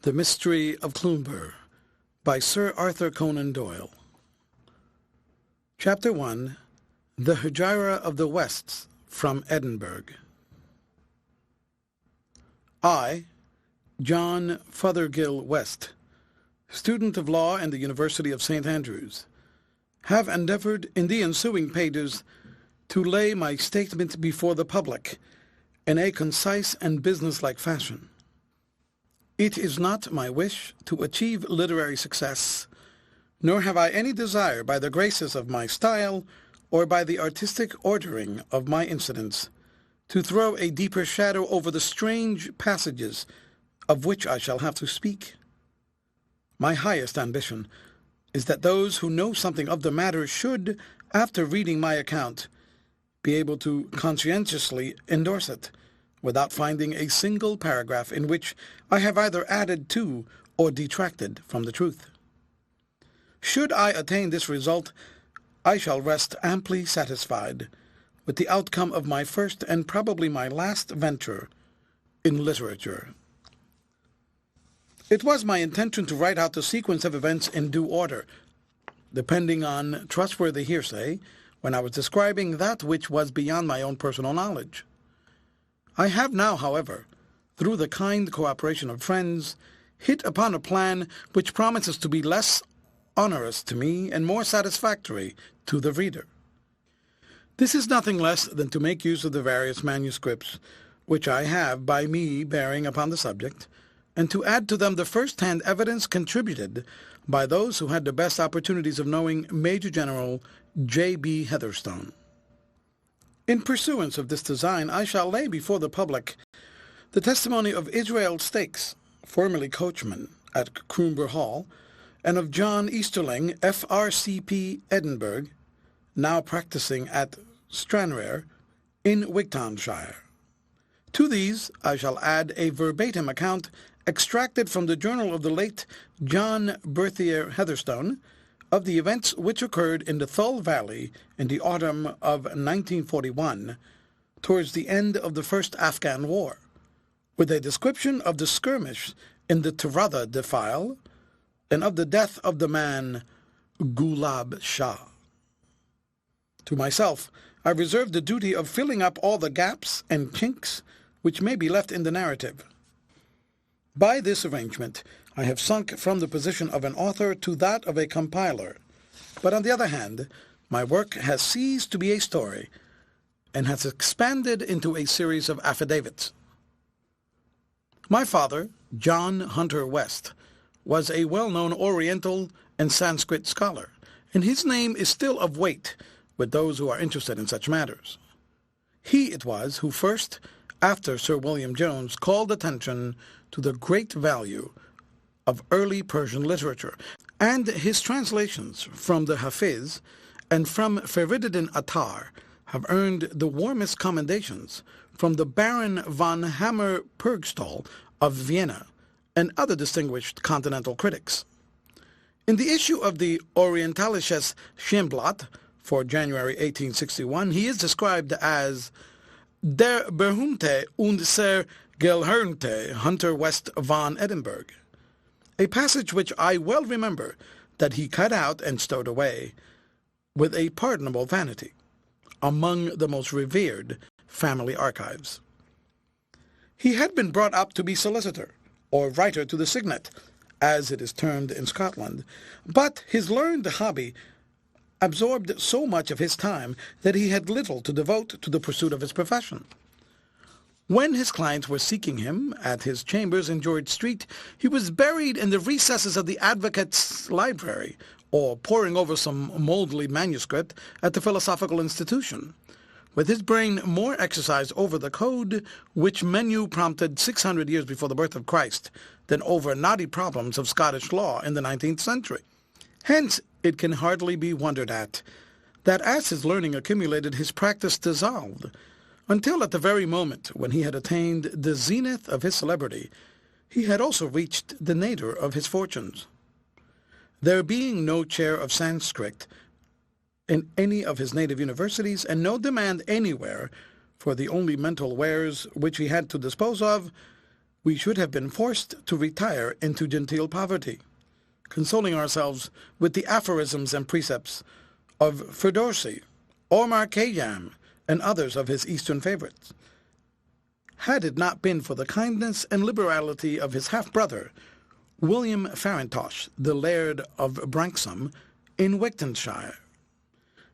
The Mystery of Cloomber by Sir Arthur Conan Doyle. Chapter 1. The Hegira of the Wests from Edinburgh. I, John Fothergill West, student of law in the University of St. Andrews, have endeavored in the ensuing pages to lay my statement before the public in a concise and businesslike fashion. It is not my wish to achieve literary success, nor have I any desire by the graces of my style or by the artistic ordering of my incidents to throw a deeper shadow over the strange passages of which I shall have to speak. My highest ambition is that those who know something of the matter should, after reading my account, be able to conscientiously endorse it, without finding a single paragraph in which I have either added to or detracted from the truth. Should I attain this result, I shall rest amply satisfied with the outcome of my first and probably my last venture in literature. It was my intention to write out the sequence of events in due order, depending on trustworthy hearsay, when I was describing that which was beyond my own personal knowledge. I have now, however, through the kind cooperation of friends, hit upon a plan which promises to be less onerous to me and more satisfactory to the reader. This is nothing less than to make use of the various manuscripts which I have by me bearing upon the subject, and to add to them the first-hand evidence contributed by those who had the best opportunities of knowing Major General J.B. Heatherstone. In pursuance of this design, I shall lay before the public the testimony of Israel Stakes, formerly coachman at Cloomber Hall, and of John Easterling, F.R.C.P. Edinburgh, now practicing at Stranraer in Wigtownshire. To these I shall add a verbatim account extracted from the journal of the late John Berthier Heatherstone, of the events which occurred in the Thull Valley in the autumn of 1941, towards the end of the First Afghan War, with a description of the skirmish in the Taratha defile, and of the death of the man Gulab Shah. To myself, I reserve the duty of filling up all the gaps and chinks which may be left in the narrative. By this arrangement, I have sunk from the position of an author to that of a compiler, but on the other hand, my work has ceased to be a story and has expanded into a series of affidavits. My father, John Hunter West, was a well-known Oriental and Sanskrit scholar, and his name is still of weight with those who are interested in such matters. He it was who first, after Sir William Jones, called attention to the great value of early Persian literature, and his translations from the Hafiz and from Ferideddin Attar have earned the warmest commendations from the Baron von Hammer-Purgstall of Vienna and other distinguished continental critics. In the issue of the Orientalisches Schemblatt for January 1861, he is described as der berühmte und sehr gelernte Hunter West von Edinburgh, a passage which I well remember that he cut out and stowed away, with a pardonable vanity, among the most revered family archives. He had been brought up to be solicitor, or writer to the signet, as it is termed in Scotland, but his learned hobby absorbed so much of his time that he had little to devote to the pursuit of his profession. When his clients were seeking him at his chambers in George Street, he was buried in the recesses of the Advocate's Library, or poring over some mouldy manuscript at the Philosophical Institution, with his brain more exercised over the code which Menu prompted 600 years before the birth of Christ than over knotty problems of Scottish law in the 19th century. Hence, it can hardly be wondered at that as his learning accumulated, his practice dissolved, until at the very moment when he had attained the zenith of his celebrity, he had also reached the nadir of his fortunes. There being no chair of Sanskrit in any of his native universities, and no demand anywhere for the only mental wares which he had to dispose of, we should have been forced to retire into genteel poverty, consoling ourselves with the aphorisms and precepts of Firdosi, Omar Khayyam, and others of his Eastern favorites, had it not been for the kindness and liberality of his half-brother, William Farintosh, the Laird of Branksome, in Wigtownshire.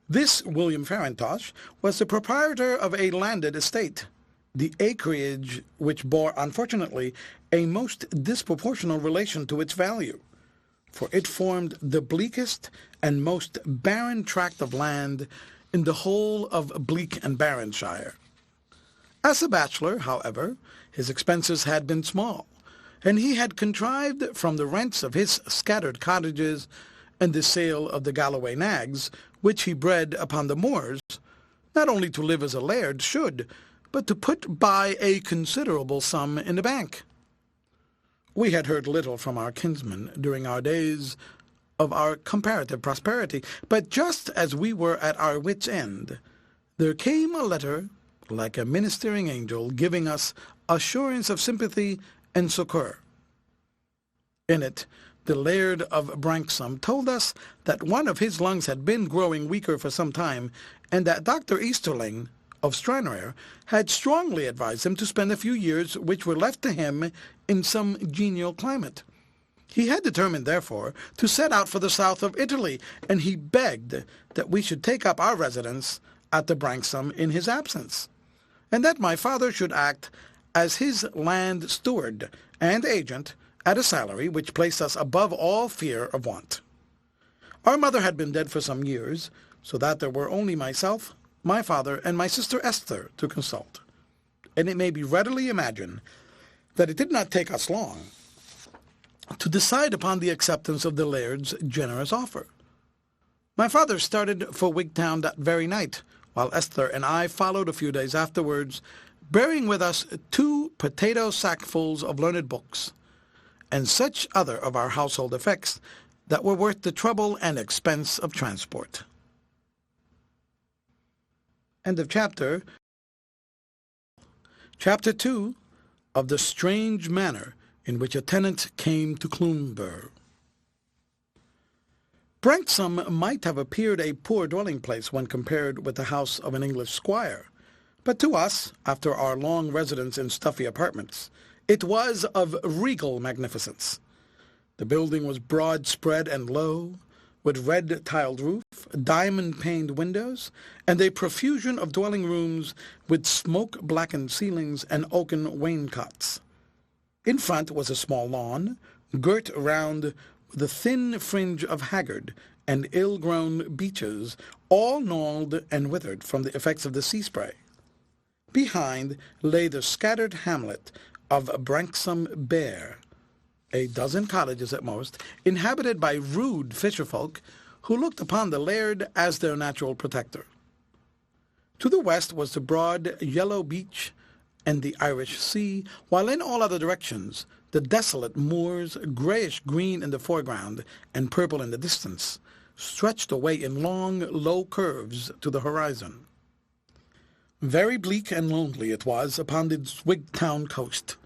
This William Farintosh was the proprietor of a landed estate, the acreage which bore, unfortunately, a most disproportional relation to its value, for it formed the bleakest and most barren tract of land in the whole of Bleak and Barrenshire. As a bachelor, however, his expenses had been small, and he had contrived from the rents of his scattered cottages and the sale of the Galloway nags, which he bred upon the moors, not only to live as a laird should, but to put by a considerable sum in the bank. We had heard little from our kinsman during our days of our comparative prosperity, but just as we were at our wits' end, there came a letter, like a ministering angel, giving us assurance of sympathy and succour. In it, the Laird of Branksome told us that one of his lungs had been growing weaker for some time, and that Dr. Easterling of Stranraer had strongly advised him to spend a few years which were left to him in some genial climate. He had determined, therefore, to set out for the south of Italy, and he begged that we should take up our residence at the Branksome in his absence, and that my father should act as his land steward and agent at a salary which placed us above all fear of want. Our mother had been dead for some years, so that there were only myself, my father, and my sister Esther to consult, and it may be readily imagined that it did not take us long to decide upon the acceptance of the Laird's generous offer. My father started for Wigtown that very night, while Esther and I followed a few days afterwards, bearing with us 2 potato sackfuls of learned books, and such other of our household effects that were worth the trouble and expense of transport. End of chapter. Chapter 2 of the strange manner in which a tenant came to Cloomber. Branksome might have appeared a poor dwelling-place when compared with the house of an English squire, but to us, after our long residence in stuffy apartments, it was of regal magnificence. The building was broad-spread and low, with red-tiled roof, diamond-paned windows, and a profusion of dwelling rooms with smoke-blackened ceilings and oaken wainscots. In front was a small lawn, girt round with a thin fringe of haggard and ill-grown beeches, all gnawed and withered from the effects of the sea-spray. Behind lay the scattered hamlet of Branksome Bare, a dozen cottages at most, inhabited by rude fisherfolk who looked upon the laird as their natural protector. To the west was the broad yellow beach and the Irish Sea, while in all other directions the desolate moors, greyish-green in the foreground and purple in the distance, stretched away in long, low curves to the horizon. Very bleak and lonely it was upon the Wigtown coast.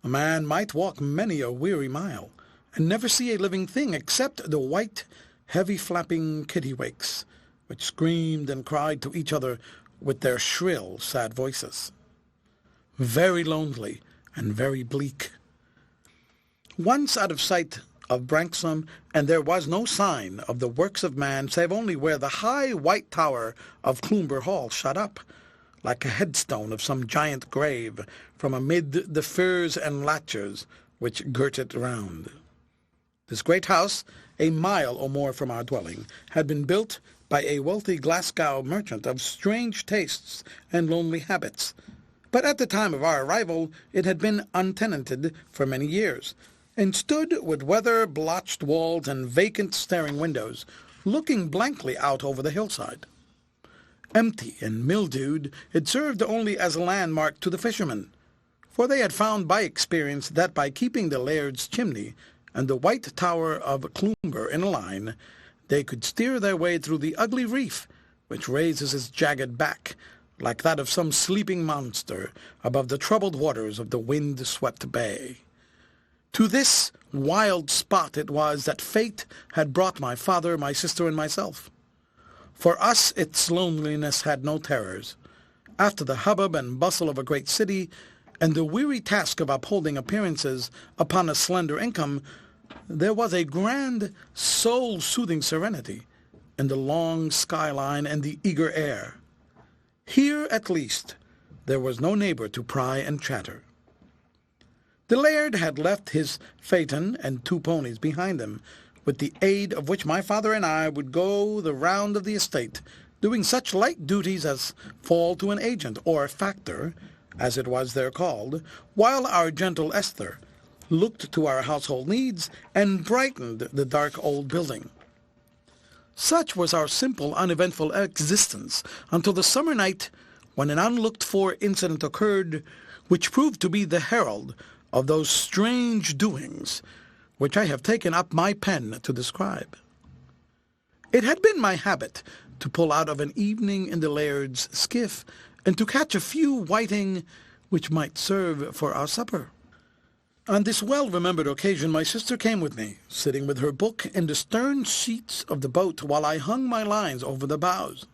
A man might walk many a weary mile, and never see a living thing except the white, heavy-flapping kittiwakes, which screamed and cried to each other with their shrill, sad voices. Very lonely and very bleak. Once out of sight of Branksome, and there was no sign of the works of man save only where the high white tower of Cloomber Hall shot up, like a headstone of some giant grave, from amid the firs and larches which girt it round. This great house, a mile or more from our dwelling, had been built by a wealthy Glasgow merchant of strange tastes and lonely habits, but at the time of our arrival it had been untenanted for many years, and stood with weather-blotched walls and vacant staring windows, looking blankly out over the hillside. Empty and mildewed, it served only as a landmark to the fishermen, for they had found by experience that by keeping the laird's chimney and the white tower of Cloomber in a line, they could steer their way through the ugly reef which raises its jagged back, like that of some sleeping monster above the troubled waters of the wind-swept bay. To this wild spot it was that fate had brought my father, my sister, and myself. For us its loneliness had no terrors. After the hubbub and bustle of a great city, and the weary task of upholding appearances upon a slender income, there was a grand, soul-soothing serenity in the long skyline and the eager air. Here, at least, there was no neighbor to pry and chatter. The laird had left his phaeton and 2 ponies behind him, with the aid of which my father and I would go the round of the estate, doing such light duties as fall to an agent, or factor, as it was there called, while our gentle Esther looked to our household needs and brightened the dark old building. Such was our simple, uneventful existence until the summer night when an unlooked-for incident occurred which proved to be the herald of those strange doings which I have taken up my pen to describe. It had been my habit to pull out of an evening in the laird's skiff and to catch a few whiting which might serve for our supper. On this well-remembered occasion my sister came with me, sitting with her book in the stern sheets of the boat while I hung my lines over the bows.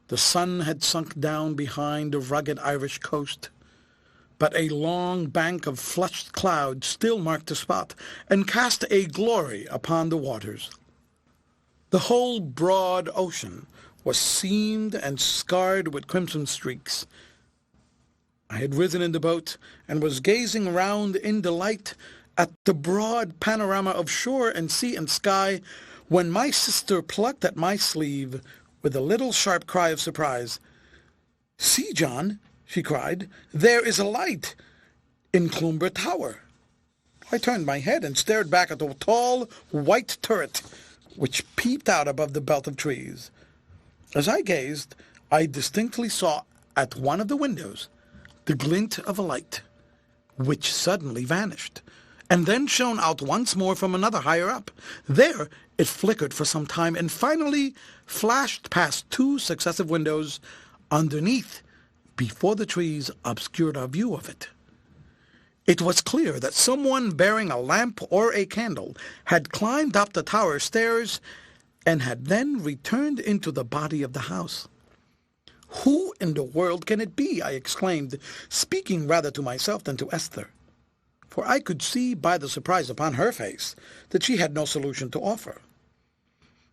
The sun had sunk down behind the rugged Irish coast, but a long bank of flushed cloud still marked the spot, and cast a glory upon the waters. The whole broad ocean was seamed and scarred with crimson streaks. I had risen in the boat, and was gazing round in delight at the broad panorama of shore and sea and sky, when my sister plucked at my sleeve with a little sharp cry of surprise. "See, John," she cried, "there is a light in Cloomber Tower." I turned my head and stared back at the tall, white turret which peeped out above the belt of trees. As I gazed, I distinctly saw at one of the windows the glint of a light, which suddenly vanished, and then shone out once more from another higher up. There it flickered for some time, and finally flashed past 2 successive windows underneath, before the trees obscured our view of it. It was clear that someone bearing a lamp or a candle had climbed up the tower stairs, and had then returned into the body of the house. "Who in the world can it be?" I exclaimed, speaking rather to myself than to Esther, for I could see by the surprise upon her face that she had no solution to offer.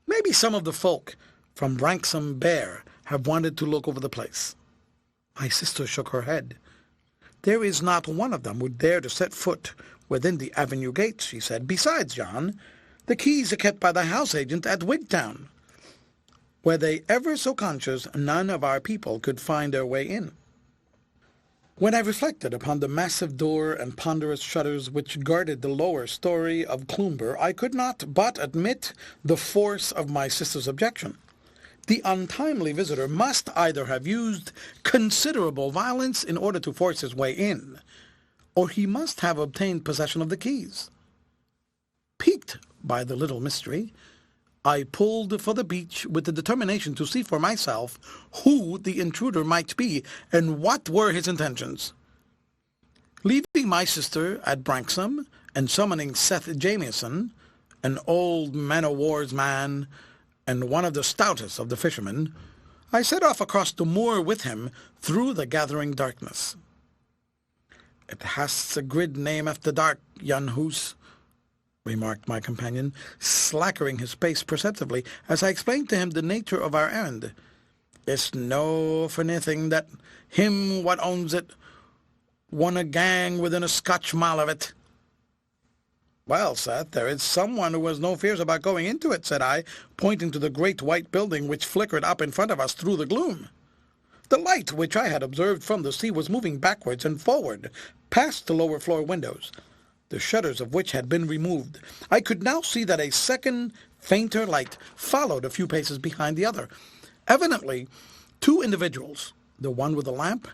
"Maybe some of the folk from Branksome have wanted to look over the place." My sister shook her head. "There is not one of them would dare to set foot within the avenue gates," she said. "Besides, John, the keys are kept by the house agent at Wigtown. Were they ever so conscious, none of our people could find their way in." When I reflected upon the massive door and ponderous shutters which guarded the lower story of Cloomber, I could not but admit the force of my sister's objection. The untimely visitor must either have used considerable violence in order to force his way in, or he must have obtained possession of the keys. Piqued by the little mystery, I pulled for the beach with the determination to see for myself who the intruder might be, and what were his intentions. Leaving my sister at Branksome, and summoning Seth Jamieson, an old man-o'-war's man, and one of the stoutest of the fishermen, I set off across the moor with him through the gathering darkness. "It has a grid name after dark, yon hoose," remarked my companion, slackering his pace perceptibly as I explained to him the nature of our errand. "It's no for nothing that him what owns it wonna gang within a Scotch mile of it." "Well, Seth, there is someone who has no fears about going into it," said I, pointing to the great white building which flickered up in front of us through the gloom. The light which I had observed from the sea was moving backwards and forward, past the lower floor windows, the shutters of which had been removed. I could now see that a second, fainter light followed a few paces behind the other. Evidently, 2 individuals, the one with a lamp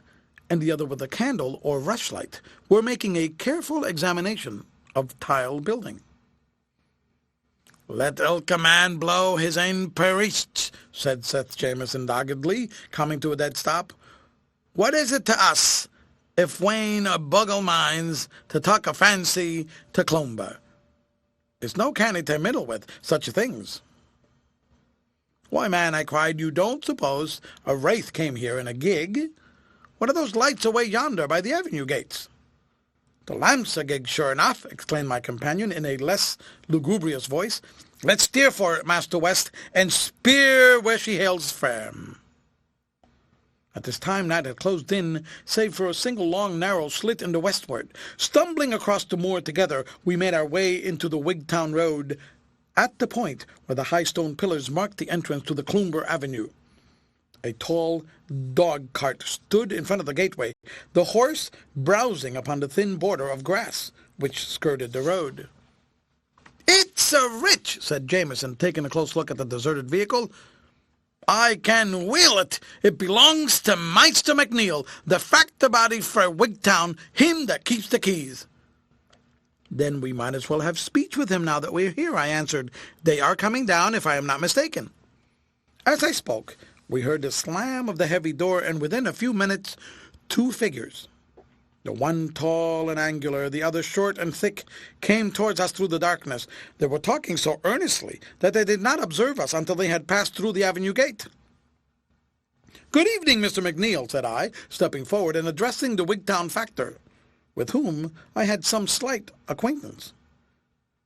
and the other with a candle or rushlight, were making a careful examination of tile building. "Let ilka man blow his ain pericht," said Seth Jamieson doggedly, coming to a dead stop. "What is it to us if Wayne Buggle minds to tuck a fancy to Cloomber? It's no canny to middle with such things." "Why, man," I cried, "you don't suppose a wraith came here in a gig? What are those lights away yonder by the avenue gates?" "The lamp's a gig, sure enough," exclaimed my companion in a less lugubrious voice. "Let's steer for it, Master West, and speer where she hails firm." At this time night had closed in, save for a single long narrow slit in the westward. Stumbling across the moor together, we made our way into the Wigtown road, at the point where the high stone pillars marked the entrance to the Cloomber Avenue. A tall dog-cart stood in front of the gateway, the horse browsing upon the thin border of grass which skirted the road. "It's a rich," said Jamieson, taking a close look at the deserted vehicle. "I can wheel it. It belongs to Maister McNeil, the factor body for Wigtown, him that keeps the keys." "Then we might as well have speech with him now that we're here," I answered. "They are coming down, if I am not mistaken." As I spoke, we heard the slam of the heavy door, and within a few minutes 2 figures, the one tall and angular, the other short and thick, came towards us through the darkness. They were talking so earnestly that they did not observe us until they had passed through the avenue gate. "Good evening, Mr. McNeil," said I, stepping forward and addressing the Wigtown factor, with whom I had some slight acquaintance.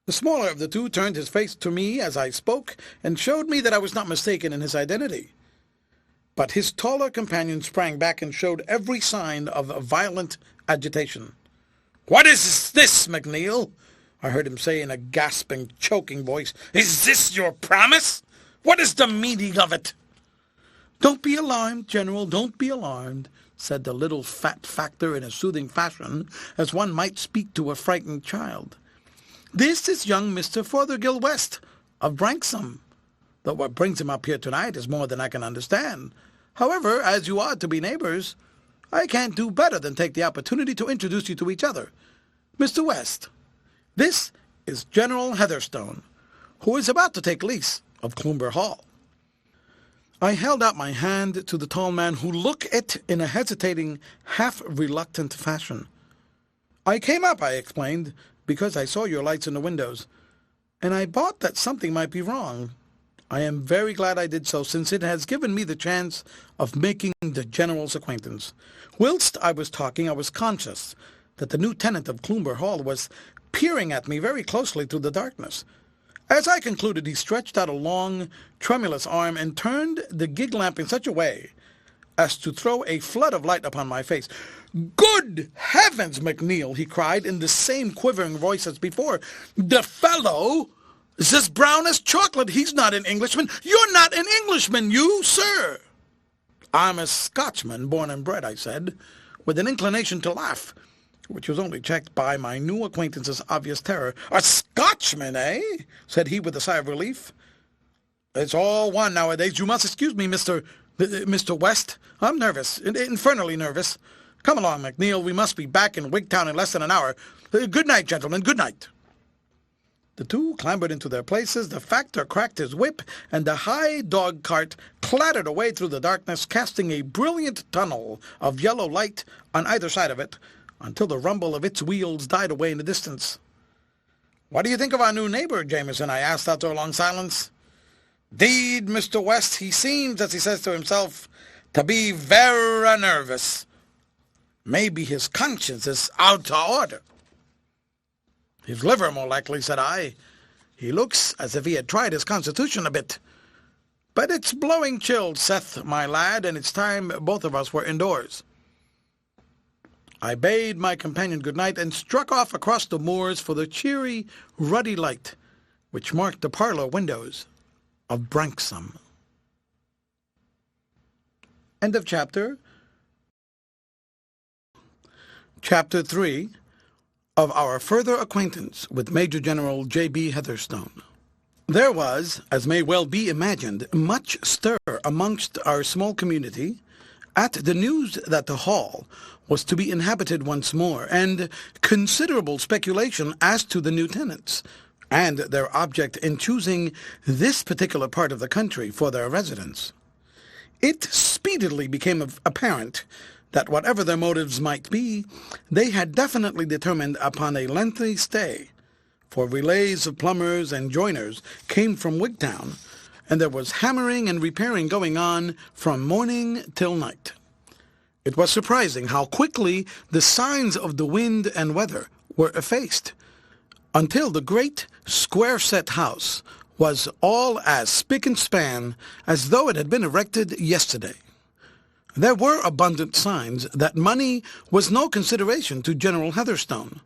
The smaller of the two turned his face to me as I spoke, and showed me that I was not mistaken in his identity. But his taller companion sprang back and showed every sign of violent agitation. "What is this, McNeil?" I heard him say in a gasping, choking voice. "Is this your promise? What is the meaning of it?" "Don't be alarmed, General, don't be alarmed," said the little fat factor in a soothing fashion, as one might speak to a frightened child. "This is young Mr. Fothergill West, of Branksome, though what brings him up here tonight is more than I can understand. However, as you are to be neighbors, I can't do better than take the opportunity to introduce you to each other. Mr. West, this is General Heatherstone, who is about to take lease of Cloomber Hall." I held out my hand to the tall man, who looked it in a hesitating, half-reluctant fashion. "I came up," I explained, "because I saw your lights in the windows, and I thought that something might be wrong. I am very glad I did so, since it has given me the chance of making the General's acquaintance." Whilst I was talking, I was conscious that the new tenant of Cloomber Hall was peering at me very closely through the darkness. As I concluded, he stretched out a long, tremulous arm and turned the gig lamp in such a way as to throw a flood of light upon my face. "Good heavens, McNeil!" he cried in the same quivering voice as before. "The fellow is as brown as chocolate. He's not an Englishman. You're not an Englishman, you, sir." "I'm a Scotchman, born and bred," I said, with an inclination to laugh, which was only checked by my new acquaintance's obvious terror. "A Scotchman, eh?" said he with a sigh of relief. "It's all one nowadays. You must excuse me, Mr. West. I'm nervous, infernally nervous. Come along, McNeil. We must be back in Wigtown in less than an hour. Good night, gentlemen, good night." The two clambered into their places, the factor cracked his whip, and the high dog-cart clattered away through the darkness, casting a brilliant tunnel of yellow light on either side of it, until the rumble of its wheels died away in the distance. "What do you think of our new neighbor, Jamieson?" I asked after a long silence. "'Deed, Mr. West, he seems, as he says to himself, to be vera nervous. Maybe his conscience is out of order." "His liver, more likely," said I. "He looks as if he had tried his constitution a bit. But it's blowing chill, Seth, my lad, and it's time both of us were indoors." I bade my companion good night and struck off across the moors for the cheery, ruddy light which marked the parlour windows of Branksome. End of chapter. Chapter 3 of our further acquaintance with Major General J.B. Heatherstone. There was, as may well be imagined, much stir amongst our small community at the news that the hall was to be inhabited once more, and considerable speculation as to the new tenants, and their object in choosing this particular part of the country for their residence. It speedily became apparent that whatever their motives might be, they had definitely determined upon a lengthy stay, for relays of plumbers and joiners came from Wigtown, and there was hammering and repairing going on from morning till night. It was surprising how quickly the signs of the wind and weather were effaced, until the great square-set house was all as spick and span as though it had been erected yesterday. There were abundant signs that money was no consideration to General Heatherstone,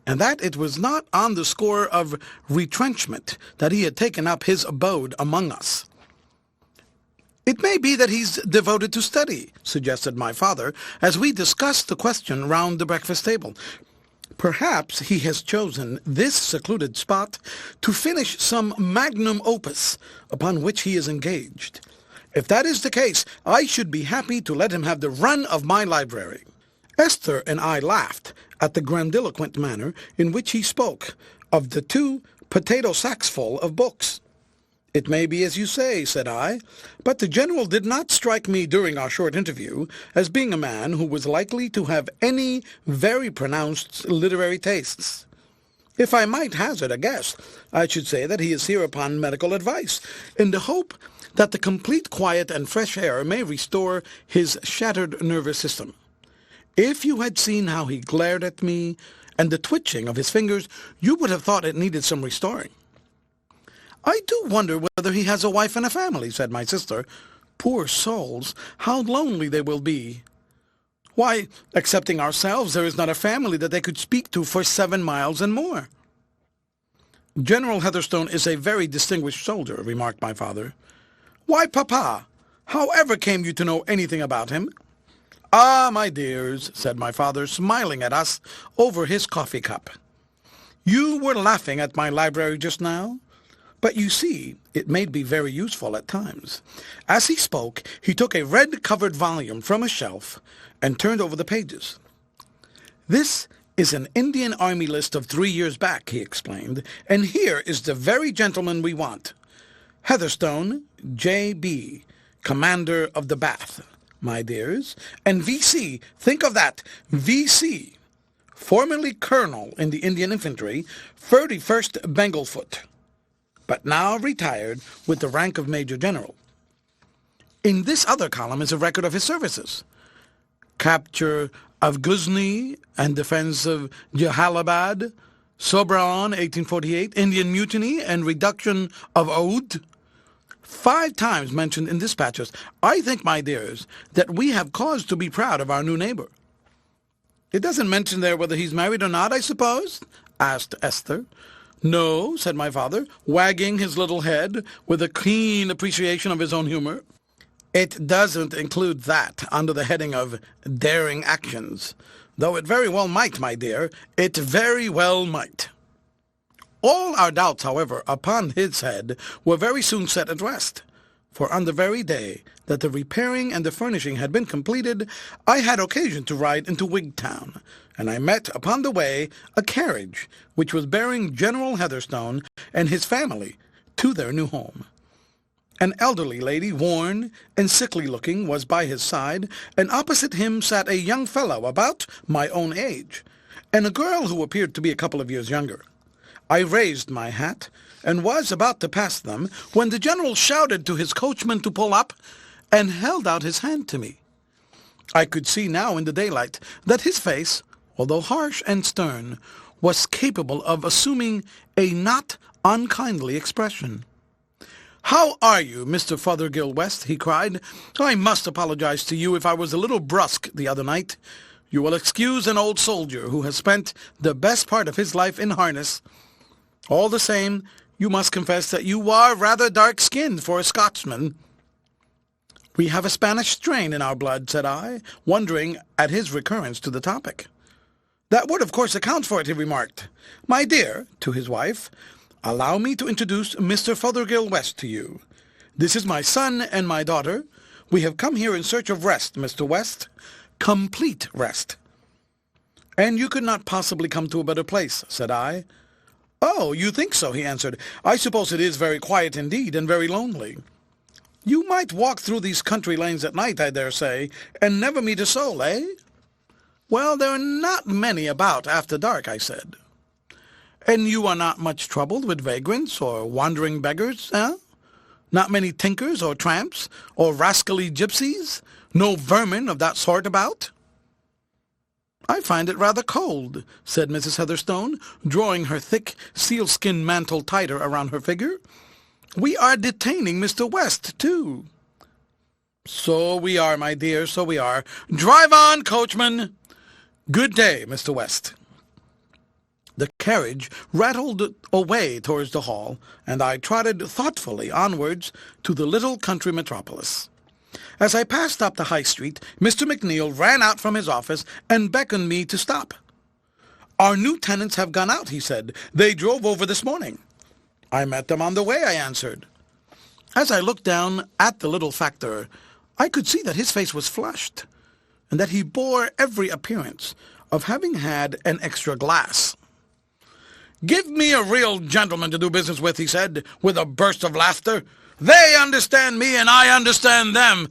and that it was not on the score of retrenchment that he had taken up his abode among us. "It may be that he's devoted to study," suggested my father, as we discussed the question round the breakfast table. "Perhaps he has chosen this secluded spot to finish some magnum opus upon which he is engaged. If that is the case, I should be happy to let him have the run of my library." Esther and I laughed at the grandiloquent manner in which he spoke of the 2 potato sacks full of books. "It may be as you say," said I, "but the General did not strike me during our short interview as being a man who was likely to have any very pronounced literary tastes. If I might hazard a guess, I should say that he is here upon medical advice, in the hope that the complete quiet and fresh air may restore his shattered nervous system. If you had seen how he glared at me, and the twitching of his fingers, you would have thought it needed some restoring." "I do wonder whether he has a wife and a family," said my sister. "Poor souls, how lonely they will be." "Why, excepting ourselves, there is not a family that they could speak to for 7 miles and more." "General Heatherstone is a very distinguished soldier," remarked my father. "Why, papa, however came you to know anything about him?" "Ah, my dears," said my father, smiling at us over his coffee cup. "You were laughing at my library just now, but you see, it may be very useful at times." As he spoke, he took a red-covered volume from a shelf and turned over the pages. "This is an Indian Army list of 3 years back," he explained, "and here is the very gentleman we want. Heatherstone, J.B., Commander of the Bath, my dears, and V.C., think of that, V.C., formerly Colonel in the Indian Infantry, 31st Benglefoot, but now retired with the rank of Major General. In this other column is a record of his services. Capture of Ghuzni and defense of Jalalabad, Sobran, 1848, Indian Mutiny and reduction of Oud, 5 times mentioned in dispatches. I think, my dears, that we have cause to be proud of our new neighbor." "It doesn't mention there whether he's married or not, I suppose?" asked Esther. "No," said my father, wagging his little head with a keen appreciation of his own humor. "It doesn't include that under the heading of daring actions, though it very well might, my dear, it very well might." All our doubts, however, upon his head were very soon set at rest, for on the very day that the repairing and the furnishing had been completed, I had occasion to ride into Wigtown, and I met upon the way a carriage which was bearing General Heatherstone and his family to their new home. An elderly lady, worn and sickly-looking, was by his side, and opposite him sat a young fellow about my own age, and a girl who appeared to be a couple of years younger. I raised my hat, and was about to pass them, when the General shouted to his coachman to pull up, and held out his hand to me. I could see now in the daylight that his face, although harsh and stern, was capable of assuming a not unkindly expression. "How are you, Mr. Fothergill West?" he cried. "I must apologize to you if I was a little brusque the other night. You will excuse an old soldier who has spent the best part of his life in harness. All the same, you must confess that you are rather dark-skinned for a Scotsman." "We have a Spanish strain in our blood," said I, wondering at his recurrence to the topic. "That would, of course, account for it," he remarked. "My dear," to his wife, "allow me to introduce Mr. Fothergill West to you. This is my son and my daughter. We have come here in search of rest, Mr. West. Complete rest." "And you could not possibly come to a better place," said I. "Oh, you think so?" he answered. "I suppose it is very quiet indeed, and very lonely. You might walk through these country lanes at night, I dare say, and never meet a soul, eh?" "Well, there are not many about after dark," I said. "And you are not much troubled with vagrants or wandering beggars, eh? Not many tinkers or tramps or rascally gypsies? No vermin of that sort about?" "I find it rather cold," said Mrs. Heatherstone, drawing her thick sealskin mantle tighter around her figure. "We are detaining Mr. West, too." "So we are, my dear, so we are. Drive on, coachman. Good day, Mr. West." The carriage rattled away towards the hall, and I trotted thoughtfully onwards to the little country metropolis. As I passed up the high street, Mr. McNeil ran out from his office and beckoned me to stop. "Our new tenants have gone out," he said. "They drove over this morning." "I met them on the way," I answered. As I looked down at the little factor, I could see that his face was flushed, and that he bore every appearance of having had an extra glass. "Give me a real gentleman to do business with," he said, with a burst of laughter. "They understand me, and I understand them."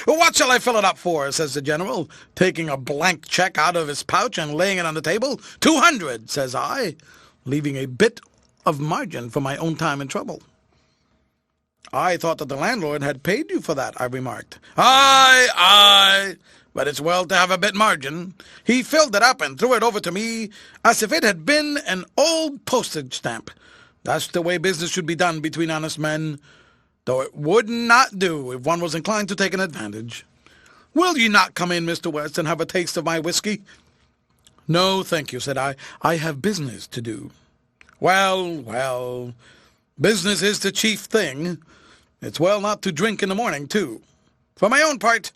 "What shall I fill it up for?" says the General, taking a blank check out of his pouch and laying it on the table. "200, says I, leaving a bit of margin for my own time and trouble. "I thought that the landlord had paid you for that," I remarked. Aye, but it's well to have a bit margin. He filled it up and threw it over to me as if it had been an old postage stamp. That's the way business should be done between honest men, though it would not do if one was inclined to take an advantage. Will you not come in, Mr. West, and have a taste of my whiskey?" "No, thank you," said I. "I have business to do." Well, business is the chief thing. It's well not to drink in the morning, too. For my own part,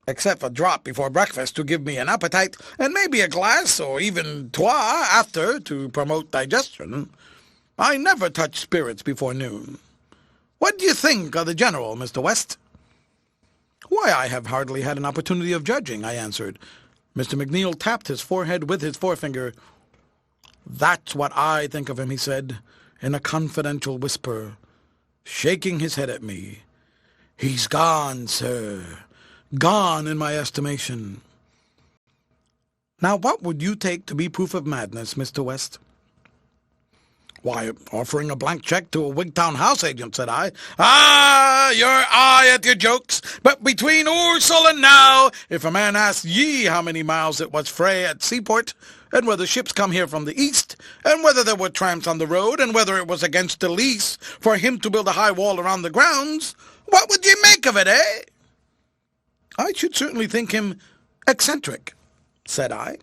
except a drop before breakfast to give me an appetite, and maybe a glass or even trois after to promote digestion, I never touch spirits before noon. What do you think of the General, Mr. West?" "Why, I have hardly had an opportunity of judging," I answered. Mr. McNeil tapped his forehead with his forefinger. "That's what I think of him," he said, in a confidential whisper, shaking his head at me. "He's gone, sir. Gone in my estimation." "Now what would you take to be proof of madness, Mr. West?" "Why, offering a blank check to a Wigtown house agent," said I. "Ah, your eye at your jokes. But between Ursel and now, if a man asked ye how many miles it was frae at Seaport, and whether ships come here from the east, and whether there were tramps on the road, and whether it was against the lease for him to build a high wall around the grounds, what would ye make of it, eh?" "I should certainly think him eccentric," said I.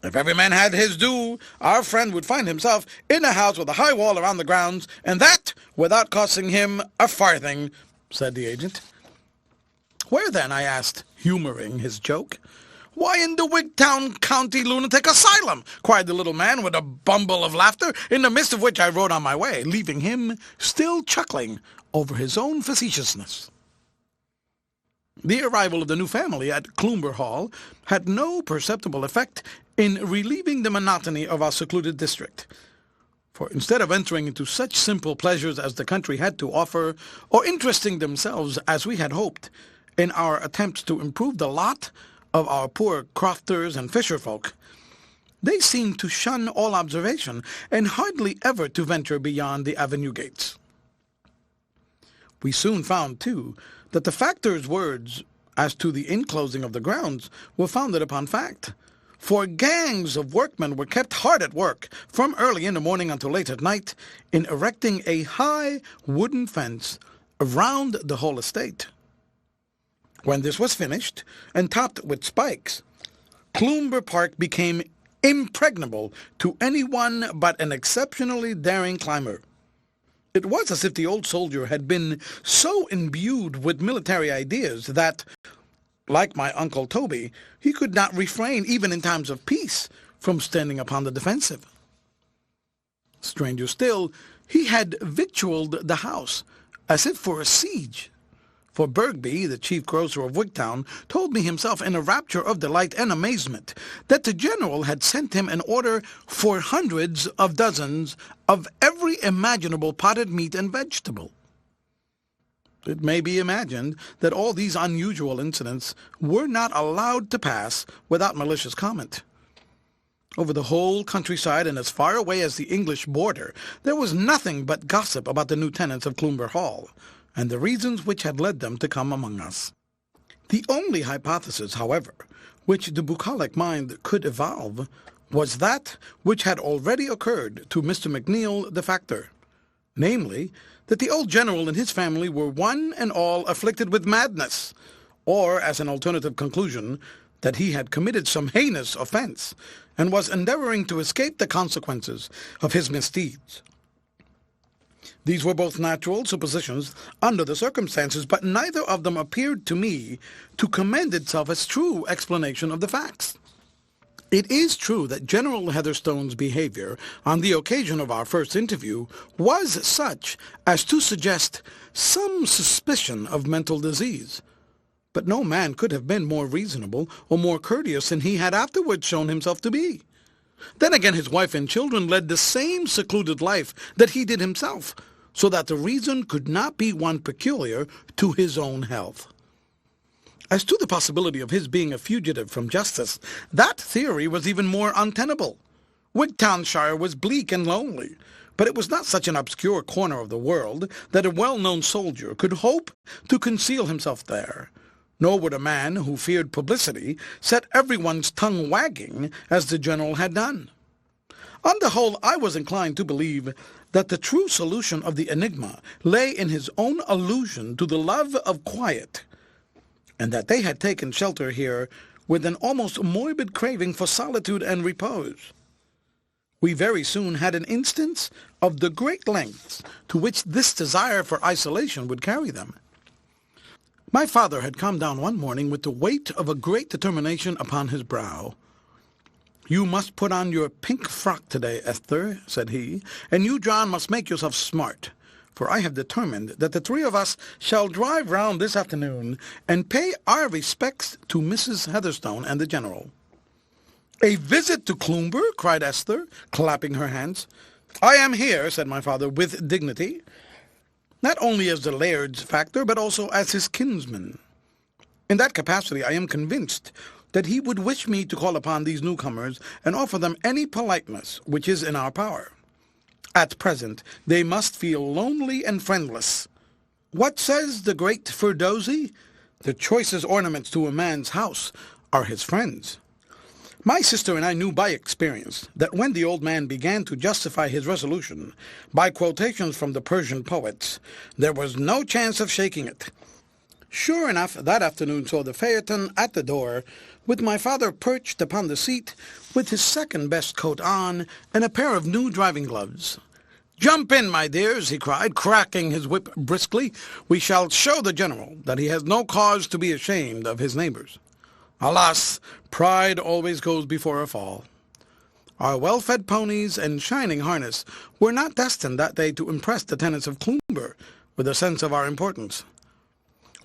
"If every man had his due, our friend would find himself in a house with a high wall around the grounds, and that without costing him a farthing," said the agent. "Where then?" I asked, humoring his joke. "Why, in the Wigtown County Lunatic Asylum," cried the little man with a bumble of laughter, in the midst of which I rode on my way, leaving him still chuckling over his own facetiousness. The arrival of the new family at Cloomber Hall had no perceptible effect in relieving the monotony of our secluded district. For instead of entering into such simple pleasures as the country had to offer, or interesting themselves, as we had hoped, in our attempts to improve the lot of our poor crofters and fisher-folk, they seemed to shun all observation, and hardly ever to venture beyond the avenue gates. We soon found, too, that the factor's words as to the inclosing of the grounds were founded upon fact, for gangs of workmen were kept hard at work from early in the morning until late at night in erecting a high wooden fence around the whole estate. When this was finished and topped with spikes, Cloomber Park became impregnable to anyone but an exceptionally daring climber. It was as if the old soldier had been so imbued with military ideas that, like my Uncle Toby, he could not refrain, even in times of peace, from standing upon the defensive. Stranger still, he had victualled the house as if for a siege, for Bergby, the chief grocer of Wigtown, told me himself in a rapture of delight and amazement that the general had sent him an order for hundreds of dozens of every imaginable potted meat and vegetable. It may be imagined that all these unusual incidents were not allowed to pass without malicious comment. Over the whole countryside and as far away as the English border, there was nothing but gossip about the new tenants of Cloomber Hall, and the reasons which had led them to come among us. The only hypothesis, however, which the bucolic mind could evolve was that which had already occurred to Mr. McNeill the factor, namely, that the old general and his family were one and all afflicted with madness, or, as an alternative conclusion, that he had committed some heinous offense, and was endeavoring to escape the consequences of his misdeeds. These were both natural suppositions under the circumstances, but neither of them appeared to me to commend itself as true explanation of the facts. It is true that General Heatherstone's behavior on the occasion of our first interview was such as to suggest some suspicion of mental disease, but no man could have been more reasonable or more courteous than he had afterwards shown himself to be. Then again his wife and children led the same secluded life that he did himself, so that the reason could not be one peculiar to his own health. As to the possibility of his being a fugitive from justice, that theory was even more untenable. Wigtownshire was bleak and lonely, but it was not such an obscure corner of the world that a well-known soldier could hope to conceal himself there. Nor would a man who feared publicity set everyone's tongue wagging as the general had done. On the whole, I was inclined to believe that the true solution of the enigma lay in his own allusion to the love of quiet, and that they had taken shelter here with an almost morbid craving for solitude and repose. We very soon had an instance of the great lengths to which this desire for isolation would carry them. My father had come down one morning with the weight of a great determination upon his brow. "You must put on your pink frock today, Esther," said he, "and you, John, must make yourself smart, for I have determined that the three of us shall drive round this afternoon and pay our respects to Mrs. Heatherstone and the General." "A visit to Cloomber?" cried Esther, clapping her hands. "I am here," said my father, with dignity, "not only as the laird's factor, but also as his kinsman. In that capacity I am convinced that he would wish me to call upon these newcomers and offer them any politeness which is in our power. At present they must feel lonely and friendless. What says the great Ferdowsi? The choicest ornaments to a man's house are his friends. My sister and I knew by experience that when the old man began to justify his resolution by quotations from the Persian poets, there was no chance of shaking it. Sure enough, that afternoon saw the phaeton at the door, with my father perched upon the seat, with his second-best coat on and a pair of new driving gloves. "Jump in, my dears," he cried, cracking his whip briskly. "We shall show the general that he has no cause to be ashamed of his neighbors. Alas, pride always goes before a fall." Our well-fed ponies and shining harness were not destined that day to impress the tenants of Cloomber with a sense of our importance.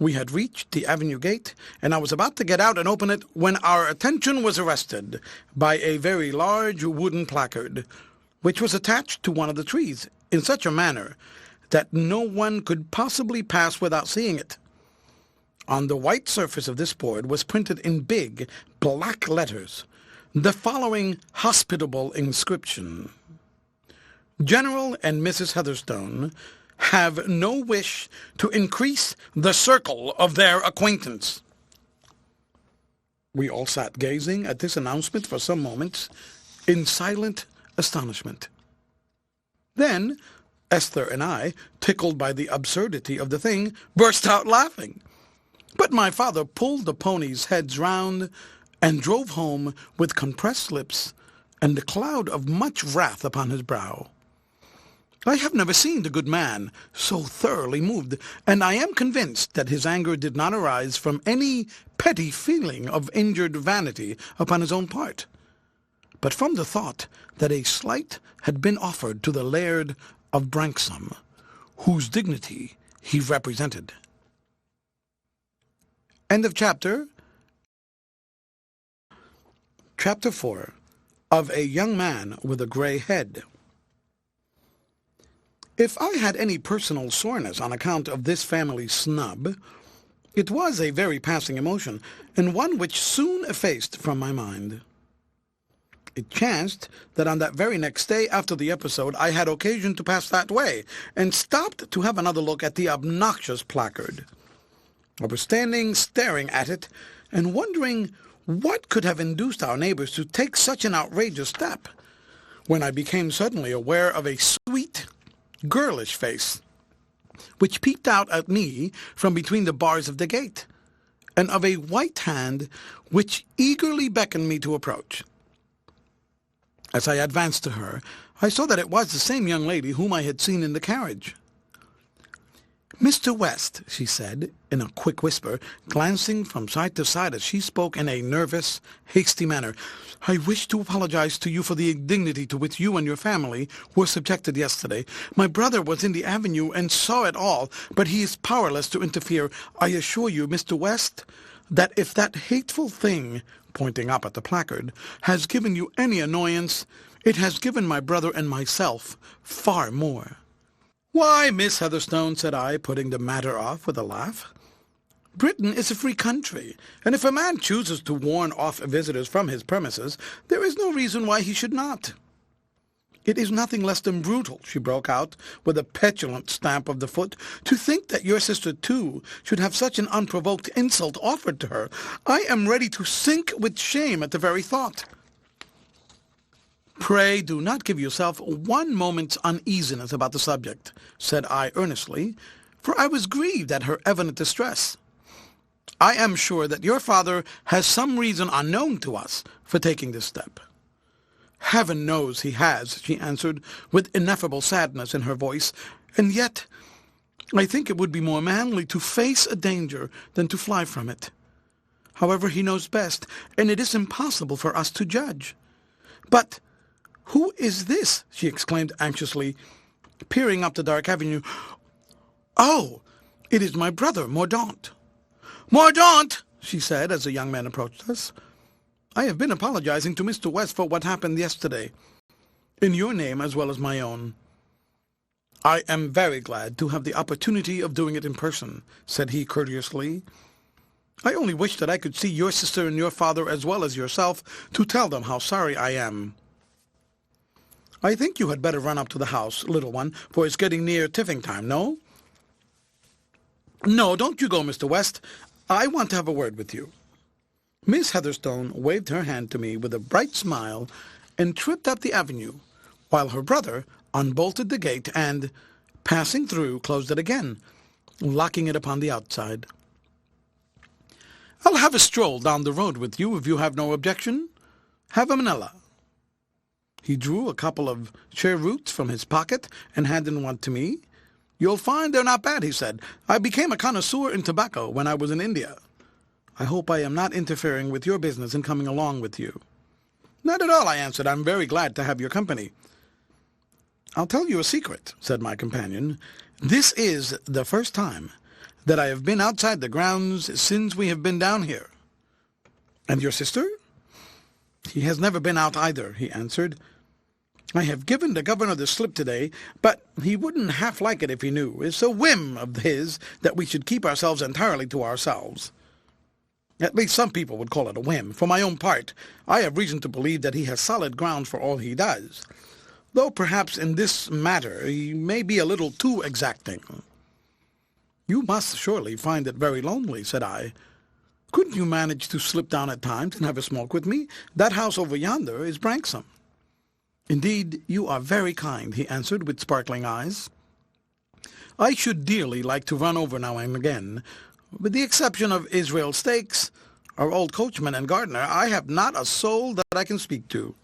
We had reached the avenue gate, and I was about to get out and open it when our attention was arrested by a very large wooden placard, which was attached to one of the trees in such a manner that no one could possibly pass without seeing it. On the white surface of this board was printed in big, black letters the following hospitable inscription: "General and Mrs. Heatherstone have no wish to increase the circle of their acquaintance." We all sat gazing at this announcement for some moments in silent astonishment. Then Esther and I, tickled by the absurdity of the thing, burst out laughing. But my father pulled the ponies' heads round and drove home with compressed lips and a cloud of much wrath upon his brow. I have never seen the good man so thoroughly moved, and I am convinced that his anger did not arise from any petty feeling of injured vanity upon his own part, but from the thought that a slight had been offered to the Laird of Branksome, whose dignity he represented. End of chapter. Chapter 4. Of a Young Man with a Grey Head. If I had any personal soreness on account of this family snub, it was a very passing emotion, and one which soon effaced from my mind. It chanced that on that very next day after the episode I had occasion to pass that way, and stopped to have another look at the obnoxious placard. I was standing staring at it, and wondering what could have induced our neighbors to take such an outrageous step, when I became suddenly aware of a sweet, girlish face, which peeped out at me from between the bars of the gate, and of a white hand which eagerly beckoned me to approach. As I advanced to her, I saw that it was the same young lady whom I had seen in the carriage. "Mr. West," she said, in a quick whisper, glancing from side to side as she spoke in a nervous, hasty manner, "I wish to apologize to you for the indignity to which you and your family were subjected yesterday. My brother was in the avenue and saw it all, but he is powerless to interfere. I assure you, Mr. West, that if that hateful thing," pointing up at the placard, "has given you any annoyance, it has given my brother and myself far more." "Why, Miss Heatherstone," said I, putting the matter off with a laugh, "Britain is a free country, and if a man chooses to warn off visitors from his premises, there is no reason why he should not." "It is nothing less than brutal," she broke out, with a petulant stamp of the foot, "to think that your sister, too, should have such an unprovoked insult offered to her. I am ready to sink with shame at the very thought." "Pray do not give yourself one moment's uneasiness about the subject," said I earnestly, for I was grieved at her evident distress. "I am sure that your father has some reason unknown to us for taking this step." "Heaven knows he has," she answered, with ineffable sadness in her voice, "and yet I think it would be more manly to face a danger than to fly from it. However, he knows best, and it is impossible for us to judge. But who is this?" she exclaimed anxiously, peering up the dark avenue. "Oh, it is my brother, Mordaunt." "Mordaunt!" she said, as the young man approached us. "I have been apologizing to Mr. West for what happened yesterday, in your name as well as my own." "I am very glad to have the opportunity of doing it in person," said he courteously. "I only wish that I could see your sister and your father as well as yourself, to tell them how sorry I am." "I think you had better run up to the house, little one, for it's getting near tiffing time, no?" "No, don't you go, Mr. West. I want to have a word with you." Miss Heatherstone waved her hand to me with a bright smile and tripped up the avenue, while her brother unbolted the gate and, passing through, closed it again, locking it upon the outside. "I'll have a stroll down the road with you if you have no objection. Have a manilla." He drew a couple of cheroots from his pocket and handed one to me. "You'll find they're not bad," he said. "I became a connoisseur in tobacco when I was in India. I hope I am not interfering with your business in coming along with you." "Not at all," I answered. "I'm very glad to have your company." "I'll tell you a secret," said my companion. "This is the first time that I have been outside the grounds since we have been down here." "And your sister?" "He has never been out either," he answered. "I have given the governor the slip today, but he wouldn't half like it if he knew. It's a whim of his that we should keep ourselves entirely to ourselves. At least some people would call it a whim. For my own part, I have reason to believe that he has solid grounds for all he does, though perhaps in this matter he may be a little too exacting." "You must surely find it very lonely," said I. "Couldn't you manage to slip down at times and have a smoke with me? That house over yonder is Branksome." "Indeed, you are very kind," he answered with sparkling eyes. "I should dearly like to run over now and again. With the exception of Israel Stakes, our old coachman and gardener, I have not a soul that I can speak to."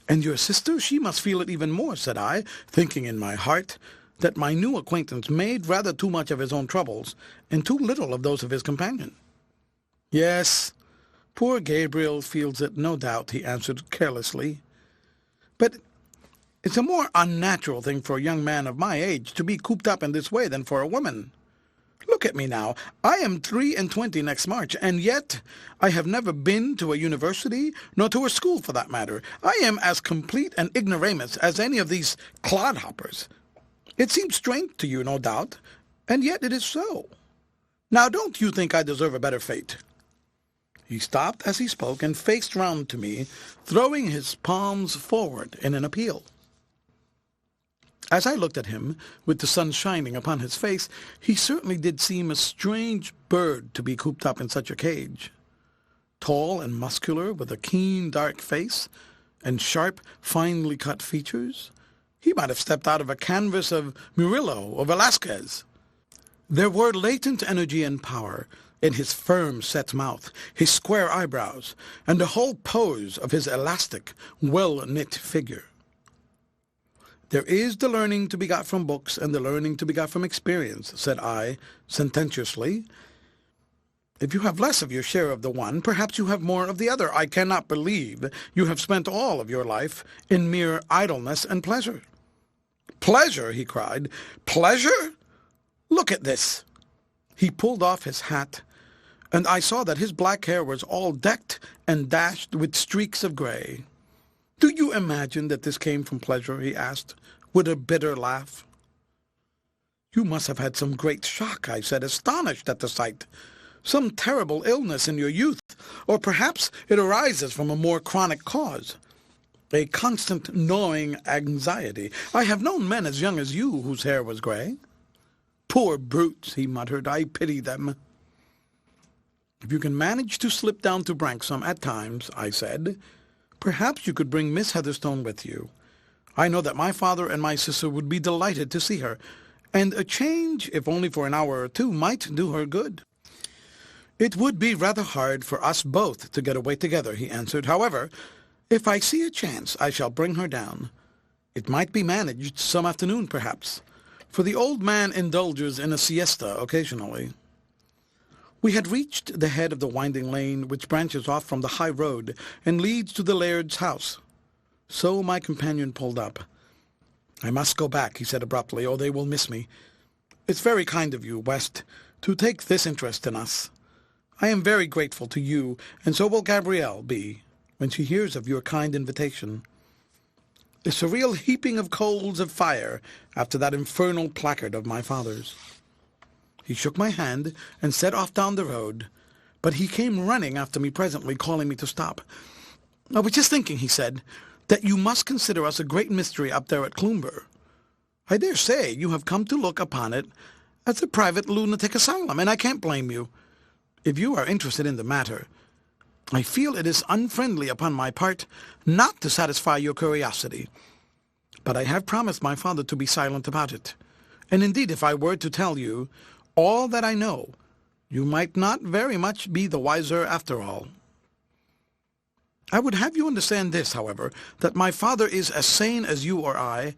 "And your sister, she must feel it even more," said I, thinking in my heart that my new acquaintance made rather too much of his own troubles, and too little of those of his companion. "Yes, poor Gabriel feels it, no doubt," he answered carelessly. "But it's a more unnatural thing for a young man of my age to be cooped up in this way than for a woman." Look at me now. I am 23 next March, and yet I have never been to a university, nor to a school for that matter. I am as complete an ignoramus as any of these clodhoppers. It seems strange to you, no doubt, and yet it is so. Now don't you think I deserve a better fate?" He stopped as he spoke and faced round to me, throwing his palms forward in an appeal. As I looked at him, with the sun shining upon his face, he certainly did seem a strange bird to be cooped up in such a cage. Tall and muscular, with a keen dark face, and sharp, finely cut features, he might have stepped out of a canvas of Murillo or Velázquez. There were latent energy and power in his firm set mouth, his square eyebrows, and the whole pose of his elastic, well-knit figure. "There is the learning to be got from books and the learning to be got from experience," said I, sententiously. "If you have less of your share of the one, perhaps you have more of the other. I cannot believe you have spent all of your life in mere idleness and pleasure." "Pleasure!" he cried. "Pleasure? Look at this." He pulled off his hat, and I saw that his black hair was all decked and dashed with streaks of grey. "Do you imagine that this came from pleasure?" he asked, with a bitter laugh. "You must have had some great shock," I said, astonished at the sight. "Some terrible illness in your youth, or perhaps it arises from a more chronic cause. A constant gnawing anxiety. I have known men as young as you whose hair was grey." "Poor brutes," he muttered. "I pity them." "If you can manage to slip down to Branksome at times," I said, "perhaps you could bring Miss Heatherstone with you. I know that my father and my sister would be delighted to see her, and a change, if only for an hour or two, might do her good." "It would be rather hard for us both to get away together," he answered. "However, if I see a chance, I shall bring her down. It might be managed some afternoon, perhaps, for the old man indulges in a siesta occasionally." We had reached the head of the winding lane which branches off from the high road and leads to the laird's house. So my companion pulled up. "I must go back," he said abruptly, "or they will miss me. It's very kind of you, West, to take this interest in us. I am very grateful to you, and so will Gabrielle be, when she hears of your kind invitation. It's a real heaping of coals of fire after that infernal placard of my father's." He shook my hand and set off down the road, but he came running after me presently, calling me to stop. "I was just thinking," he said, "that you must consider us a great mystery up there at Cloomber. I dare say you have come to look upon it as a private lunatic asylum, and I can't blame you. If you are interested in the matter, I feel it is unfriendly upon my part not to satisfy your curiosity. But I have promised my father to be silent about it, and indeed if I were to tell you all that I know, you might not very much be the wiser after all. I would have you understand this, however, that my father is as sane as you or I,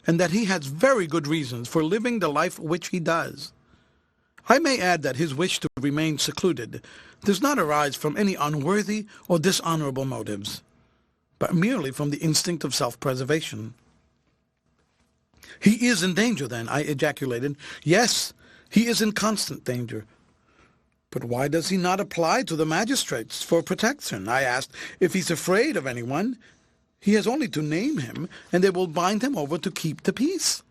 and that he has very good reasons for living the life which he does. I may add that his wish to remain secluded does not arise from any unworthy or dishonorable motives, but merely from the instinct of self-preservation." "He is in danger, then?" I ejaculated. "Yes, he is in constant danger." "But why does he not apply to the magistrates for protection?" I asked. "If he's afraid of anyone, he has only to name him, and they will bind him over to keep the peace."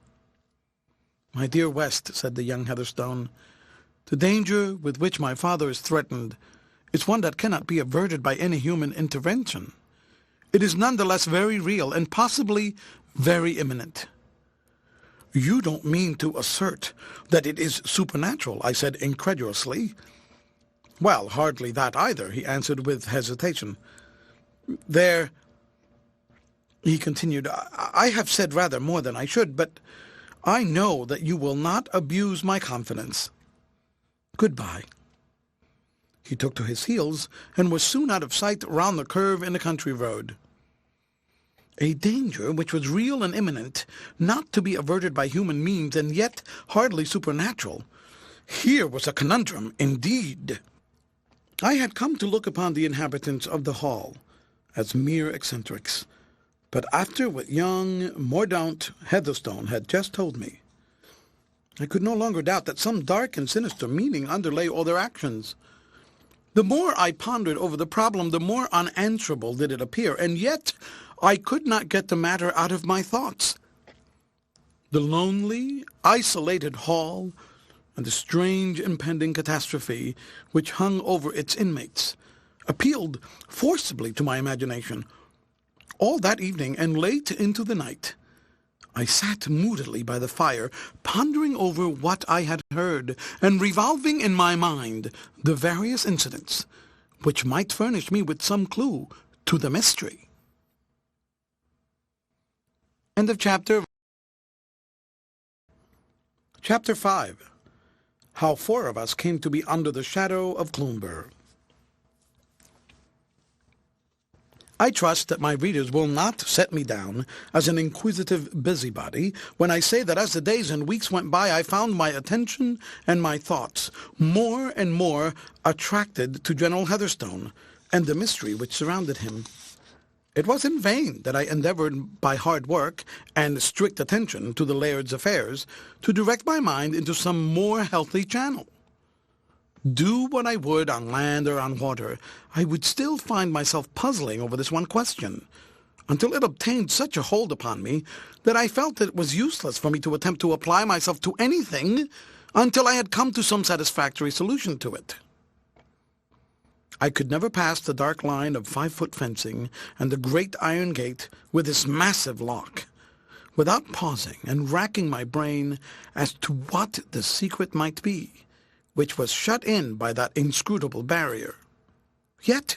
"My dear West," said the young Heatherstone, "the danger with which my father is threatened is one that cannot be averted by any human intervention. It is none the less very real, and possibly very imminent." "You don't mean to assert that it is supernatural?" I said incredulously. "Well, hardly that either," he answered with hesitation. "There," he continued, I have said rather more than I should, but I know that you will not abuse my confidence. Goodbye." He took to his heels and was soon out of sight round the curve in the country road. A danger which was real and imminent, not to be averted by human means, and yet hardly supernatural. Here was a conundrum, indeed. I had come to look upon the inhabitants of the Hall as mere eccentrics, but after what young Mordaunt Heatherstone had just told me, I could no longer doubt that some dark and sinister meaning underlay all their actions. The more I pondered over the problem, the more unanswerable did it appear, and yet I could not get the matter out of my thoughts. The lonely, isolated hall, and the strange impending catastrophe which hung over its inmates, appealed forcibly to my imagination. All that evening and late into the night, I sat moodily by the fire, pondering over what I had heard, and revolving in my mind the various incidents which might furnish me with some clue to the mystery. End of chapter. Chapter 5. How 4 of us came to be under the shadow of Cloomber. I trust that my readers will not set me down as an inquisitive busybody when I say that as the days and weeks went by, I found my attention and my thoughts more and more attracted to General Heatherstone and the mystery which surrounded him. It was in vain that I endeavored by hard work and strict attention to the laird's affairs to direct my mind into some more healthy channel. Do what I would on land or on water, I would still find myself puzzling over this one question, until it obtained such a hold upon me that I felt it was useless for me to attempt to apply myself to anything until I had come to some satisfactory solution to it. I could never pass the dark line of 5-foot fencing and the great iron gate with its massive lock, without pausing and racking my brain as to what the secret might be, which was shut in by that inscrutable barrier. Yet,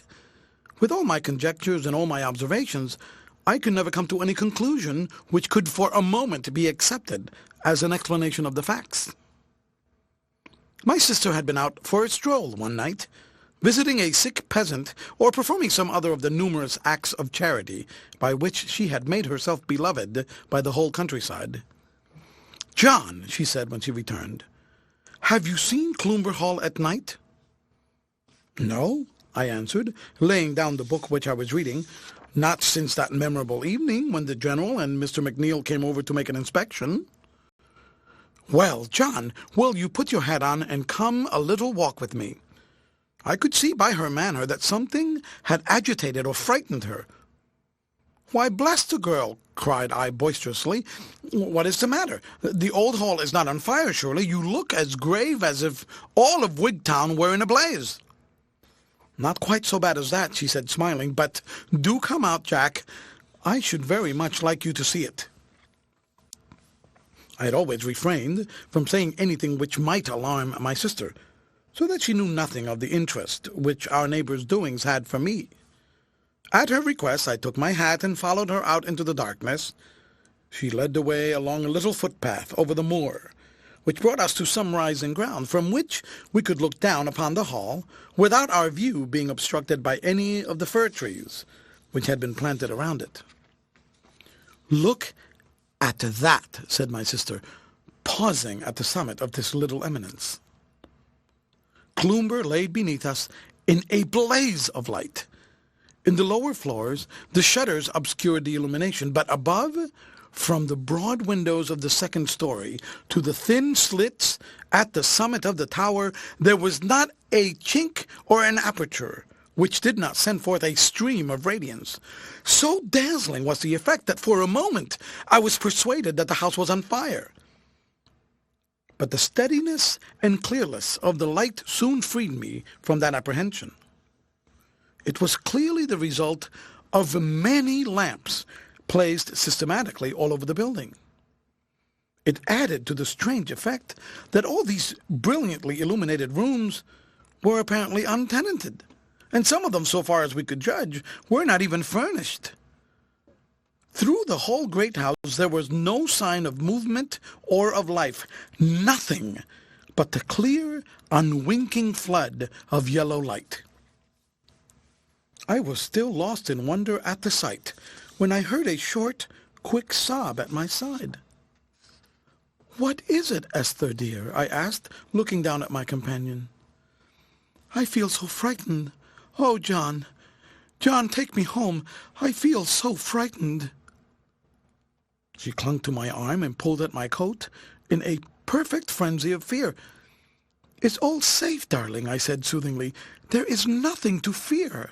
with all my conjectures and all my observations, I could never come to any conclusion which could for a moment be accepted as an explanation of the facts. My sister had been out for a stroll one night, visiting a sick peasant or performing some other of the numerous acts of charity by which she had made herself beloved by the whole countryside. "John," she said when she returned, "have you seen Cloomber Hall at night?" "No," I answered, laying down the book which I was reading, "not since that memorable evening when the General and Mr. McNeill came over to make an inspection." "Well, John, will you put your hat on and come a little walk with me?" I could see by her manner that something had agitated or frightened her. "Why, bless the girl!" cried I boisterously. "What is the matter? The old hall is not on fire, surely? You look as grave as if all of Wigtown were in a blaze." "Not quite so bad as that," she said, smiling, "but do come out, Jack. I should very much like you to see it." I had always refrained from saying anything which might alarm my sister, so that she knew nothing of the interest which our neighbor's doings had for me. At her request, I took my hat and followed her out into the darkness. She led the way along a little footpath over the moor, which brought us to some rising ground, from which we could look down upon the hall, without our view being obstructed by any of the fir trees which had been planted around it. "Look at that," said my sister, pausing at the summit of this little eminence. Cloomber lay beneath us in a blaze of light. In the lower floors, the shutters obscured the illumination, but above, from the broad windows of the second story to the thin slits at the summit of the tower, there was not a chink or an aperture which did not send forth a stream of radiance. So dazzling was the effect that for a moment I was persuaded that the house was on fire. But the steadiness and clearness of the light soon freed me from that apprehension. It was clearly the result of many lamps placed systematically all over the building. It added to the strange effect that all these brilliantly illuminated rooms were apparently untenanted, and some of them, so far as we could judge, were not even furnished. Through the whole great house there was no sign of movement or of life, nothing but the clear, unwinking flood of yellow light. I was still lost in wonder at the sight, when I heard a short, quick sob at my side. "What is it, Esther, dear?" I asked, looking down at my companion. "I feel so frightened. Oh, John, John, take me home. I feel so frightened." She clung to my arm and pulled at my coat in a perfect frenzy of fear. "It's all safe, darling," I said soothingly. "There is nothing to fear.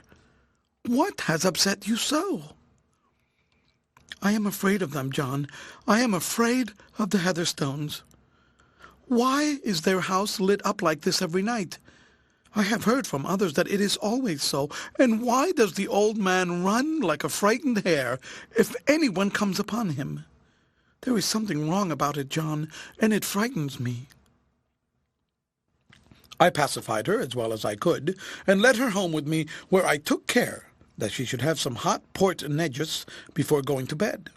What has upset you so?" "I am afraid of them, John. I am afraid of the Heatherstones. Why is their house lit up like this every night? I have heard from others that it is always so. And why does the old man run like a frightened hare if anyone comes upon him? There is something wrong about it, John, and it frightens me." I pacified her as well as I could, and led her home with me, where I took care that she should have some hot port negus before going to bed.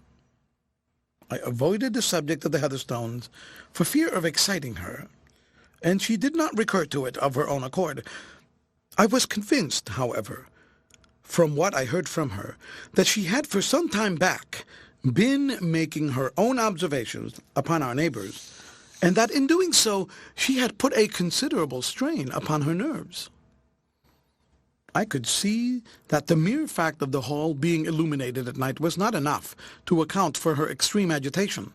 I avoided the subject of the Heatherstones for fear of exciting her, and she did not recur to it of her own accord. I was convinced, however, from what I heard from her, that she had for some time back been making her own observations upon our neighbours, and that in doing so she had put a considerable strain upon her nerves. I could see that the mere fact of the hall being illuminated at night was not enough to account for her extreme agitation,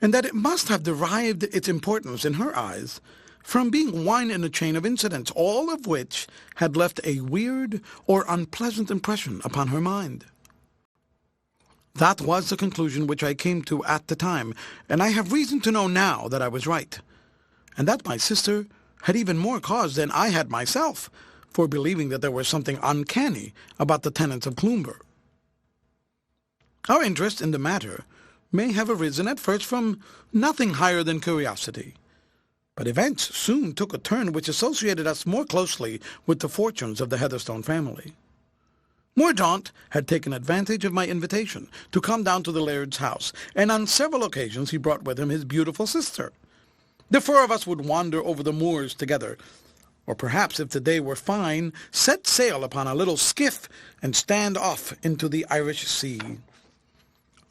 and that it must have derived its importance in her eyes from being one in a chain of incidents, all of which had left a weird or unpleasant impression upon her mind. That was the conclusion which I came to at the time, and I have reason to know now that I was right, and that my sister had even more cause than I had myself for believing that there was something uncanny about the tenants of Cloomber. Our interest in the matter may have arisen at first from nothing higher than curiosity, but events soon took a turn which associated us more closely with the fortunes of the Heatherstone family. Mordaunt had taken advantage of my invitation to come down to the laird's house, and on several occasions he brought with him his beautiful sister. The four of us would wander over the moors together, or perhaps, if the day were fine, set sail upon a little skiff and stand off into the Irish Sea.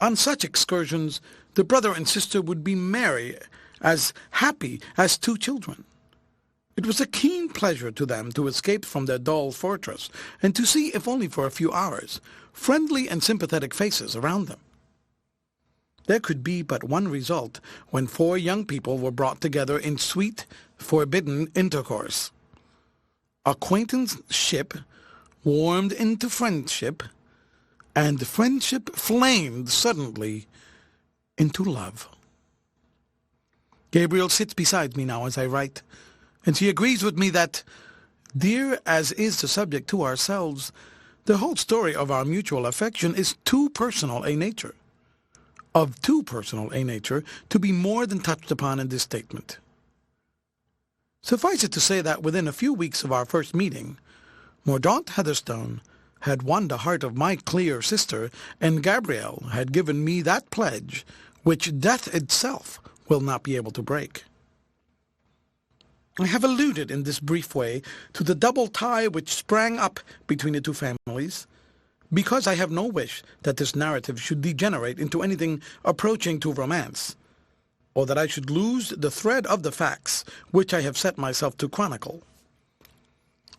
On such excursions the brother and sister would be merry, as happy as two children. It was a keen pleasure to them to escape from their dull fortress, and to see, if only for a few hours, friendly and sympathetic faces around them. There could be but one result when four young people were brought together in sweet, forbidden intercourse. Acquaintanceship warmed into friendship, and friendship flamed suddenly into love. Gabriel sits beside me now as I write, and she agrees with me that, dear as is the subject to ourselves, the whole story of our mutual affection is of too personal a nature to be more than touched upon in this statement. Suffice it to say that within a few weeks of our first meeting, Mordaunt Heatherstone had won the heart of my clear sister, and Gabrielle had given me that pledge which death itself will not be able to break. I have alluded in this brief way to the double tie which sprang up between the two families, because I have no wish that this narrative should degenerate into anything approaching to romance, or that I should lose the thread of the facts which I have set myself to chronicle.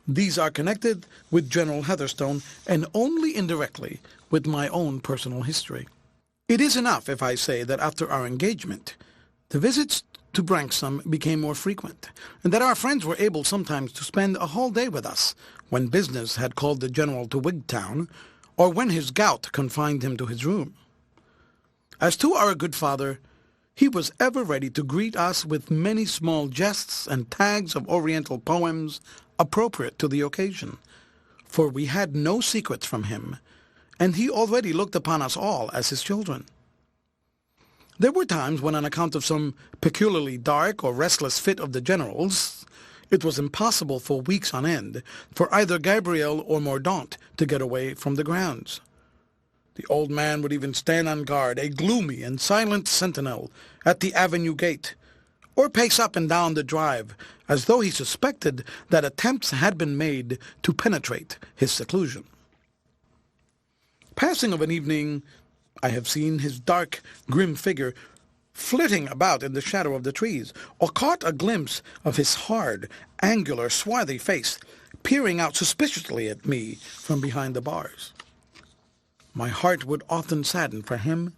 These are connected with General Heatherstone, and only indirectly with my own personal history. It is enough if I say that after our engagement, the visits to Branksome became more frequent, and that our friends were able sometimes to spend a whole day with us, when business had called the General to Wigtown, or when his gout confined him to his room. As to our good father, he was ever ready to greet us with many small jests and tags of Oriental poems appropriate to the occasion, for we had no secrets from him, and he already looked upon us all as his children. There were times when, on account of some peculiarly dark or restless fit of the General's, it was impossible for weeks on end for either Gabrielle or Mordaunt to get away from the grounds. The old man would even stand on guard, a gloomy and silent sentinel, at the avenue gate, or pace up and down the drive, as though he suspected that attempts had been made to penetrate his seclusion. Passing of an evening, I have seen his dark, grim figure flitting about in the shadow of the trees, or caught a glimpse of his hard, angular, swarthy face peering out suspiciously at me from behind the bars. My heart would often sadden for him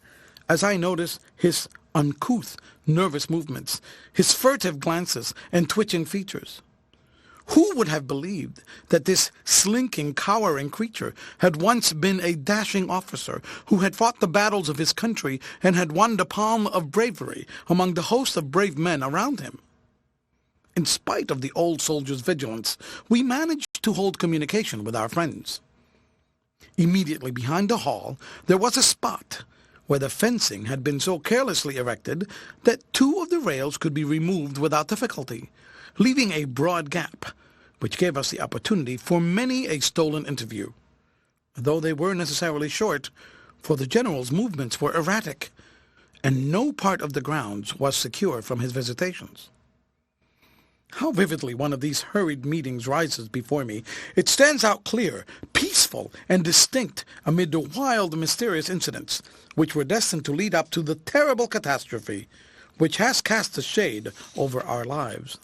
as I noticed his uncouth, nervous movements, his furtive glances and twitching features. Who would have believed that this slinking, cowering creature had once been a dashing officer who had fought the battles of his country and had won the palm of bravery among the host of brave men around him? In spite of the old soldier's vigilance, we managed to hold communication with our friends. Immediately behind the hall there was a spot where the fencing had been so carelessly erected that two of the rails could be removed without difficulty, leaving a broad gap, which gave us the opportunity for many a stolen interview, though they were necessarily short, for the general's movements were erratic, and no part of the grounds was secure from his visitations. How vividly one of these hurried meetings rises before me! It stands out clear, peaceful, and distinct amid the wild, mysterious incidents which were destined to lead up to the terrible catastrophe which has cast a shade over our lives.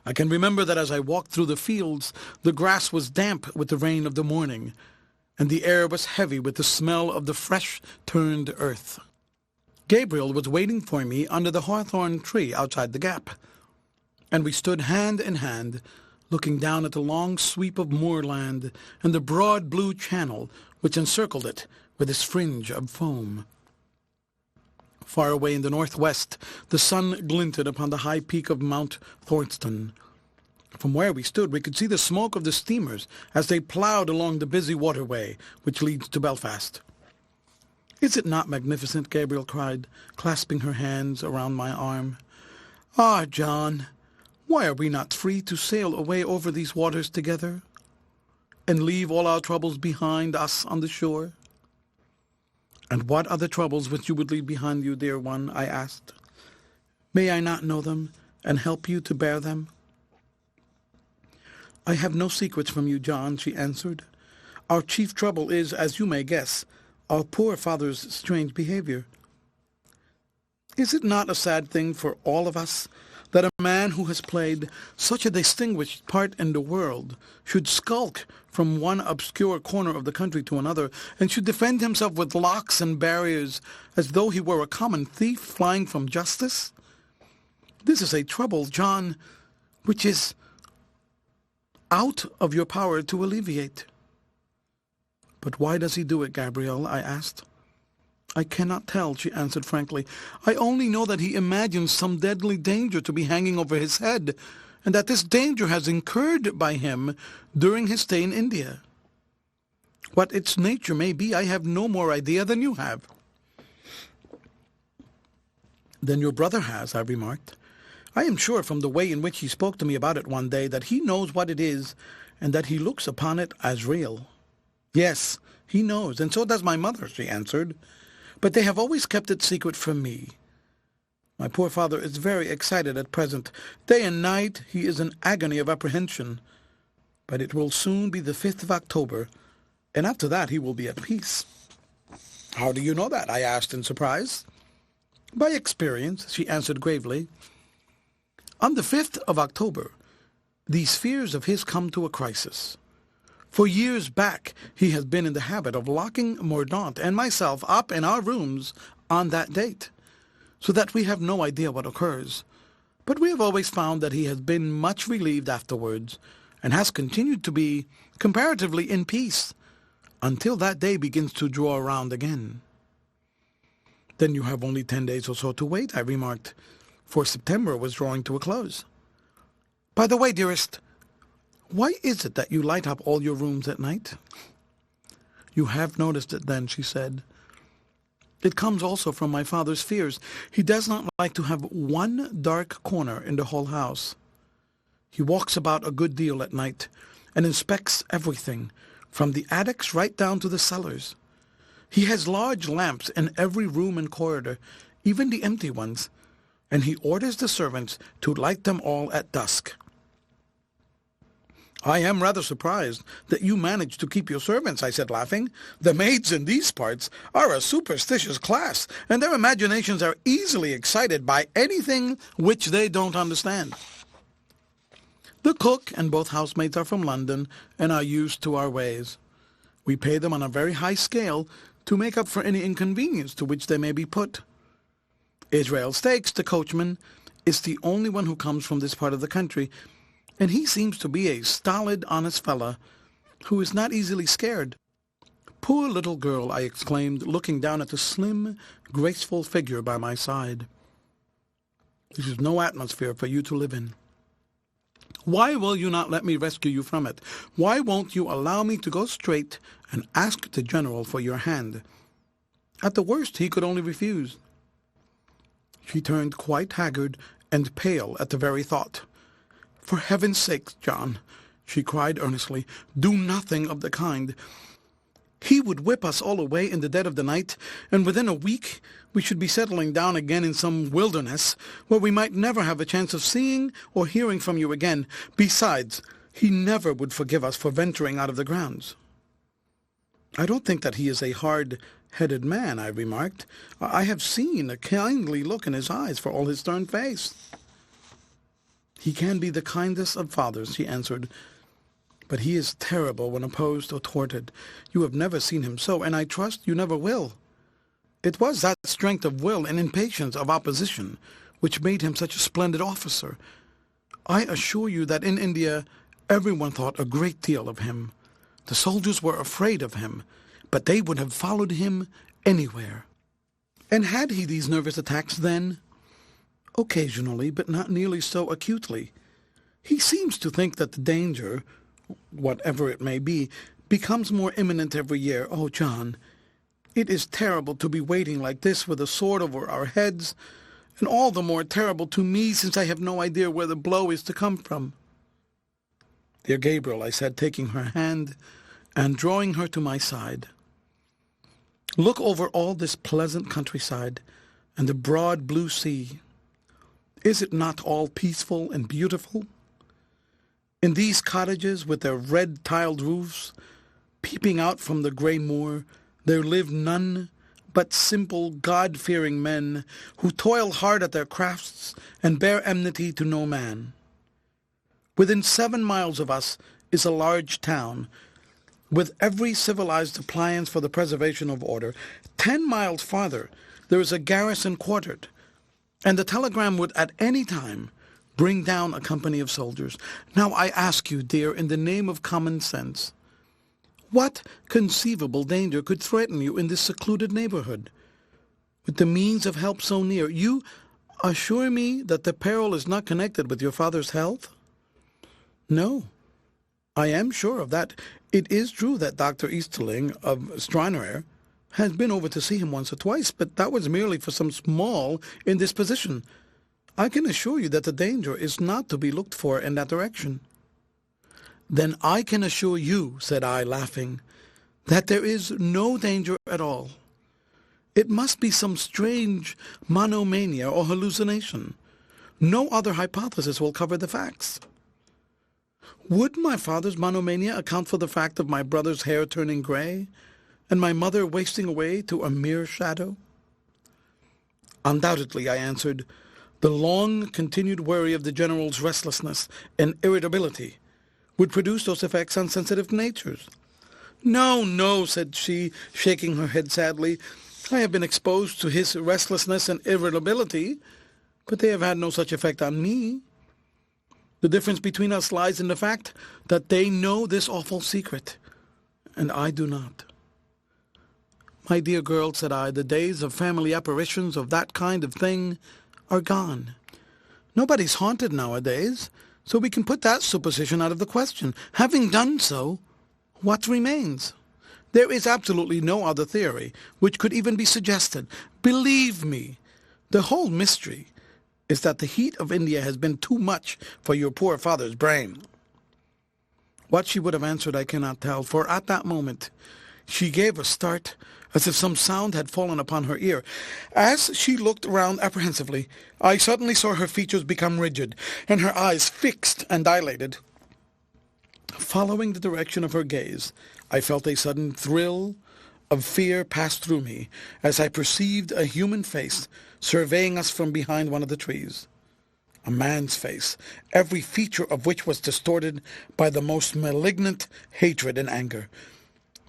I can remember that as I walked through the fields, the grass was damp with the rain of the morning, and the air was heavy with the smell of the fresh-turned earth. Gabriel was waiting for me under the hawthorn tree outside the gap, and we stood hand in hand, looking down at the long sweep of moorland and the broad blue channel which encircled it with its fringe of foam. Far away in the northwest, the sun glinted upon the high peak of Mount Thornston. From where we stood, we could see the smoke of the steamers as they ploughed along the busy waterway which leads to Belfast. "Is it not magnificent?" Gabriel cried, clasping her hands around my arm. "Ah, John, why are we not free to sail away over these waters together, and leave all our troubles behind us on the shore?" "And what are the troubles which you would leave behind you, dear one?" I asked. "May I not know them, and help you to bear them?" "I have no secrets from you, John," she answered. "Our chief trouble is, as you may guess, our poor father's strange behavior. Is it not a sad thing for all of us that a man who has played such a distinguished part in the world should skulk from one obscure corner of the country to another, and should defend himself with locks and barriers as though he were a common thief flying from justice? This is a trouble, John, which is out of your power to alleviate." "But why does he do it, Gabrielle?" I asked. "I cannot tell," she answered frankly. "I only know that he imagines some deadly danger to be hanging over his head, and that this danger has incurred by him during his stay in India. What its nature may be, I have no more idea than you have." "Then your brother has," I remarked. "I am sure from the way in which he spoke to me about it one day that he knows what it is, and that he looks upon it as real." "Yes, he knows, and so does my mother," she answered. "But they have always kept it secret from me. My poor father is very excited at present. Day and night he is in agony of apprehension. But it will soon be the 5th of October, and after that he will be at peace." "How do you know that?" I asked in surprise. "By experience," she answered gravely. "On the 5th of October, these fears of his come to a crisis. For years back he has been in the habit of locking Mordaunt and myself up in our rooms on that date, so that we have no idea what occurs. But we have always found that he has been much relieved afterwards, and has continued to be comparatively in peace, until that day begins to draw around again." "Then you have only 10 days or so to wait," I remarked, for September was drawing to a close. "By the way, dearest, why is it that you light up all your rooms at night?" "You have noticed it then," she said. "It comes also from my father's fears. He does not like to have one dark corner in the whole house. He walks about a good deal at night, and inspects everything, from the attics right down to the cellars. He has large lamps in every room and corridor, even the empty ones, and he orders the servants to light them all at dusk." "I am rather surprised that you manage to keep your servants," I said, laughing. "The maids in these parts are a superstitious class, and their imaginations are easily excited by anything which they don't understand." "The cook and both housemaids are from London, and are used to our ways. We pay them on a very high scale to make up for any inconvenience to which they may be put. Israel Stakes, the coachman, is the only one who comes from this part of the country, and he seems to be a stolid, honest fellow who is not easily scared. Poor little girl, I exclaimed, looking down at the slim, graceful figure by my side. This is no atmosphere for you to live in. Why will you not let me rescue you from it? Why won't you allow me to go straight and ask the general for your hand? At the worst, he could only refuse. She turned quite haggard and pale at the very thought. For heaven's sake, John, she cried earnestly, do nothing of the kind. He would whip us all away in the dead of the night, and within a week we should be settling down again in some wilderness where we might never have a chance of seeing or hearing from you again. Besides, he never would forgive us for venturing out of the grounds. I don't think that he is a hard-headed man, I remarked. I have seen a kindly look in his eyes for all his stern face. He can be the kindest of fathers, she answered, but he is terrible when opposed or thwarted. You have never seen him so, and I trust you never will. It was that strength of will and impatience of opposition which made him such a splendid officer. I assure you that in India everyone thought a great deal of him. The soldiers were afraid of him, but they would have followed him anywhere. And had he these nervous attacks then? Occasionally, but not nearly so acutely. He seems to think that the danger, whatever it may be, becomes more imminent every year. Oh, John, it is terrible to be waiting like this with a sword over our heads, and all the more terrible to me since I have no idea where the blow is to come from. Dear Gabriel, I said, taking her hand and drawing her to my side, look over all this pleasant countryside and the broad blue sea. Is it not all peaceful and beautiful? In these cottages with their red-tiled roofs, peeping out from the grey moor, there live none but simple, God-fearing men who toil hard at their crafts and bear enmity to no man. Within 7 miles of us is a large town, with every civilized appliance for the preservation of order. 10 miles farther there is a garrison quartered, and the telegram would at any time bring down a company of soldiers. Now I ask you, dear, in the name of common sense, what conceivable danger could threaten you in this secluded neighborhood? With the means of help so near, you assure me that the peril is not connected with your father's health? No, I am sure of that. It is true that Dr. Easterling of Stranraer has been over to see him once or twice, but that was merely for some small indisposition. I can assure you that the danger is not to be looked for in that direction. Then I can assure you, said I, laughing, that there is no danger at all. It must be some strange monomania or hallucination. No other hypothesis will cover the facts. Would my father's monomania account for the fact of my brother's hair turning grey, and my mother wasting away to a mere shadow? Undoubtedly, I answered. The long-continued worry of the general's restlessness and irritability would produce those effects on sensitive natures. No, no, said she, shaking her head sadly. I have been exposed to his restlessness and irritability, but they have had no such effect on me. The difference between us lies in the fact that they know this awful secret, and I do not. My dear girl, said I, the days of family apparitions of that kind of thing are gone. Nobody's haunted nowadays, so we can put that supposition out of the question. Having done so, what remains? There is absolutely no other theory which could even be suggested. Believe me, the whole mystery is that the heat of India has been too much for your poor father's brain. What she would have answered I cannot tell, for at that moment she gave a start as if some sound had fallen upon her ear. As she looked round apprehensively, I suddenly saw her features become rigid, and her eyes fixed and dilated. Following the direction of her gaze, I felt a sudden thrill of fear pass through me as I perceived a human face surveying us from behind one of the trees. A man's face, every feature of which was distorted by the most malignant hatred and anger.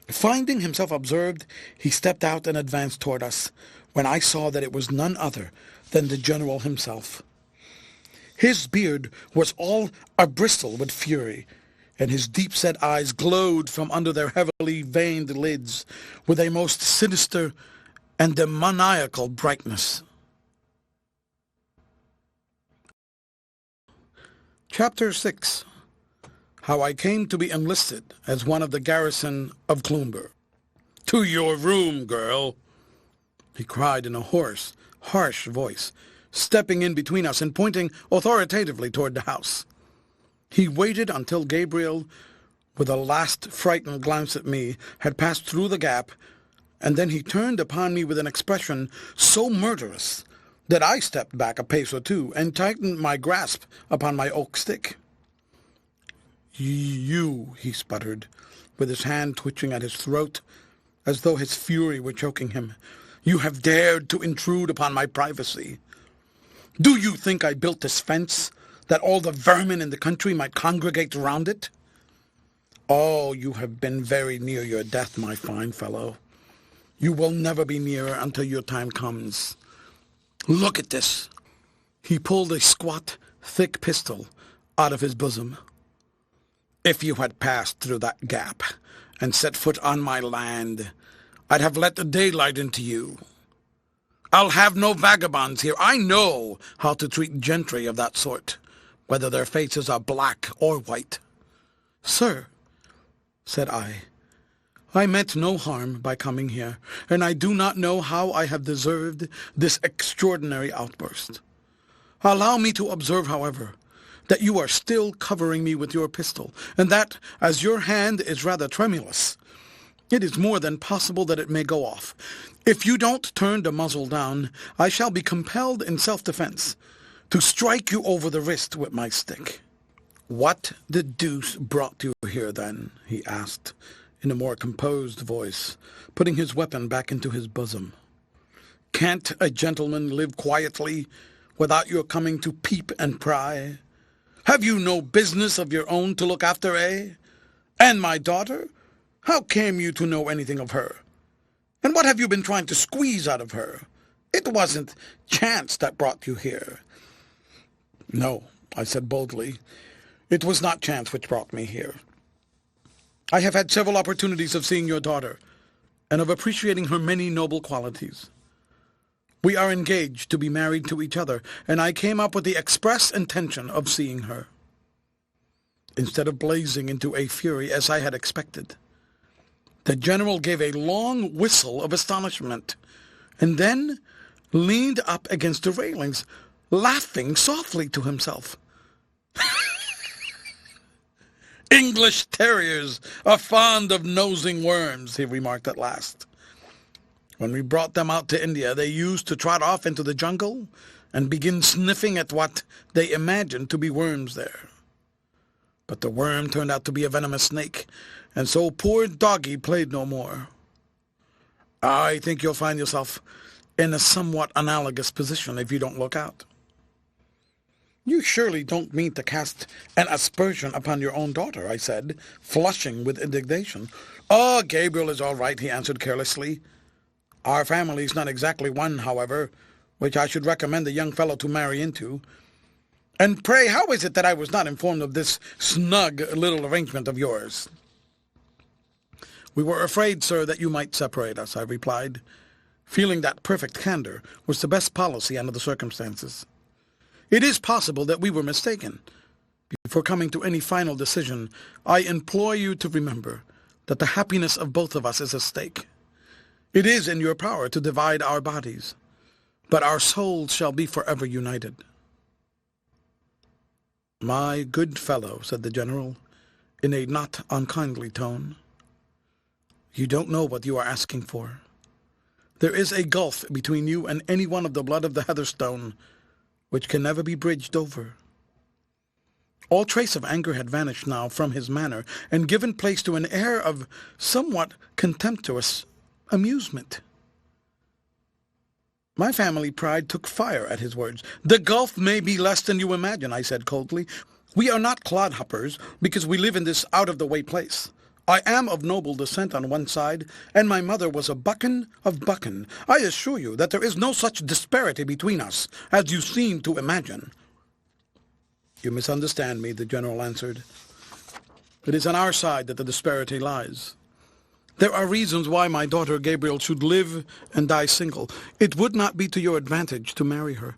Finding himself observed, he stepped out and advanced toward us, when I saw that it was none other than the general himself. His beard was all abristle with fury, and his deep-set eyes glowed from under their heavily veined lids with a most sinister and demoniacal brightness. Chapter 6. How I came to be enlisted as one of the garrison of Cloomber. "To your room, girl," he cried in a hoarse, harsh voice, stepping in between us and pointing authoritatively toward the house. He waited until Gabriel, with a last frightened glance at me, had passed through the gap, and then he turned upon me with an expression so murderous that I stepped back a pace or two and tightened my grasp upon my oak stick. "You," he sputtered, with his hand twitching at his throat, as though his fury were choking him, "you have dared to intrude upon my privacy. Do you think I built this fence, that all the vermin in the country might congregate round it? Oh, you have been very near your death, my fine fellow. You will never be nearer until your time comes. Look at this." He pulled a squat, thick pistol out of his bosom. "If you had passed through that gap and set foot on my land, I'd have let the daylight into you. I'll have no vagabonds here. I know how to treat gentry of that sort, whether their faces are black or white." "Sir," said I meant no harm by coming here, and I do not know how I have deserved this extraordinary outburst. Allow me to observe, however, that you are still covering me with your pistol, and that, as your hand is rather tremulous, it is more than possible that it may go off. If you don't turn the muzzle down, I shall be compelled in self-defense to strike you over the wrist with my stick." "What the deuce brought you here, then?" he asked, in a more composed voice, putting his weapon back into his bosom. "Can't a gentleman live quietly without your coming to peep and pry? Have you no business of your own to look after, eh? And my daughter? How came you to know anything of her? And what have you been trying to squeeze out of her? It wasn't chance that brought you here." "No," I said boldly, "it was not chance which brought me here. I have had several opportunities of seeing your daughter, and of appreciating her many noble qualities. We are engaged to be married to each other, and I came up with the express intention of seeing her." Instead of blazing into a fury as I had expected, the general gave a long whistle of astonishment, and then leaned up against the railings, laughing softly to himself. "English terriers are fond of nosing worms," he remarked at last. "When we brought them out to India, they used to trot off into the jungle and begin sniffing at what they imagined to be worms there. But the worm turned out to be a venomous snake, and so poor doggy played no more. I think you'll find yourself in a somewhat analogous position if you don't look out." "You surely don't mean to cast an aspersion upon your own daughter," I said, flushing with indignation. "Oh, Gabriel is all right," he answered carelessly. "Our family's not exactly one, however, which I should recommend the young fellow to marry into. And pray, how is it that I was not informed of this snug little arrangement of yours?" "We were afraid, sir, that you might separate us," I replied, feeling that perfect candor was the best policy under the circumstances. "It is possible that we were mistaken. Before coming to any final decision, I implore you to remember that the happiness of both of us is at stake. It is in your power to divide our bodies, but our souls shall be forever united." "My good fellow," said the general, in a not unkindly tone, "you don't know what you are asking for. There is a gulf between you and any one of the blood of the Heatherstone which can never be bridged over." All trace of anger had vanished now from his manner, and given place to an air of somewhat contemptuous amusement. My family pride took fire at his words. "The gulf may be less than you imagine," I said coldly. "We are not clodhoppers because we live in this out-of-the-way place. I am of noble descent on one side, and my mother was a Buchan of Buchan. I assure you that there is no such disparity between us as you seem to imagine." "You misunderstand me," the general answered. "It is on our side that the disparity lies. There are reasons why my daughter Gabriel should live and die single. It would not be to your advantage to marry her."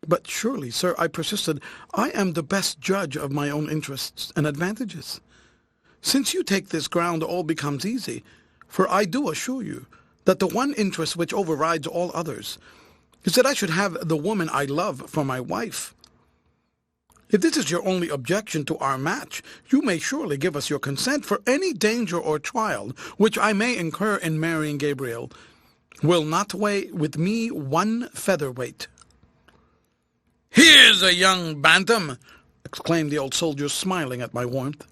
"But surely, sir," I persisted, "I am the best judge of my own interests and advantages. Since you take this ground, all becomes easy, for I do assure you that the one interest which overrides all others is that I should have the woman I love for my wife. If this is your only objection to our match, you may surely give us your consent, for any danger or trial which I may incur in marrying Gabriel will not weigh with me one featherweight." "Here's a young bantam!" exclaimed the old soldier, smiling at my warmth.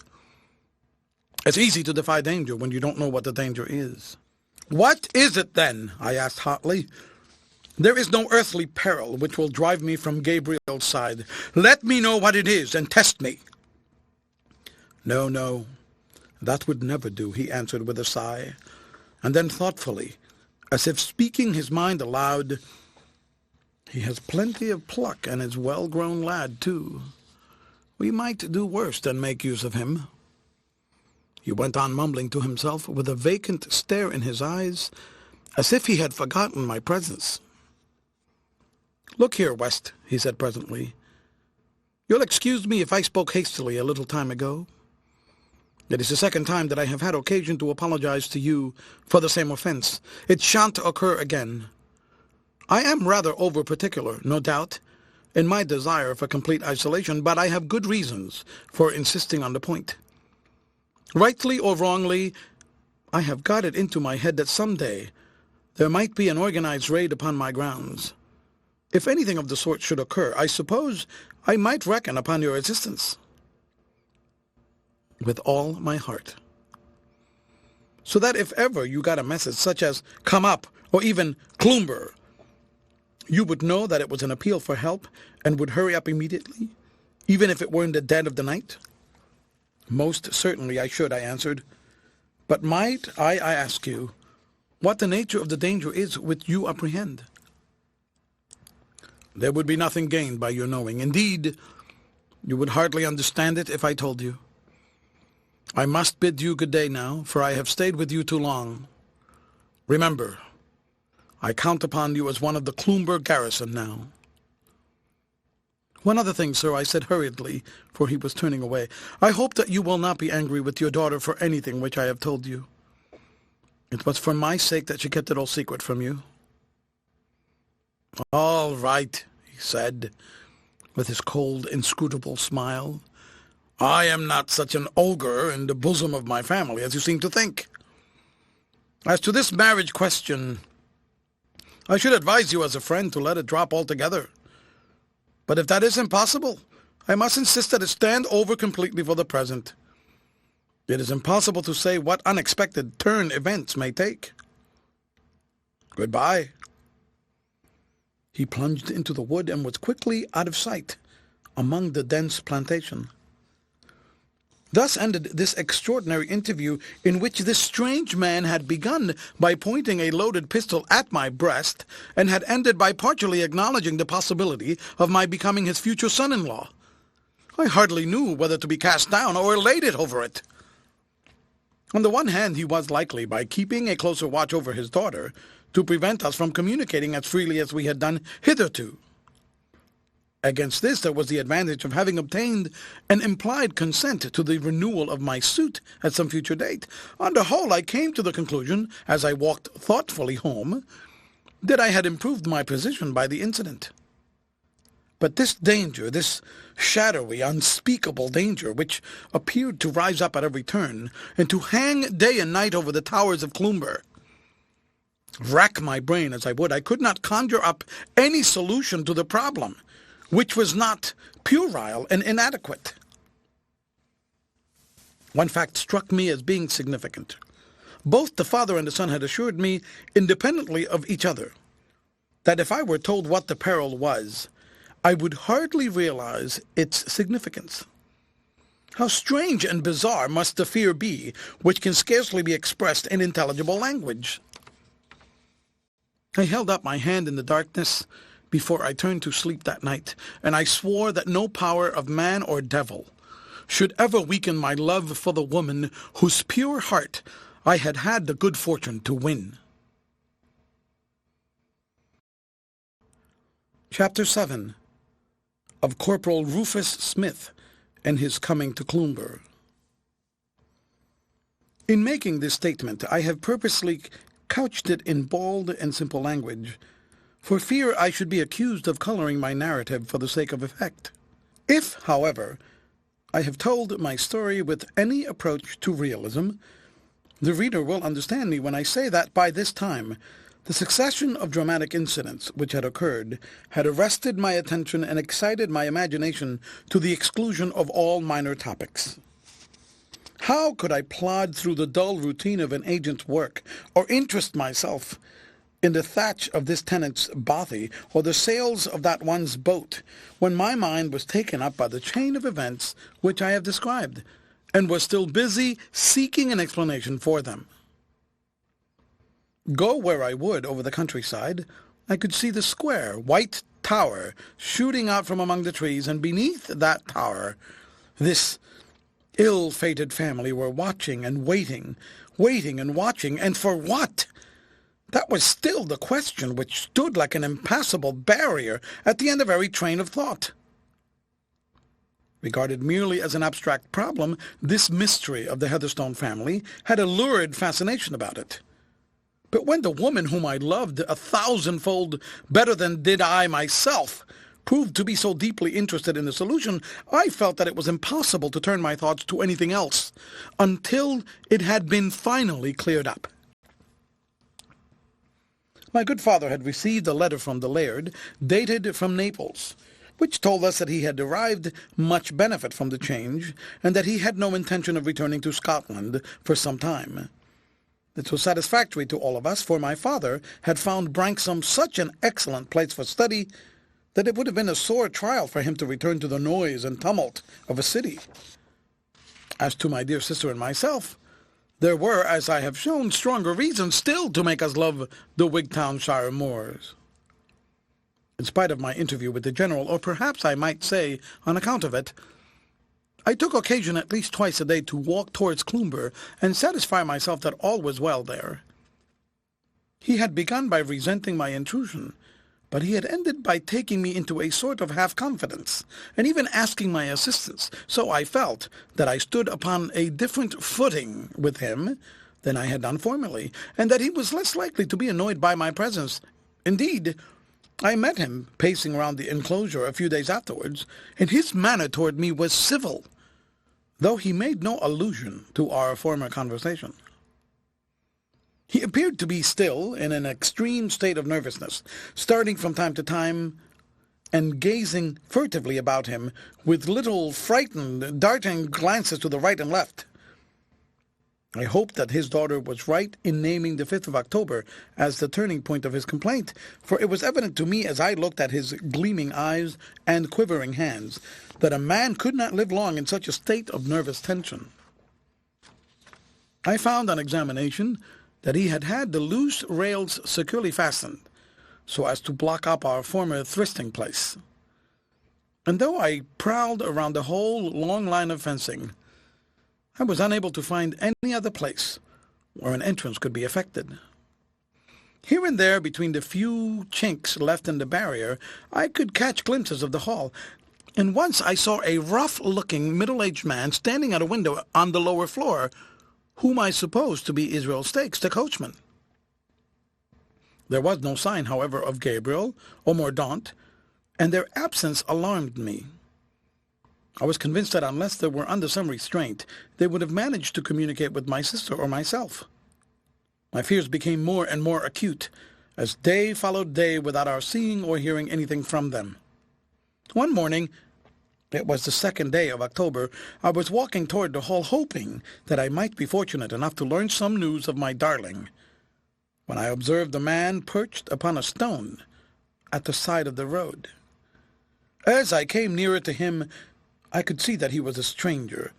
"It's easy to defy danger when you don't know what the danger is." "What is it, then?" I asked hotly. "There is no earthly peril which will drive me from Gabriel's side. Let me know what it is, and test me." "No, no, that would never do," he answered with a sigh, and then thoughtfully, as if speaking his mind aloud, "He has plenty of pluck, and is a well-grown lad, too. We might do worse than make use of him." He went on mumbling to himself, with a vacant stare in his eyes, as if he had forgotten my presence. "Look here, West," he said presently. "You'll excuse me if I spoke hastily a little time ago. It is the second time that I have had occasion to apologize to you for the same offense. It shan't occur again. I am rather over-particular, no doubt, in my desire for complete isolation, but I have good reasons for insisting on the point. Rightly or wrongly, I have got it into my head that some day there might be an organized raid upon my grounds. If anything of the sort should occur, I suppose I might reckon upon your assistance." "With all my heart." "So that if ever you got a message such as 'Come up,' or even 'Cloomber,' you would know that it was an appeal for help and would hurry up immediately, even if it were in the dead of the night?" "Most certainly I should," I answered. "But might I ask you what the nature of the danger is which you apprehend?" "There would be nothing gained by your knowing. Indeed, you would hardly understand it if I told you. I must bid you good day now, for I have stayed with you too long. Remember, I count upon you as one of the Cloomber garrison now." "One other thing, sir," I said hurriedly, for he was turning away. "I hope that you will not be angry with your daughter for anything which I have told you. It was for my sake that she kept it all secret from you." "All right," he said, with his cold, inscrutable smile. "I am not such an ogre in the bosom of my family as you seem to think. As to this marriage question, I should advise you as a friend to let it drop altogether. But if that is impossible, I must insist that it stand over completely for the present. It is impossible to say what unexpected turn events may take. Goodbye." He plunged into the wood and was quickly out of sight among the dense plantation. Thus ended this extraordinary interview, in which this strange man had begun by pointing a loaded pistol at my breast, and had ended by partially acknowledging the possibility of my becoming his future son-in-law. I hardly knew whether to be cast down or elated over it. On the one hand, he was likely, by keeping a closer watch over his daughter, to prevent us from communicating as freely as we had done hitherto. Against this there was the advantage of having obtained an implied consent to the renewal of my suit at some future date. On the whole, I came to the conclusion, as I walked thoughtfully home, that I had improved my position by the incident. But this danger, this shadowy, unspeakable danger, which appeared to rise up at every turn, and to hang day and night over the towers of Cloomber, rack my brain as I would, I could not conjure up any solution to the problem, which was not puerile and inadequate. One fact struck me as being significant. Both the father and the son had assured me, independently of each other, that if I were told what the peril was, I would hardly realize its significance. How strange and bizarre must the fear be, which can scarcely be expressed in intelligible language. I held up my hand in the darkness before I turned to sleep that night, and I swore that no power of man or devil should ever weaken my love for the woman whose pure heart I had had the good fortune to win. Chapter 7 of Corporal Rufus Smith and his coming to Cloomber. In making this statement, I have purposely couched it in bald and simple language, for fear I should be accused of coloring my narrative for the sake of effect. If, however, I have told my story with any approach to realism, the reader will understand me when I say that by this time the succession of dramatic incidents which had occurred had arrested my attention and excited my imagination to the exclusion of all minor topics. How could I plod through the dull routine of an agent's work, or interest myself in the thatch of this tenant's bothy, or the sails of that one's boat, when my mind was taken up by the chain of events which I have described, and was still busy seeking an explanation for them? Go where I would over the countryside, I could see the square, white tower shooting out from among the trees, and beneath that tower this ill-fated family were watching and waiting and watching, and for what? That was still the question which stood like an impassable barrier at the end of every train of thought. Regarded merely as an abstract problem, this mystery of the Heatherstone family had a lurid fascination about it. But when the woman whom I loved 1,000-fold better than did I myself proved to be so deeply interested in the solution, I felt that it was impossible to turn my thoughts to anything else until it had been finally cleared up. My good father had received a letter from the laird, dated from Naples, which told us that he had derived much benefit from the change, and that he had no intention of returning to Scotland for some time. This was satisfactory to all of us, for my father had found Branksome such an excellent place for study that it would have been a sore trial for him to return to the noise and tumult of a city. As to my dear sister and myself, there were, as I have shown, stronger reasons still to make us love the Wigtownshire moors. In spite of my interview with the General, or perhaps I might say on account of it, I took occasion at least twice a day to walk towards Cloomber and satisfy myself that all was well there. He had begun by resenting my intrusion, but he had ended by taking me into a sort of half-confidence, and even asking my assistance, so I felt that I stood upon a different footing with him than I had done formerly, and that he was less likely to be annoyed by my presence. Indeed, I met him pacing round the enclosure a few days afterwards, and his manner toward me was civil, though he made no allusion to our former conversation. He appeared to be still in an extreme state of nervousness, starting from time to time and gazing furtively about him with little frightened, darting glances to the right and left. I hoped that his daughter was right in naming the 5th of October as the turning point of his complaint, for it was evident to me as I looked at his gleaming eyes and quivering hands that a man could not live long in such a state of nervous tension. I found on examination that he had had the loose rails securely fastened, so as to block up our former trysting place. And though I prowled around the whole long line of fencing, I was unable to find any other place where an entrance could be effected. Here and there, between the few chinks left in the barrier, I could catch glimpses of the hall, and once I saw a rough-looking, middle-aged man standing at a window on the lower floor, whom I supposed to be Israel Stakes, the coachman. There was no sign, however, of Gabriel or Mordaunt, and their absence alarmed me. I was convinced that unless they were under some restraint, they would have managed to communicate with my sister or myself. My fears became more and more acute, as day followed day without our seeing or hearing anything from them. One morning, it was the 2nd day of October, I was walking toward the hall, hoping that I might be fortunate enough to learn some news of my darling, when I observed a man perched upon a stone at the side of the road. As I came nearer to him, I could see that he was a stranger,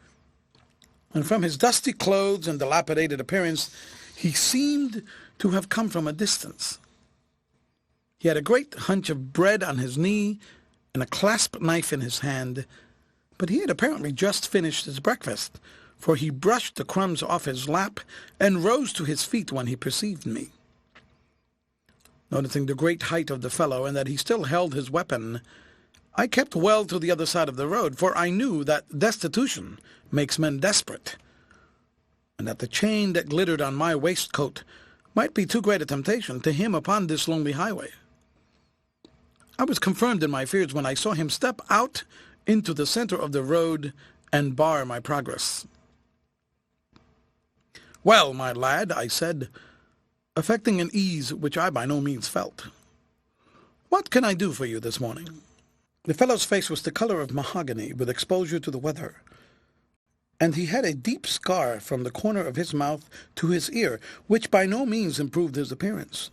and from his dusty clothes and dilapidated appearance, he seemed to have come from a distance. He had a great hunch of bread on his knee and a clasp knife in his hand, but he had apparently just finished his breakfast, for he brushed the crumbs off his lap and rose to his feet when he perceived me. Noticing the great height of the fellow and that he still held his weapon, I kept well to the other side of the road, for I knew that destitution makes men desperate, and that the chain that glittered on my waistcoat might be too great a temptation to him upon this lonely highway. I was confirmed in my fears when I saw him step out into the center of the road and bar my progress. "Well, my lad," I said, affecting an ease which I by no means felt, "what can I do for you this morning?" The fellow's face was the color of mahogany with exposure to the weather, and he had a deep scar from the corner of his mouth to his ear, which by no means improved his appearance.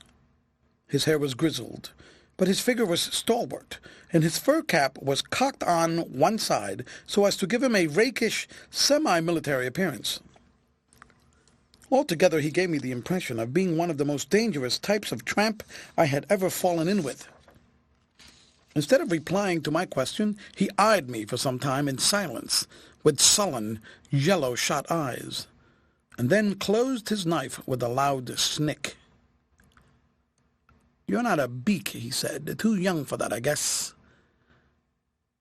His hair was grizzled, but his figure was stalwart, and his fur cap was cocked on one side so as to give him a rakish, semi-military appearance. Altogether he gave me the impression of being one of the most dangerous types of tramp I had ever fallen in with. Instead of replying to my question, he eyed me for some time in silence, with sullen, yellow-shot eyes, and then closed his knife with a loud snick. "You're not a beak," he said. "Too young for that, I guess.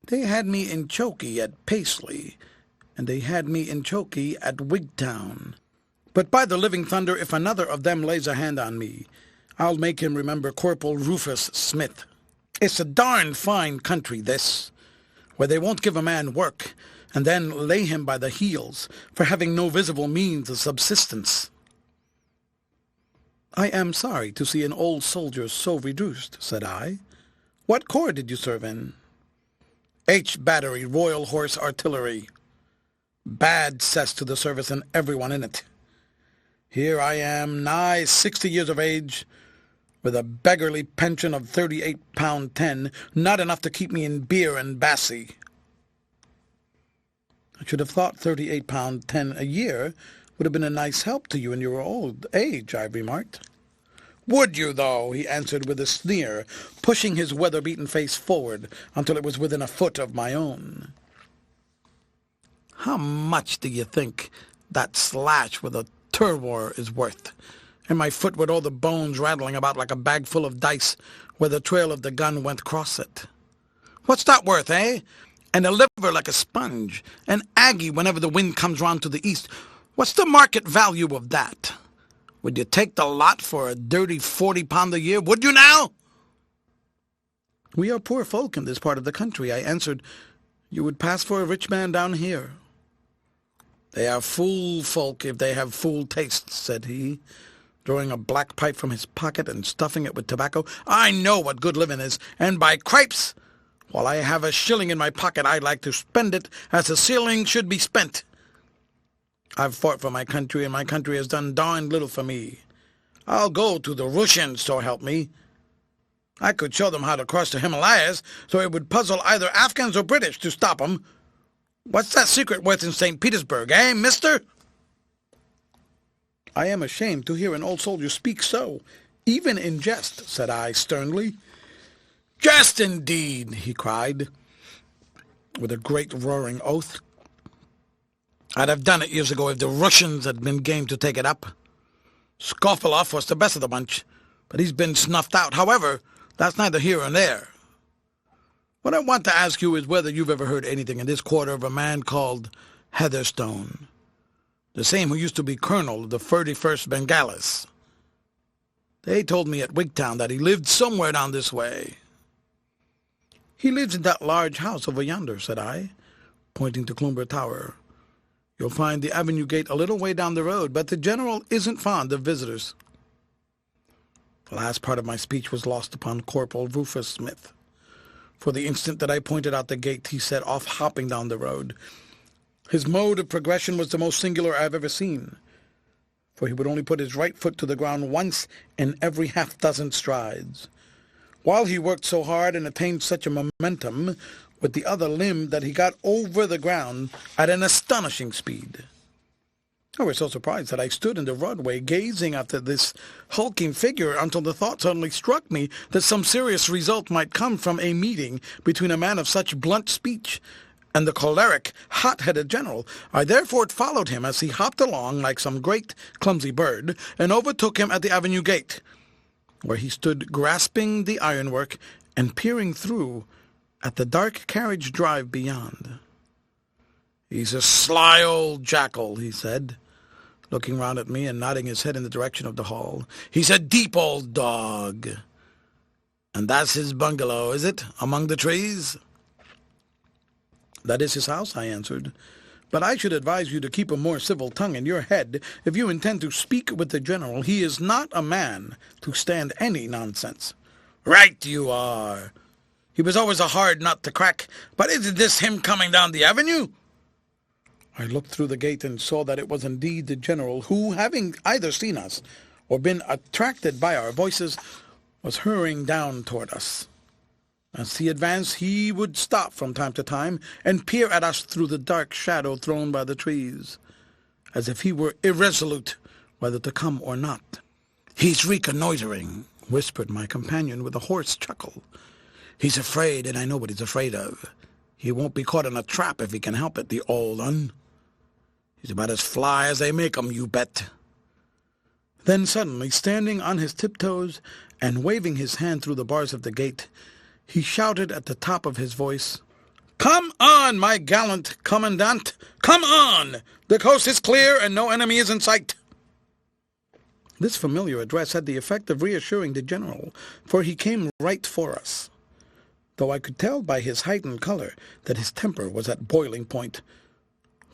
They had me in chokey at Paisley, and they had me in chokey at Wigtown. But by the living thunder, if another of them lays a hand on me, I'll make him remember Corporal Rufus Smith. It's a darn fine country, this, where they won't give a man work, and then lay him by the heels for having no visible means of subsistence." "I am sorry to see an old soldier so reduced," said I. "What corps did you serve in?" "H Battery, Royal Horse Artillery. Bad cess to the service and everyone in it. Here I am, nigh 60 years of age, with a beggarly pension of £38.10, not enough to keep me in beer and bassy." "I should have thought £38.10 a year would have been a nice help to you in your old age," I remarked. "Would you, though?" he answered with a sneer, pushing his weather-beaten face forward until it was within a foot of my own. "How much do you think that slash with a turwar is worth, and my foot with all the bones rattling about like a bag full of dice where the trail of the gun went across it? What's that worth, eh? And a liver like a sponge, an aggie whenever the wind comes round to the east. What's the market value of that? Would you take the lot for a dirty £40 a year? Would you now?" "We are poor folk in this part of the country," I answered. "You would pass for a rich man down here." "They are fool folk if they have fool tastes," said he, drawing a black pipe from his pocket and stuffing it with tobacco. "I know what good living is, and by cripes, while I have a shilling in my pocket, I'd like to spend it as a shilling should be spent. I've fought for my country, and my country has done darned little for me. I'll go to the Russians, so help me. I could show them how to cross the Himalayas, so it would puzzle either Afghans or British to stop 'em. What's that secret worth in St. Petersburg, eh, mister?" "I am ashamed to hear an old soldier speak so, even in jest," said I sternly. "Jest indeed," he cried, with a great roaring oath. "I'd have done it years ago if the Russians had been game to take it up. Skofiloff was the best of the bunch, but he's been snuffed out. However, that's neither here nor there. What I want to ask you is whether you've ever heard anything in this quarter of a man called Heatherstone, the same who used to be colonel of the 31st Bengalis. They told me at Wigtown that he lived somewhere down this way." "He lives in that large house over yonder," said I, pointing to Cloomber Tower. "You'll find the avenue gate a little way down the road, but the general isn't fond of visitors." The last part of my speech was lost upon Corporal Rufus Smith. For the instant that I pointed out the gate, he set off hopping down the road. His mode of progression was the most singular I have ever seen, for he would only put his right foot to the ground once in every half-dozen strides, while he worked so hard and attained such a momentum with the other limb that he got over the ground at an astonishing speed. I was so surprised that I stood in the roadway gazing after this hulking figure until the thought suddenly struck me that some serious result might come from a meeting between a man of such blunt speech and the choleric, hot-headed general. I therefore followed him as he hopped along like some great clumsy bird, and overtook him at the avenue gate, where he stood grasping the ironwork and peering through at the dark carriage drive beyond. "He's a sly old jackal," he said, looking round at me and nodding his head in the direction of the hall. "He's a deep old dog. And that's his bungalow, is it, among the trees?" "That is his house," I answered. "But I should advise you to keep a more civil tongue in your head if you intend to speak with the general. He is not a man to stand any nonsense." "Right you are. He was always a hard nut to crack. But isn't this him coming down the avenue?" I looked through the gate and saw that it was indeed the general, who, having either seen us or been attracted by our voices, was hurrying down toward us. As he advanced, he would stop from time to time and peer at us through the dark shadow thrown by the trees, as if he were irresolute whether to come or not. "He's reconnoitering," whispered my companion with a hoarse chuckle. "He's afraid, and I know what he's afraid of. He won't be caught in a trap if he can help it, the old un. He's about as fly as they make 'em, you bet." Then suddenly, standing on his tiptoes and waving his hand through the bars of the gate, he shouted at the top of his voice, "Come on, my gallant commandant! Come on! The coast is clear and no enemy is in sight." This familiar address had the effect of reassuring the general, for he came right for us, though I could tell by his heightened color that his temper was at boiling point.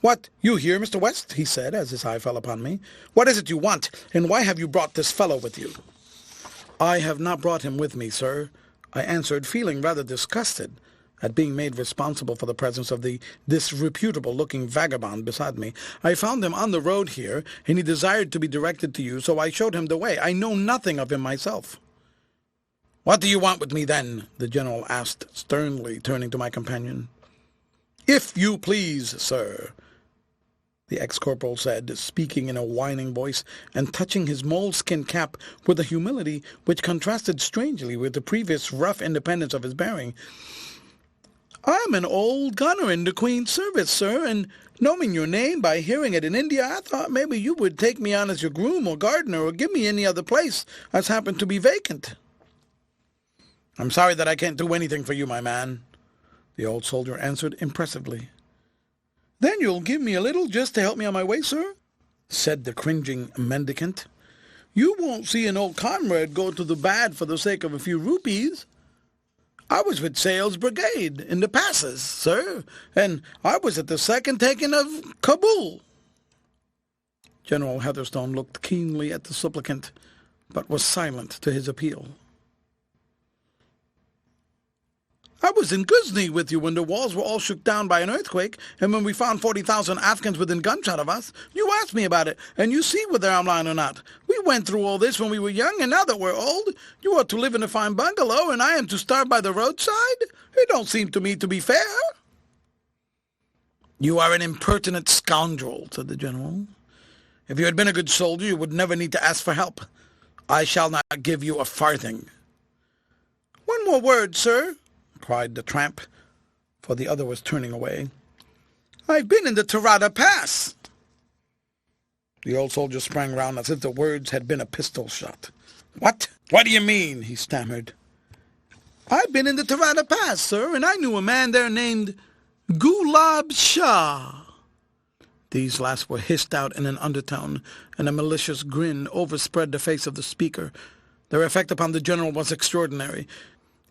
"What, you here, Mr. West?" he said, as his eye fell upon me. "What is it you want, and why have you brought this fellow with you?" "I have not brought him with me, sir," I answered, feeling rather disgusted at being made responsible for the presence of the disreputable-looking vagabond beside me. "I found him on the road here, and he desired to be directed to you, so I showed him the way. I know nothing of him myself." "What do you want with me, then?" the general asked sternly, turning to my companion. "If you please, sir," the ex-corporal said, speaking in a whining voice and touching his moleskin cap with a humility which contrasted strangely with the previous rough independence of his bearing. "I'm an old gunner in the Queen's service, sir, and knowing your name by hearing it in India, I thought maybe you would take me on as your groom or gardener or give me any other place as happened to be vacant." "I'm sorry that I can't do anything for you, my man," the old soldier answered impressively. "Then you'll give me a little just to help me on my way, sir?" said the cringing mendicant. "You won't see an old comrade go to the bad for the sake of a few rupees. I was with Sale's brigade in the passes, sir, and I was at the second taking of Kabul." General Heatherstone looked keenly at the supplicant, but was silent to his appeal. "I was in Ghuzni with you when the walls were all shook down by an earthquake, and when we found 40,000 Afghans within gunshot of us. You asked me about it, and you see whether I'm lying or not. We went through all this when we were young, and now that we're old, you ought to live in a fine bungalow, and I am to starve by the roadside? It don't seem to me to be fair." "You are an impertinent scoundrel," said the general. "If you had been a good soldier, you would never need to ask for help. I shall not give you a farthing." "One more word, sir," cried the tramp, for the other was turning away. "I've been in the Tarada Pass." The old soldier sprang round as if the words had been a pistol shot. "What? What do you mean?" he stammered. "I've been in the Tarada Pass, sir, and I knew a man there named Gulab Shah." These last were hissed out in an undertone, and a malicious grin overspread the face of the speaker. Their effect upon the general was extraordinary.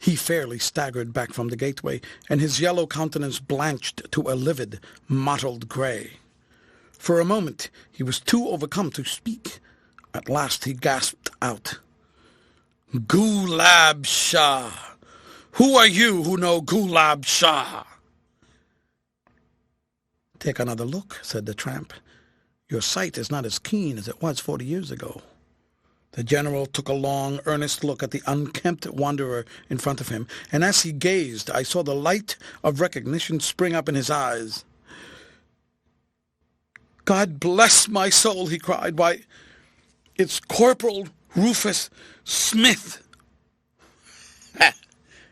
He fairly staggered back from the gateway, and his yellow countenance blanched to a livid, mottled grey. For a moment he was too overcome to speak. At last he gasped out, "Gulab Shah! Who are you who know Gulab Shah?" "Take another look," said the tramp. "Your sight is not as keen as it was 40 years ago." The general took a long, earnest look at the unkempt wanderer in front of him, and as he gazed, I saw the light of recognition spring up in his eyes. God bless my soul, he cried. Why, it's Corporal Rufus Smith.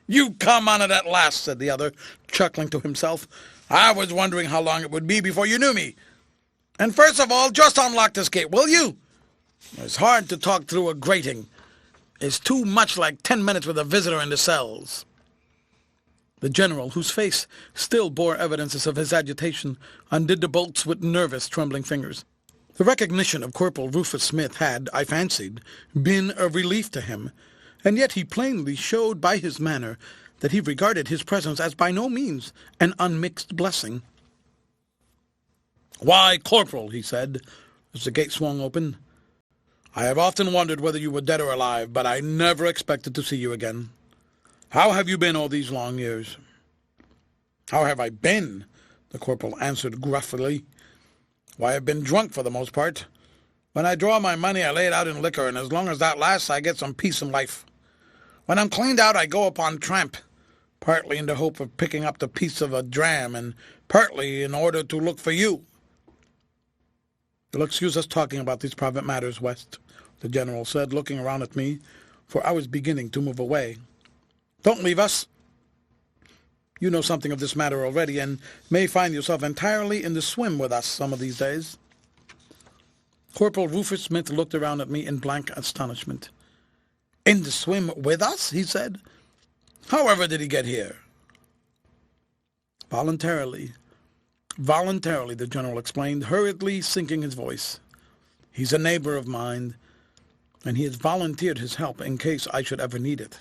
You come on it at last, said the other, chuckling to himself. I was wondering how long it would be before you knew me. And first of all, just unlock this gate, will you? It's hard to talk through a grating. It's too much like 10 minutes with a visitor in the cells. The general, whose face still bore evidences of his agitation, undid the bolts with nervous, trembling fingers. The recognition of Corporal Rufus Smith had, I fancied, been a relief to him, and yet he plainly showed by his manner that he regarded his presence as by no means an unmixed blessing. "Why, Corporal," he said, as the gate swung open, "I have often wondered whether you were dead or alive, but I never expected to see you again. How have you been all these long years?" "How have I been?" the corporal answered gruffly. "Why, I've been drunk for the most part. When I draw my money, I lay it out in liquor, and as long as that lasts, I get some peace in life. When I'm cleaned out, I go upon tramp, partly in the hope of picking up the piece of a dram, and partly in order to look for you." "You'll excuse us talking about these private matters, West," the general said, looking around at me, for I was beginning to move away. "Don't leave us. You know something of this matter already, and may find yourself entirely in the swim with us some of these days." Corporal Rufus Smith looked around at me in blank astonishment. "In the swim with us?" he said. "However did he get here?" Voluntarily, the general explained, hurriedly sinking his voice. "He's a neighbor of mine, and he has volunteered his help in case I should ever need it."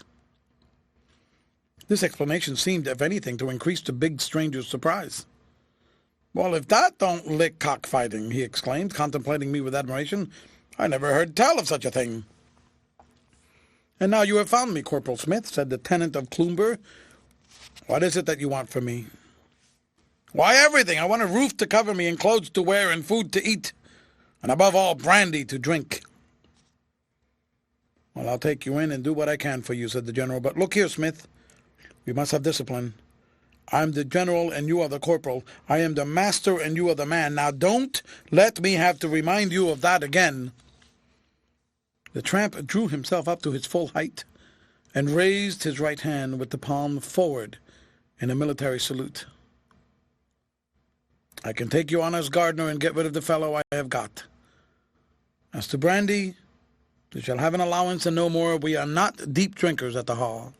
This explanation seemed, if anything, to increase the big stranger's surprise. "Well, if that don't lick cockfighting," he exclaimed, contemplating me with admiration. "I never heard tell of such a thing." "And now you have found me, Corporal Smith," said the tenant of Cloomber. "What is it that you want from me?" "Why, everything. I want a roof to cover me, and clothes to wear, and food to eat, and above all, brandy to drink." "Well, I'll take you in and do what I can for you," said the general. "But look here, Smith. We must have discipline. I'm the general and you are the corporal. I am the master and you are the man. Now don't let me have to remind you of that again." The tramp drew himself up to his full height and raised his right hand with the palm forward in a military salute. "I can take you on as gardener and get rid of the fellow I have got. As to brandy, you shall have an allowance and no more. We are not deep drinkers at the Hall."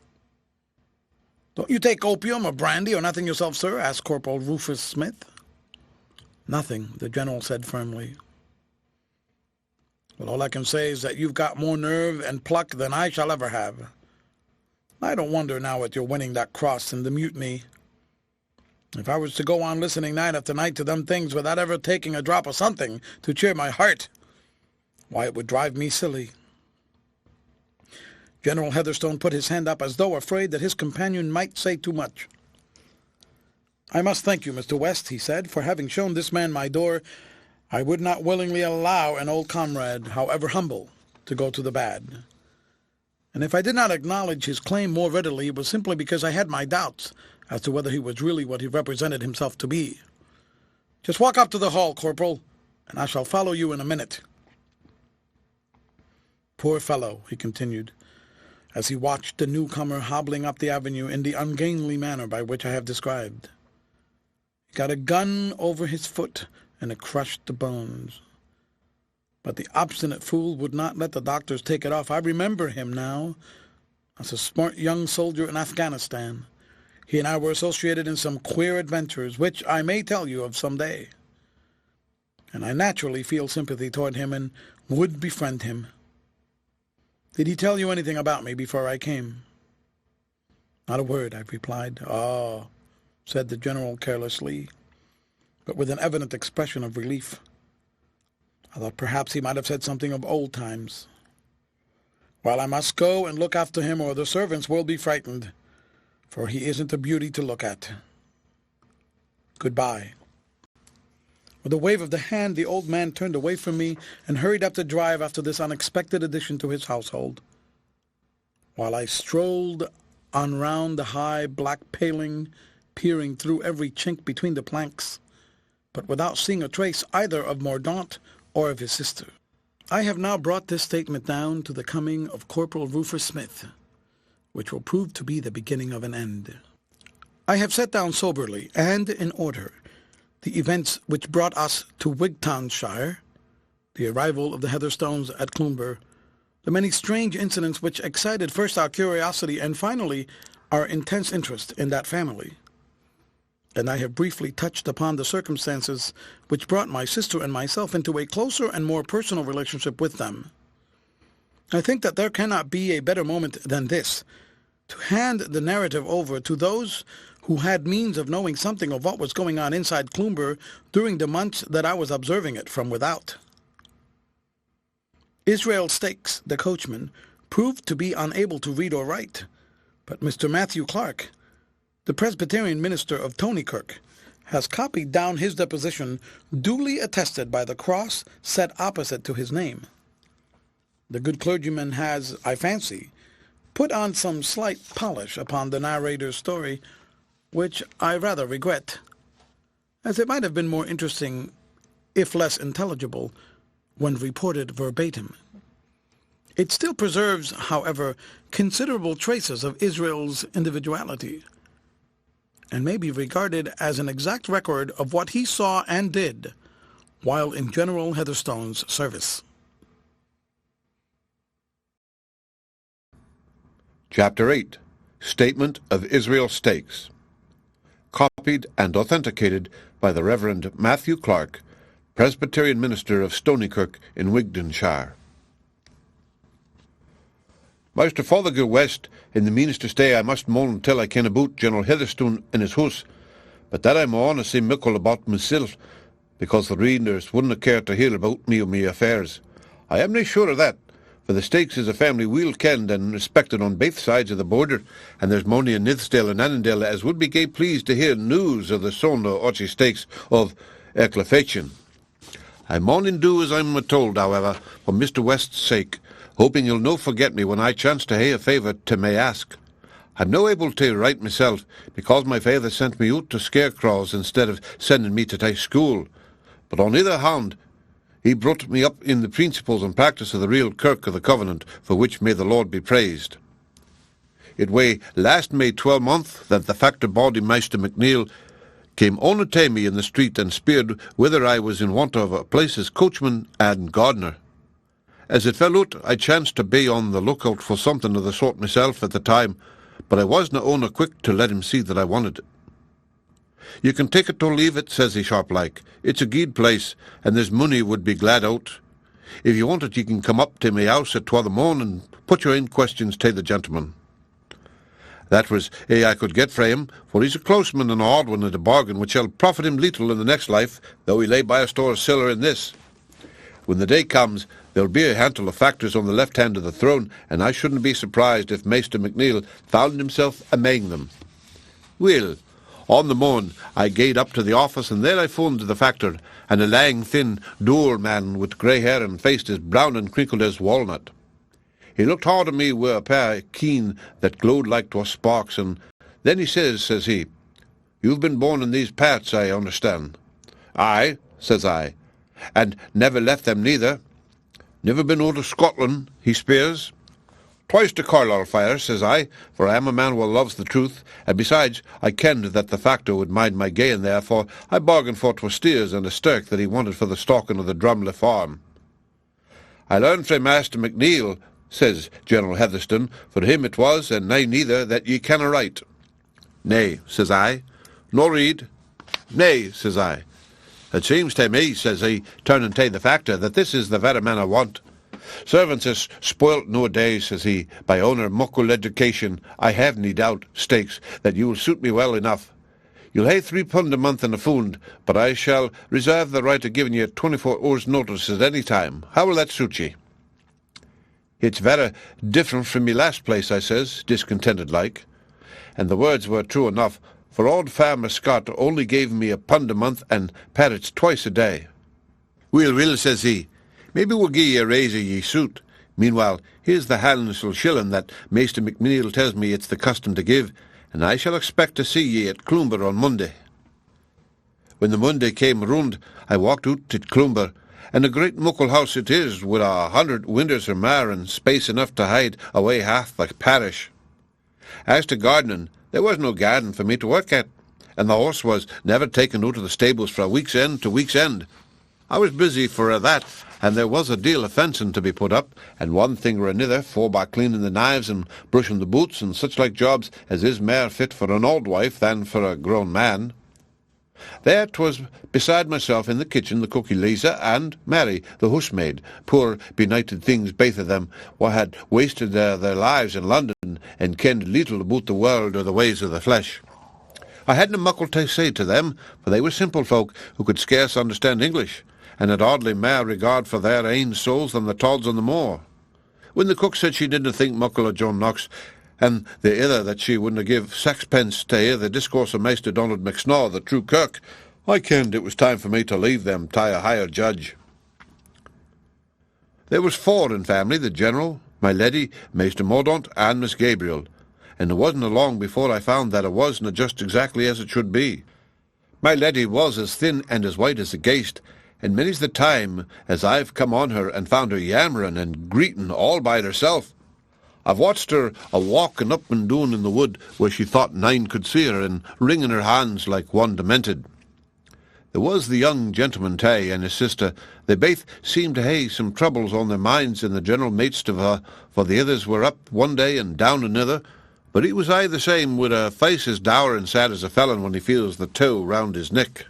"Don't you take opium or brandy or nothing yourself, sir?" asked Corporal Rufus Smith. "Nothing," the general said firmly. "Well, all I can say is that you've got more nerve and pluck than I shall ever have. I don't wonder now at your winning that cross in the mutiny. If I was to go on listening night after night to them things without ever taking a drop of something to cheer my heart, why, it would drive me silly." General Heatherstone put his hand up as though afraid that his companion might say too much. "I must thank you, Mr. West," he said, "for having shown this man my door. I would not willingly allow an old comrade, however humble, to go to the bad. And if I did not acknowledge his claim more readily, it was simply because I had my doubts as to whether he was really what he represented himself to be. Just walk up to the hall, Corporal, and I shall follow you in a minute." "Poor fellow," he continued, as he watched the newcomer hobbling up the avenue in the ungainly manner by which I have described. "He got a gun over his foot, and it crushed the bones. But the obstinate fool would not let the doctors take it off. I remember him now, as a smart young soldier in Afghanistan. He and I were associated in some queer adventures, which I may tell you of some day. And I naturally feel sympathy toward him and would befriend him. Did he tell you anything about me before I came?" "Not a word," I replied. "Oh," said the general carelessly, but with an evident expression of relief. "I thought perhaps he might have said something of old times. Well, I must go and look after him, or the servants will be frightened, for he isn't a beauty to look at. Goodbye." With a wave of the hand, the old man turned away from me and hurried up the drive after this unexpected addition to his household, while I strolled on round the high black paling, peering through every chink between the planks, but without seeing a trace either of Mordaunt or of his sister. I have now brought this statement down to the coming of Corporal Rufus Smith, which will prove to be the beginning of an end. I have set down soberly and in order the events which brought us to Wigtownshire, the arrival of the Heatherstones at Cloomber, the many strange incidents which excited first our curiosity and finally our intense interest in that family. And I have briefly touched upon the circumstances which brought my sister and myself into a closer and more personal relationship with them. I think that there cannot be a better moment than this to hand the narrative over to those who had means of knowing something of what was going on inside Cloomber during the months that I was observing it from without. Israel Stakes, the coachman, proved to be unable to read or write, but Mr. Matthew Clark, the Presbyterian minister of Stonycirk, has copied down his deposition, duly attested by the cross set opposite to his name. The good clergyman has, I fancy, put on some slight polish upon the narrator's story, which I rather regret, as it might have been more interesting, if less intelligible, when reported verbatim. It still preserves, however, considerable traces of Israel's individuality, and may be regarded as an exact record of what he saw and did while in General Heatherstone's service. Chapter 8. Statement of Israel Stakes. Copied and authenticated by the Reverend Matthew Clark, Presbyterian minister of Stonycirk in Wigtownshire. Master Fothergill West, in the meanest to stay I must moan till I ken aboot General Heatherstone in his house, but that I maun say mickle about myself, because the readers wouldna care to hear about me or me affairs. I am nae sure of that, for the Stakes is a family weel kenned and respected on both sides of the border, and there's mony in Nithsdale and Annandale as would be gay pleased to hear news of the son of Archie Stakes of Cloomber. I maun do as I'm told, however, for Mr. West's sake, hoping you'll no forget me when I chance to hae a favour to may ask. I'm no able to write myself, because my father sent me out to scarecrows instead of sending me to thy school, but on either hand, he brought me up in the principles and practice of the real Kirk of the Covenant, for which may the Lord be praised. It way last May 12th that the factor body Maister McNeil came on to me in the street and speered whether I was in want of a place as coachman and gardener. As it fell out, I chanced to be on the lookout for something of the sort myself at the time, but I wasna owner quick to let him see that I wanted it. You can take it or leave it, says he sharp-like. It's a guid place, and there's money would be glad out. If you want it, you can come up to me house at 12 morn and put your own questions to the gentleman. That was I could get frae him, for he's a close man and a hard one at a bargain, which shall profit him little in the next life, though he lay by a store of siller in this. When the day comes, there'll be a handful of factors on the left hand of the throne, and I shouldn't be surprised if Maister McNeil found himself amang them. Well, on the morn, I gaed up to the office, and there I found the factor, and a lang, thin, dour man with grey hair and face as brown and crinkled as walnut. He looked hard at me with a pair of keen that glowed like 'twas sparks, and then he says he, "You've been born in these parts, I understand." "Aye," says I, "and never left them neither." "Never been out of Scotland?" he speers. "Twice to Carlisle fire," says I, for I am a man who loves the truth, and besides, I kenned that the factor would mind my gain there, for I bargained for 'twas steers and a stirk that he wanted for the stalking of the Drumley farm. "I learned frae Master McNeil," says General Heatherstone, "for him it was, and nae neither, that ye canna write." "Nay," says I. "Nor read?" "Nay," says I. "It seems to me," says he, turning to the factor, "that this is the very man I want. Servants is spoilt nowadays," says he, "by owner muckle education. I have nae doubt, Stakes, that you will suit me well enough. You'll hae £3 a month in a fund, but I shall reserve the right of giving you 24 hours' notice at any time. How will that suit ye?" "It's very different from me last place," I says, discontented like. And the words were true enough, for old Farmer Scot only gave me £1 a month and parrots twice a day. Well, says he, "maybe we'll gie ye a raise of ye suit. Meanwhile, here's the halfsel shilling that Maister McNeil tells me it's the custom to give, and I shall expect to see ye at Cloomber on Monday." When the Monday came round, I walked out to Cloomber, and a great muckle house it is, with 100 windows or mair, and space enough to hide away half the parish. As to gardening, there was no garden for me to work at, and the horse was never taken out of the stables fra week's end to week's end. I was busy for that, and there was a deal of fencing to be put up, and one thing or another, by cleaning the knives and brushing the boots and such like jobs as is mair fit for an old wife than for a grown man. There 'twas beside myself in the kitchen the cook Eliza and Mary, the housemaid, poor benighted things baith of them, wha had wasted their lives in London and kenned little about the world or the ways of the flesh. I hadna muckle to say to them, for they were simple folk who could scarce understand English, and had oddly mair regard for their ain souls than the tods on the moor. When the cook said she didn't think muckle of John Knox, and the other that she wouldna give saxpence to hear the discourse of Maister Donald McSnaw, the true kirk, I kenned it was time for me to leave them to a higher judge. There was 4 in family, the General, my Leddy, Maister Mordaunt, and Miss Gabriel, and it wasn't long before I found that it wasna just exactly as it should be. My Leddy was as thin and as white as a ghaist, and many's the time as I've come on her and found her yammering and greeting all by herself. I've watched her a-walking up and down in the wood where she thought none could see her, and wringing her hands like one demented. There was the young gentleman Tay and his sister. They both seemed to hae some troubles on their minds in the general midst of her, for the others were up one day and down another, but he was aye the same, with a face as dour and sad as a felon when he feels the tow round his neck.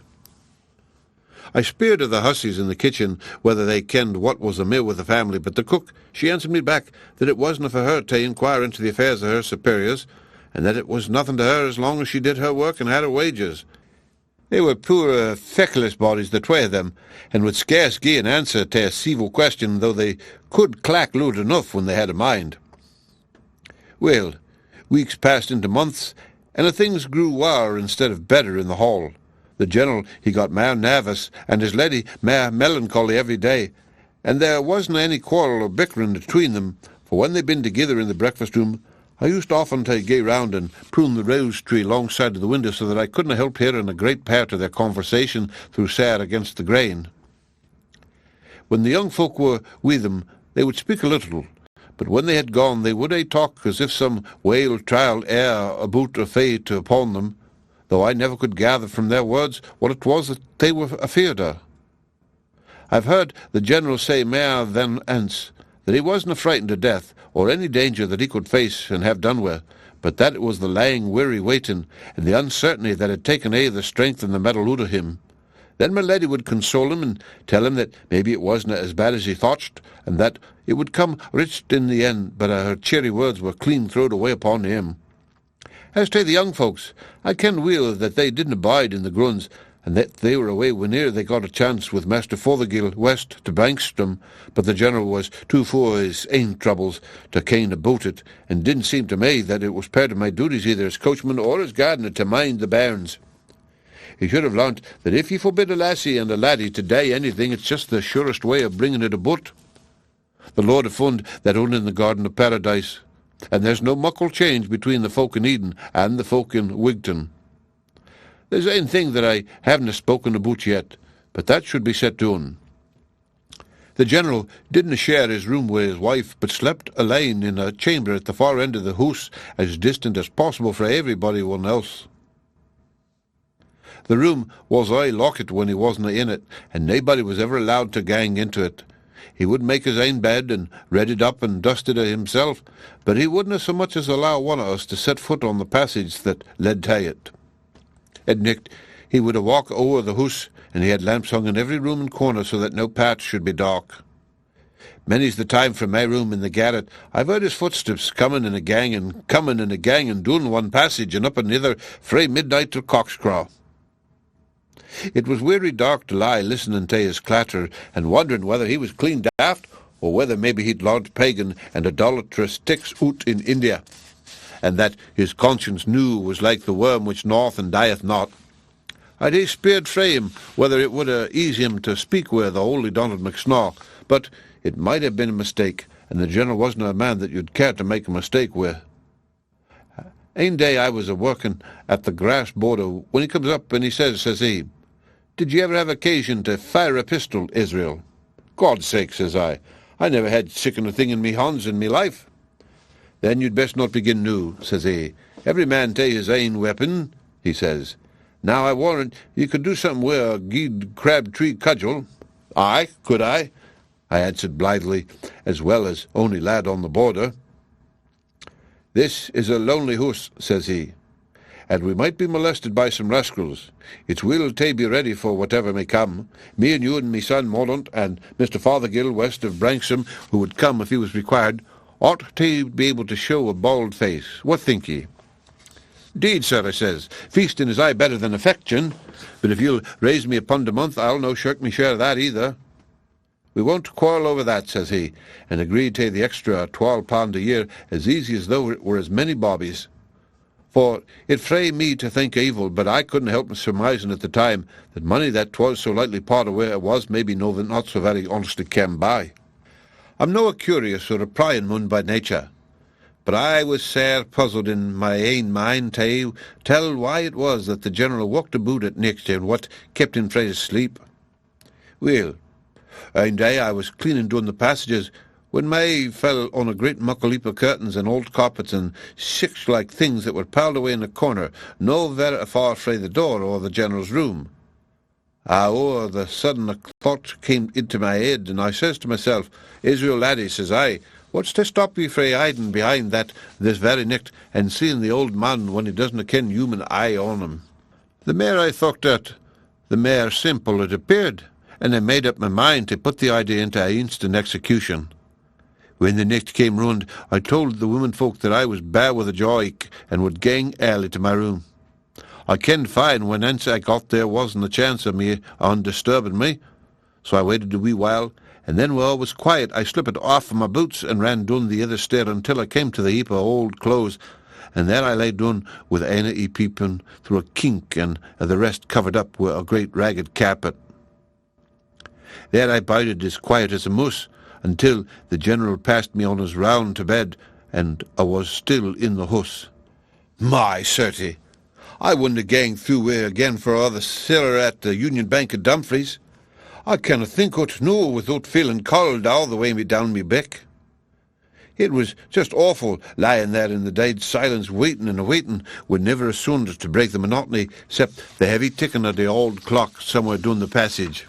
I speered of the hussies in the kitchen whether they kenned what was amiss with the family, but the cook, she answered me back that it wasna for her to inquire into the affairs of her superiors, and that it was nothing to her as long as she did her work and had her wages. They were poor, feckless bodies, the twa of them, and would scarce gie an answer to a civil question, though they could clack loud enough when they had a mind. Well, weeks passed into months, and the things grew waur instead of better in the hall. The General, he got mair nervous, and his leddy mair melancholy every day, and there wasna any quarrel or bickering between them, for when they'd been together in the breakfast-room, I used often to gae round and prune the rose tree alongside of the window so that I couldna help hearing a great part of their conversation through sair against the grain. When the young folk were with them, they would speak a little, but when they had gone they would talk as if some whale trial air about a fate upon them, though I never could gather from their words what it was that they were afeard of. I've heard the General say mair than ance that he wasna frightened to death, or any danger that he could face and have done with, but that it was the lying weary waiting, and the uncertainty that had taken the strength and the mettle out of him. Then my lady would console him and tell him that maybe it wasna as bad as he thought, and that it would come richt in the end, but her cheery words were clean throwed away upon him. As to the young folks, I ken weel that they didn't abide in the grunds, and that they were away whene'er they got a chance with Master Fothergill West to Branksome, but the General was too full of his ain troubles to ken about it, and didn't seem to me that it was part of my duties either as coachman or as gardener to mind the bairns. He should have learnt that if you forbid a lassie and a laddie to die anything, it's just the surest way of bringing it about. The Lord have fund that only in the Garden of Paradise, and there's no muckle change between the folk in Eden and the folk in Wigtown. There's ane thing that I haven't spoken about yet, but that should be set down. The General didn't share his room with his wife, but slept alane in a chamber at the far end of the house, as distant as possible fra everybody one else. The room was aye locked when he wasna in it, and naebody was ever allowed to gang into it. He would make his ain bed and read it up and dusted it himself, but he wouldna so much as allow one of us to set foot on the passage that led to it. At nicht he would walk over the house, and he had lamps hung in every room and corner so that no part should be dark. Many's the time from my room in the garret I've heard his footsteps coming in a gang and down one passage and up another frae midnight till cockscraw. It was weary dark to lie listening to his clatter and wondering whether he was clean daft, or whether maybe he'd learned pagan and idolatrous ticks out in India, and that his conscience knew was like the worm which gnaweth and dieth not. I'd hae speered frae him whether it would ease him to speak with the holy Donald McSnaw, but it might have been a mistake, and the General wasn't a man that you'd care to make a mistake with. Ane day I was a-working at the grass border when he comes up and he says he, Did you ever have occasion to fire a pistol, Israel? God's sake, says I never had siccan a thing in me hands in me life. Then you'd best not begin new, says he. Every man take his ain weapon, he says. Now I warrant you could do something with a guid crab-tree cudgel. Aye, could I answered blithely, as well as only lad on the border. This is a lonely hoose, says he, and we might be molested by some rascals. It's will tay be ready for whatever may come. Me and you and me son Mordaunt and Mr. Fothergill West of Branksome, who would come if he was required, ought to be able to show a bald face. What think ye? "'Deed, sir,' I says, "feasting is aye better than affection, but if you'll raise me £1 a month, I'll no shirk me share of that either." "We won't quarrel over that," says he, and agreed to the extra £12 a year as easy as though it were as many bobbies. For it fray me to think evil, but I couldn't help surmising at the time that money that 'twas so lightly parted where it was maybe not so very honestly came by. I'm no a curious or a prying mun by nature, but I was sair puzzled in my ain mind to tell why it was that the General walked about at night and what kept him frae his sleep. Well, one day I was cleaning down the passages when my eye fell on a great muckle heap of curtains and old carpets and sic-like things that were piled away in a corner, no very far frae the door or the General's room. All of a sudden a thought came into my head, and I says to myself, "Israel, laddie," says I, "what's to stop you frae hiding behind that this very nicht and seeing the old man when he doesn't ken human eye on him?" The mair I thought it, the mair simple it appeared, and I made up my mind to put the idea into instant execution. When the nicht came round, I told the women folk that I was bare with a joy and would gang early to my room. I kenned fine when ance I got there wasn't a chance of me undisturbing me, so I waited a wee while, and then when all was quiet I slipped off my boots and ran down the other stair until I came to the heap of old clothes, and there I lay down with ane e peeping through a kink and the rest covered up with a great ragged carpet. There I bided as quiet as a moose, until the General passed me on his round to bed, and I was still in the house. My certy, I wouldn't gang through wi' again for all the siller at the Union Bank at Dumfries. I canna think o't noo without feeling cold all the way me down me beck. It was just awful lying there in the dead silence, waiting and waiting, with never a sound to break the monotony, except the heavy ticking of the old clock somewhere down the passage.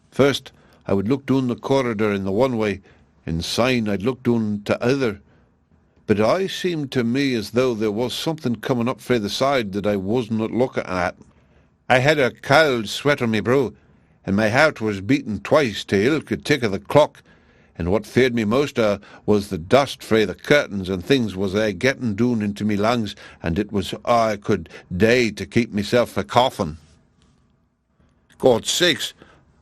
First, I would look down the corridor in the one way, and syne I'd look down to other. But I seemed to me as though there was something coming up frae the side that I wasn't looking at. I had a cold sweat on me brow, and my heart was beating twice to ilka tick of the clock, and what feared me most was the dust frae the curtains and things was getting down into me lungs, and it was I could dae to keep myself a coughing. God's sakes,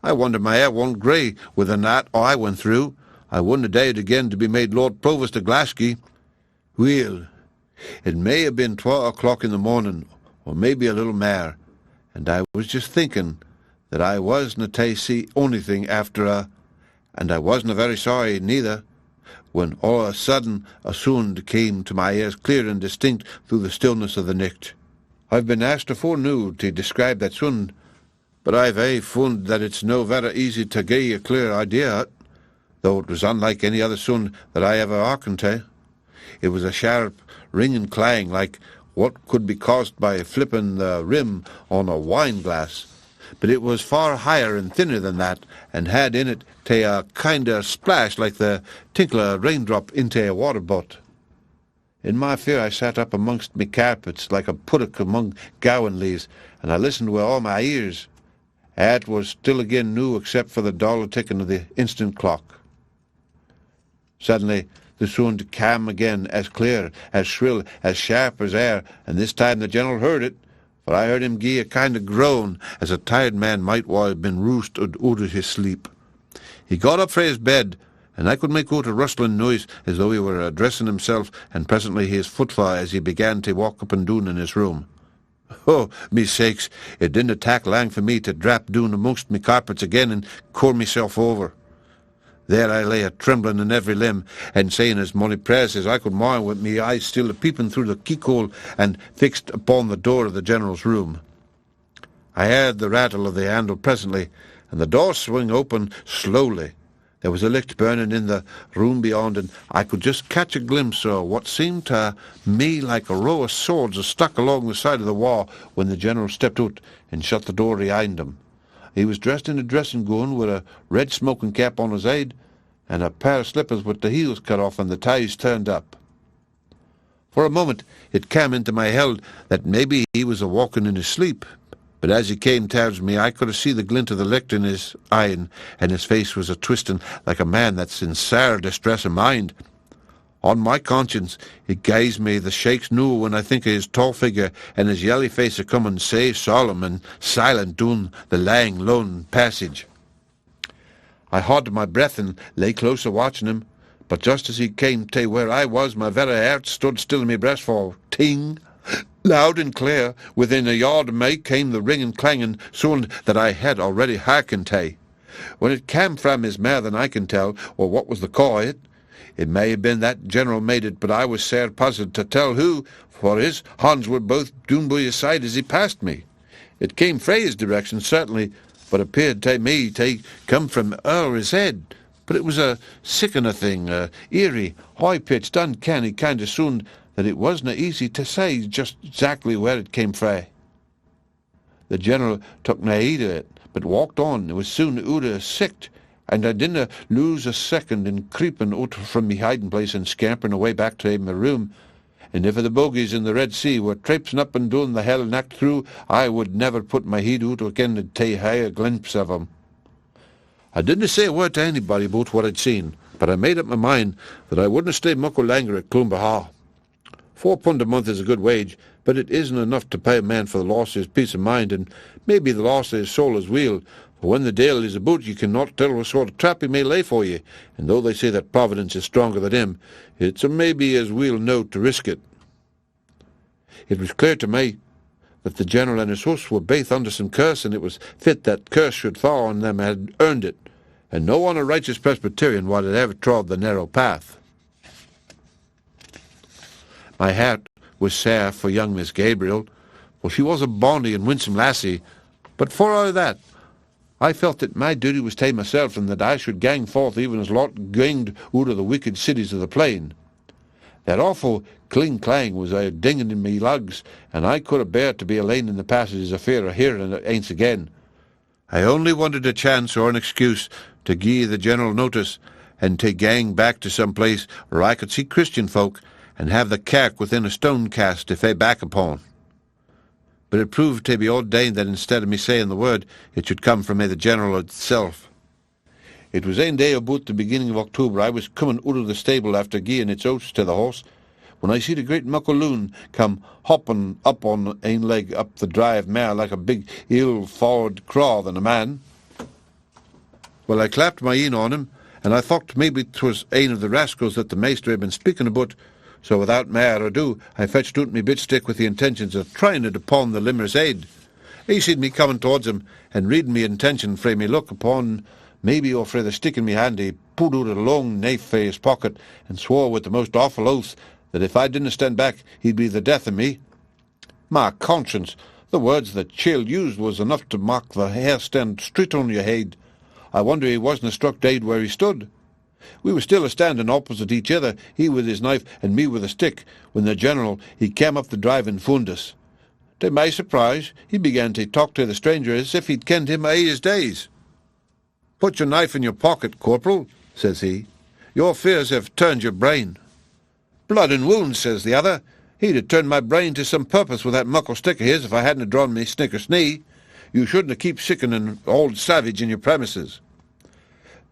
I wonder my hair won't grey with the night I went through. I wouldn't have dared again to be made Lord Provost of Glasgow. Well, it may have been 12 o'clock in the morning, or maybe a little mair, and I was just thinking that I wasna to see onything after and I wasna very sorry neither, when all of a sudden a sound came to my ears clear and distinct through the stillness of the nicht. I've been asked afore noo to describe that sound, but I've found that it's no very easy to gie a clear idea of it, though it was unlike any other sound that I ever hearkened to. It was a sharp, ringing clang, like what could be caused by flipping the rim on a wine-glass, but it was far higher and thinner than that, and had in it a kind of splash like the tinkle of a raindrop into a water butt. In my fear I sat up amongst me carpets like a puddock among gowan leaves, and I listened with all my ears. It was still again new except for the dull ticking of the instant clock. Suddenly the sound came again, as clear, as shrill, as sharp as air, and this time the General heard it, for I heard him gie a kind of groan, as a tired man might while he'd been roosted out of his sleep. He got up frae his bed, and I could make out a rustling noise as though he were addressing himself, and presently his footfall as he began to walk up and down in his room. Oh, me sakes, it didn't tak lang for me to drap down amongst me carpets again and core myself over. There I lay a-trembling in every limb, and saying as mony prayers as I could mind with me eyes still a-peeping through the keek-hole and fixed upon the door of the General's room. I heard the rattle of the handle presently, and the door swung open slowly. There was a licht burning in the room beyond, and I could just catch a glimpse of what seemed to me like a row of swords stuck along the side of the wall when the General stepped out and shut the door behind him. He was dressed in a dressing gown with a red smoking cap on his head, and a pair of slippers with the heels cut off and the ties turned up. For a moment it came into my head that maybe he was a-walking in his sleep, but as he came towards me I could see the glint of the licht in his eye, and his face was a-twisting like a man that's in sair distress of mind. On my conscience, it gies me the shakes noo when I think of his tall figure and his yelly face a-coming sae solemn and silent down the lang, lone passage. I haud my breath and lay close a-watching him, but just as he came to where I was, my very heart stood still in my breast, for ting! Loud and clear, within a yard of me, came the ringing clanging sound that I had already hearkened to. When it came from his mare than I can tell, or what was the cause of it. It may have been that General made it, but I was sair puzzled to tell who, for his hands were both down by his side as he passed me. It came frae his direction, certainly, but appeared to me to come from o'er his head. But it was a sickening thing, a eerie, high-pitched, uncanny kind of sound that it wasna easy to say just exactly where it came frae. The General took nae heed of it, but walked on. It was soon out of sicht, and I didna lose a second in creeping out from me hiding place and scampering away back to my room. And if the bogies in the Red Sea were traipsing up and down the hell nacht through, I would never put my head out again to take a glimpse of 'em. I didna say a word to anybody about what I'd seen, but I made up my mind that I wouldna stay muckle longer at Cloomber Hall. £4 a month is a good wage, but it isn't enough to pay a man for the loss of his peace of mind, and maybe the loss of his soul as well, for when the Dale is about you cannot tell what sort of trap he may lay for you, and though they say that Providence is stronger than him, it's a maybe as well know to risk it. It was clear to me that the General and his host were both under some curse, and it was fit that curse should fall on them had earned it, and no unrighteous Presbyterian would have ever trod the narrow path. My heart was sair for young Miss Gabriel, for she was a bonny and winsome lassie, but for all that, I felt that my duty was to myself, and that I should gang forth even as Lot ganged out of the wicked cities of the plain. That awful cling-clang was a dinging in me lugs, and I could have bear to be alone in the passages of fear of hearing it aince again. I only wanted a chance or an excuse to gie the General notice, and to gang back to some place where I could see Christian folk, and have the kirk within a stone cast to fae back upon. But it proved to be ordained that instead of me saying the word, it should come from the General itself. It was ane day about the beginning of October. I was coming out of the stable after gieing its oats to the horse, when I see the great muckle loon come hopping up on ane leg up the drive mare like a big ill-forward craw than a man. Well, I clapped my een on him, and I thought maybe 'twas ane of the rascals that the maister had been speaking about, so without mair ado I fetched out me bitstick with the intentions of trying it upon the limmer's head. He seed me coming towards him, and reading me intention frae me look upon maybe or frae the stick in me hand, he pulled out a long knife frae his pocket, and swore with the most awful oath that if I didn't stand back he'd be the death of me. My conscience, the words that chiel used was enough to mak the hair stand straight on your head. I wonder he wasn't struck dead where he stood. We were still a-standing opposite each other, he with his knife and me with a stick, when the General, he came up the drive and found us. To my surprise, he began to talk to the stranger as if he'd kenned him a' his days. "Put your knife in your pocket, Corporal," says he. "Your fears have turned your brain." "Blood and wounds," says the other. "He'd have turned my brain to some purpose with that muckle stick of his if I hadn't drawn me snicker-snee. You shouldn't have keep sickening an old savage in your premises."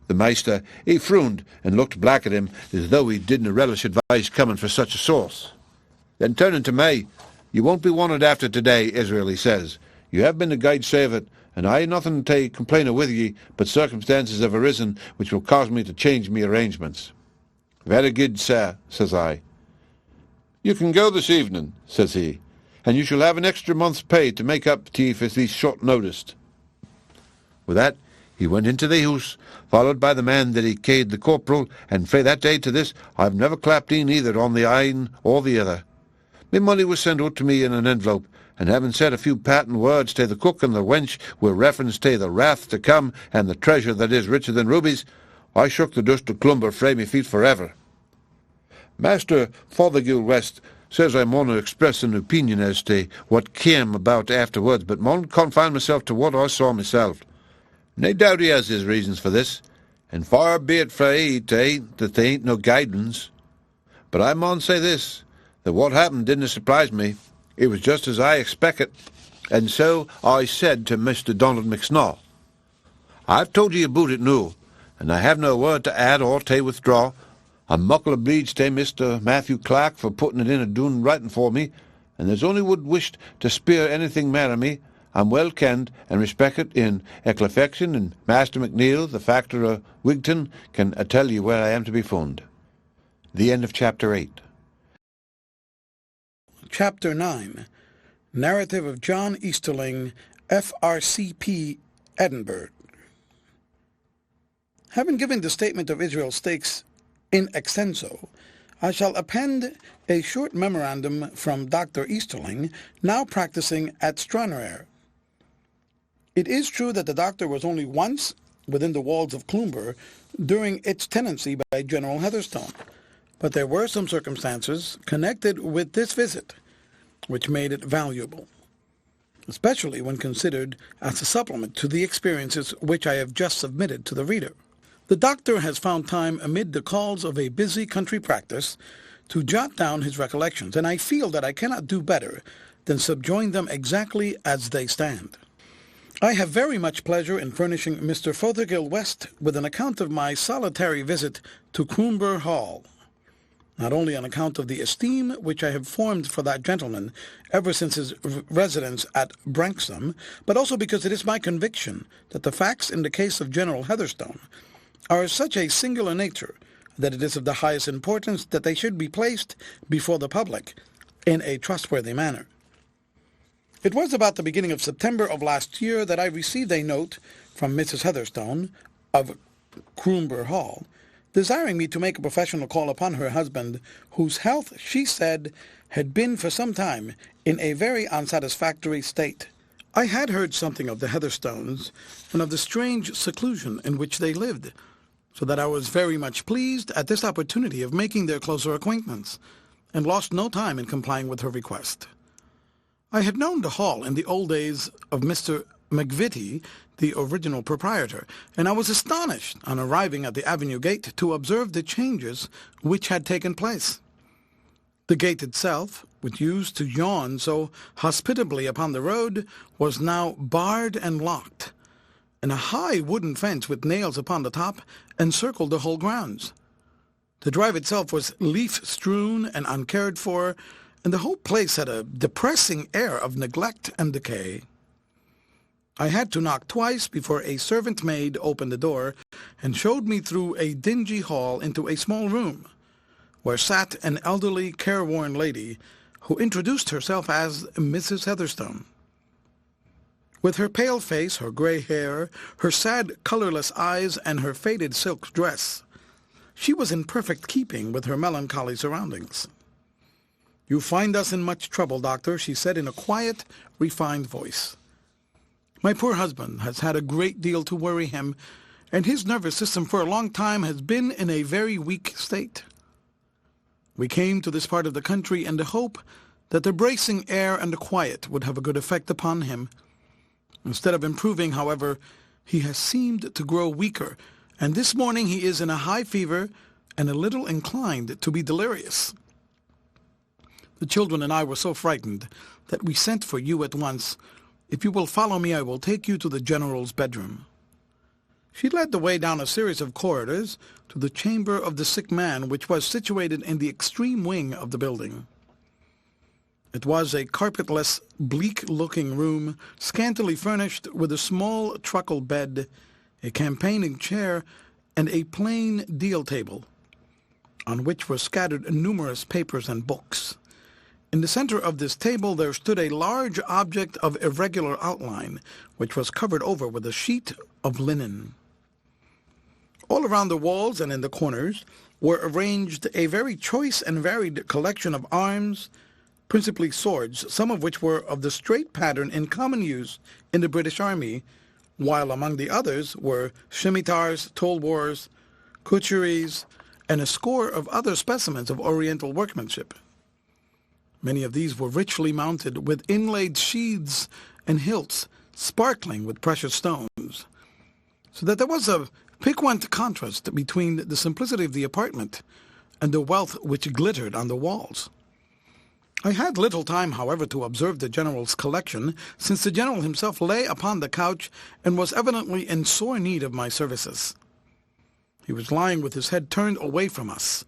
The maister, he frowned and looked black at him as though he didn't relish advice coming for such a source. Then turning to me, "You won't be wanted after today, Israel," he says. "You have been a guide save it, and I nothing to complain of with ye, but circumstances have arisen which will cause me to change me arrangements." "Very good, sir," says I. "You can go this evening," says he, "and you shall have an extra month's pay to make up to ye for these short noticed." With that, he went into the house, followed by the man that he ca'd the corporal, and frae that day to this I've never clapped in either on the ane or the other. My money was sent out to me in an envelope, and having said a few patent words to the cook and the wench with reference to the wrath to come and the treasure that is richer than rubies, I shook the dust of Cloomber frae me feet for ever. Master Fothergill West says I mauna express an opinion as to what came about afterwards, but maun confine myself to what I saw myself. Nae doubt he has his reasons for this, and far be it frae he that they ain't no guidance. But I maun say this, that what happened didn't surprise me. It was just as I expected, and so I said to Mr. Donald McSnaw. I've told ye aboot it noo, and I have no word to add or to withdraw. I'm muckle obleeged to Mr. Matthew Clark for putting it in a doon writing for me, and there's only would wished to speir anything mair of me. I'm well kenned and respected in Ecclefection, and Master McNeil, the factor of Wigton, can tell you where I am to be found. The end of Chapter 8. Chapter 9. Narrative of John Easterling, FRCP, Edinburgh. Having given the statement of Israel's stakes in extenso, I shall append a short memorandum from Dr. Easterling, now practicing at Stranraer. It is true that the doctor was only once within the walls of Cloomber during its tenancy by General Heatherstone, but there were some circumstances connected with this visit which made it valuable, especially when considered as a supplement to the experiences which I have just submitted to the reader. The doctor has found time amid the calls of a busy country practice to jot down his recollections, and I feel that I cannot do better than subjoin them exactly as they stand. I have very much pleasure in furnishing Mr. Fothergill West with an account of my solitary visit to Cloomber Hall, not only on account of the esteem which I have formed for that gentleman ever since his residence at Branksome, but also because it is my conviction that the facts in the case of General Heatherstone are of such a singular nature that it is of the highest importance that they should be placed before the public in a trustworthy manner. It was about the beginning of September of last year that I received a note from Mrs. Heatherstone of Cloomber Hall, desiring me to make a professional call upon her husband, whose health, she said, had been for some time in a very unsatisfactory state. I had heard something of the Heatherstones and of the strange seclusion in which they lived, so that I was very much pleased at this opportunity of making their closer acquaintance, and lost no time in complying with her request. I had known the hall in the old days of Mr. McVitie, the original proprietor, and I was astonished on arriving at the avenue gate to observe the changes which had taken place. The gate itself, which used to yawn so hospitably upon the road, was now barred and locked, and a high wooden fence with nails upon the top encircled the whole grounds. The drive itself was leaf-strewn and uncared for, and the whole place had a depressing air of neglect and decay. I had to knock twice before a servant maid opened the door and showed me through a dingy hall into a small room, where sat an elderly, careworn lady who introduced herself as Mrs. Heatherstone. With her pale face, her grey hair, her sad, colourless eyes, and her faded silk dress, she was in perfect keeping with her melancholy surroundings. "You find us in much trouble, doctor," she said in a quiet, refined voice. "My poor husband has had a great deal to worry him, and his nervous system for a long time has been in a very weak state. We came to this part of the country in the hope that the bracing air and the quiet would have a good effect upon him. Instead of improving, however, he has seemed to grow weaker, and this morning he is in a high fever and a little inclined to be delirious. The children and I were so frightened that we sent for you at once. If you will follow me, I will take you to the General's bedroom." She led the way down a series of corridors to the chamber of the sick man, which was situated in the extreme wing of the building. It was a carpetless, bleak-looking room, scantily furnished with a small truckle bed, a campaigning chair, and a plain deal table, on which were scattered numerous papers and books. In the center of this table there stood a large object of irregular outline, which was covered over with a sheet of linen. All around the walls and in the corners were arranged a very choice and varied collection of arms, principally swords, some of which were of the straight pattern in common use in the British Army, while among the others were scimitars, tulwars, kutcheries, and a score of other specimens of Oriental workmanship. Many of these were richly mounted with inlaid sheaths and hilts sparkling with precious stones, so that there was a piquant contrast between the simplicity of the apartment and the wealth which glittered on the walls. I had little time, however, to observe the General's collection, since the General himself lay upon the couch and was evidently in sore need of my services. He was lying with his head turned away from us,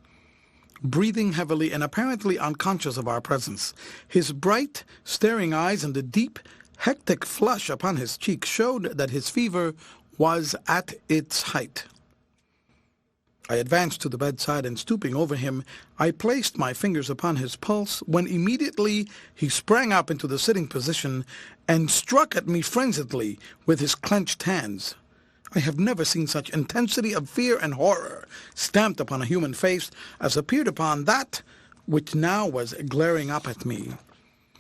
breathing heavily and apparently unconscious of our presence. His bright, staring eyes and the deep, hectic flush upon his cheek showed that his fever was at its height. I advanced to the bedside, and stooping over him, I placed my fingers upon his pulse, when immediately he sprang up into the sitting position and struck at me frenziedly with his clenched hands. I have never seen such intensity of fear and horror stamped upon a human face as appeared upon that which now was glaring up at me.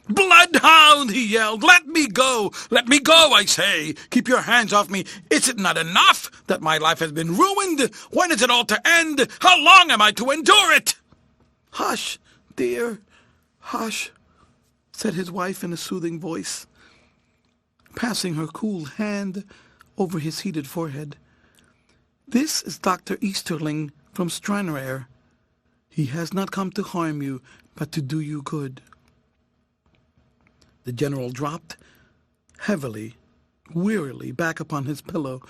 "Bloodhound!" he yelled. "Let me go! Let me go, I say! Keep your hands off me! Is it not enough that my life has been ruined? When is it all to end? How long am I to endure it?" "Hush, dear, hush," said his wife in a soothing voice, passing her cool hand over his heated forehead. "This is Dr. Easterling from Stranraer. He has not come to harm you, but to do you good." The General dropped heavily, wearily back upon his pillow,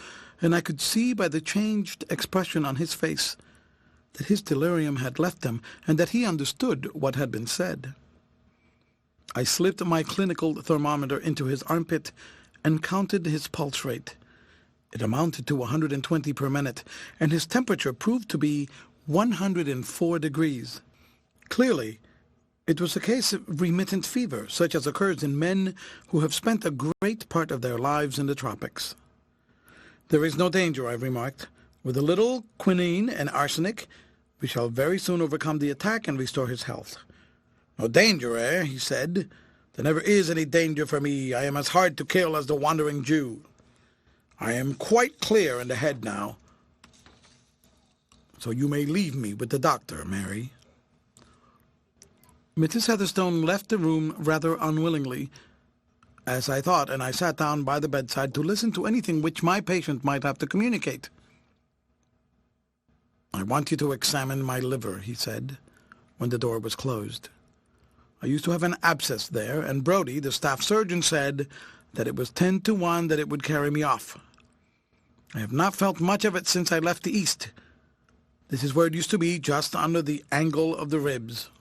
and I could see by the changed expression on his face that his delirium had left him and that he understood what had been said. I slipped my clinical thermometer into his armpit and counted his pulse rate. It amounted to 120 per minute, and his temperature proved to be 104 degrees. Clearly, it was a case of remittent fever, such as occurs in men who have spent a great part of their lives in the tropics. "There is no danger," I remarked. "With a little quinine and arsenic, we shall very soon overcome the attack and restore his health." "No danger, eh?" he said. "There never is any danger for me. I am as hard to kill as the Wandering Jew. I am quite clear in the head now. So you may leave me with the doctor, Mary." Mrs. Heatherstone left the room rather unwillingly, as I thought, and I sat down by the bedside to listen to anything which my patient might have to communicate. "I want you to examine my liver," he said, when the door was closed. "I used to have an abscess there, and Brodie, the staff surgeon, said that it was 10 to 1 that it would carry me off. I have not felt much of it since I left the East. This is where it used to be, just under the angle of the ribs."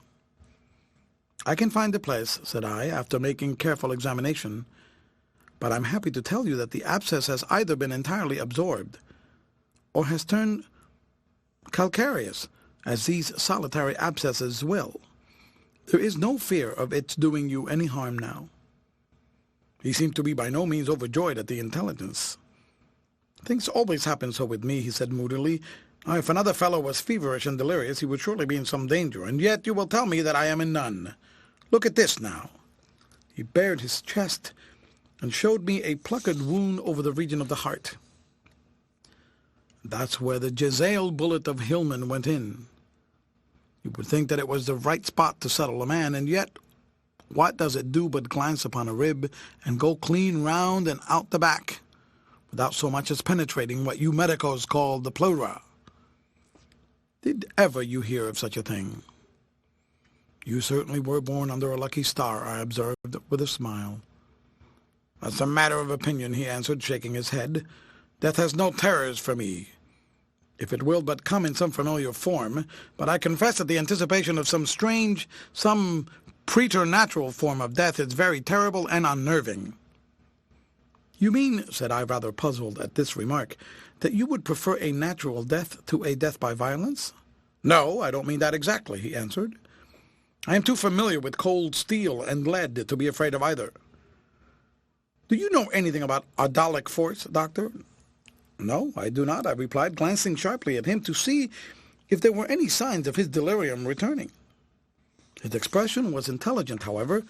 "I can find the place," said I, after making careful examination, "but I'm happy to tell you that the abscess has either been entirely absorbed or has turned calcareous, as these solitary abscesses will. There is no fear of its doing you any harm now." He seemed to be by no means overjoyed at the intelligence. "Things always happen so with me," he said moodily. "If another fellow was feverish and delirious, he would surely be in some danger, and yet you will tell me that I am in none. Look at this now." He bared his chest and showed me a puckered wound over the region of the heart. "That's where the Jezail bullet of Hillman went in. You would think that it was the right spot to settle a man, and yet what does it do but glance upon a rib and go clean round and out the back, without so much as penetrating what you medicos call the pleura? Did ever you hear of such a thing?" "You certainly were born under a lucky star," I observed, with a smile. "That's a matter of opinion," he answered, shaking his head. "Death has no terrors for me, if it will but come in some familiar form, but I confess that the anticipation of some strange, some preternatural form of death is very terrible and unnerving." "You mean," said I, rather puzzled at this remark, "that you would prefer a natural death to a death by violence?" "No, I don't mean that exactly," he answered. "I am too familiar with cold steel and lead to be afraid of either." "Do you know anything about Adalic force, Doctor?" "No, I do not," I replied, glancing sharply at him to see if there were any signs of his delirium returning. His expression was intelligent, however,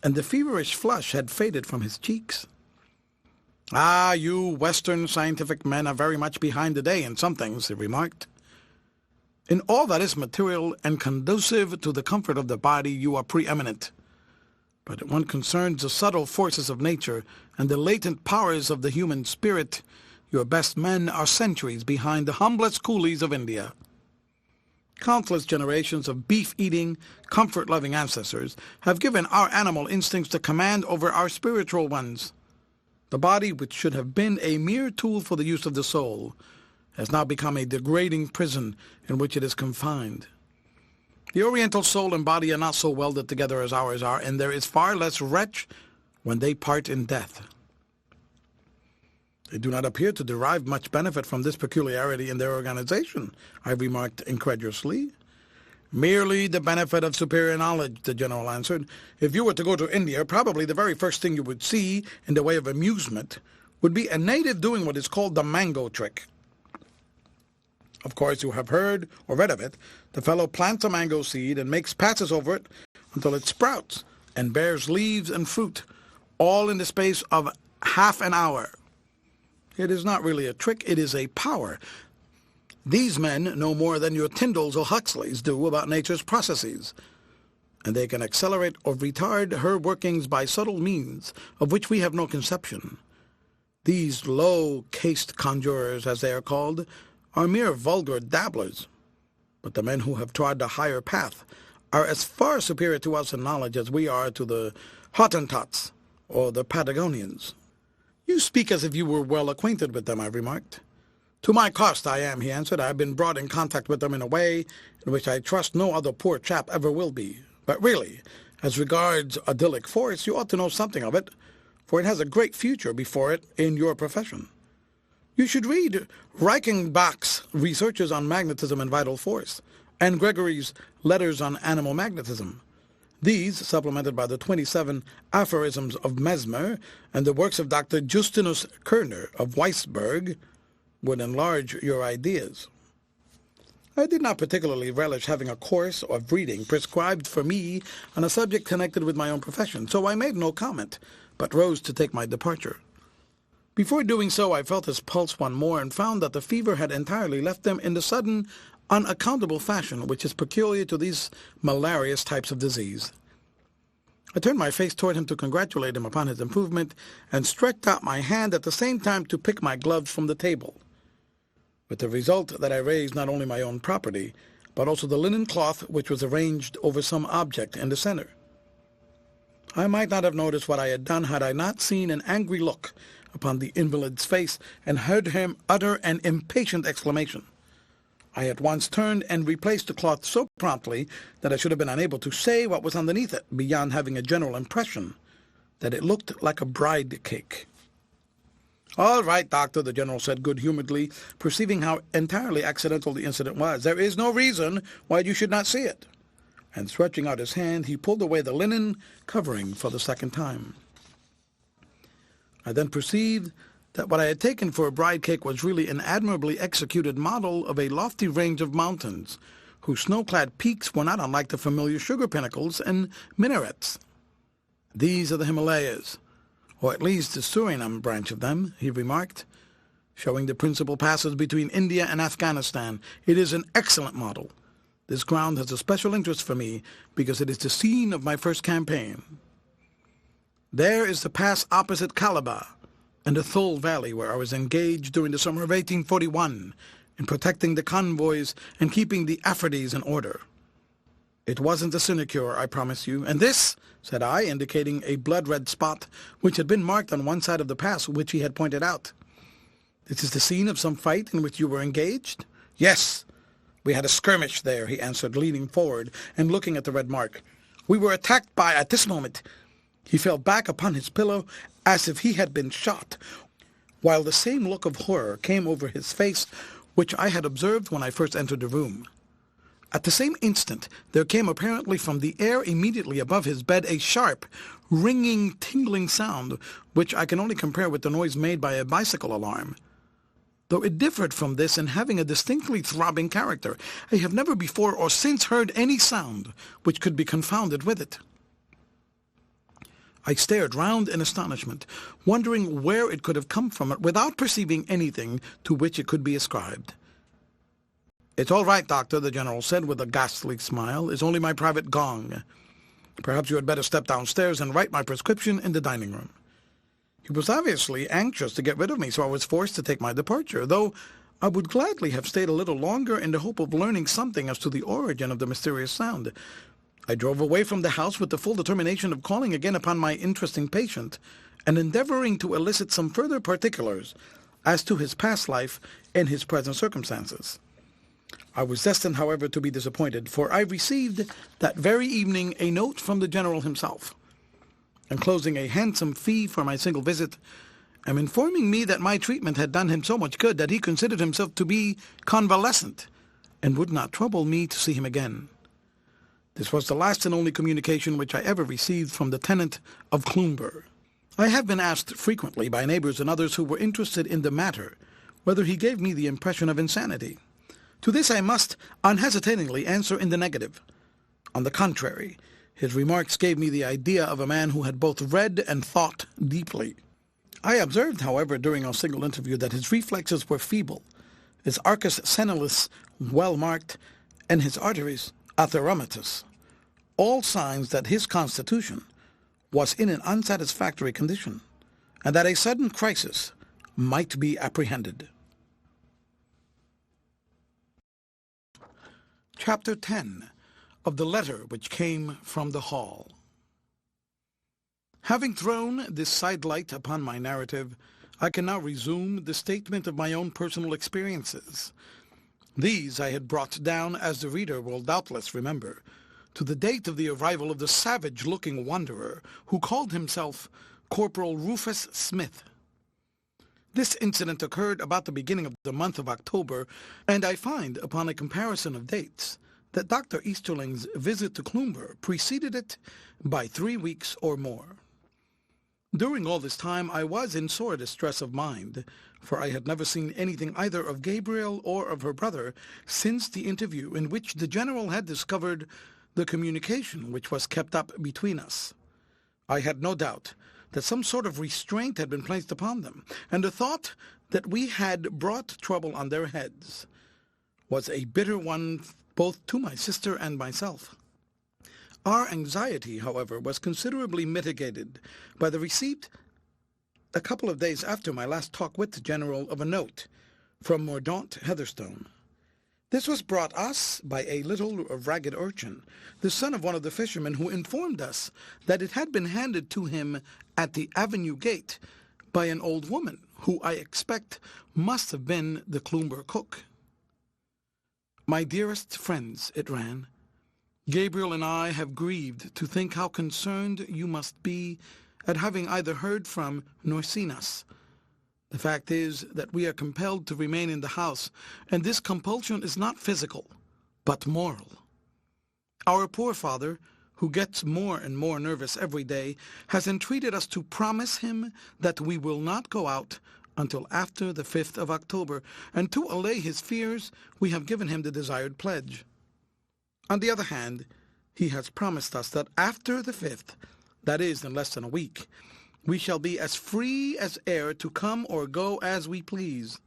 and the feverish flush had faded from his cheeks. "Ah, you Western scientific men are very much behind the day in some things," he remarked. "In all that is material and conducive to the comfort of the body, you are preeminent. But when one concerns the subtle forces of nature and the latent powers of the human spirit, your best men are centuries behind the humblest coolies of India. Countless generations of beef-eating, comfort-loving ancestors have given our animal instincts the command over our spiritual ones. The body, which should have been a mere tool for the use of the soul, has now become a degrading prison in which it is confined. The Oriental soul and body are not so welded together as ours are, and there is far less wretch when they part in death. They do not appear to derive much benefit from this peculiarity in their organization," I remarked incredulously. "Merely the benefit of superior knowledge," the general answered. "If you were to go to India, probably the very first thing you would see in the way of amusement would be a native doing what is called the mango trick. Of course, you have heard or read of it. The fellow plants a mango seed and makes passes over it until it sprouts and bears leaves and fruit, all in the space of half an hour. It is not really a trick, it is a power. These men know more than your Tyndalls or Huxleys do about nature's processes, and they can accelerate or retard her workings by subtle means of which we have no conception. These low-caste conjurers, as they are called, are mere vulgar dabblers, but the men who have trod the higher path are as far superior to us in knowledge as we are to the Hottentots or the Patagonians." "You speak as if you were well acquainted with them," I remarked. "To my cost I am," he answered. "I have been brought in contact with them in a way in which I trust no other poor chap ever will be. But really, as regards idyllic force, you ought to know something of it, for it has a great future before it in your profession. You should read Reichenbach's Researches on Magnetism and Vital Force, and Gregory's Letters on Animal Magnetism. These, supplemented by the 27 aphorisms of Mesmer and the works of Dr. Justinus Kerner of Weisberg, would enlarge your ideas." I did not particularly relish having a course of reading prescribed for me on a subject connected with my own profession, so I made no comment, but rose to take my departure. Before doing so, I felt his pulse one more and found that the fever had entirely left him in the sudden, unaccountable fashion which is peculiar to these malarious types of disease. I turned my face toward him to congratulate him upon his improvement, and stretched out my hand at the same time to pick my gloves from the table, with the result that I raised not only my own property, but also the linen cloth which was arranged over some object in the center. I might not have noticed what I had done had I not seen an angry look upon the invalid's face and heard him utter an impatient exclamation. I at once turned and replaced the cloth so promptly that I should have been unable to say what was underneath it, beyond having a general impression that it looked like a bride cake. "All right, Doctor," the general said good-humoredly, perceiving how entirely accidental the incident was. "There is no reason why you should not see it." And stretching out his hand, he pulled away the linen covering for the second time. I then perceived that what I had taken for a bride cake was really an admirably executed model of a lofty range of mountains, whose snow-clad peaks were not unlike the familiar sugar pinnacles and minarets. "These are the Himalayas, or at least the Surinam branch of them," he remarked, showing the principal passes between India and Afghanistan. "It is an excellent model. This ground has a special interest for me because it is the scene of my first campaign. There is the pass opposite Calabar, and the Thule Valley, where I was engaged during the summer of 1841 in protecting the convoys and keeping the Afridis in order. It wasn't a sinecure, I promise you. And this," said I, indicating a blood-red spot which had been marked on one side of the pass which he had pointed out, "this is the scene of some fight in which you were engaged?" "Yes, we had a skirmish there," he answered, leaning forward and looking at the red mark. "We were attacked by—" At this moment he fell back upon his pillow as if he had been shot, while the same look of horror came over his face which I had observed when I first entered the room. At the same instant there came apparently from the air immediately above his bed a sharp, ringing, tingling sound, which I can only compare with the noise made by a bicycle alarm. though it differed from this in having a distinctly throbbing character. I have never before or since heard any sound which could be confounded with it. I stared round in astonishment, wondering where it could have come from, without perceiving anything to which it could be ascribed. "It's all right, Doctor," the General said with a ghastly smile. "It's only my private gong. Perhaps you had better step downstairs and write my prescription in the dining room." He was obviously anxious to get rid of me, so I was forced to take my departure, though I would gladly have stayed a little longer in the hope of learning something as to the origin of the mysterious sound. I drove away from the house with the full determination of calling again upon my interesting patient and endeavoring to elicit some further particulars as to his past life and his present circumstances. I was destined, however, to be disappointed, for I received that very evening a note from the General himself, enclosing a handsome fee for my single visit, and informing me that my treatment had done him so much good that he considered himself to be convalescent, and would not trouble me to see him again. This was the last and only communication which I ever received from the tenant of Cloomber. I have been asked frequently by neighbors and others who were interested in the matter whether he gave me the impression of insanity. To this I must unhesitatingly answer in the negative. On the contrary, his remarks gave me the idea of a man who had both read and thought deeply. I observed, however, during our single interview that his reflexes were feeble, his arcus senilis well marked, and his arteries atheromatous, all signs that his constitution was in an unsatisfactory condition, and that a sudden crisis might be apprehended. Chapter 10 of the letter which came from the hall. Having thrown this sidelight upon my narrative, I can now resume the statement of my own personal experiences. These I had brought down, as the reader will doubtless remember, to the date of the arrival of the savage-looking wanderer who called himself Corporal Rufus Smith. This incident occurred about the beginning of the month of October, and I find, upon a comparison of dates, that Dr. Easterling's visit to Cloomber preceded it by 3 weeks or more. During all this time I was in sore distress of mind, for I had never seen anything either of Gabriel or of her brother since the interview in which the General had discovered the communication which was kept up between us. I had no doubt that some sort of restraint had been placed upon them, and the thought that we had brought trouble on their heads was a bitter one both to my sister and myself. Our anxiety, however, was considerably mitigated by the receipt, a couple of days after my last talk with the General, of a note from Berthier Heatherstone. This was brought us by a little ragged urchin, the son of one of the fishermen, who informed us that it had been handed to him at the avenue gate by an old woman, who I expect must have been the Cloomber cook. "My dearest friends," it ran, "Gabriel and I have grieved to think how concerned you must be at having either heard from nor seen us. The fact is that we are compelled to remain in the house, and this compulsion is not physical, but moral. Our poor father, who gets more and more nervous every day, has entreated us to promise him that we will not go out until after the 5th of October, and to allay his fears we have given him the desired pledge. On the other hand, he has promised us that after the 5th, that is, in less than a week, we shall be as free as air to come or go as we please.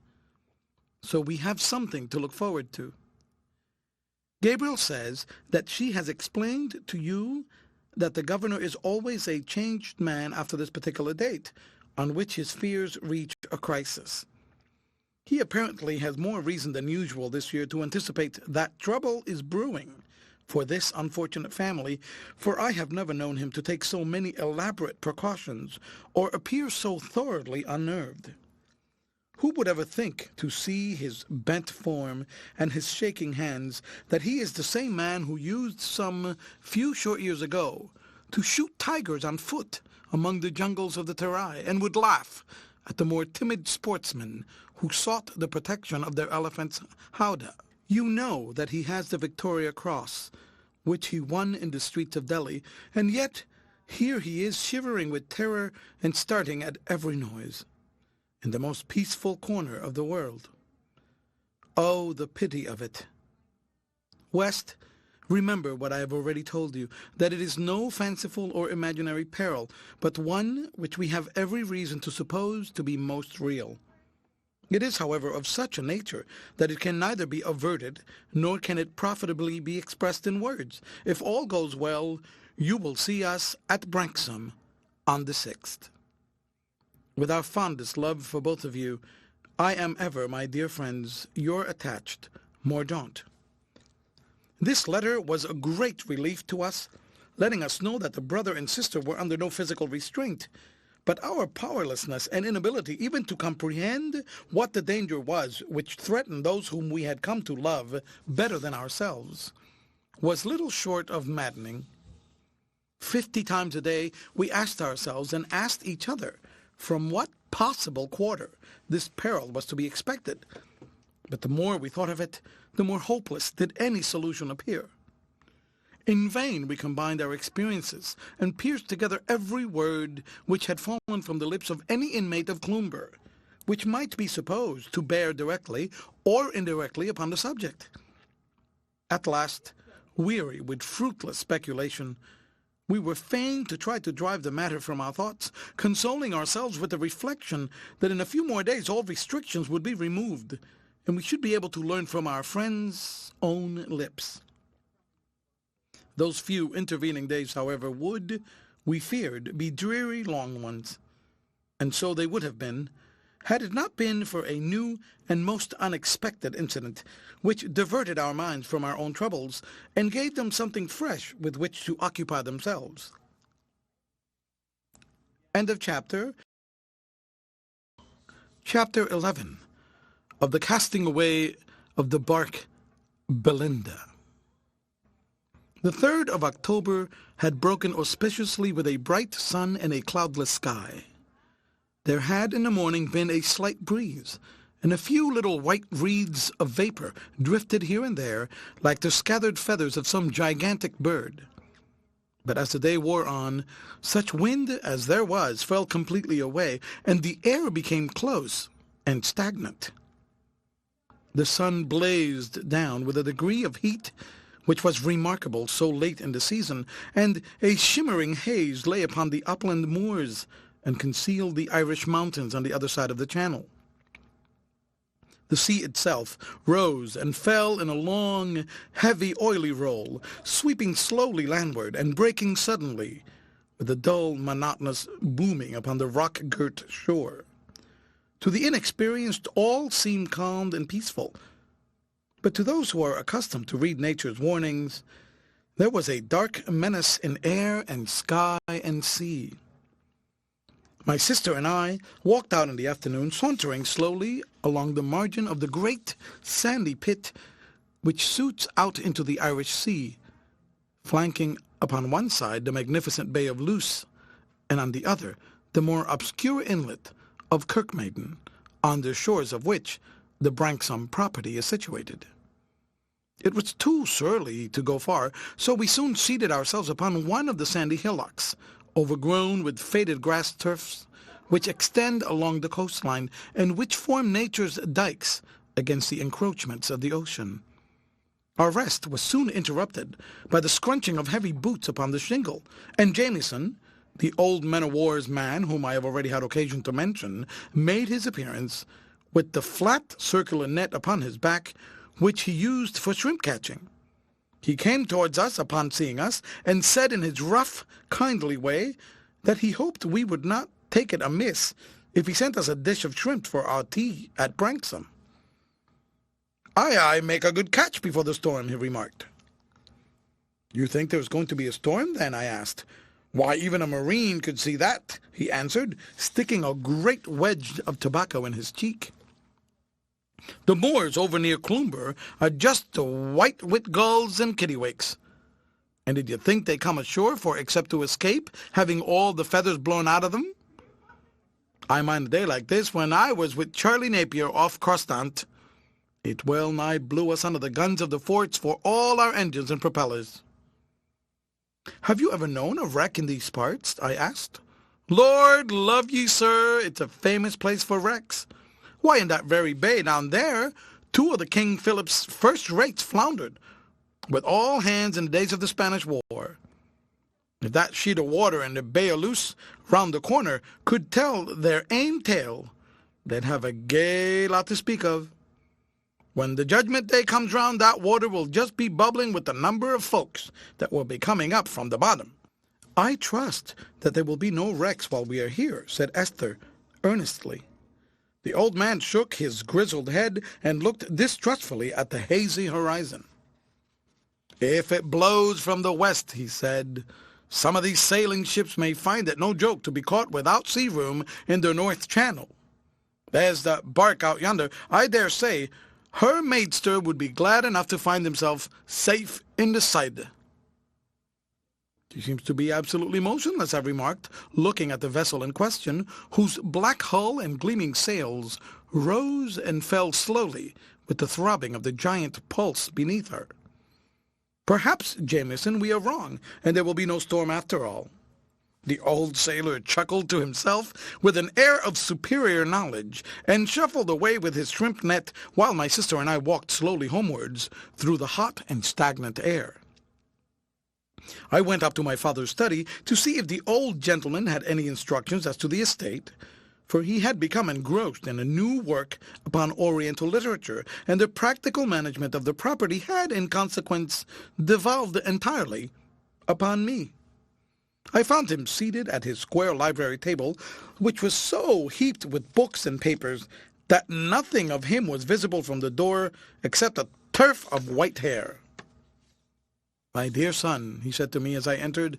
So we have something to look forward to. Gabriel says that she has explained to you that the governor is always a changed man after this particular date, on which his fears reach a crisis. He apparently has more reason than usual this year to anticipate that trouble is brewing for this unfortunate family, for I have never known him to take so many elaborate precautions or appear so thoroughly unnerved. Who would ever think, to see his bent form and his shaking hands, that he is the same man who used some few short years ago to shoot tigers on foot among the jungles of the Terai, and would laugh at the more timid sportsmen who sought the protection of their elephant's howdah. You know that he has the Victoria Cross, which he won in the streets of Delhi, and yet here he is shivering with terror and starting at every noise. in the most peaceful corner of the world. Oh, the pity of it! West, remember what I have already told you, that it is no fanciful or imaginary peril, but one which we have every reason to suppose to be most real. It is, however, of such a nature that it can neither be averted, nor can it profitably be expressed in words. If all goes well, you will see us at Branksome on the 6th. With our fondest love for both of you, I am ever, my dear friends, your attached Mordaunt. This letter was a great relief to us, letting us know that the brother and sister were under no physical restraint, but our powerlessness and inability even to comprehend what the danger was which threatened those whom we had come to love better than ourselves was little short of maddening. 50 times a day we asked ourselves and asked each other from what possible quarter this peril was to be expected. But the more we thought of it, the more hopeless did any solution appear. In vain we combined our experiences and pierced together every word which had fallen from the lips of any inmate of Cloomber, which might be supposed to bear directly or indirectly upon the subject. At last, weary with fruitless speculation, we were fain to try to drive the matter from our thoughts, consoling ourselves with the reflection that in a few more days all restrictions would be removed, and we should be able to learn from our friends' own lips. Those few intervening days, however, would, we feared, be dreary long ones, and so they would have been, had it not been for a new and most unexpected incident, which diverted our minds from our own troubles, and gave them something fresh with which to occupy themselves. End of chapter. Chapter 11 of the Casting Away of the Bark Belinda. The 3rd of October had broken auspiciously with a bright sun and a cloudless sky. There had in the morning been a slight breeze, and a few little white wreaths of vapor drifted here and there like the scattered feathers of some gigantic bird. But as the day wore on, such wind as there was fell completely away, and the air became close and stagnant. The sun blazed down with a degree of heat which was remarkable so late in the season, and a shimmering haze lay upon the upland moors and concealed the Irish mountains on the other side of the channel. The sea itself rose and fell in a long, heavy, oily roll, sweeping slowly landward and breaking suddenly, with a dull, monotonous booming upon the rock-girt shore. To the inexperienced all seemed calm and peaceful, but to those who are accustomed to read nature's warnings, there was a dark menace in air and sky and sea. My sister and I walked out in the afternoon, sauntering slowly along the margin of the great sandy pit which shoots out into the Irish Sea, flanking upon one side the magnificent Bay of Luce, and on the other the more obscure inlet of Kirkmaiden, on the shores of which the Branksome property is situated. It was too surly to go far, so we soon seated ourselves upon one of the sandy hillocks, overgrown with faded grass turfs, which extend along the coastline, and which form nature's dikes against the encroachments of the ocean. Our rest was soon interrupted by the scrunching of heavy boots upon the shingle, and Jamieson, the old man-of-war's man whom I have already had occasion to mention, made his appearance with the flat circular net upon his back, which he used for shrimp catching. He came towards us upon seeing us, and said in his rough, kindly way that he hoped we would not take it amiss if he sent us a dish of shrimp for our tea at Branksome. "I make a good catch before the storm," he remarked. "You think there's going to be a storm, then?" I asked. "Why, even a marine could see that," he answered, sticking a great wedge of tobacco in his cheek. "The moors over near Cloomber are just white with gulls and kittiwakes. And did you think they come ashore for except to escape, having all the feathers blown out of them? I mind a day like this when I was with Charlie Napier off Crostant. It well nigh blew us under the guns of the forts for all our engines and propellers." "Have you ever known a wreck in these parts?" I asked. Lord love ye, sir, it's a famous place for wrecks. Why, in that very bay down there, 2 of the King Philip's first-rates floundered, with all hands in the days of the Spanish War. If that sheet of water in the Bay of Luce round the corner could tell their ain tale, they'd have a gay lot to speak of. When the judgment day comes round, that water will just be bubbling with the number of folks that will be coming up from the bottom. I trust that there will be no wrecks while we are here, said Esther earnestly. The old man shook his grizzled head and looked distrustfully at the hazy horizon. If it blows from the west, he said, some of these sailing ships may find it no joke to be caught without sea room in the North Channel. There's the bark out yonder. I dare say her maidster would be glad enough to find himself safe in the side. She seems to be absolutely motionless, I remarked, looking at the vessel in question, whose black hull and gleaming sails rose and fell slowly with the throbbing of the giant pulse beneath her. Perhaps, Jameson, we are wrong, and there will be no storm after all. The old sailor chuckled to himself with an air of superior knowledge, and shuffled away with his shrimp net while my sister and I walked slowly homewards through the hot and stagnant air. I went up to my father's study to see if the old gentleman had any instructions as to the estate, for he had become engrossed in a new work upon Oriental literature, and the practical management of the property had, in consequence, devolved entirely upon me. I found him seated at his square library table, which was so heaped with books and papers that nothing of him was visible from the door except a turf of white hair. "My dear son," he said to me as I entered,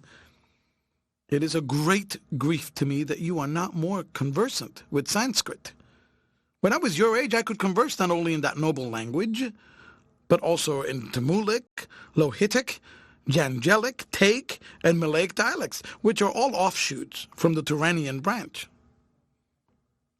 "it is a great grief to me that you are not more conversant with Sanskrit. When I was your age, I could converse not only in that noble language, but also in Tamulic, Lohitic, Jangelic, Take, and Malaic dialects, which are all offshoots from the Turanian branch."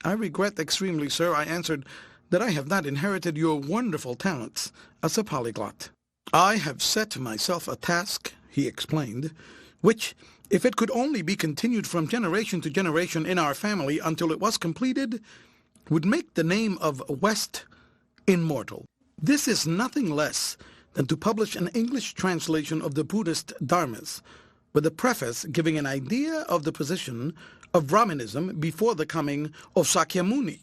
"I regret extremely, sir," I answered, "that I have not inherited your wonderful talents as a polyglot." "I have set myself a task," he explained, "which, if it could only be continued from generation to generation in our family until it was completed, would make the name of West immortal. This is nothing less than to publish an English translation of the Buddhist Dharmas, with a preface giving an idea of the position of Brahmanism before the coming of Sakyamuni.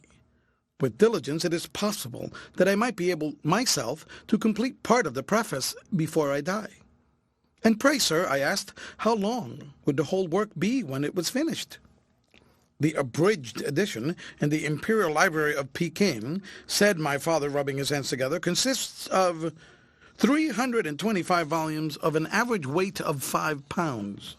With diligence it is possible that I might be able myself to complete part of the preface before I die." "And pray, sir," I asked, "how long would the whole work be when it was finished?" "The abridged edition in the Imperial Library of Peking," said my father, rubbing his hands together, "consists of 325 volumes of an average weight of 5 pounds.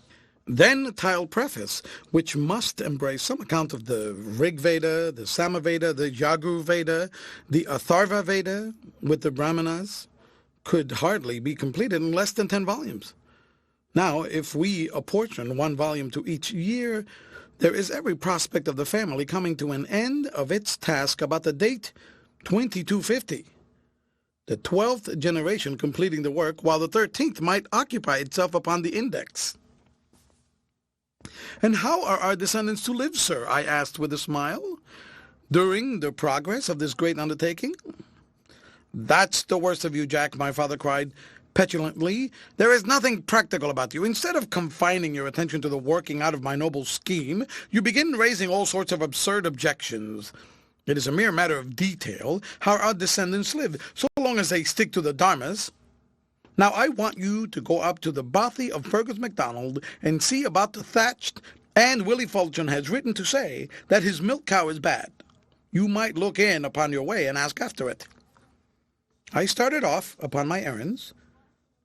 Then tile preface, which must embrace some account of the Rig Veda, the Samaveda, the Yagur Veda, the Atharva Veda, with the Brahmanas, could hardly be completed in less than 10 volumes. Now, if we apportion 1 volume to each year, there is every prospect of the family coming to an end of its task about the date 2250. The 12th generation completing the work, while the 13th might occupy itself upon the index." "And how are our descendants to live, sir?" I asked with a smile, "during the progress of this great undertaking?" "That's the worst of you, Jack," my father cried petulantly. "There is nothing practical about you. Instead of confining your attention to the working out of my noble scheme, you begin raising all sorts of absurd objections. It is a mere matter of detail how our descendants live, so long as they stick to the dharmas. Now I want you to go up to the bothy of Fergus MacDonald and see about the thatched, and Willie Fulton has written to say that his milk cow is bad. You might look in upon your way and ask after it." I started off upon my errands,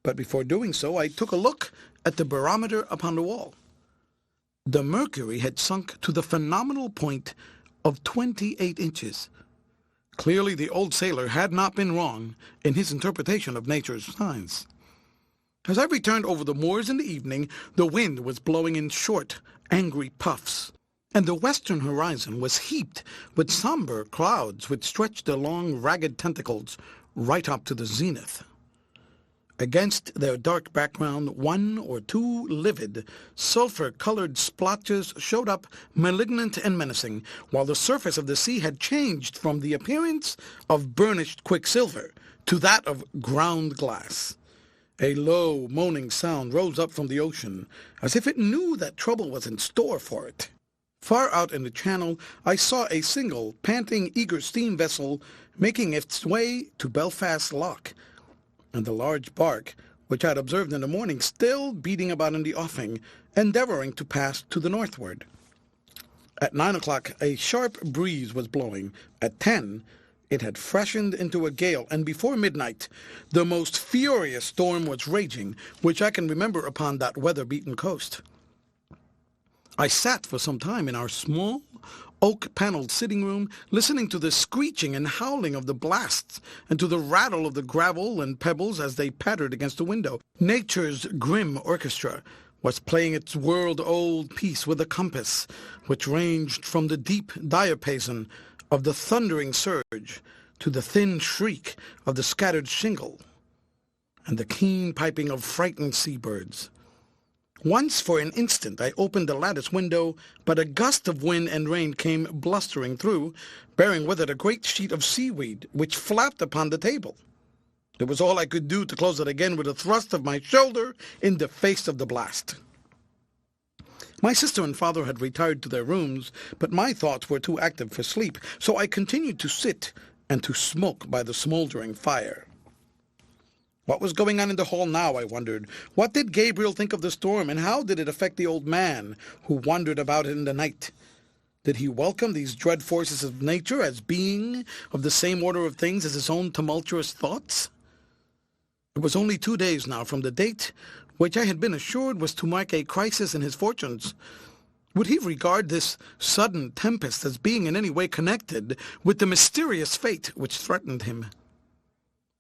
but before doing so I took a look at the barometer upon the wall. The mercury had sunk to the phenomenal point of 28 inches. Clearly the old sailor had not been wrong in his interpretation of nature's signs. As I returned over the moors in the evening, the wind was blowing in short, angry puffs, and the western horizon was heaped with somber clouds which stretched their long, ragged tentacles right up to the zenith. Against their dark background, one or two livid, sulphur-colored splotches showed up malignant and menacing, while the surface of the sea had changed from the appearance of burnished quicksilver to that of ground glass. A low, moaning sound rose up from the ocean, as if it knew that trouble was in store for it. Far out in the channel, I saw a single, panting, eager steam vessel making its way to Belfast Loch, and the large bark, which I had observed in the morning, still beating about in the offing, endeavouring to pass to the northward. At 9 o'clock, a sharp breeze was blowing. At 10, it had freshened into a gale, and before midnight, the most furious storm was raging, which I can remember upon that weather-beaten coast. I sat for some time in our small, oak-panelled sitting room, listening to the screeching and howling of the blasts, and to the rattle of the gravel and pebbles as they pattered against the window. Nature's grim orchestra was playing its world-old piece with a compass, which ranged from the deep diapason of the thundering surge to the thin shriek of the scattered shingle, and the keen piping of frightened seabirds. Once for an instant I opened the lattice window, but a gust of wind and rain came blustering through, bearing with it a great sheet of seaweed, which flapped upon the table. It was all I could do to close it again with a thrust of my shoulder in the face of the blast. My sister and father had retired to their rooms, but my thoughts were too active for sleep, so I continued to sit and to smoke by the smouldering fire. What was going on in the hall now, I wondered? What did Gabriel think of the storm, and how did it affect the old man who wandered about in the night? Did he welcome these dread forces of nature as being of the same order of things as his own tumultuous thoughts? It was only 2 days now from the date which I had been assured was to mark a crisis in his fortunes. Would he regard this sudden tempest as being in any way connected with the mysterious fate which threatened him?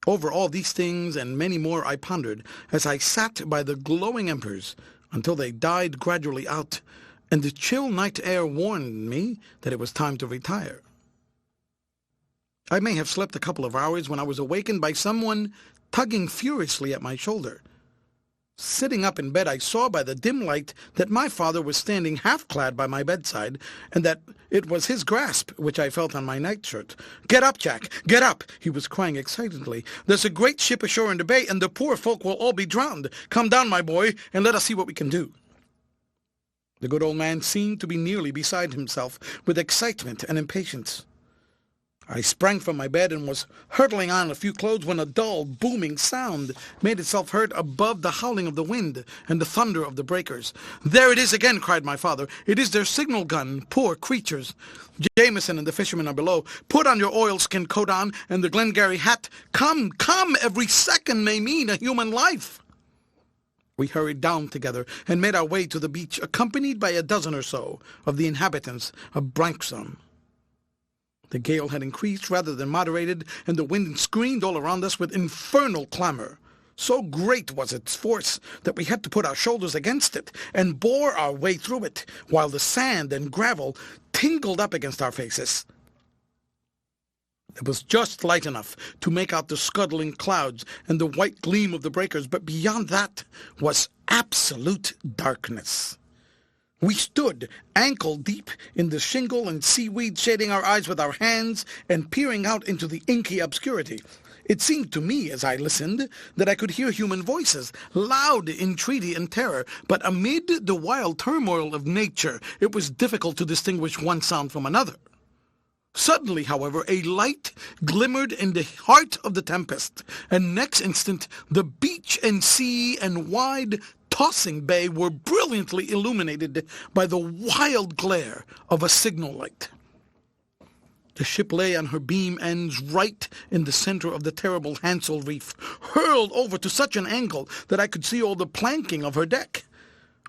Over all these things and many more I pondered as I sat by the glowing embers until they died gradually out, and the chill night air warned me that it was time to retire. I may have slept a couple of hours when I was awakened by someone tugging furiously at my shoulder. Sitting up in bed, I saw by the dim light that my father was standing half-clad by my bedside, and that it was his grasp which I felt on my nightshirt. "Get up, Jack! Get up!" he was crying excitedly. "There's a great ship ashore in the bay, and the poor folk will all be drowned. Come down, my boy, and let us see what we can do." The good old man seemed to be nearly beside himself with excitement and impatience. I sprang from my bed and was hurtling on a few clothes when a dull, booming sound made itself heard above the howling of the wind and the thunder of the breakers. "There it is again!" cried my father. "It is their signal gun, poor creatures! Jameson and the fishermen are below. Put on your oilskin coat on and the Glengarry hat. Come, come! Every second may mean a human life!" We hurried down together and made our way to the beach, accompanied by a dozen or so of the inhabitants of Branksome. The gale had increased rather than moderated, and the wind screamed all around us with infernal clamor. So great was its force that we had to put our shoulders against it and bore our way through it, while the sand and gravel tingled up against our faces. It was just light enough to make out the scuttling clouds and the white gleam of the breakers, but beyond that was absolute darkness. We stood ankle-deep in the shingle and seaweed, shading our eyes with our hands and peering out into the inky obscurity. It seemed to me, as I listened, that I could hear human voices, loud entreaty and terror, but amid the wild turmoil of nature it was difficult to distinguish one sound from another. Suddenly, however, a light glimmered in the heart of the tempest, and next instant the beach and sea and wide tossing bay were brilliantly illuminated by the wild glare of a signal light. The ship lay on her beam ends right in the center of the terrible Hansel Reef, hurled over to such an angle that I could see all the planking of her deck.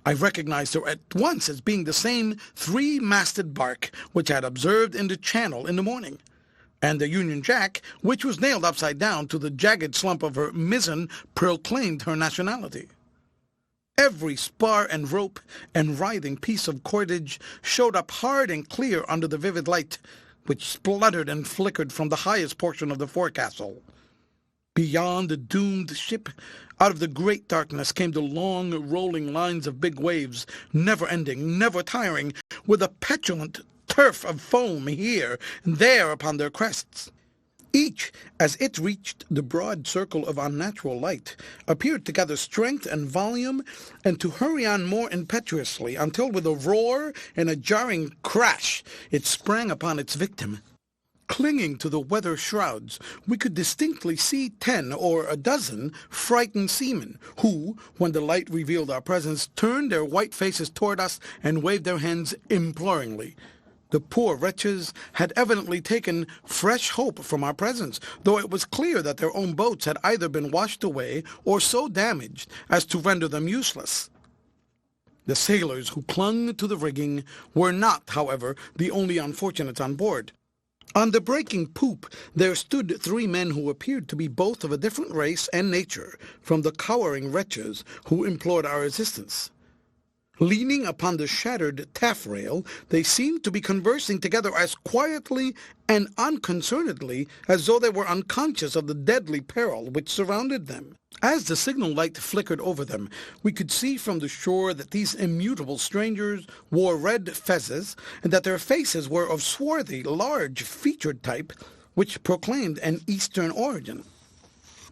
I recognized her at once as being the same three-masted bark which I had observed in the channel in the morning, and the Union Jack, which was nailed upside down to the jagged slump of her mizzen, proclaimed her nationality. Every spar and rope and writhing piece of cordage showed up hard and clear under the vivid light, which spluttered and flickered from the highest portion of the forecastle. Beyond the doomed ship, out of the great darkness came the long, rolling lines of big waves, never-ending, never-tiring, with a petulant turf of foam here and there upon their crests. Each, as it reached the broad circle of unnatural light, appeared to gather strength and volume, and to hurry on more impetuously, until with a roar and a jarring crash it sprang upon its victim. Clinging to the weather shrouds, we could distinctly see 10 or a dozen frightened seamen, who, when the light revealed our presence, turned their white faces toward us and waved their hands imploringly. The poor wretches had evidently taken fresh hope from our presence, though it was clear that their own boats had either been washed away or so damaged as to render them useless. The sailors who clung to the rigging were not, however, the only unfortunates on board. On the breaking poop there stood 3 men who appeared to be both of a different race and nature from the cowering wretches who implored our assistance. Leaning upon the shattered taffrail, they seemed to be conversing together as quietly and unconcernedly as though they were unconscious of the deadly peril which surrounded them. As the signal light flickered over them, we could see from the shore that these immutable strangers wore red fezzes, and that their faces were of swarthy, large-featured type, which proclaimed an Eastern origin.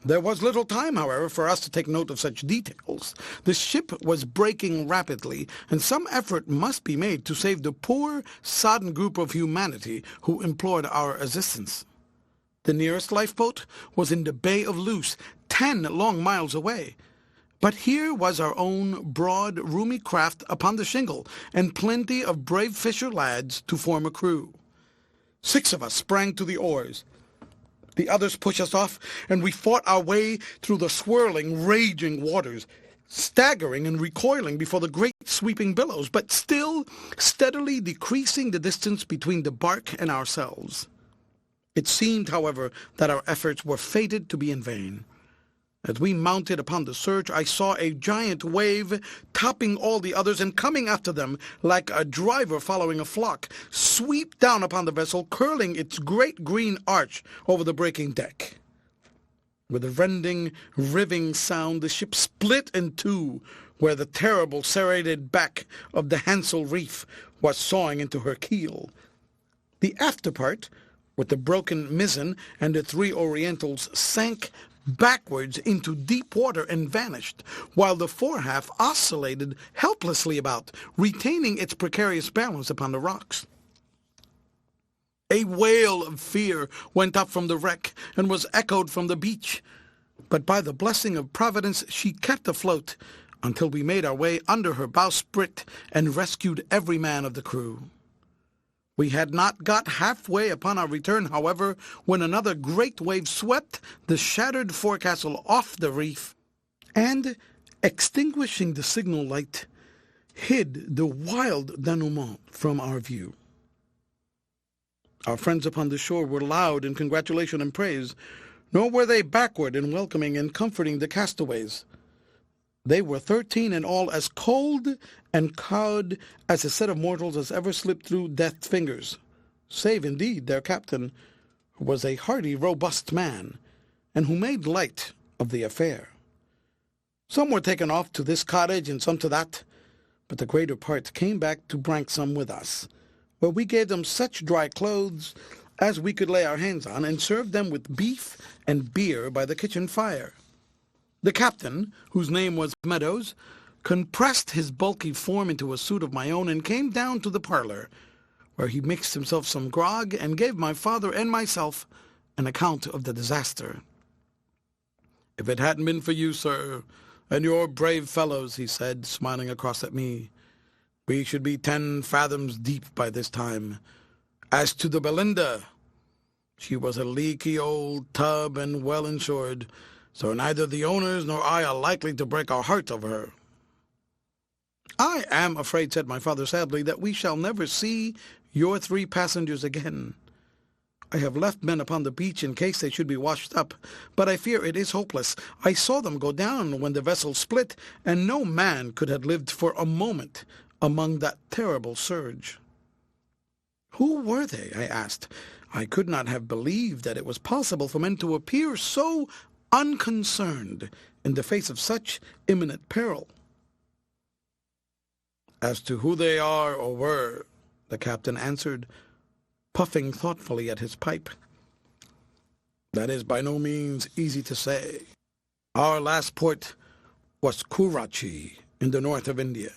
There was little time, however, for us to take note of such details. The ship was breaking rapidly, and some effort must be made to save the poor, sodden group of humanity who implored our assistance. The nearest lifeboat was in the Bay of Luce, 10 long miles away. But here was our own broad, roomy craft upon the shingle, and plenty of brave fisher lads to form a crew. 6 of us sprang to the oars. The others pushed us off, and we fought our way through the swirling, raging waters, staggering and recoiling before the great sweeping billows, but still steadily decreasing the distance between the bark and ourselves. It seemed, however, that our efforts were fated to be in vain. As we mounted upon the surge, I saw a giant wave topping all the others and coming after them like a driver following a flock, sweep down upon the vessel, curling its great green arch over the breaking deck. With a rending, riving sound, the ship split in two, where the terrible serrated back of the Hansel reef was sawing into her keel. The afterpart, with the broken mizzen and the 3 Orientals, sank backwards into deep water and vanished, while the forehalf oscillated helplessly about, retaining its precarious balance upon the rocks. A wail of fear went up from the wreck and was echoed from the beach, but by the blessing of Providence she kept afloat until we made our way under her bowsprit and rescued every man of the crew. We had not got halfway upon our return, however, when another great wave swept the shattered forecastle off the reef, and, extinguishing the signal light, hid the wild denouement from our view. Our friends upon the shore were loud in congratulation and praise, nor were they backward in welcoming and comforting the castaways. They were 13 in all, as cold and cowed as a set of mortals as ever slipped through death's fingers, save indeed their captain, who was a hearty, robust man, and who made light of the affair. Some were taken off to this cottage and some to that, but the greater part came back to Branksome with us, where we gave them such dry clothes as we could lay our hands on, and served them with beef and beer by the kitchen fire. The captain, whose name was Meadows, compressed his bulky form into a suit of my own and came down to the parlour, where he mixed himself some grog and gave my father and myself an account of the disaster. "If it hadn't been for you, sir, and your brave fellows," he said, smiling across at me, "we should be 10 fathoms deep by this time. As to the Belinda, she was a leaky old tub and well insured, so neither the owners nor I are likely to break our hearts over her." "I am afraid," said my father sadly, "that we shall never see your 3 passengers again. I have left men upon the beach in case they should be washed up, but I fear it is hopeless. I saw them go down when the vessel split, and no man could have lived for a moment among that terrible surge." "Who were they?" I asked. I could not have believed that it was possible for men to appear so unconcerned in the face of such imminent peril. As to who they are or were, the captain answered, puffing thoughtfully at his pipe, that is by no means easy to say. Our last port was Kurrachee in the north of India,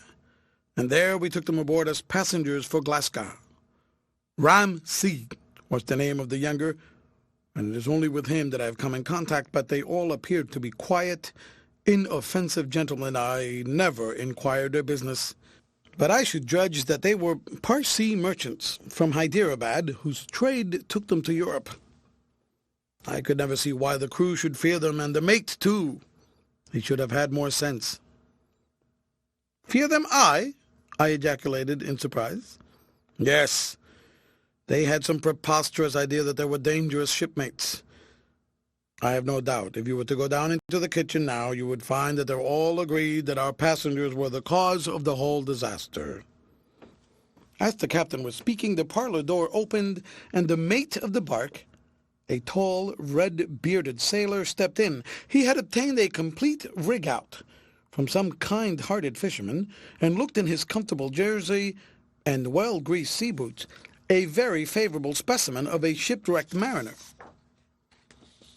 and there we took them aboard as passengers for Glasgow. Ramsay was the name of the younger, and it is only with him that I have come in contact, but they all appeared to be quiet, inoffensive gentlemen. I never inquired their business, but I should judge that they were Parsee merchants from Hyderabad, whose trade took them to Europe. I could never see why the crew should fear them, and the mate, too. He should have had more sense. Fear them, I ejaculated in surprise. Yes, they had some preposterous idea that they were dangerous shipmates. I have no doubt if you were to go down into the kitchen now, you would find that they're all agreed that our passengers were the cause of the whole disaster. As the captain was speaking, the parlor door opened, and the mate of the bark, a tall, red-bearded sailor, stepped in. He had obtained a complete rig-out from some kind-hearted fisherman, and looked in his comfortable jersey and well-greased sea boots a very favorable specimen of a shipwrecked mariner.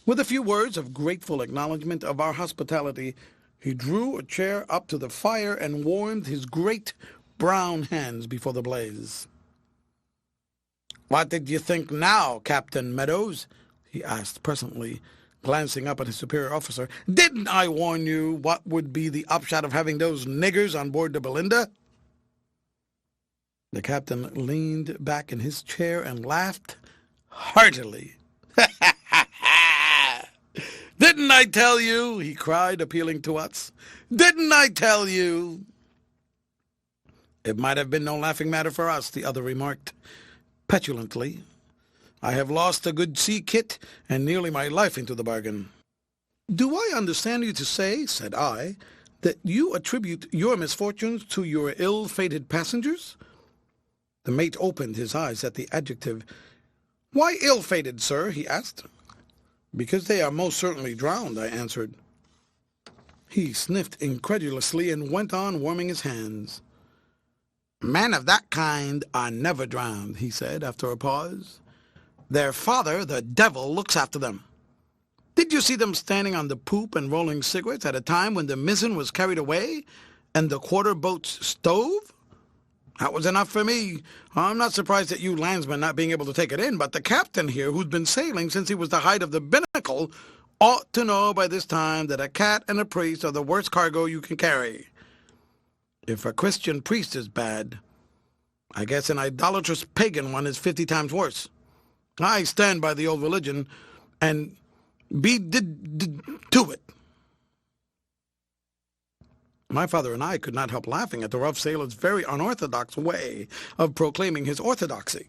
With a few words of grateful acknowledgment of our hospitality, he drew a chair up to the fire and warmed his great brown hands before the blaze. "What did you think now, Captain Meadows?" he asked presently, glancing up at his superior officer. "Didn't I warn you what would be the upshot of having those niggers on board the Belinda?" The captain leaned back in his chair and laughed heartily. "Didn't I tell you?" he cried, appealing to us. "Didn't I tell you?" "It might have been no laughing matter for us," the other remarked petulantly. "I have lost a good sea kit, and nearly my life into the bargain." "Do I understand you to say," said I, "that you attribute your misfortunes to your ill-fated passengers?" The mate opened his eyes at the adjective. "Why ill-fated, sir?" he asked. "Because they are most certainly drowned," I answered. He sniffed incredulously and went on warming his hands. "Men of that kind are never drowned," he said after a pause. "Their father, the devil, looks after them. Did you see them standing on the poop and rolling cigarettes at a time when the mizzen was carried away and the quarter-boats stove? That was enough for me. I'm not surprised at you landsmen not being able to take it in, but the captain here, who's been sailing since he was the height of the binnacle, ought to know by this time that a cat and a priest are the worst cargo you can carry. If a Christian priest is bad, I guess an idolatrous pagan one is 50 times worse. I stand by the old religion, and be to it." My father and I could not help laughing at the rough sailor's very unorthodox way of proclaiming his orthodoxy.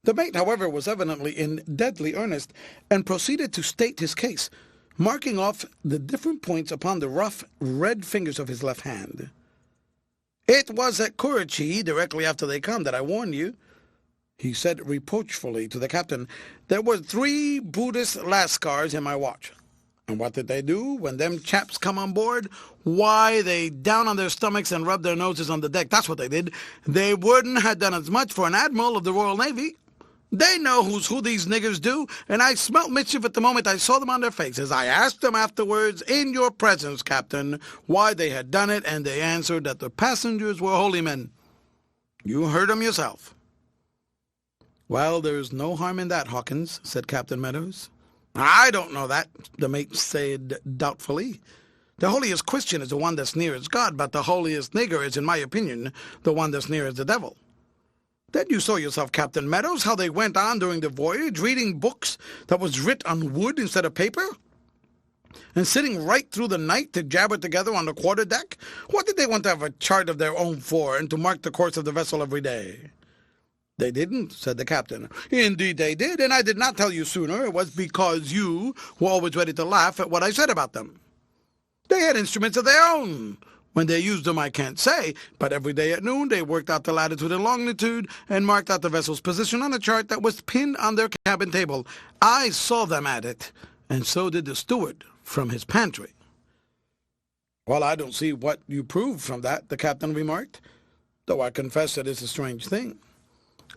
The mate, however, was evidently in deadly earnest, and proceeded to state his case, marking off the different points upon the rough, red fingers of his left hand. "It was at Kurrachee, directly after they come, that I warned you," he said reproachfully to the captain. "There were 3 Buddhist lascars in my watch. And what did they do when them chaps come on board? Why, they down on their stomachs and rubbed their noses on the deck. That's what they did. They wouldn't have done as much for an admiral of the Royal Navy. They know who's who, these niggers do, and I smelt mischief at the moment I saw them on their faces. I asked them afterwards, in your presence, Captain, why they had done it, and they answered that the passengers were holy men. You heard 'em yourself." "Well, there's no harm in that, Hawkins," said Captain Meadows. "I don't know that," the mate said doubtfully. "The holiest Christian is the one that's nearest God, but the holiest nigger is, in my opinion, the one that's nearest the devil. Then you saw yourself, Captain Meadows, how they went on during the voyage, reading books that was writ on wood instead of paper, and sitting right through the night to jabber together on the quarter-deck. What did they want to have a chart of their own for, and to mark the course of the vessel every day?" "They didn't," said the captain. "Indeed they did, and I did not tell you sooner. It was because you were always ready to laugh at what I said about them. They had instruments of their own. When they used them I can't say, but every day at noon they worked out the latitude and longitude and marked out the vessel's position on a chart that was pinned on their cabin table. I saw them at it, and so did the steward, from his pantry. "Well, I don't see what you prove from that," the captain remarked, "though I confess it is a strange thing."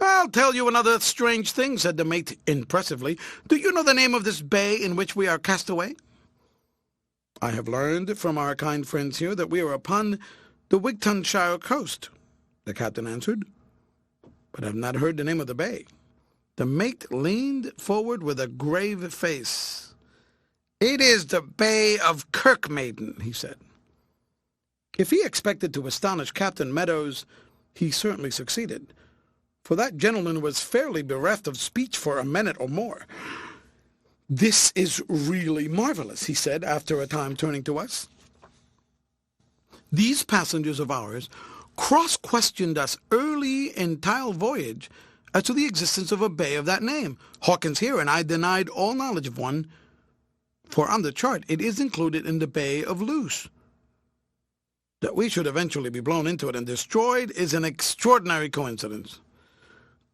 "I'll tell you another strange thing," said the mate impressively. "Do you know the name of this bay in which we are cast away?" "I have learned from our kind friends here that we are upon the Wigtownshire coast," the captain answered, "but I have not heard the name of the bay." The mate leaned forward with a grave face. "It is the Bay of Kirkmaiden," he said. If he expected to astonish Captain Meadows, he certainly succeeded, for that gentleman was fairly bereft of speech for a minute or more. "This is really marvelous," he said, after a time turning to us. "These passengers of ours cross-questioned us early in Tile voyage as to the existence of a bay of that name. Hawkins here and I denied all knowledge of one, for on the chart it is included in the Bay of Luce. That we should eventually be blown into it and destroyed is an extraordinary coincidence."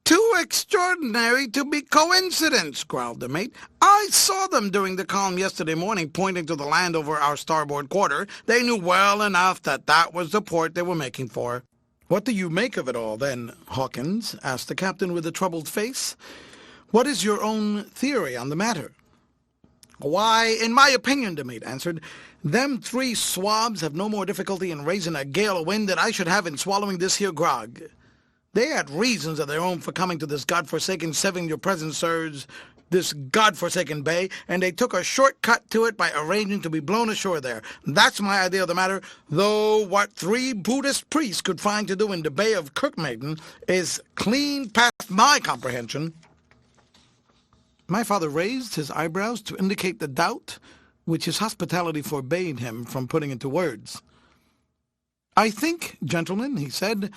"Too extraordinary to be coincidence," growled the mate. "I saw them during the calm yesterday morning, pointing to the land over our starboard quarter. They knew well enough that that was the port they were making for." "What do you make of it all, then, Hawkins?" asked the captain with a troubled face. "What is your own theory on the matter?" "Why, in my opinion," the mate answered, "them three swabs have no more difficulty in raising a gale of wind than I should have in swallowing this here grog. They had reasons of their own for coming to this godforsaken 7 your present, sirs, this godforsaken bay, and they took a short cut to it by arranging to be blown ashore there. That's my idea of the matter, though what 3 Buddhist priests could find to do in the Bay of Kirkmaiden is clean past my comprehension." My father raised his eyebrows to indicate the doubt which his hospitality forbade him from putting into words. "I think, gentlemen," he said,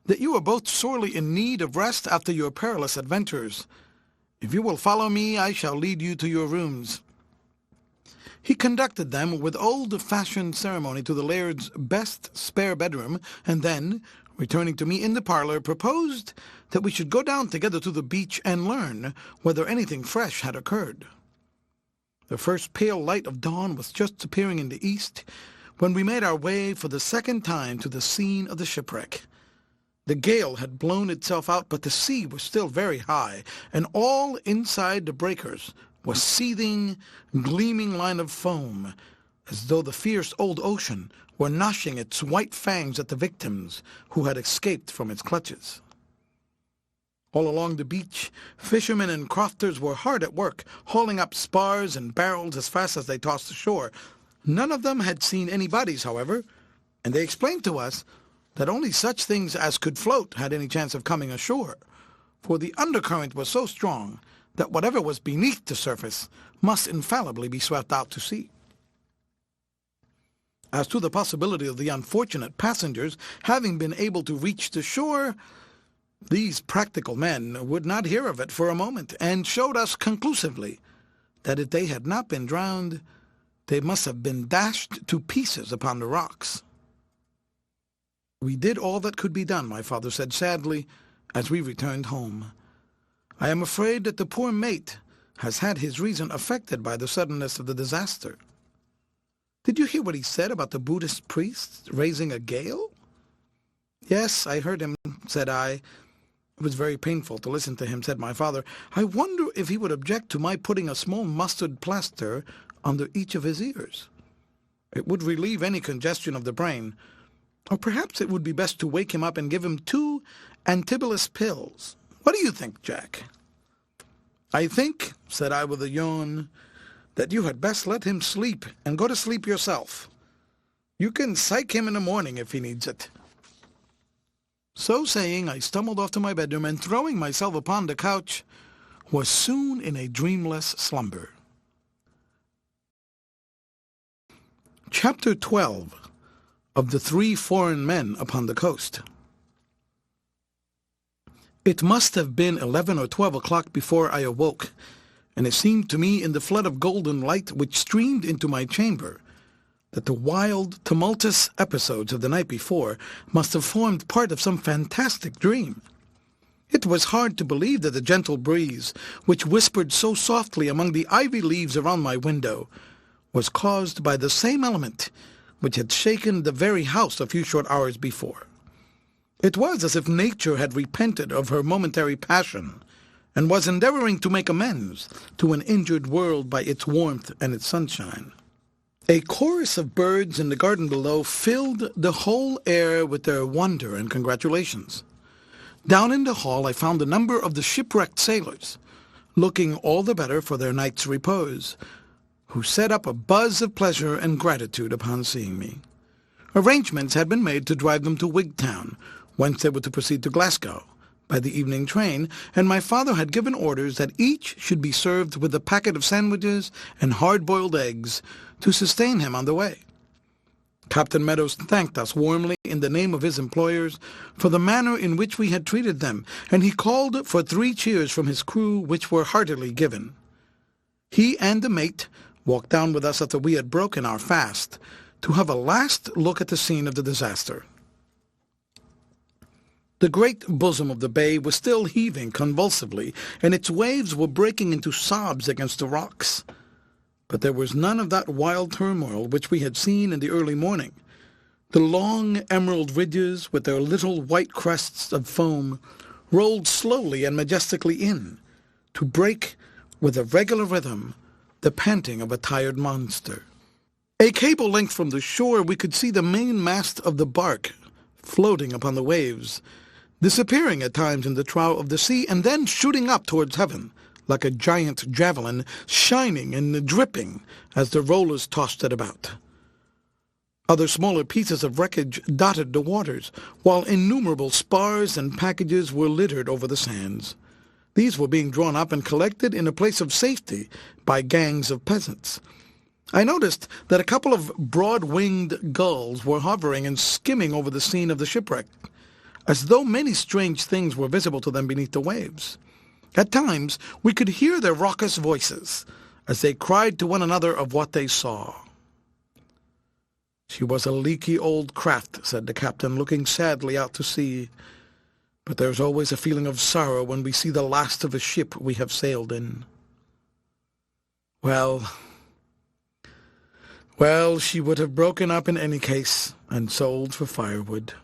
"that you are both sorely in need of rest after your perilous adventures. If you will follow me, I shall lead you to your rooms." He conducted them with old-fashioned ceremony to the laird's best spare bedroom, and then, returning to me in the parlour, proposed that we should go down together to the beach and learn whether anything fresh had occurred. The first pale light of dawn was just appearing in the east when we made our way for the second time to the scene of the shipwreck. The gale had blown itself out, but the sea was still very high, and all inside the breakers was seething, gleaming line of foam, as though the fierce old ocean were gnashing its white fangs at the victims who had escaped from its clutches. All along the beach, fishermen and crofters were hard at work, hauling up spars and barrels as fast as they tossed ashore. None of them had seen any bodies, however, and they explained to us that only such things as could float had any chance of coming ashore, for the undercurrent was so strong that whatever was beneath the surface must infallibly be swept out to sea. As to the possibility of the unfortunate passengers having been able to reach the shore, these practical men would not hear of it for a moment, and showed us conclusively that if they had not been drowned, they must have been dashed to pieces upon the rocks. "We did all that could be done," my father said sadly, as we returned home. "I am afraid that the poor mate has had his reason affected by the suddenness of the disaster." "Did you hear what he said about the Buddhist priests raising a gale?" "Yes, I heard him," said I. "It was very painful to listen to him," said my father. "I wonder if he would object to my putting a small mustard plaster under each of his ears. It would relieve any congestion of the brain. Or perhaps it would be best to wake him up and give him 2 antibulus pills. What do you think, Jack?" "I think," said I with a yawn, "that you had best let him sleep and go to sleep yourself. You can psych him in the morning if he needs it." So saying, I stumbled off to my bedroom, and throwing myself upon the couch, was soon in a dreamless slumber. Chapter 12 of the 3 Foreign Men upon the Coast. It must have been 11 or 12 o'clock before I awoke, and it seemed to me in the flood of golden light which streamed into my chamber that the wild, tumultuous episodes of the night before must have formed part of some fantastic dream. It was hard to believe that the gentle breeze, which whispered so softly among the ivy leaves around my window, was caused by the same element which had shaken the very house a few short hours before. It was as if nature had repented of her momentary passion, and was endeavoring to make amends to an injured world by its warmth and its sunshine. A chorus of birds in the garden below filled the whole air with their wonder and congratulations. Down in the hall I found a number of the shipwrecked sailors, looking all the better for their night's repose, who set up a buzz of pleasure and gratitude upon seeing me. Arrangements had been made to drive them to Wigtown, whence they were to proceed to Glasgow by the evening train, and my father had given orders that each should be served with a packet of sandwiches and hard-boiled eggs to sustain him on the way. Captain Meadows thanked us warmly in the name of his employers for the manner in which we had treated them, and he called for 3 cheers from his crew, which were heartily given. He and the mate walked down with us after we had broken our fast to have a last look at the scene of the disaster. The great bosom of the bay was still heaving convulsively, and its waves were breaking into sobs against the rocks. But there was none of that wild turmoil which we had seen in the early morning. The long emerald ridges, with their little white crests of foam, rolled slowly and majestically in, to break, with a regular rhythm, the panting of a tired monster. A cable length from the shore we could see the main mast of the bark floating upon the waves, disappearing at times in the trough of the sea, and then shooting up towards heaven, like a giant javelin, shining and dripping as the rollers tossed it about. Other smaller pieces of wreckage dotted the waters, while innumerable spars and packages were littered over the sands. These were being drawn up and collected in a place of safety by gangs of peasants. I noticed that a couple of broad-winged gulls were hovering and skimming over the scene of the shipwreck, as though many strange things were visible to them beneath the waves. At times we could hear their raucous voices, as they cried to one another of what they saw. "She was a leaky old craft," said the captain, looking sadly out to sea. "But there's always a feeling of sorrow when we see the last of a ship we have sailed in." Well, she would have broken up in any case, and sold for firewood.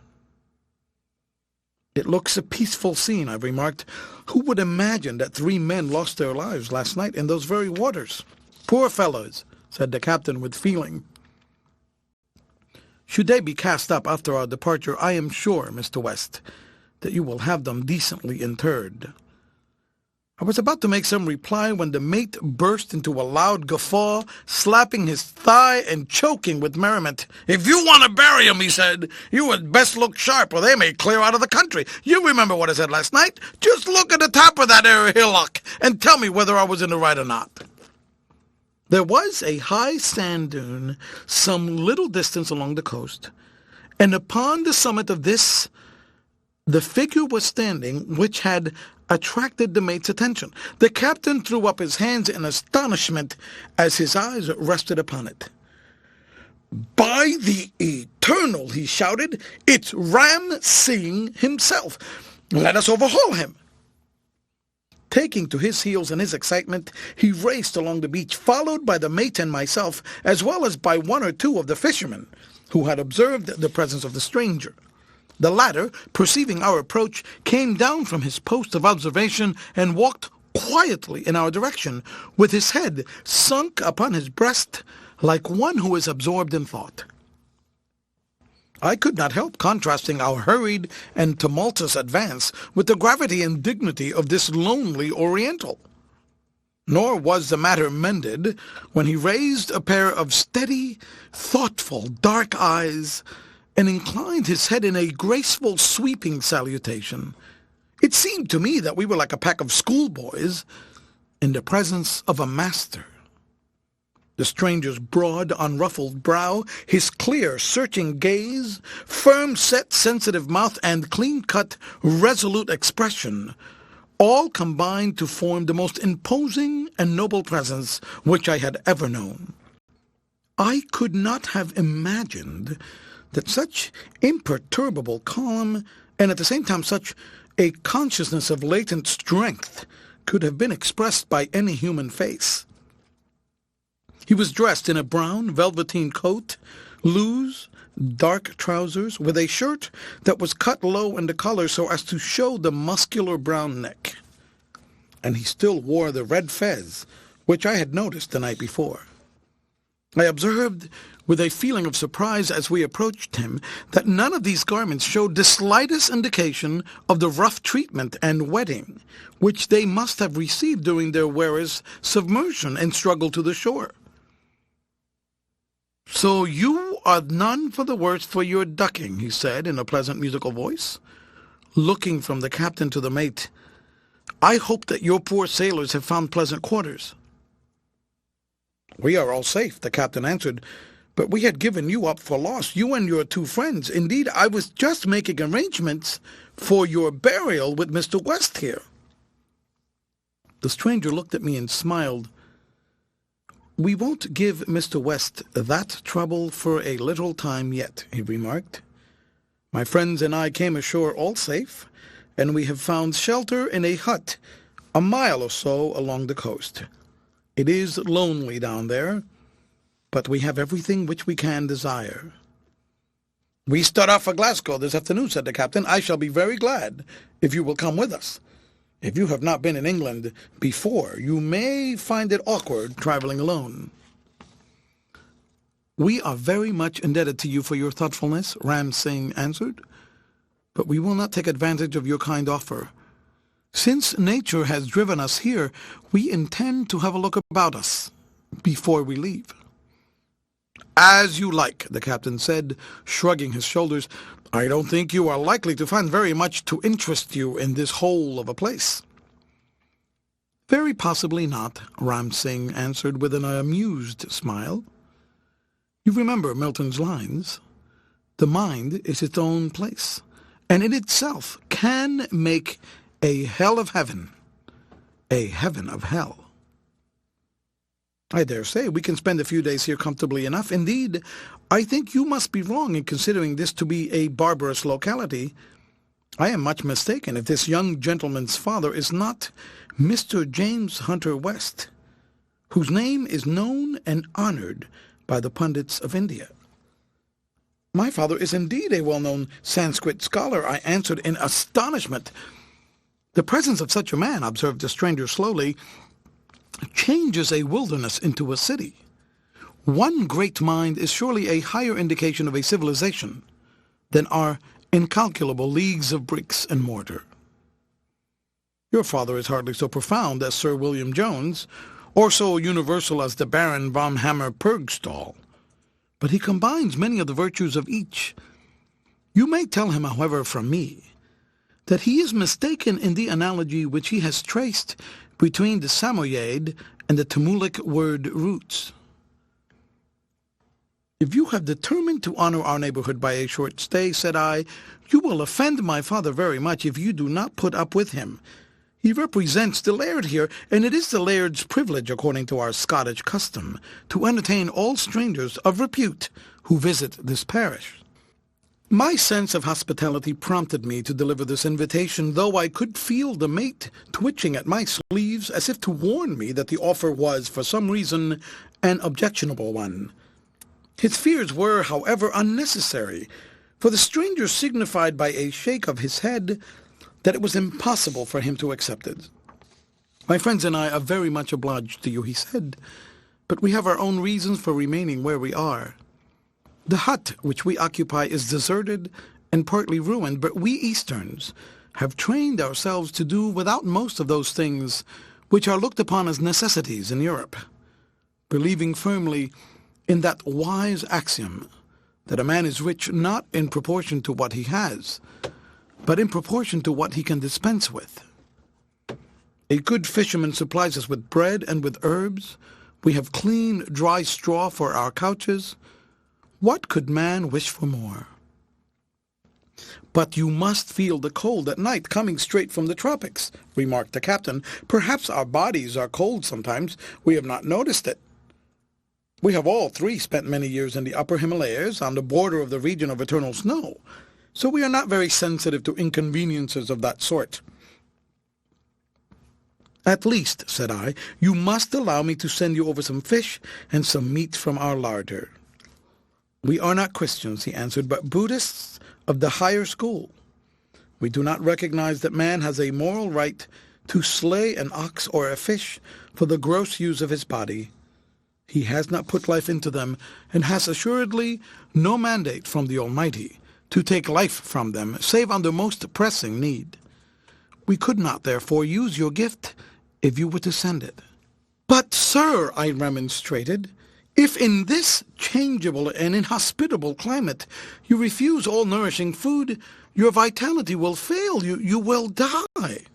"It looks a peaceful scene," I remarked. "Who would imagine that 3 men lost their lives last night in those very waters?" "Poor fellows," said the captain with feeling. "Should they be cast up after our departure, I am sure, Mr. West, that you will have them decently interred." I was about to make some reply when the mate burst into a loud guffaw, slapping his thigh and choking with merriment. "If you want to bury 'em," he said, "you had best look sharp, or they may clear out of the country. You remember what I said last night? Just look at the top of that ere hillock, and tell me whether I was in the right or not." There was a high sand dune some little distance along the coast, and upon the summit of this the figure was standing which had attracted the mate's attention. The captain threw up his hands in astonishment as his eyes rested upon it. "By the Eternal," he shouted, "it's Ramsing himself! Let us overhaul him!" Taking to his heels in his excitement, he raced along the beach, followed by the mate and myself, as well as by 1 or 2 of the fishermen, who had observed the presence of the stranger. The latter, perceiving our approach, came down from his post of observation and walked quietly in our direction, with his head sunk upon his breast like one who is absorbed in thought. I could not help contrasting our hurried and tumultuous advance with the gravity and dignity of this lonely Oriental. Nor was the matter mended when he raised a pair of steady, thoughtful, dark eyes and inclined his head in a graceful, sweeping salutation. It seemed to me that we were like a pack of schoolboys in the presence of a master. The stranger's broad, unruffled brow, his clear, searching gaze, firm-set, sensitive mouth, and clean-cut, resolute expression all combined to form the most imposing and noble presence which I had ever known. I could not have imagined that such imperturbable calm, and at the same time such a consciousness of latent strength, could have been expressed by any human face. He was dressed in a brown velveteen coat, loose, dark trousers, with a shirt that was cut low in the collar so as to show the muscular brown neck. And he still wore the red fez, which I had noticed the night before. I observed, with a feeling of surprise as we approached him, that none of these garments showed the slightest indication of the rough treatment and wetting which they must have received during their wearers' submersion and struggle to the shore. "So you are none for the worse for your ducking," he said in a pleasant musical voice, looking from the captain to the mate. "I hope that your poor sailors have found pleasant quarters." "We are all safe," the captain answered, "but we had given you up for lost, you and your two friends. Indeed, I was just making arrangements for your burial with Mr. West here." The stranger looked at me and smiled. "We won't give Mr. West that trouble for a little time yet," he remarked. "My friends and I came ashore all safe, and we have found shelter in a hut a mile or so along the coast. It is lonely down there, but we have everything which we can desire." "We start off for Glasgow this afternoon," said the captain. "I shall be very glad if you will come with us. If you have not been in England before, you may find it awkward traveling alone." "We are very much indebted to you for your thoughtfulness," Ram Singh answered, "but we will not take advantage of your kind offer. Since nature has driven us here, we intend to have a look about us before we leave." "As you like," the captain said, shrugging his shoulders. "I don't think you are likely to find very much to interest you in this hole of a place." "Very possibly not," Ram Singh answered with an amused smile. "You remember Milton's lines, 'The mind is its own place, and in itself can make a hell of heaven, a heaven of hell.' I dare say we can spend a few days here comfortably enough. Indeed, I think you must be wrong in considering this to be a barbarous locality. I am much mistaken if this young gentleman's father is not Mr. James Hunter West, whose name is known and honored by the pundits of India." "My father is indeed a well-known Sanskrit scholar," I answered in astonishment. "The presence of such a man," observed the stranger slowly, "changes a wilderness into a city. One great mind is surely a higher indication of a civilization than are incalculable leagues of bricks and mortar." "Your father is hardly so profound as Sir William Jones, or so universal as the Baron von Hammer-Purgstall, but he combines many of the virtues of each. You may tell him, however, from me, that he is mistaken in the analogy which he has traced between the Samoyed and the Tamulic word roots." "If you have determined to honor our neighborhood by a short stay," said I, "you will offend my father very much if you do not put up with him. He represents the laird here, and it is the laird's privilege, according to our Scottish custom, to entertain all strangers of repute who visit this parish." My sense of hospitality prompted me to deliver this invitation, though I could feel the mate twitching at my sleeves as if to warn me that the offer was, for some reason, an objectionable one. His fears were, however, unnecessary, for the stranger signified by a shake of his head that it was impossible for him to accept it. "My friends and I are very much obliged to you," he said, "but we have our own reasons for remaining where we are. The hut which we occupy is deserted and partly ruined, but we Easterns have trained ourselves to do without most of those things which are looked upon as necessities in Europe, believing firmly in that wise axiom that a man is rich not in proportion to what he has, but in proportion to what he can dispense with. A good fisherman supplies us with bread and with herbs. We have clean, dry straw for our couches. What could man wish for more? "But you must feel the cold at night coming straight from the tropics," remarked the captain. "Perhaps our bodies are cold sometimes. We have not noticed it. We have all three spent many years in the upper Himalayas, on the border of the region of eternal snow, so we are not very sensitive to inconveniences of that sort." "At least," said I, "you must allow me to send you over some fish and some meat from our larder." "We are not Christians," he answered, "but Buddhists of the higher school. We do not recognize that man has a moral right to slay an ox or a fish for the gross use of his body. He has not put life into them, and has assuredly no mandate from the Almighty to take life from them, save under most pressing need. We could not, therefore, use your gift if you were to send it." "But, sir," I remonstrated, "if in this changeable and inhospitable climate you refuse all nourishing food, your vitality will fail. You will die."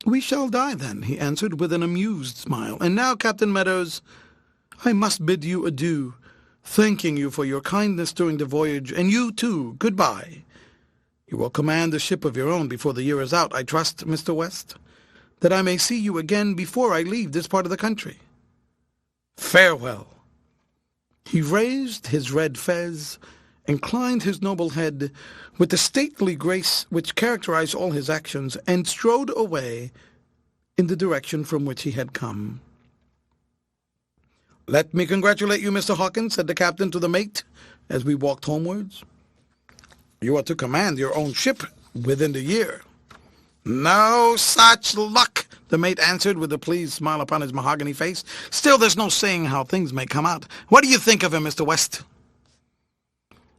"We shall die, then," he answered with an amused smile. "And now, Captain Meadows, I must bid you adieu, thanking you for your kindness during the voyage, and you, too, goodbye. You will command a ship of your own before the year is out, I trust, Mr. West, that I may see you again before I leave this part of the country. Farewell." He raised his red fez, inclined his noble head with the stately grace which characterized all his actions, and strode away in the direction from which he had come. "Let me congratulate you, Mr. Hawkins," said the captain to the mate as we walked homewards. "You are to command your own ship within the year." "No such luck," the mate answered with a pleased smile upon his mahogany face. "Still, there's no saying how things may come out. What do you think of him, Mr. West?"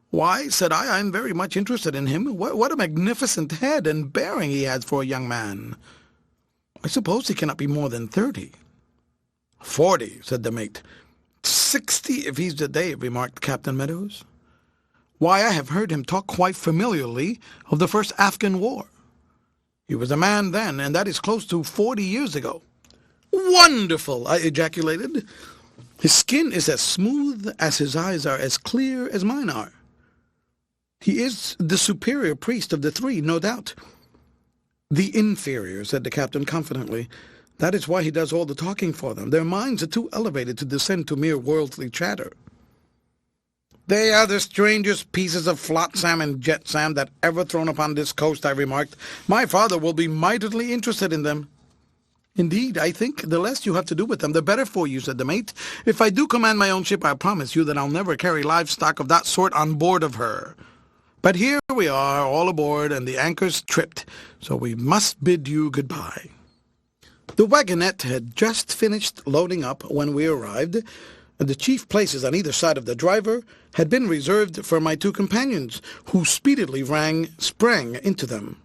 "Why," said I, "I'm very much interested in him. What a magnificent head and bearing he has for a young man. I suppose he cannot be more than 30. 40, said the mate. 60 if he's the day, remarked Captain Meadows. "Why, I have heard him talk quite familiarly of the first Afghan war. He was a man then, and that is close to 40 years ago." "Wonderful!" I ejaculated. "His skin is as smooth as his eyes are as clear as mine are. He is the superior priest of the three, no doubt." "The inferior," said the captain confidently. "That is why he does all the talking for them. Their minds are too elevated to descend to mere worldly chatter." "They are the strangest pieces of flotsam and jetsam that ever thrown upon this coast," I remarked. "My father will be mightily interested in them." "Indeed, I think the less you have to do with them, the better for you," said the mate. "If I do command my own ship, I promise you that I'll never carry livestock of that sort on board of her. But here we are, all aboard, and the anchor's tripped, so we must bid you goodbye." The wagonette had just finished loading up when we arrived, and the chief places on either side of the driver had been reserved for my two companions, who speedily sprang into them.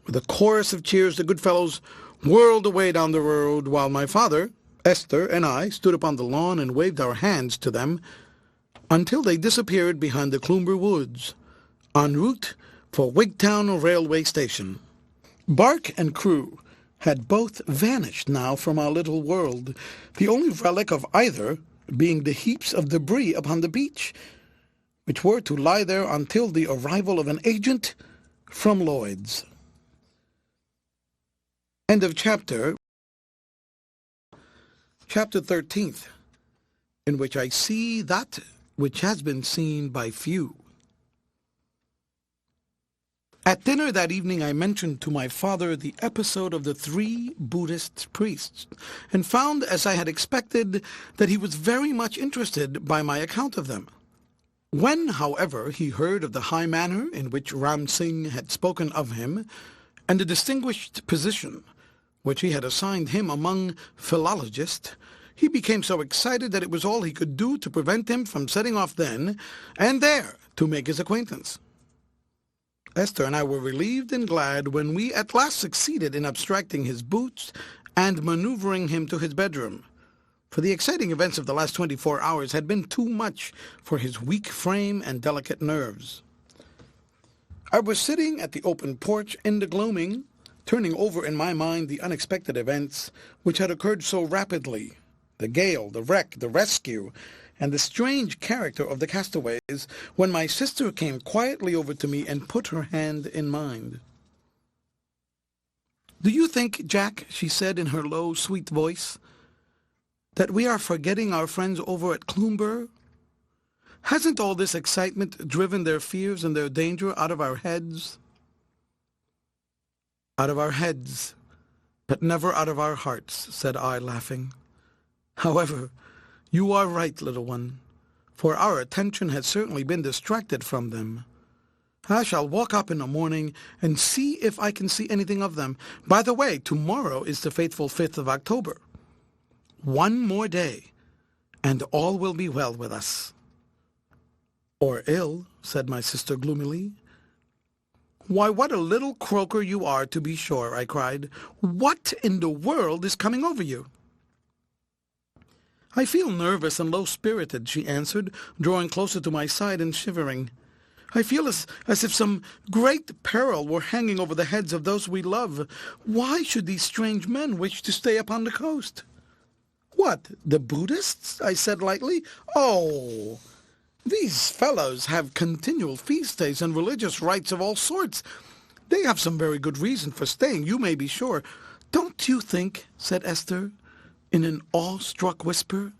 With a chorus of cheers, the good fellows whirled away down the road, while my father, Esther, and I stood upon the lawn and waved our hands to them until they disappeared behind the Cloomber woods, en route for Wigtown railway station. Bark and crew had both vanished now from our little world, the only relic of either being the heaps of debris upon the beach, which were to lie there until the arrival of an agent from Lloyd's. End of chapter 13th, in which I see that which has been seen by few. At dinner that evening I mentioned to my father the episode of the 3 Buddhist priests, and found, as I had expected, that he was very much interested by my account of them. When, however, he heard of the high manner in which Ram Singh had spoken of him, and the distinguished position which he had assigned him among philologists, he became so excited that it was all he could do to prevent him from setting off then and there to make his acquaintance. Esther and I were relieved and glad when we at last succeeded in abstracting his boots and maneuvering him to his bedroom, for the exciting events of the last 24 hours had been too much for his weak frame and delicate nerves. I was sitting at the open porch in the gloaming, turning over in my mind the unexpected events which had occurred so rapidly, the gale, the wreck, the rescue, and the strange character of the castaways, when my sister came quietly over to me and put her hand in mine. "Do you think, Jack," she said in her low, sweet voice, "that we are forgetting our friends over at Cloomber? Hasn't all this excitement driven their fears and their danger out of our heads?" "Out of our heads," but never out of our hearts," said I, laughing. "However, you are right, little one, for our attention has certainly been distracted from them. I shall walk up in the morning and see if I can see anything of them. By the way, tomorrow is the fateful 5th of October. One more day, and all will be well with us." "Or ill," said my sister gloomily. "Why, what a little croaker you are, to be sure," I cried. "What in the world is coming over you?" "I feel nervous and low-spirited," she answered, drawing closer to my side and shivering. "I feel as if some great peril were hanging over the heads of those we love. Why should these strange men wish to stay upon the coast?" "What, the Buddhists?" I said lightly. "Oh, these fellows have continual feast days and religious rites of all sorts. They have some very good reason for staying, you may be sure." "Don't you think," said Esther, in an awe-struck whisper,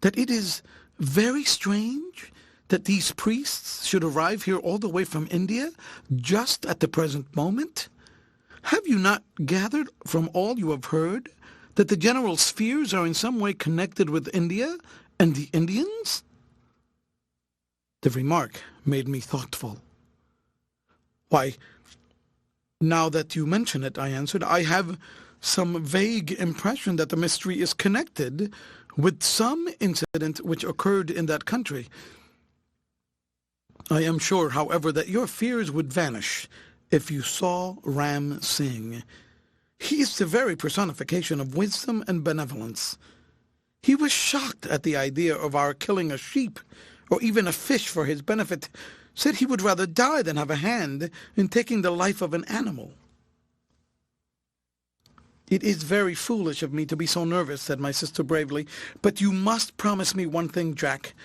"that it is very strange that these priests should arrive here all the way from India just at the present moment? Have you not gathered from all you have heard that the general's fears are in some way connected with India and the Indians?" The remark made me thoughtful. "Why, now that you mention it," I answered, "I have some vague impression that the mystery is connected with some incident which occurred in that country. I am sure, however, that your fears would vanish if you saw Ram Singh. He is the very personification of wisdom and benevolence. He was shocked at the idea of our killing a sheep or even a fish for his benefit, said he would rather die than have a hand in taking the life of an animal." "It is very foolish of me to be so nervous," said my sister bravely, "but you must promise me one thing, Jack.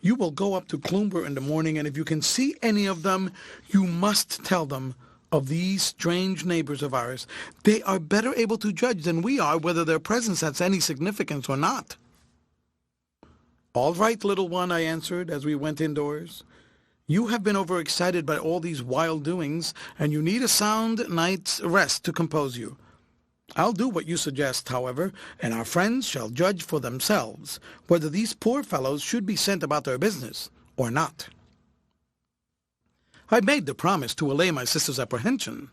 You will go up to Cloomber in the morning, and if you can see any of them, you must tell them of these strange neighbors of ours. They are better able to judge than we are whether their presence has any significance or not." "All right, little one," I answered as we went indoors. "You have been overexcited by all these wild doings, and you need a sound night's rest to compose you. I'll do what you suggest, however, and our friends shall judge for themselves whether these poor fellows should be sent about their business or not." I made the promise to allay my sister's apprehension,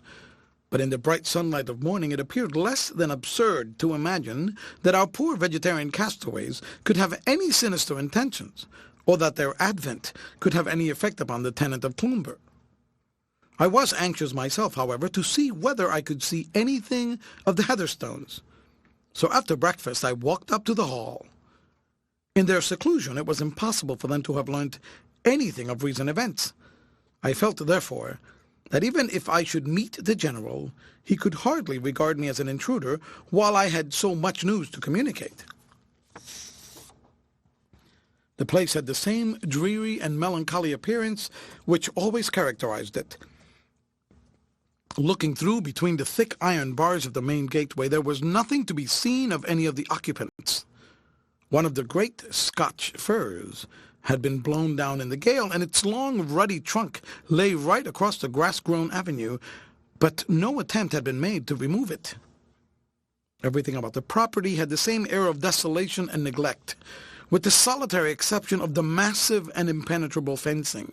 but in the bright sunlight of morning it appeared less than absurd to imagine that our poor vegetarian castaways could have any sinister intentions, or that their advent could have any effect upon the tenant of Cloomber. I was anxious myself, however, to see whether I could see anything of the Heatherstones, so after breakfast I walked up to the Hall. In their seclusion it was impossible for them to have learnt anything of recent events. I felt, therefore, that even if I should meet the General, he could hardly regard me as an intruder while I had so much news to communicate. The place had the same dreary and melancholy appearance which always characterized it. Looking through between the thick iron bars of the main gateway, there was nothing to be seen of any of the occupants. One of the great Scotch firs had been blown down in the gale, and its long, ruddy trunk lay right across the grass-grown avenue, but no attempt had been made to remove it. Everything about the property had the same air of desolation and neglect, with the solitary exception of the massive and impenetrable fencing,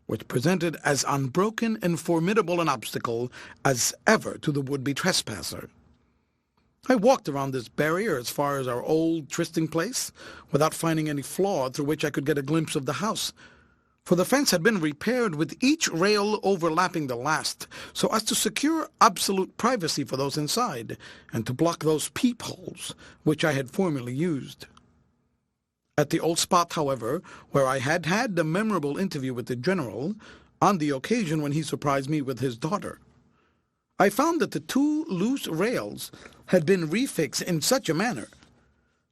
which presented as unbroken and formidable an obstacle as ever to the would-be trespasser. I walked around this barrier as far as our old trysting place, without finding any flaw through which I could get a glimpse of the house, for the fence had been repaired with each rail overlapping the last, so as to secure absolute privacy for those inside, and to block those peepholes which I had formerly used. At the old spot, however, where I had had the memorable interview with the General, on the occasion when he surprised me with his daughter, I found that the two loose rails had been refixed in such a manner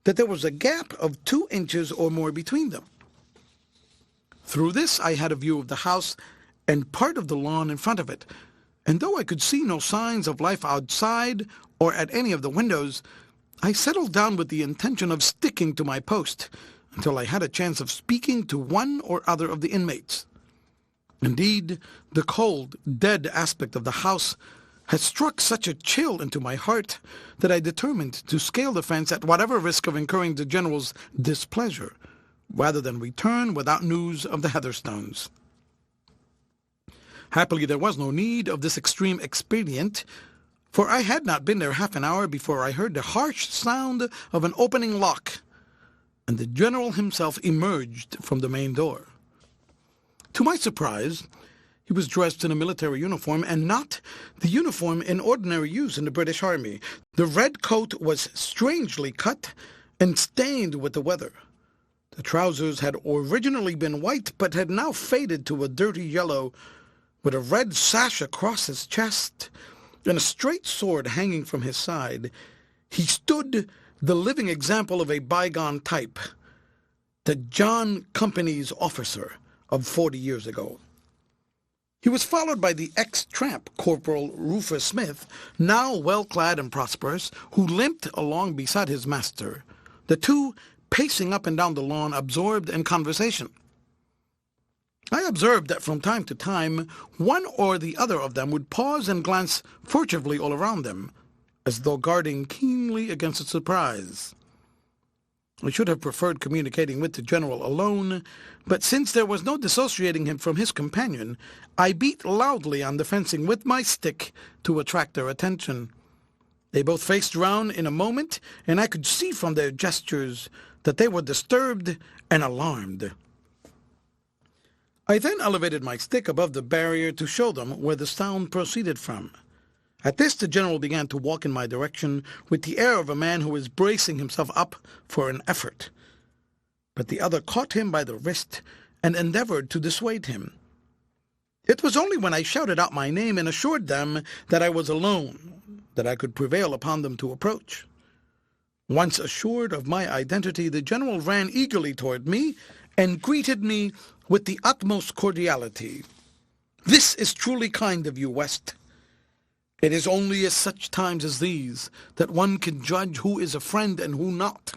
that there was a gap of 2 inches or more between them. Through this I had a view of the house and part of the lawn in front of it, and though I could see no signs of life outside or at any of the windows, I settled down with the intention of sticking to my post until I had a chance of speaking to one or other of the inmates. Indeed, the cold, dead aspect of the house had struck such a chill into my heart that I determined to scale the fence at whatever risk of incurring the General's displeasure, rather than return without news of the Heatherstones. Happily, there was no need of this extreme expedient, for I had not been there half an hour before I heard the harsh sound of an opening lock, and the General himself emerged from the main door. To my surprise, he was dressed in a military uniform, and not the uniform in ordinary use in the British Army. The red coat was strangely cut and stained with the weather. The trousers had originally been white, but had now faded to a dirty yellow, with a red sash across his chest, and a straight sword hanging from his side. He stood the living example of a bygone type, the John Company's officer of 40 years ago. He was followed by the ex-tramp, Corporal Rufus Smith, now well-clad and prosperous, who limped along beside his master, the two pacing up and down the lawn, absorbed in conversation. I observed that from time to time one or the other of them would pause and glance furtively all around them, as though guarding keenly against a surprise. I should have preferred communicating with the General alone, but since there was no dissociating him from his companion, I beat loudly on the fencing with my stick to attract their attention. They both faced round in a moment, and I could see from their gestures that they were disturbed and alarmed. I then elevated my stick above the barrier to show them where the sound proceeded from. At this the General began to walk in my direction with the air of a man who is bracing himself up for an effort. But the other caught him by the wrist and endeavored to dissuade him. It was only when I shouted out my name and assured them that I was alone that I could prevail upon them to approach. Once assured of my identity, the General ran eagerly toward me and greeted me with the utmost cordiality. "This is truly kind of you, West. It is only at such times as these that one can judge who is a friend and who not.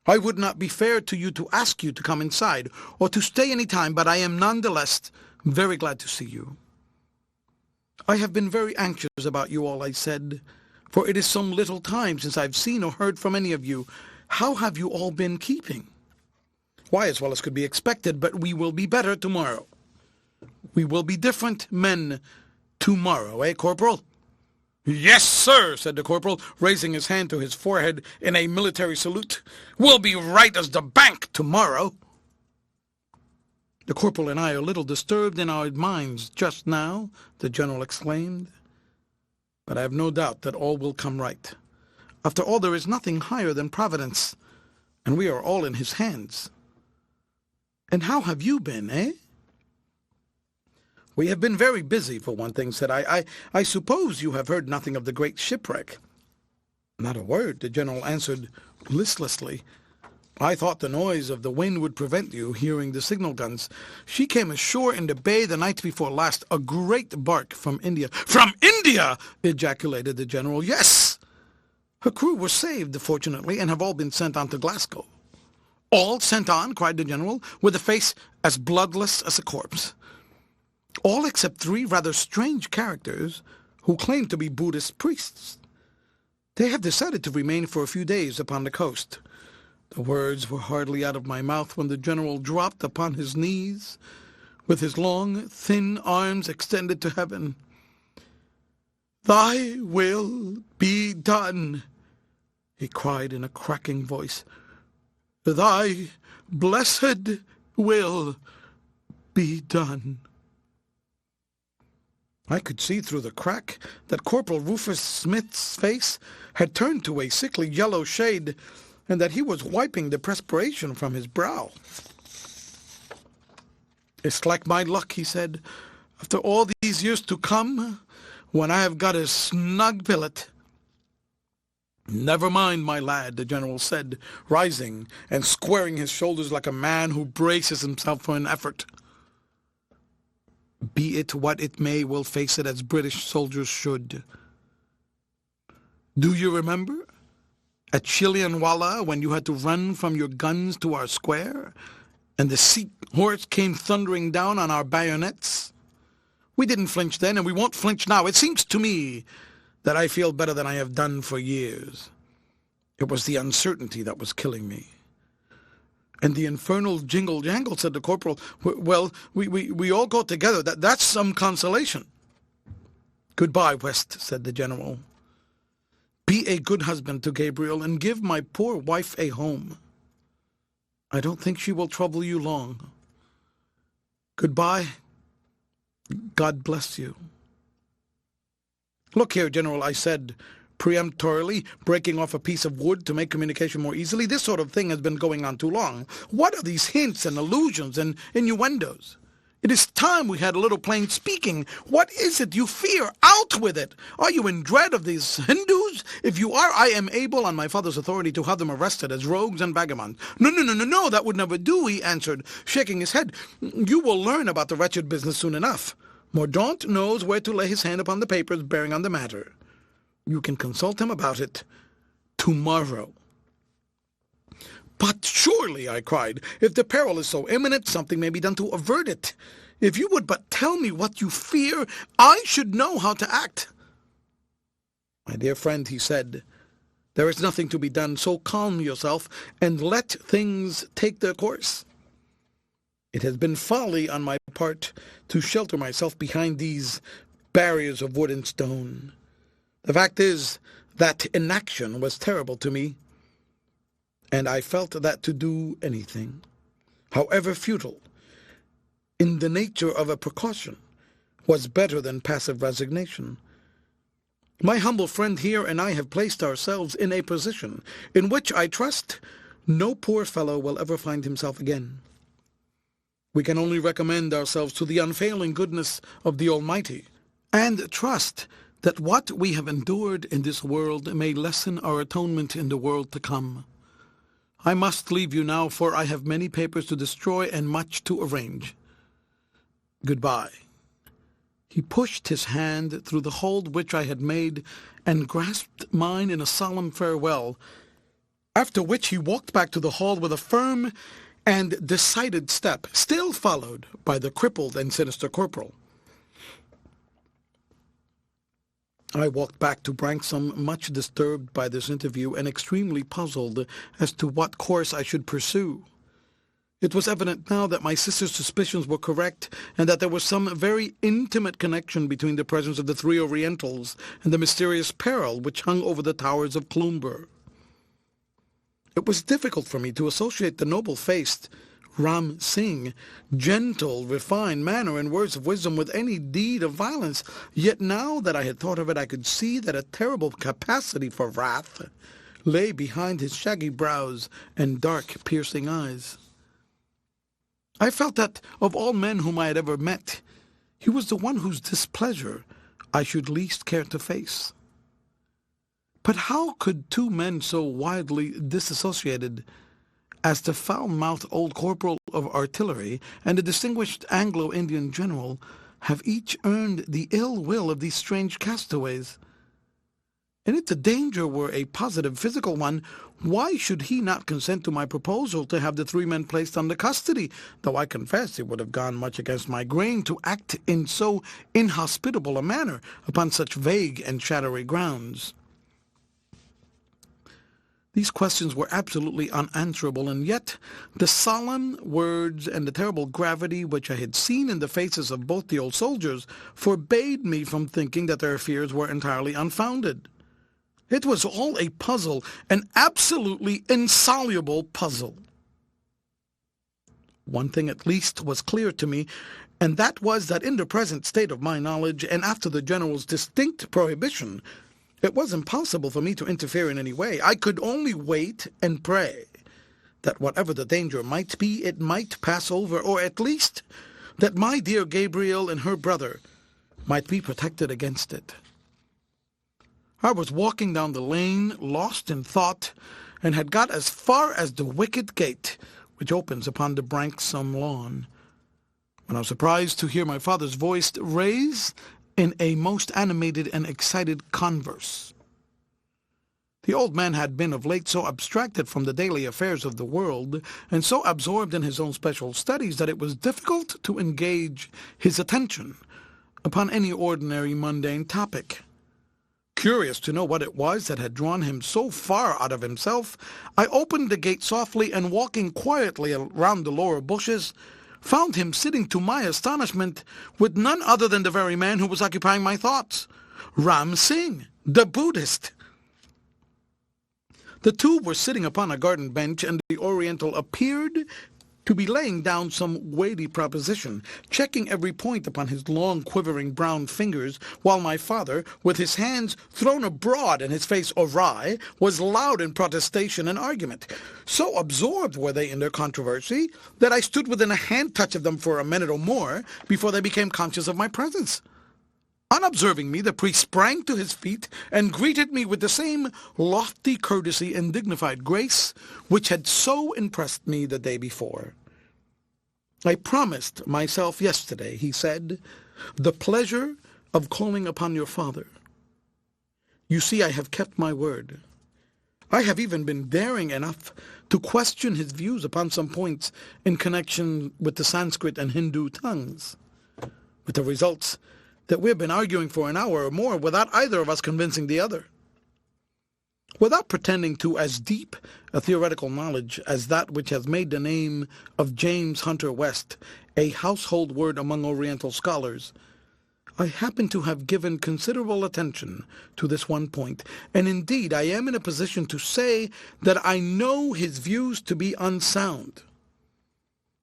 I would not be fair to you to ask you to come inside or to stay any time, but I am none the less very glad to see you. I have been very anxious about you all," I said, "for it is some little time since I've seen or heard from any of you. How have you all been keeping?" "Why, as well as could be expected, but we will be better tomorrow." "We will be different men tomorrow, eh, Corporal?" "Yes, sir," said the corporal, raising his hand to his forehead in a military salute. "We'll be right as the bank tomorrow." "The corporal and I are a little disturbed in our minds just now," the General exclaimed. "But I have no doubt that all will come right. After all, there is nothing higher than Providence, and we are all in his hands. And how have you been, eh?" "We have been very busy, for one thing," said I. I suppose you have heard nothing of the great shipwreck?" "Not a word," the General answered listlessly. "I thought the noise of the wind would prevent you hearing the signal guns. She came ashore in the bay the night before last, a great bark from India." "From India!" ejaculated the General. "Yes. Her crew were saved, fortunately, and have all been sent on to Glasgow." "All sent on?" cried the General, with a face as bloodless as a corpse. "All except three rather strange characters who claim to be Buddhist priests. They have decided to remain for a few days upon the coast." The words were hardly out of my mouth when the General dropped upon his knees, with his long, thin arms extended to heaven. "Thy will be done," he cried in a cracking voice. "Thy blessed will be done." I could see through the crack that Corporal Rufus Smith's face had turned to a sickly yellow shade, and that he was wiping the perspiration from his brow. "It's like my luck," he said, "after all these years to come, when I have got a snug billet." "Never mind, my lad," the General said, rising and squaring his shoulders like a man who braces himself for an effort. "Be it what it may, we'll face it as British soldiers should. Do you remember at Chilianwalla when you had to run from your guns to our square, and the Sikh horse came thundering down on our bayonets? We didn't flinch then, and we won't flinch now. It seems to me that I feel better than I have done for years. It was the uncertainty that was killing me. And the infernal jingle-jangle, said the corporal. Well, we all go together. That's some consolation. Goodbye, West, said the general. Be a good husband to Gabriel, and give my poor wife a home. I don't think she will trouble you long. Goodbye. God bless you. Look here, General, I said, peremptorily, breaking off a piece of wood to make communication more easily. This sort of thing has been going on too long. What are these hints and allusions and innuendos? It is time we had a little plain speaking. What is it you fear? Out with it! Are you in dread of these Hindus? If you are, I am able, on my father's authority, to have them arrested as rogues and vagabonds. No, that would never do, he answered, shaking his head. You will learn about the wretched business soon enough. Mordaunt knows where to lay his hand upon the papers bearing on the matter. You can consult him about it tomorrow. But surely, I cried, if the peril is so imminent, something may be done to avert it. If you would but tell me what you fear, I should know how to act. My dear friend, he said, there is nothing to be done, so calm yourself and let things take their course. It has been folly on my part to shelter myself behind these barriers of wood and stone. The fact is that inaction was terrible to me, and I felt that to do anything, however futile, in the nature of a precaution, was better than passive resignation. My humble friend here and I have placed ourselves in a position in which, I trust, no poor fellow will ever find himself again. We can only recommend ourselves to the unfailing goodness of the Almighty, and trust that what we have endured in this world may lessen our atonement in the world to come. I must leave you now, for I have many papers to destroy and much to arrange. Goodbye. He pushed his hand through the hold which I had made and grasped mine in a solemn farewell, after which he walked back to the hall with a firm and decided step, still followed by the crippled and sinister corporal. I walked back to Branksome, much disturbed by this interview and extremely puzzled as to what course I should pursue. It was evident now that my sister's suspicions were correct, and that there was some very intimate connection between the presence of the three Orientals and the mysterious peril which hung over the towers of Cloomber. It was difficult for me to associate the noble-faced Ram Singh, gentle, refined manner and words of wisdom with any deed of violence. Yet now that I had thought of it, I could see that a terrible capacity for wrath lay behind his shaggy brows and dark, piercing eyes. I felt that, of all men whom I had ever met, he was the one whose displeasure I should least care to face. But how could two men so widely disassociated as the foul-mouthed old corporal of artillery and the distinguished Anglo-Indian general have each earned the ill will of these strange castaways? And if the danger were a positive physical one, why should he not consent to my proposal to have the three men placed under custody, though I confess it would have gone much against my grain to act in so inhospitable a manner upon such vague and shadowy grounds? These questions were absolutely unanswerable, and yet the solemn words and the terrible gravity which I had seen in the faces of both the old soldiers forbade me from thinking that their fears were entirely unfounded. It was all a puzzle, an absolutely insoluble puzzle. One thing at least was clear to me, and that was that in the present state of my knowledge, and after the General's distinct prohibition, it was impossible for me to interfere in any way. I could only wait and pray that whatever the danger might be, it might pass over, or at least that my dear Gabriel and her brother might be protected against it. I was walking down the lane, lost in thought, and had got as far as the wicket gate, which opens upon the Branksome lawn, when I was surprised to hear my father's voice raised in a most animated and excited converse. The old man had been of late so abstracted from the daily affairs of the world, and so absorbed in his own special studies, that it was difficult to engage his attention, upon any ordinary mundane topic. Curious to know what it was that had drawn him so far out of himself, I opened the gate softly and, walking quietly around the lower bushes, found him sitting, to my astonishment, with none other than the very man who was occupying my thoughts, Ram Singh, the Buddhist. The two were sitting upon a garden bench, and the Oriental appeared to be laying down some weighty proposition, checking every point upon his long, quivering brown fingers, while my father, with his hands thrown abroad and his face awry, was loud in protestation and argument. So absorbed were they in their controversy that I stood within a hand-touch of them for a minute or more before they became conscious of my presence. On observing me, the priest sprang to his feet and greeted me with the same lofty courtesy and dignified grace which had so impressed me the day before. "I promised myself yesterday," he said, "the pleasure of calling upon your father. You see, I have kept my word. I have even been daring enough to question his views upon some points in connection with the Sanskrit and Hindu tongues, with the results that we have been arguing for an hour or more without either of us convincing the other. Without pretending to as deep a theoretical knowledge as that which has made the name of James Hunter West a household word among Oriental scholars, I happen to have given considerable attention to this one point, and indeed I am in a position to say that I know his views to be unsound.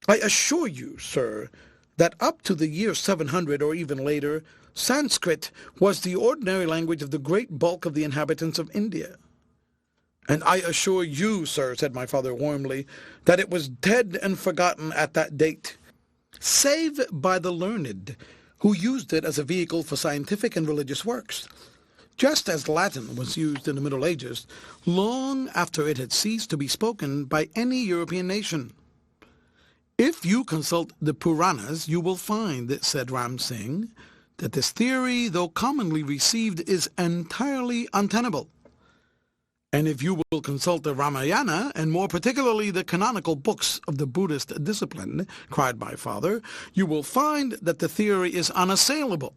I assure you, sir, that up to the year 700 or even later, Sanskrit was the ordinary language of the great bulk of the inhabitants of India. And I assure you, sir," said my father warmly, "that it was dead and forgotten at that date, save by the learned, who used it as a vehicle for scientific and religious works, just as Latin was used in the Middle Ages, long after it had ceased to be spoken by any European nation. If you consult the Puranas, you will find," said Ram Singh, "that this theory, though commonly received, is entirely untenable. And if you will consult the Ramayana, and more particularly the canonical books of the Buddhist discipline," cried my father, "you will find that the theory is unassailable."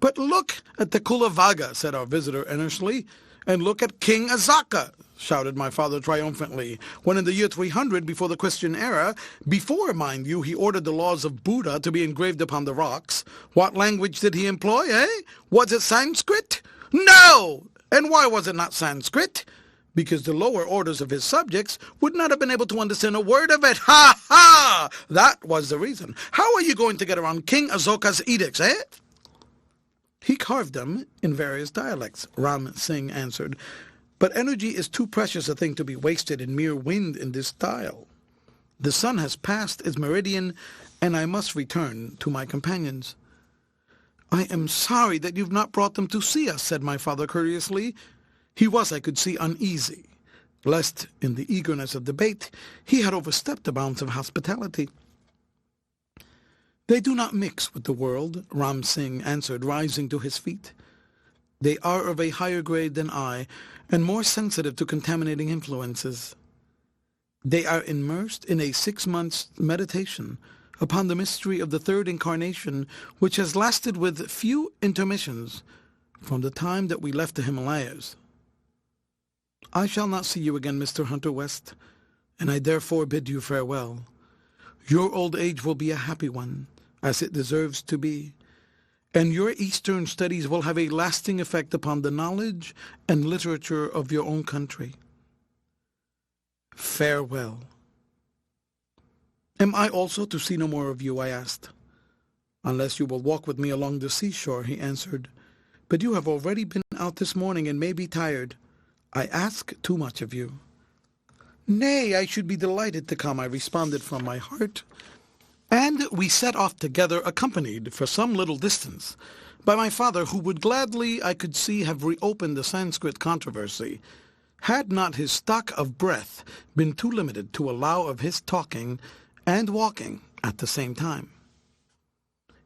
"But look at the Kulavaga," said our visitor earnestly, "and look at King Azaka," shouted my father triumphantly, "when in the year 300 before the Christian era, before, mind you, he ordered the laws of Buddha to be engraved upon the rocks, what language did he employ, eh? Was it Sanskrit? No! And why was it not Sanskrit? Because the lower orders of his subjects would not have been able to understand a word of it. Ha ha! That was the reason. How are you going to get around King Azoka's edicts, eh?" "He carved them in various dialects," Ram Singh answered, "but energy is too precious a thing to be wasted in mere wind in this style. The sun has passed its meridian, and I must return to my companions." "I am sorry that you've not brought them to see us," said my father courteously. He was, I could see, uneasy, lest, in the eagerness of debate, he had overstepped the bounds of hospitality. "They do not mix with the world," Ram Singh answered, rising to his feet. "They are of a higher grade than I, and more sensitive to contaminating influences. They are immersed in a 6 months' meditation upon the mystery of the third incarnation, which has lasted with few intermissions from the time that we left the Himalayas. I shall not see you again, Mr. Hunter West, and I therefore bid you farewell. Your old age will be a happy one, as it deserves to be, and your Eastern studies will have a lasting effect upon the knowledge and literature of your own country. Farewell." "Am I also to see no more of you?" I asked. "Unless you will walk with me along the seashore," he answered. "But you have already been out this morning and may be tired. I ask too much of you." "Nay, I should be delighted to come," I responded from my heart. And we set off together, accompanied for some little distance by my father, who would gladly, I could see, have reopened the Sanskrit controversy, had not his stock of breath been too limited to allow of his talking and walking at the same time.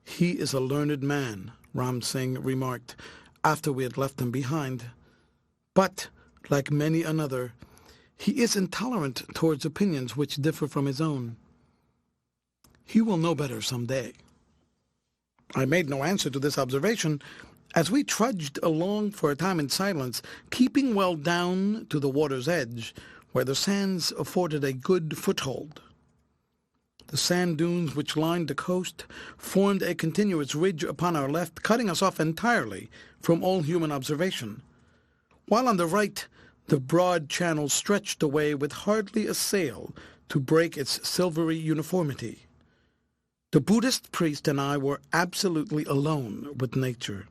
"He is a learned man," Ram Singh remarked, after we had left him behind. "But, like many another, he is intolerant towards opinions which differ from his own. He will know better some day." I made no answer to this observation, as we trudged along for a time in silence, keeping well down to the water's edge, where the sands afforded a good foothold. The sand dunes which lined the coast formed a continuous ridge upon our left, cutting us off entirely from all human observation, while on the right the broad channel stretched away with hardly a sail to break its silvery uniformity. The Buddhist priest and I were absolutely alone with nature.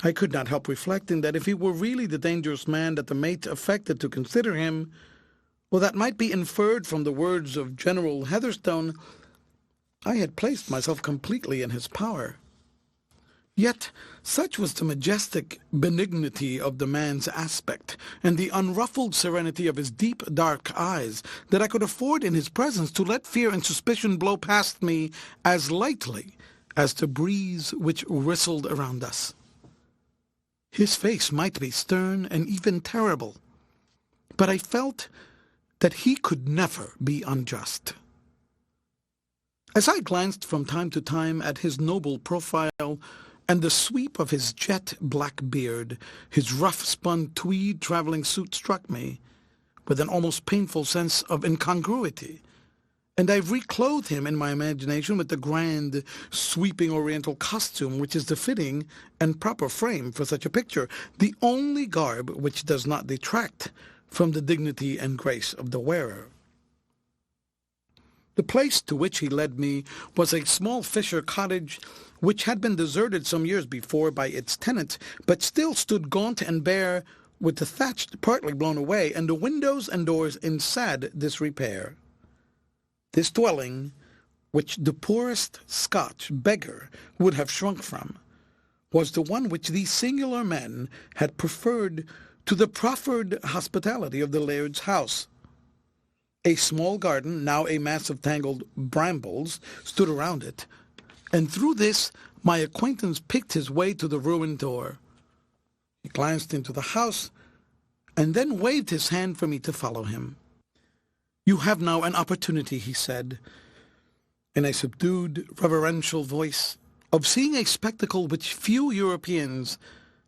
I could not help reflecting that if he were really the dangerous man that the mate affected to consider him, well, that might be inferred from the words of General Heatherstone, I had placed myself completely in his power. Yet such was the majestic benignity of the man's aspect, and the unruffled serenity of his deep, dark eyes, that I could afford in his presence to let fear and suspicion blow past me as lightly as the breeze which whistled around us. His face might be stern and even terrible, but I felt that he could never be unjust. As I glanced from time to time at his noble profile and the sweep of his jet black beard, his rough-spun tweed traveling suit struck me with an almost painful sense of incongruity, and I reclothed him in my imagination with the grand, sweeping Oriental costume which is the fitting and proper frame for such a picture, the only garb which does not detract from the dignity and grace of the wearer. The place to which he led me was a small fisher cottage which had been deserted some years before by its tenant, but still stood gaunt and bare, with the thatch partly blown away, and the windows and doors in sad disrepair. This dwelling, which the poorest Scotch beggar would have shrunk from, was the one which these singular men had preferred to the proffered hospitality of the laird's house. A small garden, now a mass of tangled brambles, stood around it, and through this my acquaintance picked his way to the ruined door. He glanced into the house, and then waved his hand for me to follow him. "You have now an opportunity," he said, in a subdued, reverential voice, "of seeing a spectacle which few Europeans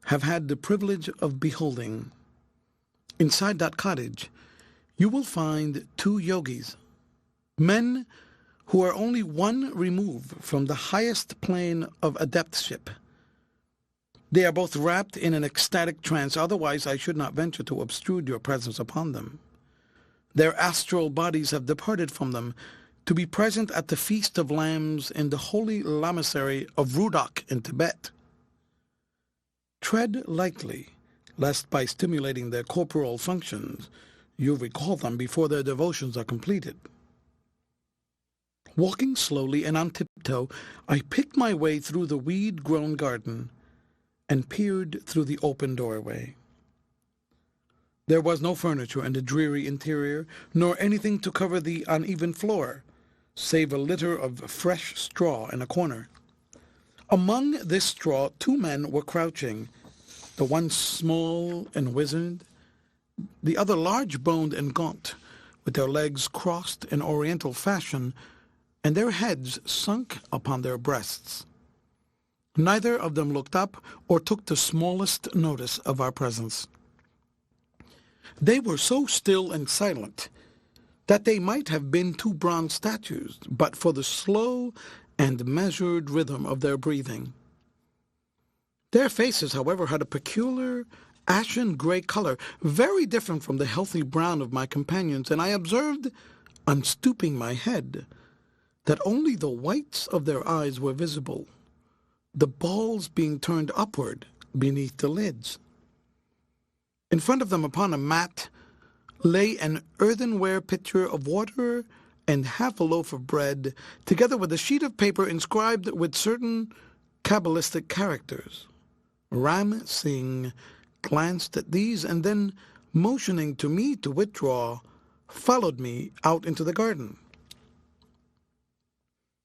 have had the privilege of beholding. Inside that cottage you will find two yogis, men who are only one remove from the highest plane of adeptship. They are both wrapped in an ecstatic trance, otherwise I should not venture to obtrude your presence upon them. Their astral bodies have departed from them to be present at the Feast of Lambs in the holy lamasery of Rudok in Tibet. Tread lightly, lest by stimulating their corporal functions you recall them before their devotions are completed." Walking slowly and on tiptoe, I picked my way through the weed-grown garden and peered through the open doorway. There was no furniture in the dreary interior, nor anything to cover the uneven floor, save a litter of fresh straw in a corner. Among this straw 2 men were crouching, the one small and wizened, the other large-boned and gaunt, with their legs crossed in Oriental fashion, and their heads sunk upon their breasts. Neither of them looked up or took the smallest notice of our presence. They were so still and silent that they might have been 2 bronze statues, but for the slow and measured rhythm of their breathing. Their faces, however, had a peculiar ashen-gray color, very different from the healthy brown of my companions, and I observed, on stooping my head, that only the whites of their eyes were visible, the balls being turned upward beneath the lids. In front of them upon a mat lay an earthenware pitcher of water and half a loaf of bread, together with a sheet of paper inscribed with certain Kabbalistic characters. Ram Singh glanced at these, and then, motioning to me to withdraw, followed me out into the garden.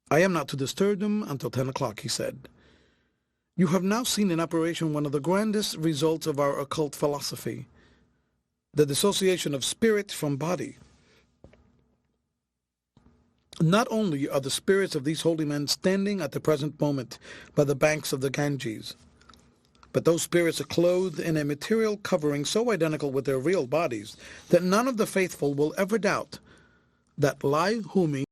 "I am not to disturb them until 10 o'clock, he said. "You have now seen in operation one of the grandest results of our occult philosophy, the dissociation of spirit from body. Not only are the spirits of these holy men standing at the present moment by the banks of the Ganges, but those spirits are clothed in a material covering so identical with their real bodies that none of the faithful will ever doubt that Lai Humi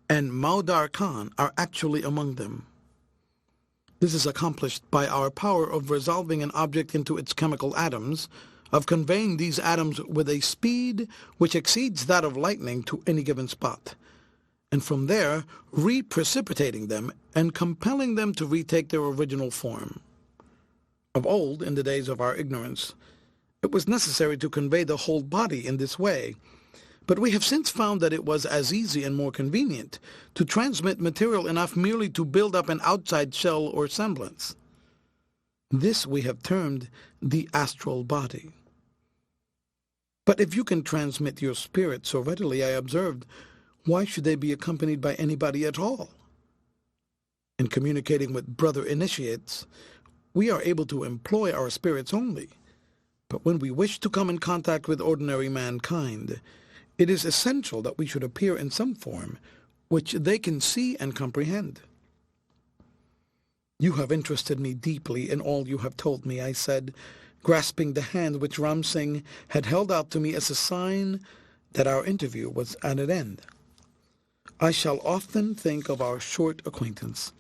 and Maudar Khan are actually among them. This is accomplished by our power of resolving an object into its chemical atoms, of conveying these atoms with a speed which exceeds that of lightning to any given spot, and from there reprecipitating them and compelling them to retake their original form. Of old, in the days of our ignorance, it was necessary to convey the whole body in this way, but we have since found that it was as easy and more convenient to transmit material enough merely to build up an outside shell or semblance. This we have termed the astral body. But if you can transmit your spirit so readily, I observed, why should they be accompanied by anybody at all? In communicating with brother initiates, we are able to employ our spirits only, but when we wish to come in contact with ordinary mankind, it is essential that we should appear in some form which they can see and comprehend. You have interested me deeply in all you have told me, I said, grasping the hand which Ram Singh had held out to me as a sign that our interview was at an end. I shall often think of our short acquaintance.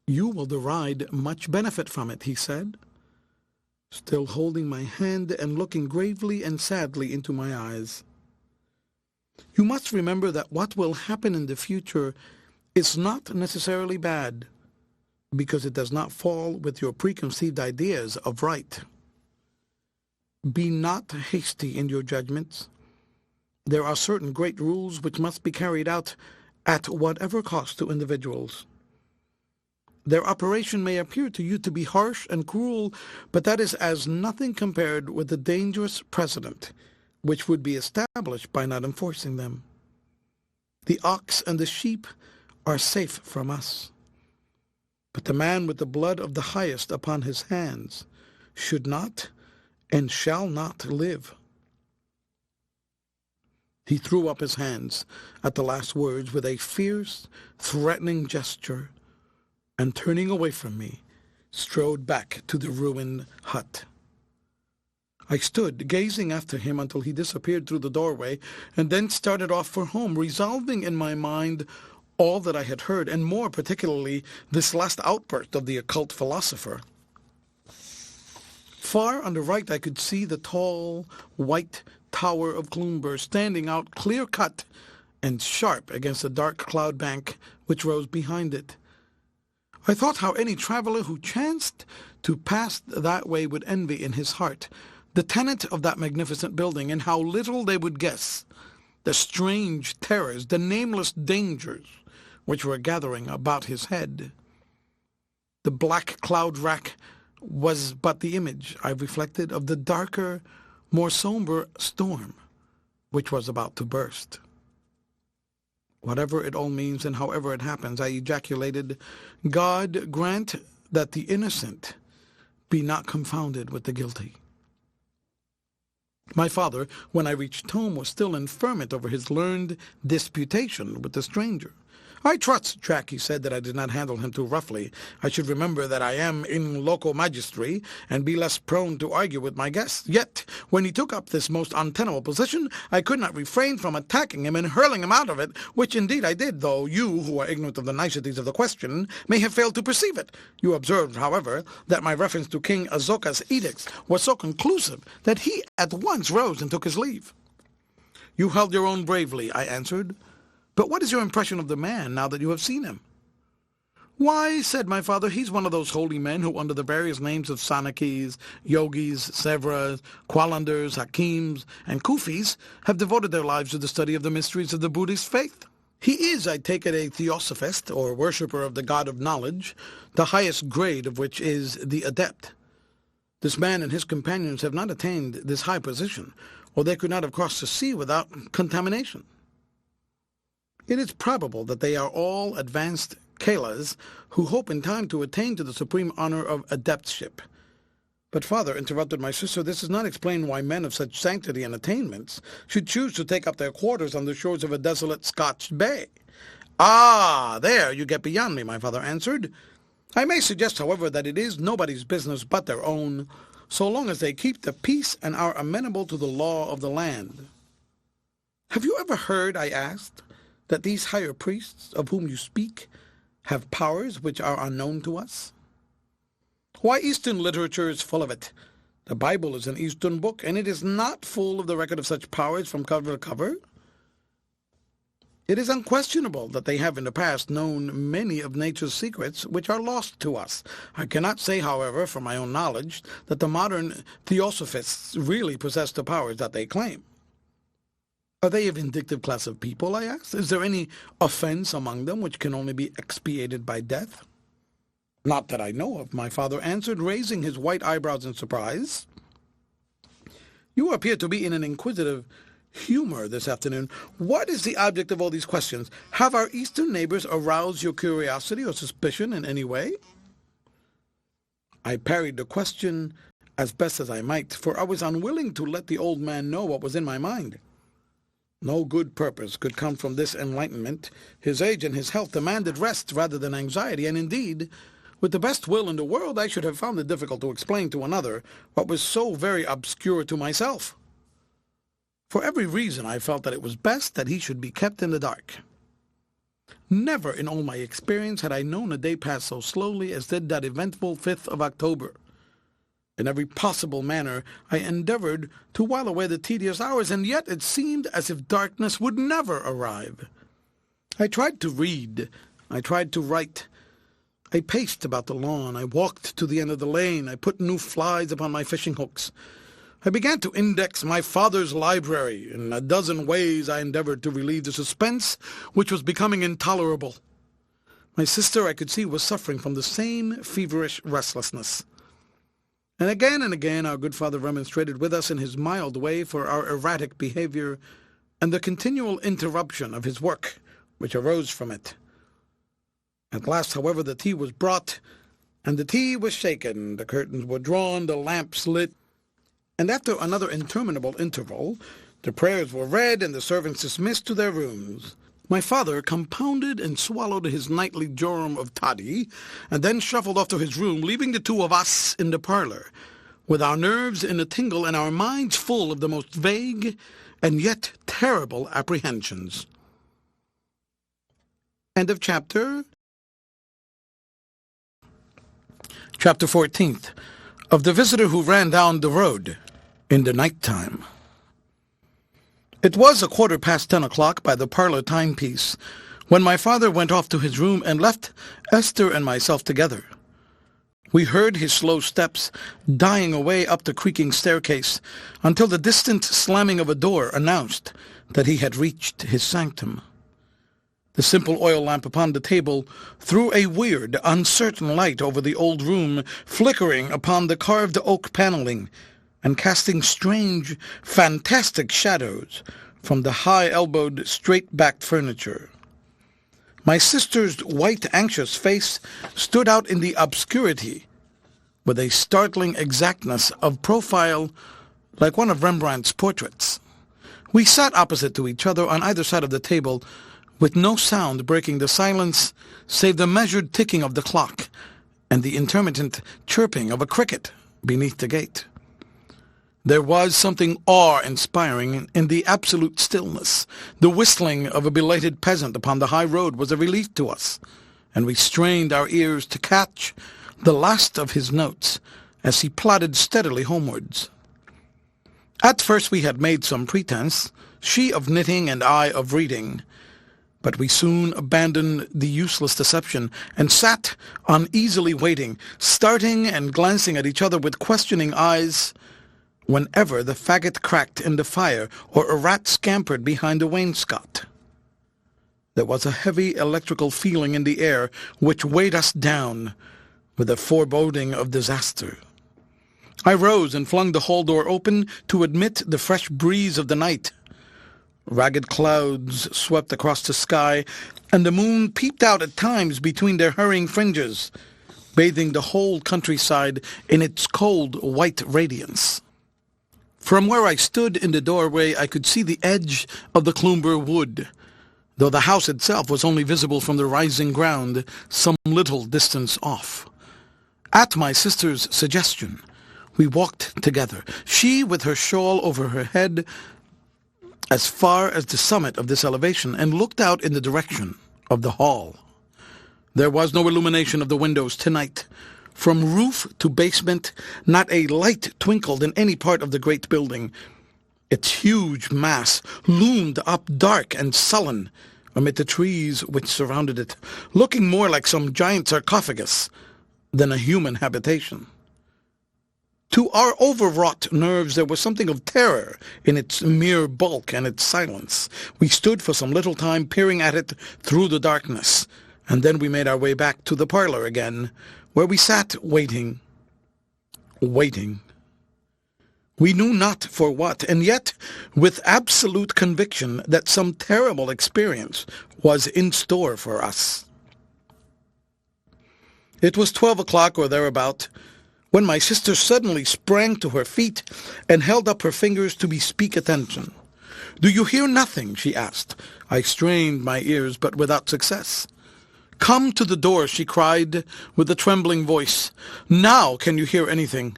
You will derive much benefit from it, he said, still holding my hand and looking gravely and sadly into my eyes. You must remember that what will happen in the future is not necessarily bad, because it does not fall with your preconceived ideas of right. Be not hasty in your judgments. There are certain great rules which must be carried out at whatever cost to individuals. Their operation may appear to you to be harsh and cruel, but that is as nothing compared with the dangerous precedent which would be established by not enforcing them. The ox and the sheep are safe from us, but the man with the blood of the highest upon his hands should not and shall not live. He threw up his hands at the last words with a fierce, threatening gesture, and turning away from me, strode back to the ruined hut. I stood gazing after him until he disappeared through the doorway, and then started off for home, resolving in my mind all that I had heard, and more particularly this last outburst of the occult philosopher. Far on the right I could see the tall, white tower of Cloomber standing out clear-cut and sharp against the dark cloud bank which rose behind it. I thought how any traveller who chanced to pass that way would envy in his heart the tenant of that magnificent building, and how little they would guess the strange terrors, the nameless dangers which were gathering about his head. The black cloud rack was but the image, I reflected, of the darker, more somber storm which was about to burst. Whatever it all means and however it happens, I ejaculated, God grant that the innocent be not confounded with the guilty. My father, when I reached home, was still in ferment over his learned disputation with the stranger. I trust, Jack, he said, that I did not handle him too roughly. I should remember that I am in loco magistri, and be less prone to argue with my guests. Yet, when he took up this most untenable position, I could not refrain from attacking him and hurling him out of it, which indeed I did, though you, who are ignorant of the niceties of the question, may have failed to perceive it. You observed, however, that my reference to King Azoka's edicts was so conclusive that he at once rose and took his leave. You held your own bravely, I answered. But what is your impression of the man now that you have seen him? Why, said my father, he's one of those holy men who, under the various names of Sanakis, Yogis, Sevras, Qalandars, Hakims, and Kufis, have devoted their lives to the study of the mysteries of the Buddhist faith. He is, I take it, a theosophist, or worshipper of the god of knowledge, the highest grade of which is the adept. This man and his companions have not attained this high position, or they could not have crossed the sea without contamination. It is probable that they are all advanced chelas who hope in time to attain to the supreme honor of adeptship. But, father, interrupted my sister, this does not explain why men of such sanctity and attainments should choose to take up their quarters on the shores of a desolate Scotch bay. Ah, there you get beyond me, my father answered. I may suggest, however, that it is nobody's business but their own, so long as they keep the peace and are amenable to the law of the land. Have you ever heard, I asked, that these higher priests, of whom you speak, have powers which are unknown to us? Why, Eastern literature is full of it. The Bible is an Eastern book, and it is not full of the record of such powers from cover to cover. It is unquestionable that they have in the past known many of nature's secrets which are lost to us. I cannot say, however, from my own knowledge, that the modern theosophists really possess the powers that they claim. Are they a vindictive class of people, I asked? Is there any offense among them which can only be expiated by death? Not that I know of, my father answered, raising his white eyebrows in surprise. You appear to be in an inquisitive humor this afternoon. What is the object of all these questions? Have our Eastern neighbors aroused your curiosity or suspicion in any way? I parried the question as best as I might, for I was unwilling to let the old man know what was in my mind. No good purpose could come from this enlightenment. His age and his health demanded rest rather than anxiety, and indeed, with the best will in the world, I should have found it difficult to explain to another what was so very obscure to myself. For every reason, I felt that it was best that he should be kept in the dark. Never in all my experience had I known a day pass so slowly as did that eventful 5th of October. In every possible manner, I endeavored to while away the tedious hours, and yet it seemed as if darkness would never arrive. I tried to read. I tried to write. I paced about the lawn. I walked to the end of the lane. I put new flies upon my fishing hooks. I began to index my father's library. In a dozen ways I endeavored to relieve the suspense, which was becoming intolerable. My sister, I could see, was suffering from the same feverish restlessness. And again, our good father remonstrated with us in his mild way for our erratic behavior and the continual interruption of his work, which arose from it. At last, however, the tea was brought, and the tea was shaken, the curtains were drawn, the lamps lit, and after another interminable interval, the prayers were read and the servants dismissed to their rooms. My father compounded and swallowed his nightly jorum of toddy, and then shuffled off to his room, leaving the two of us in the parlour, with our nerves in a tingle and our minds full of the most vague and yet terrible apprehensions. End of chapter. Chapter 14th. Of the visitor who ran down the road in the night time. It was 10:15 by the parlour timepiece when my father went off to his room and left Esther and myself together. We heard his slow steps dying away up the creaking staircase until the distant slamming of a door announced that he had reached his sanctum. The simple oil lamp upon the table threw a weird, uncertain light over the old room, flickering upon the carved oak panelling and casting strange, fantastic shadows from the high-elbowed, straight-backed furniture. My sister's white, anxious face stood out in the obscurity with a startling exactness of profile like one of Rembrandt's portraits. We sat opposite to each other on either side of the table, with no sound breaking the silence save the measured ticking of the clock and the intermittent chirping of a cricket beneath the gate. There was something awe-inspiring in the absolute stillness. The whistling of a belated peasant upon the high road was a relief to us, and we strained our ears to catch the last of his notes as he plodded steadily homewards. At first we had made some pretense, she of knitting and I of reading, but we soon abandoned the useless deception and sat uneasily waiting, starting and glancing at each other with questioning eyes whenever the faggot cracked in the fire or a rat scampered behind the wainscot. There was a heavy electrical feeling in the air which weighed us down with a foreboding of disaster. I rose and flung the hall door open to admit the fresh breeze of the night. Ragged clouds swept across the sky, and the moon peeped out at times between their hurrying fringes, bathing the whole countryside in its cold white radiance. From where I stood in the doorway, I could see the edge of the Cloomber wood, though the house itself was only visible from the rising ground some little distance off. At my sister's suggestion, we walked together, she with her shawl over her head, as far as the summit of this elevation, and looked out in the direction of the hall. There was no illumination of the windows tonight. From roof to basement, not a light twinkled in any part of the great building. Its huge mass loomed up dark and sullen amid the trees which surrounded it, looking more like some giant sarcophagus than a human habitation. To our overwrought nerves there was something of terror in its mere bulk and its silence. We stood for some little time peering at it through the darkness, and then we made our way back to the parlour again, where we sat waiting. We knew not for what, and yet with absolute conviction that some terrible experience was in store for us. It was 12 o'clock or thereabout, when my sister suddenly sprang to her feet and held up her fingers to bespeak attention. "Do you hear nothing?" she asked. I strained my ears, but without success. "Come to the door," she cried with a trembling voice. "Now can you hear anything?"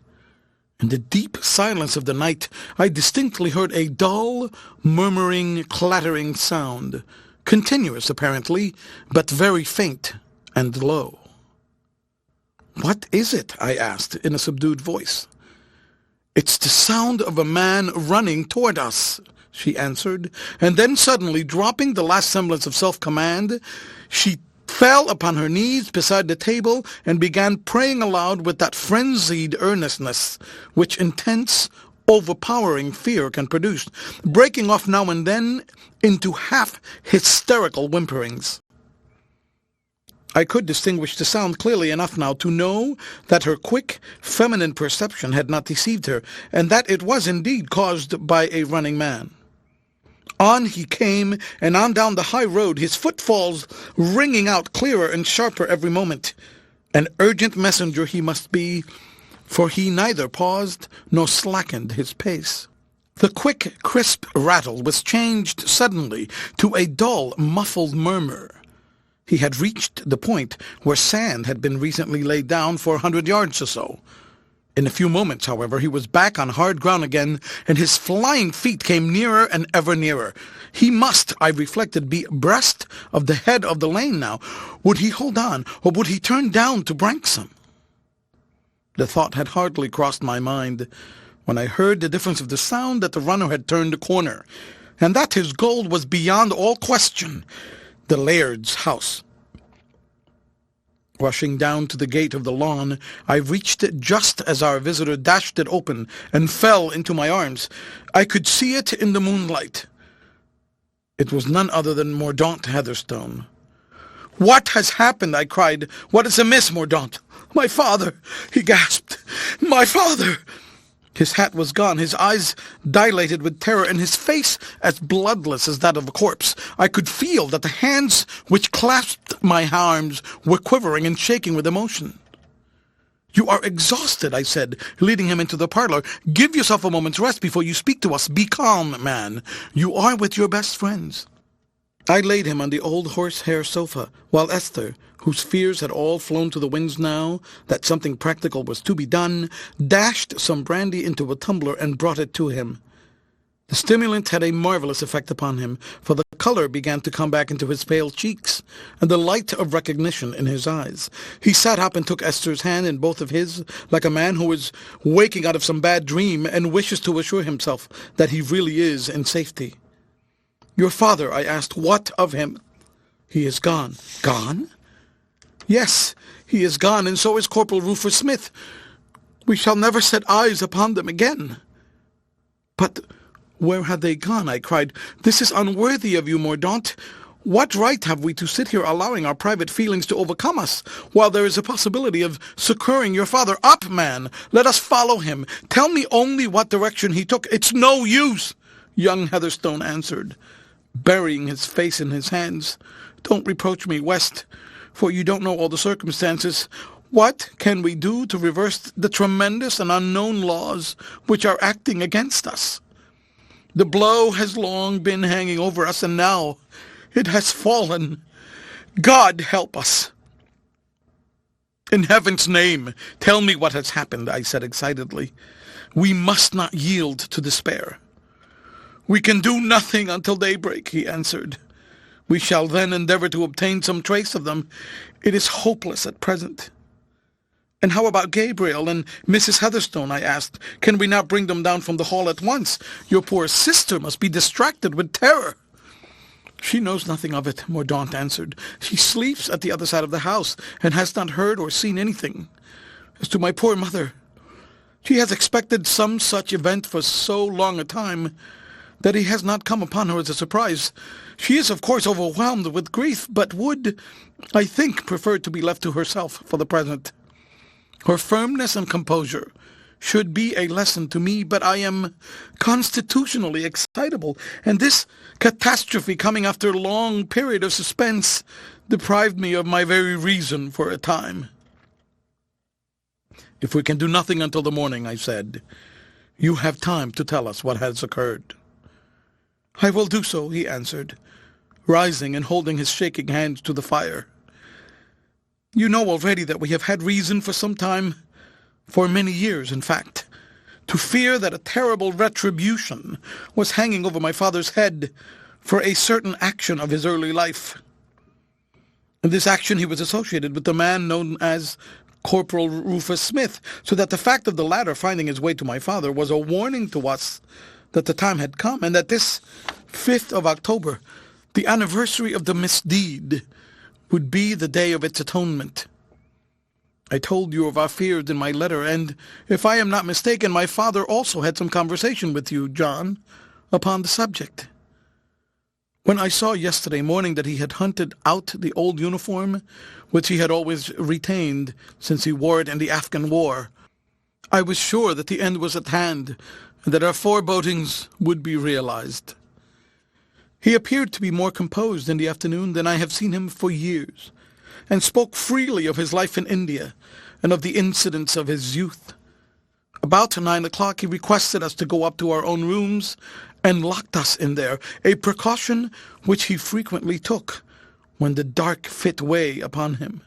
In the deep silence of the night I distinctly heard a dull, murmuring, clattering sound, continuous apparently, but very faint and low. "What is it?" I asked in a subdued voice. "It's the sound of a man running toward us," she answered, and then suddenly, dropping the last semblance of self-command, she fell upon her knees beside the table and began praying aloud with that frenzied earnestness which intense, overpowering fear can produce, breaking off now and then into half-hysterical whimperings. I could distinguish the sound clearly enough now to know that her quick, feminine perception had not deceived her, and that it was indeed caused by a running man. On he came, and on down the high road, his footfalls ringing out clearer and sharper every moment. An urgent messenger he must be, for he neither paused nor slackened his pace. The quick, crisp rattle was changed suddenly to a dull, muffled murmur. He had reached the point where sand had been recently laid down for 100 yards or so. In a few moments, however, he was back on hard ground again, and his flying feet came nearer and ever nearer. He must, I reflected, be abreast of the head of the lane now. Would he hold on, or would he turn down to Branksome? The thought had hardly crossed my mind when I heard the difference of the sound that the runner had turned the corner, and that his goal was beyond all question the laird's house. Rushing down to the gate of the lawn, I reached it just as our visitor dashed it open and fell into my arms. I could see it in the moonlight. It was none other than Mordaunt Heatherstone. "What has happened?" I cried. "What is amiss, Mordaunt?" "My father!" he gasped. "My father!" His hat was gone, his eyes dilated with terror, and his face as bloodless as that of a corpse. I could feel that the hands which clasped my arms were quivering and shaking with emotion. "You are exhausted," I said, leading him into the parlour. "Give yourself a moment's rest before you speak to us. Be calm, man. You are with your best friends." I laid him on the old horsehair sofa, while Esther, whose fears had all flown to the winds now that something practical was to be done, dashed some brandy into a tumbler and brought it to him. The stimulant had a marvellous effect upon him, for the colour began to come back into his pale cheeks, and the light of recognition in his eyes. He sat up and took Esther's hand in both of his, like a man who is waking out of some bad dream and wishes to assure himself that he really is in safety. "Your father," I asked, "what of him?" "He is gone." "Gone?" "Yes, he is gone, and so is Corporal Rufus Smith. We shall never set eyes upon them again." "But where have they gone?" I cried. "This is unworthy of you, Mordaunt. What right have we to sit here allowing our private feelings to overcome us, while there is a possibility of succouring your father? Up, man! Let us follow him. Tell me only what direction he took." "It's no use," young Heatherstone answered, burying his face in his hands. "Don't reproach me, West, for you don't know all the circumstances. What can we do to reverse the tremendous and unknown laws which are acting against us? The blow has long been hanging over us, and now it has fallen. God help us. In heaven's name, tell me what has happened, I said excitedly. We must not yield to despair. We can do nothing until daybreak, he answered. We shall then endeavor to obtain some trace of them. It is hopeless at present. And how about Gabriel and Mrs. Heatherstone, I asked. Can we not bring them down from the hall at once? Your poor sister must be distracted with terror. She knows nothing of it, Mordaunt answered. She sleeps at the other side of the house, and has not heard or seen anything. As to my poor mother, she has expected some such event for so long a time that it has not come upon her as a surprise. She is, of course, overwhelmed with grief, but would, I think, prefer to be left to herself for the present. Her firmness and composure should be a lesson to me, but I am constitutionally excitable, and this catastrophe coming after a long period of suspense deprived me of my very reason for a time. If we can do nothing until the morning, I said, you have time to tell us what has occurred. I will do so, he answered, rising and holding his shaking hands to the fire. You know already that we have had reason for some time, for many years in fact, to fear that a terrible retribution was hanging over my father's head for a certain action of his early life. In this action he was associated with the man known as Corporal Rufus Smith, so that the fact of the latter finding his way to my father was a warning to us that the time had come, and that this 5th of October, the anniversary of the misdeed, would be the day of its atonement. I told you of our fears in my letter, and, if I am not mistaken, my father also had some conversation with you, John, upon the subject. When I saw yesterday morning that he had hunted out the old uniform, which he had always retained since he wore it in the Afghan War, I was sure that the end was at hand, and that our forebodings would be realized. He appeared to be more composed in the afternoon than I have seen him for years, and spoke freely of his life in India, and of the incidents of his youth. About 9 o'clock he requested us to go up to our own rooms, and locked us in there, a precaution which he frequently took when the dark fit weigh upon him.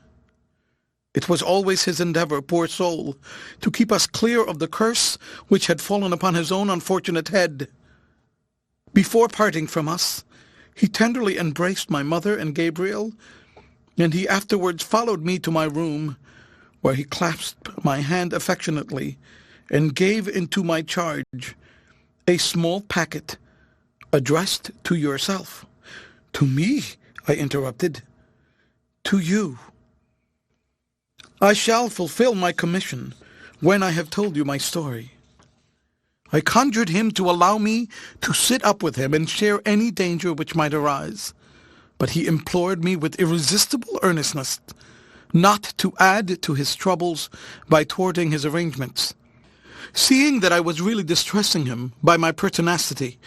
It was always his endeavor, poor soul, to keep us clear of the curse which had fallen upon his own unfortunate head. Before parting from us, he tenderly embraced my mother and Gabriel, and he afterwards followed me to my room, where he clasped my hand affectionately and gave into my charge a small packet addressed to yourself. To me, I interrupted. To you. I shall fulfill my commission when I have told you my story. I conjured him to allow me to sit up with him and share any danger which might arise, but he implored me with irresistible earnestness not to add to his troubles by thwarting his arrangements. Seeing that I was really distressing him by my pertinacity,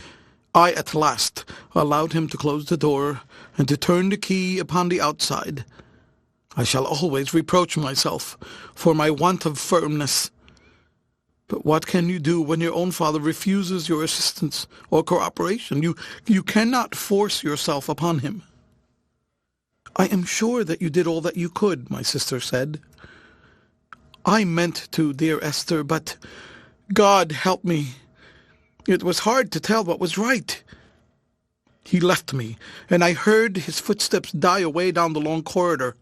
I at last allowed him to close the door and to turn the key upon the outside. I shall always reproach myself for my want of firmness. But what can you do when your own father refuses your assistance or cooperation? You cannot force yourself upon him. I am sure that you did all that you could, my sister said. I meant to, dear Esther, but God help me. It was hard to tell what was right. He left me, and I heard his footsteps die away down the long corridor.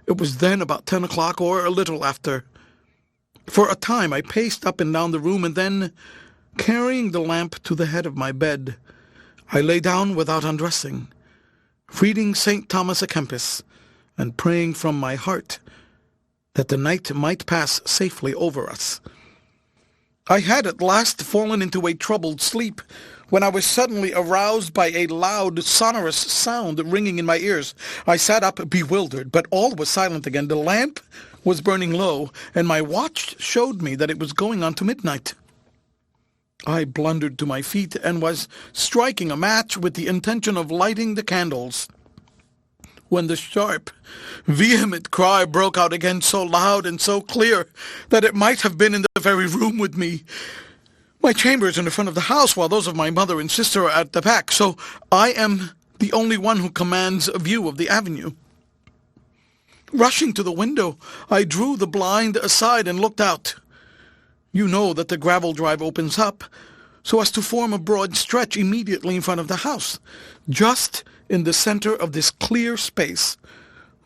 It was then about 10 o'clock or a little after. For a time I paced up and down the room, and then, carrying the lamp to the head of my bed, I lay down without undressing, reading St. Thomas à Kempis, and praying from my heart that the night might pass safely over us. I had at last fallen into a troubled sleep, when I was suddenly aroused by a loud, sonorous sound ringing in my ears. I sat up bewildered, but all was silent again. The lamp was burning low, and my watch showed me that it was going on to midnight. I blundered to my feet and was striking a match with the intention of lighting the candles, when the sharp, vehement cry broke out again so loud and so clear that it might have been in the very room with me. My chamber is in the front of the house, while those of my mother and sister are at the back, so I am the only one who commands a view of the avenue. Rushing to the window, I drew the blind aside and looked out. You know that the gravel drive opens up, so as to form a broad stretch immediately in front of the house. Just in the center of this clear space,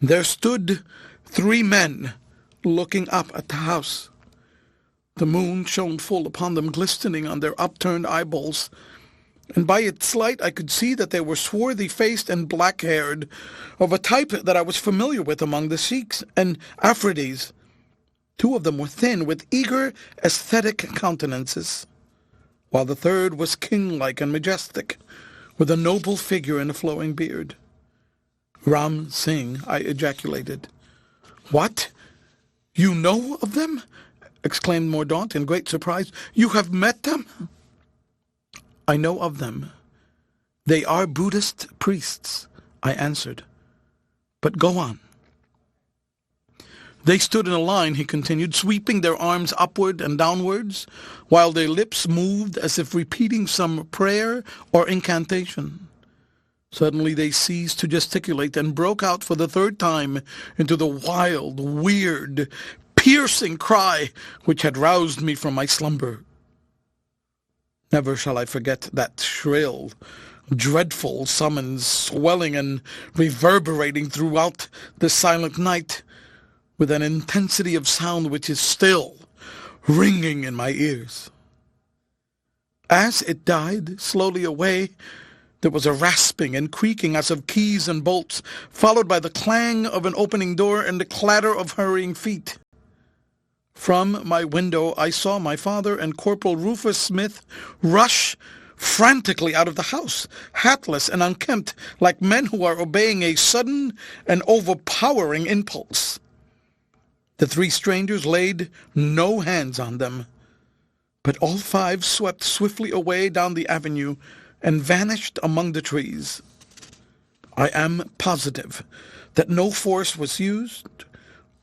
there stood 3 men looking up at the house. The moon shone full upon them, glistening on their upturned eyeballs, and by its light I could see that they were swarthy-faced and black-haired, of a type that I was familiar with among the Sikhs and Afridis. 2 of them were thin, with eager, aesthetic countenances, while the third was king-like and majestic, with a noble figure and a flowing beard. "Ram Singh," I ejaculated. "What? You know of them?" exclaimed Mordaunt in great surprise. "You have met them?" "I know of them. They are Buddhist priests," I answered. "But go on." "They stood in a line," he continued, "sweeping their arms upward and downwards, while their lips moved as if repeating some prayer or incantation. Suddenly they ceased to gesticulate and broke out for the 3rd time into the wild, weird, piercing cry which had roused me from my slumber. Never shall I forget that shrill, dreadful summons, swelling and reverberating throughout the silent night, with an intensity of sound which is still ringing in my ears. As it died slowly away, there was a rasping and creaking as of keys and bolts, followed by the clang of an opening door and the clatter of hurrying feet. From my window I saw my father and Corporal Rufus Smith rush frantically out of the house, hatless and unkempt, like men who are obeying a sudden and overpowering impulse. The 3 strangers laid no hands on them, but all 5 swept swiftly away down the avenue and vanished among the trees. I am positive that no force was used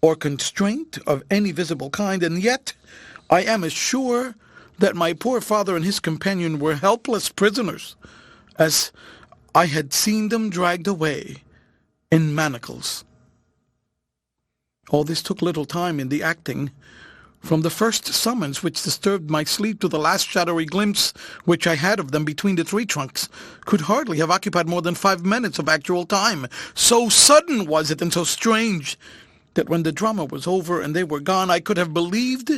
or constraint of any visible kind, and yet I am as sure that my poor father and his companion were helpless prisoners, as I had seen them dragged away in manacles. All this took little time in the acting. From the first summons which disturbed my sleep to the last shadowy glimpse which I had of them between the tree trunks, could hardly have occupied more than 5 minutes of actual time. So sudden was it and so strange that when the drama was over and they were gone, I could have believed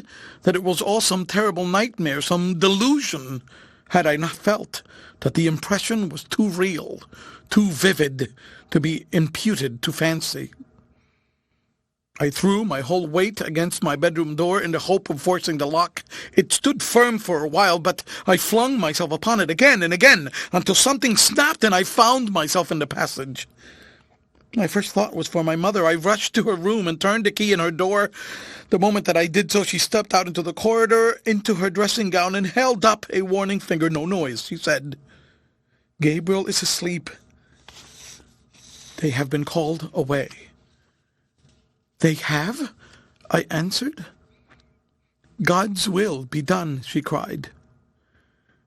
that it was all some terrible nightmare, some delusion, had I not felt that the impression was too real, too vivid, to be imputed to fancy. I threw my whole weight against my bedroom door in the hope of forcing the lock. It stood firm for a while, but I flung myself upon it again and again, until something snapped and I found myself in the passage. My first thought was for my mother. I rushed to her room and turned the key in her door. The moment that I did so, she stepped out into the corridor, into her dressing gown, and held up a warning finger. "No noise," she said. "Gabriel is asleep. They have been called away." "They have?" I answered. "God's will be done," she cried.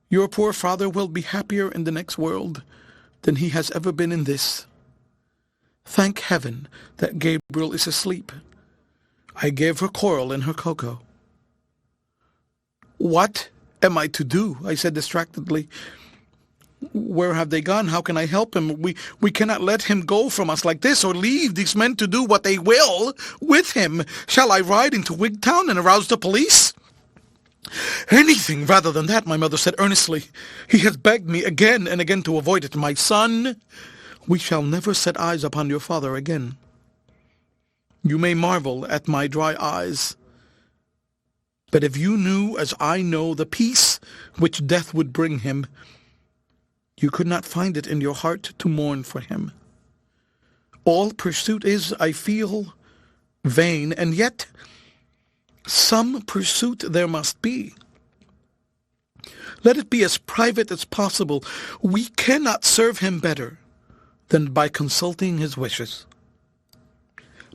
"Your poor father will be happier in the next world than he has ever been in this. Thank heaven that Gabriel is asleep." I gave her coral and her cocoa. "What am I to do?" I said distractedly. "Where have they gone? How can I help him? We cannot let him go from us like this, or leave these men to do what they will with him. Shall I ride into Wigtown and arouse the police?" "Anything rather than that," my mother said earnestly. "He has begged me again and again to avoid it. My son, we shall never set eyes upon your father again. You may marvel at my dry eyes, but if you knew as I know the peace which death would bring him, you could not find it in your heart to mourn for him. All pursuit is, I feel, vain, and yet some pursuit there must be. Let it be as private as possible. We cannot serve him better than by consulting his wishes.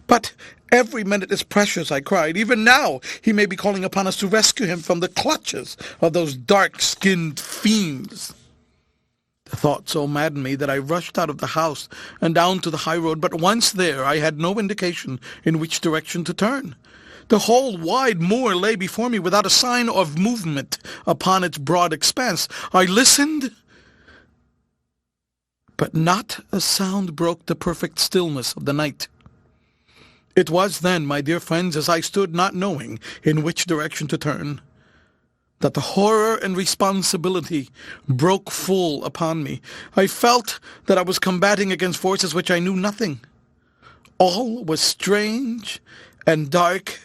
"But every minute is precious," I cried. "Even now he may be calling upon us to rescue him from the clutches of those dark-skinned fiends." The thought so maddened me that I rushed out of the house and down to the high road, but once there I had no indication in which direction to turn. The whole wide moor lay before me without a sign of movement upon its broad expanse. I listened, but not a sound broke the perfect stillness of the night. It was then, my dear friends, as I stood not knowing in which direction to turn, that the horror and responsibility broke full upon me. I felt that I was combating against forces which I knew nothing. All was strange and dark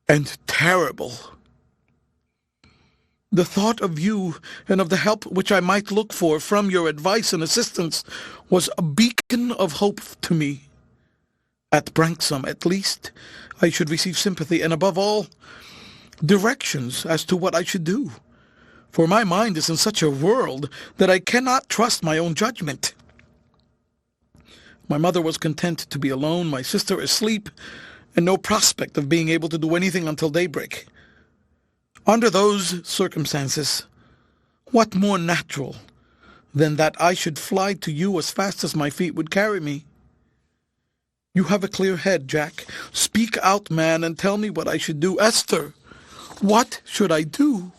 and terrible. The thought of you and of the help which I might look for from your advice and assistance was a beacon of hope to me. At Branksome, at least, I should receive sympathy, and above all, directions as to what I should do, for my mind is in such a whirl that I cannot trust my own judgment. My mother was content to be alone, my sister asleep, and no prospect of being able to do anything until daybreak. Under those circumstances, what more natural than that I should fly to you as fast as my feet would carry me? You have a clear head, Jack. Speak out, man, and tell me what I should do. Esther, what should I do?"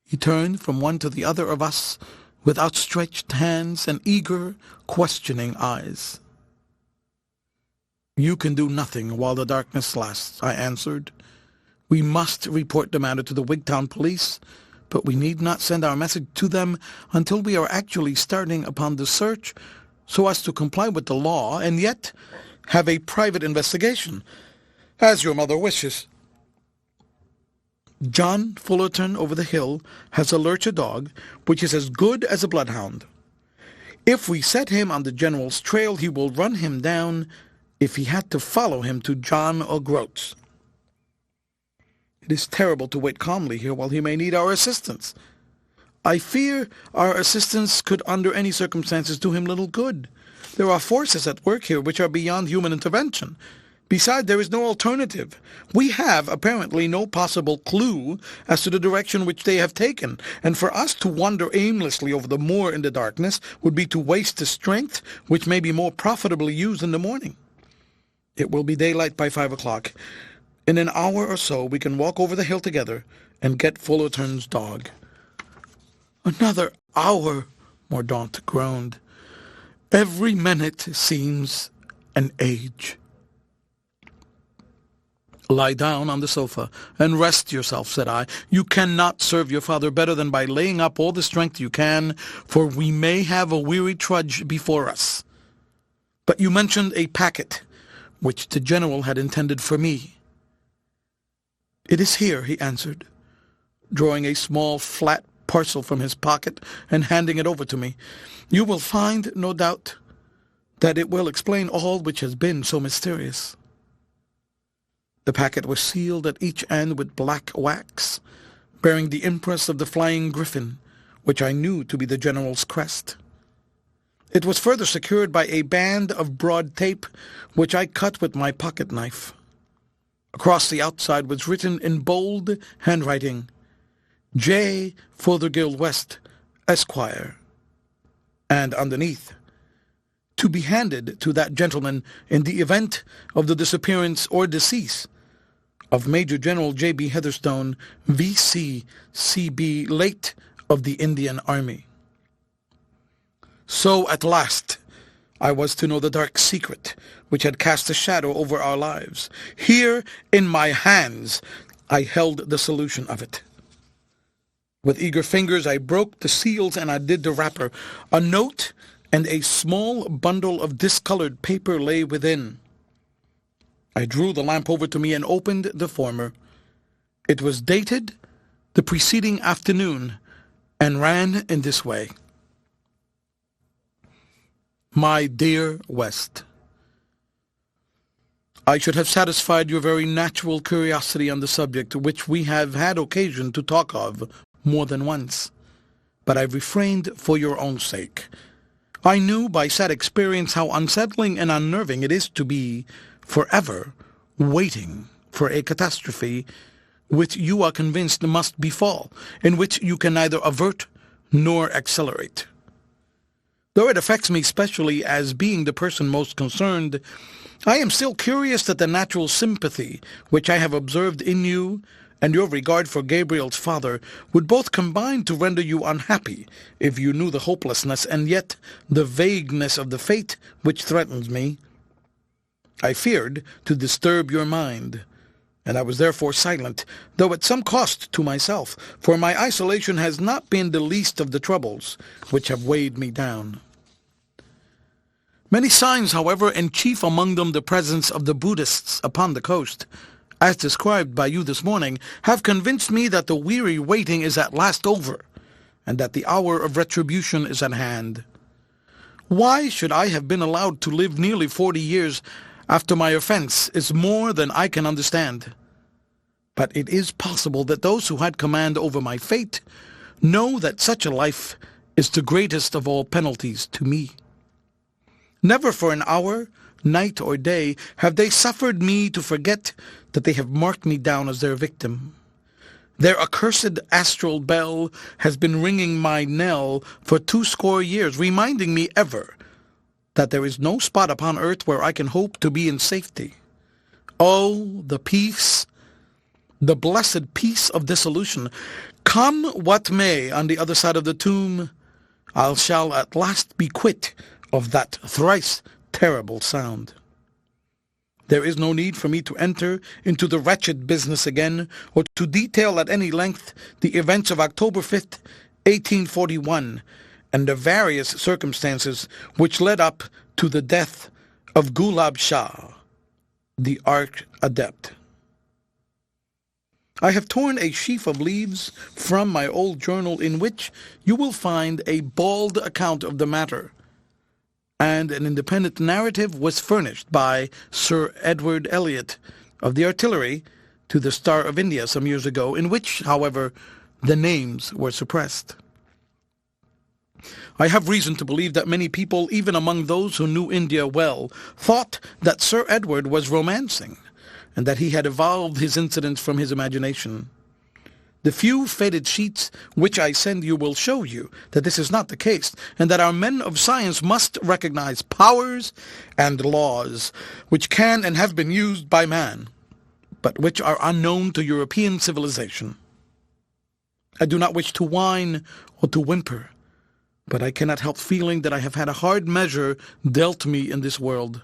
He turned from one to the other of us with outstretched hands and eager, questioning eyes. "You can do nothing while the darkness lasts," I answered. "We must report the matter to the Wigtown police, but we need not send our message to them until we are actually starting upon the search, so as to comply with the law, and yet have a private investigation, as your mother wishes. John Fullerton over the hill has a lurcher dog, which is as good as a bloodhound. If we set him on the General's trail, he will run him down if he had to follow him to John or Groat's. It is terrible to wait calmly here while he may need our assistance. I fear our assistance could under any circumstances do him little good. There are forces at work here which are beyond human intervention. Besides, there is no alternative. We have, apparently, no possible clue as to the direction which they have taken, and for us to wander aimlessly over the moor in the darkness would be to waste the strength which may be more profitably used in the morning. It will be daylight by 5 o'clock. In an hour or so we can walk over the hill together and get Fullerton's dog." "Another hour," Mordaunt groaned. "Every minute seems an age." "Lie down on the sofa and rest yourself," said I. "You cannot serve your father better than by laying up all the strength you can, for we may have a weary trudge before us. But you mentioned a packet, which the General had intended for me." "It is here," he answered, drawing a small flat parcel from his pocket and handing it over to me. "You will find, no doubt, that it will explain all which has been so mysterious." The packet was sealed at each end with black wax, bearing the impress of the flying griffin, which I knew to be the General's crest. It was further secured by a band of broad tape, which I cut with my pocket-knife. Across the outside was written in bold handwriting, "J. Fothergill West, Esquire," and underneath, "To be handed to that gentleman in the event of the disappearance or decease of Major General J.B. Heatherstone, V.C., C.B., late of the Indian Army." So at last I was to know the dark secret which had cast a shadow over our lives. Here in my hands I held the solution of it. With eager fingers I broke the seals and undid the wrapper. A note and a small bundle of discolored paper lay within. I drew the lamp over to me and opened the former. It was dated the preceding afternoon and ran in this way. "My dear West, I should have satisfied your very natural curiosity on the subject which we have had occasion to talk of more than once. but I refrained for your own sake. I knew by sad experience how unsettling and unnerving it is to be forever waiting for a catastrophe which you are convinced must befall, in which you can neither avert nor accelerate. Though it affects me specially as being the person most concerned, I am still curious that the natural sympathy which I have observed in you and your regard for Gabriel's father would both combine to render you unhappy if you knew the hopelessness and yet the vagueness of the fate which threatens me. I feared to disturb your mind, and I was therefore silent, though at some cost to myself, for my isolation has not been the least of the troubles which have weighed me down. Many signs, however, and chief among them the presence of the Buddhists upon the coast, as described by you this morning, have convinced me that the weary waiting is at last over, and that the hour of retribution is at hand. Why should I have been allowed to live nearly 40 years after my offense is more than I can understand. But it is possible that those who had command over my fate know that such a life is the greatest of all penalties to me. Never for an hour, night or day, have they suffered me to forget that they have marked me down as their victim. Their accursed astral bell has been ringing my knell for 20 years, reminding me ever that there is no spot upon earth where I can hope to be in safety. Oh, the peace, the blessed peace of dissolution! Come what may on the other side of the tomb, I shall at last be quit of that thrice terrible sound. There is no need for me to enter into the wretched business again, or to detail at any length the events of October 5th, 1841, and the various circumstances which led up to the death of Gulab Shah, the arch-adept. I have torn a sheaf of leaves from my old journal in which you will find a bald account of the matter, and an independent narrative was furnished by Sir Edward Elliot of the Artillery to the Star of India some years ago, in which, however, the names were suppressed. I have reason to believe that many people, even among those who knew India well, thought that Sir Edward was romancing, and that he had evolved his incidents from his imagination. The few faded sheets which I send you will show you that this is not the case, and that our men of science must recognize powers and laws which can and have been used by man, but which are unknown to European civilization. I do not wish to whine or to whimper, but I cannot help feeling that I have had a hard measure dealt me in this world.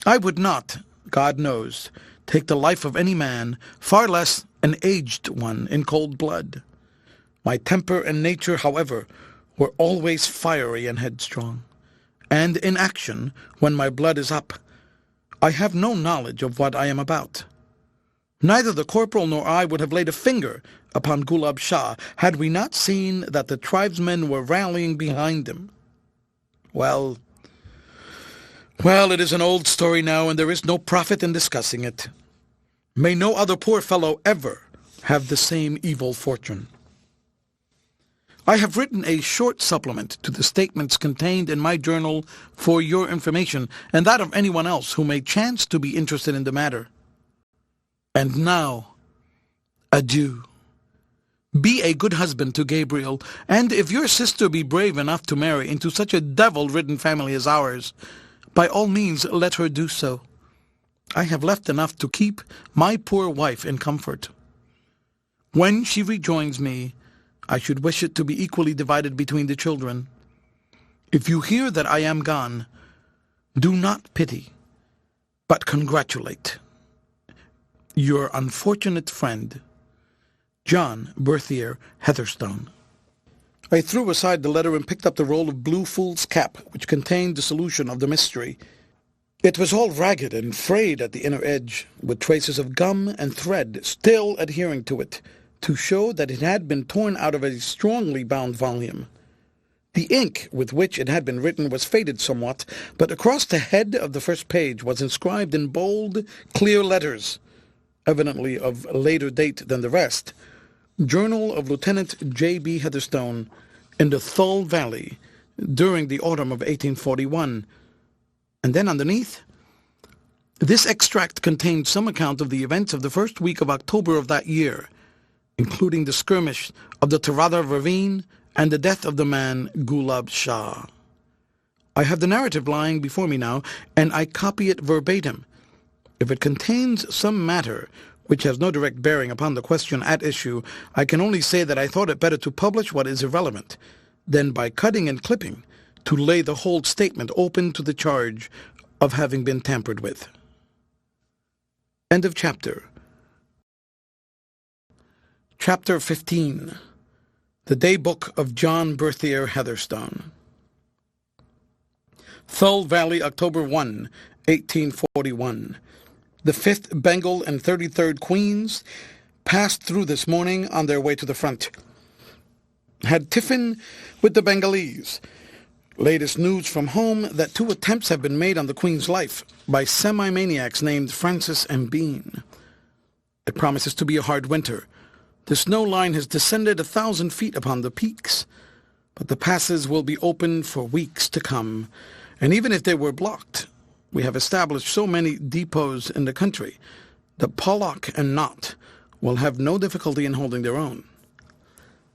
I would not, God knows, take the life of any man, far less an aged one, in cold blood. My temper and nature, however, were always fiery and headstrong, and in action, when my blood is up, I have no knowledge of what I am about. Neither the corporal nor I would have laid a finger upon Gulab Shah had we not seen that the tribesmen were rallying behind him. Well, it is an old story now, and there is no profit in discussing it. May no other poor fellow ever have the same evil fortune. I have written a short supplement to the statements contained in my journal for your information, and that of anyone else who may chance to be interested in the matter. And now, adieu. Be a good husband to Gabriel, and if your sister be brave enough to marry into such a devil-ridden family as ours, by all means let her do so. I have left enough to keep my poor wife in comfort. When she rejoins me, I should wish it to be equally divided between the children. If you hear that I am gone, do not pity, but congratulate. Your unfortunate friend, John Berthier Heatherstone. I threw aside the letter and picked up the roll of blue fool's cap which contained the solution of the mystery. It was all ragged and frayed at the inner edge, with traces of gum and thread still adhering to it, to show that it had been torn out of a strongly bound volume. The ink with which it had been written was faded somewhat, but across the head of the first page was inscribed in bold, clear letters, evidently of later date than the rest, Journal of Lieutenant J.B. Heatherstone, in the Thull Valley during the autumn of 1841. And then underneath, this extract contains some account of the events of the first week of October of that year, including the skirmish of the Tarada Ravine and the death of the man Gulab Shah. I have the narrative lying before me now, and I copy it verbatim. If it contains some matter which has no direct bearing upon the question at issue, I can only say that I thought it better to publish what is irrelevant than by cutting and clipping to lay the whole statement open to the charge of having been tampered with. End of chapter. Chapter 15. The Day Book of John Berthier Heatherstone. Thull Valley, October 1, 1841. The 5th Bengal and 33rd Queens passed through this morning on their way to the front. Had tiffin with the Bengalese. Latest news from home that 2 attempts have been made on the Queen's life by semi-maniacs named Francis and Bean. It promises to be a hard winter. The snow line has descended 1,000 feet upon the peaks, but the passes will be open for weeks to come, and even if they were blocked, we have established so many depots in the country that Pollock and Knott will have no difficulty in holding their own.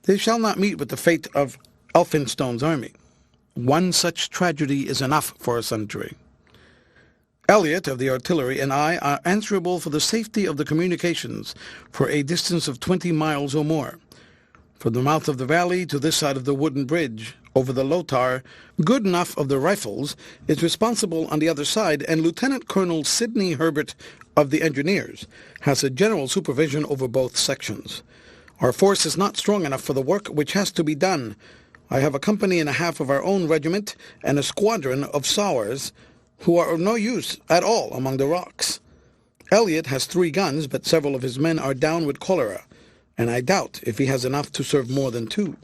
They shall not meet with the fate of Elphinstone's army. One such tragedy is enough for a century. Elliot of the artillery and I are answerable for the safety of the communications for a distance of 20 miles or more. From the mouth of the valley to this side of the wooden bridge over the Lotar, Goodenough of the Rifles is responsible on the other side, and Lieutenant Colonel Sidney Herbert of the Engineers has a general supervision over both sections. Our force is not strong enough for the work which has to be done. I have a company and a half of our own regiment and a squadron of sowars who are of no use at all among the rocks. Elliot has 3 guns, but several of his men are down with cholera, and I doubt if he has enough to serve more than 2.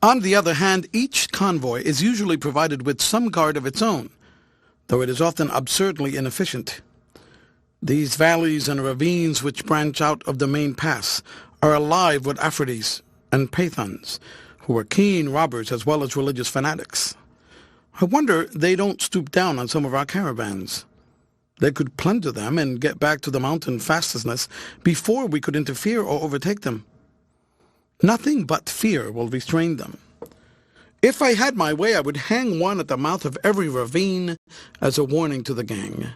On the other hand, each convoy is usually provided with some guard of its own, though it is often absurdly inefficient. These valleys and ravines which branch out of the main pass are alive with Afridis and Pathans, who are keen robbers as well as religious fanatics. I wonder they don't stoop down on some of our caravans. They could plunder them and get back to the mountain fastnesses before we could interfere or overtake them. Nothing but fear will restrain them. If I had my way, I would hang one at the mouth of every ravine as a warning to the gang.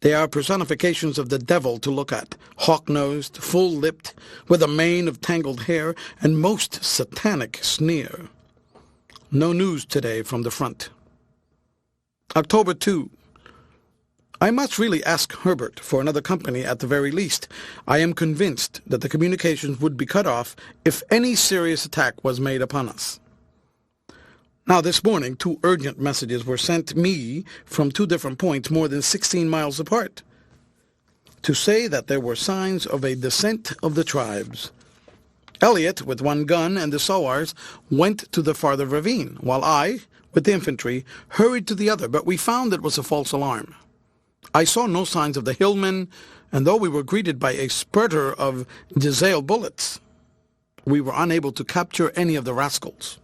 They are personifications of the devil to look at, hawk-nosed, full-lipped, with a mane of tangled hair, and most satanic sneer. No news today from the front. October 2. I must really ask Herbert for another company at the very least. I am convinced that the communications would be cut off if any serious attack was made upon us. Now, this morning, 2 urgent messages were sent me from 2 different points more than 16 miles apart to say that there were signs of a descent of the tribes. Elliot, with 1 gun, and the sowars went to the farther ravine, while I, with the infantry, hurried to the other, but we found it was a false alarm. I saw no signs of the hillmen, and though we were greeted by a spurter of Jezail bullets, we were unable to capture any of the rascals.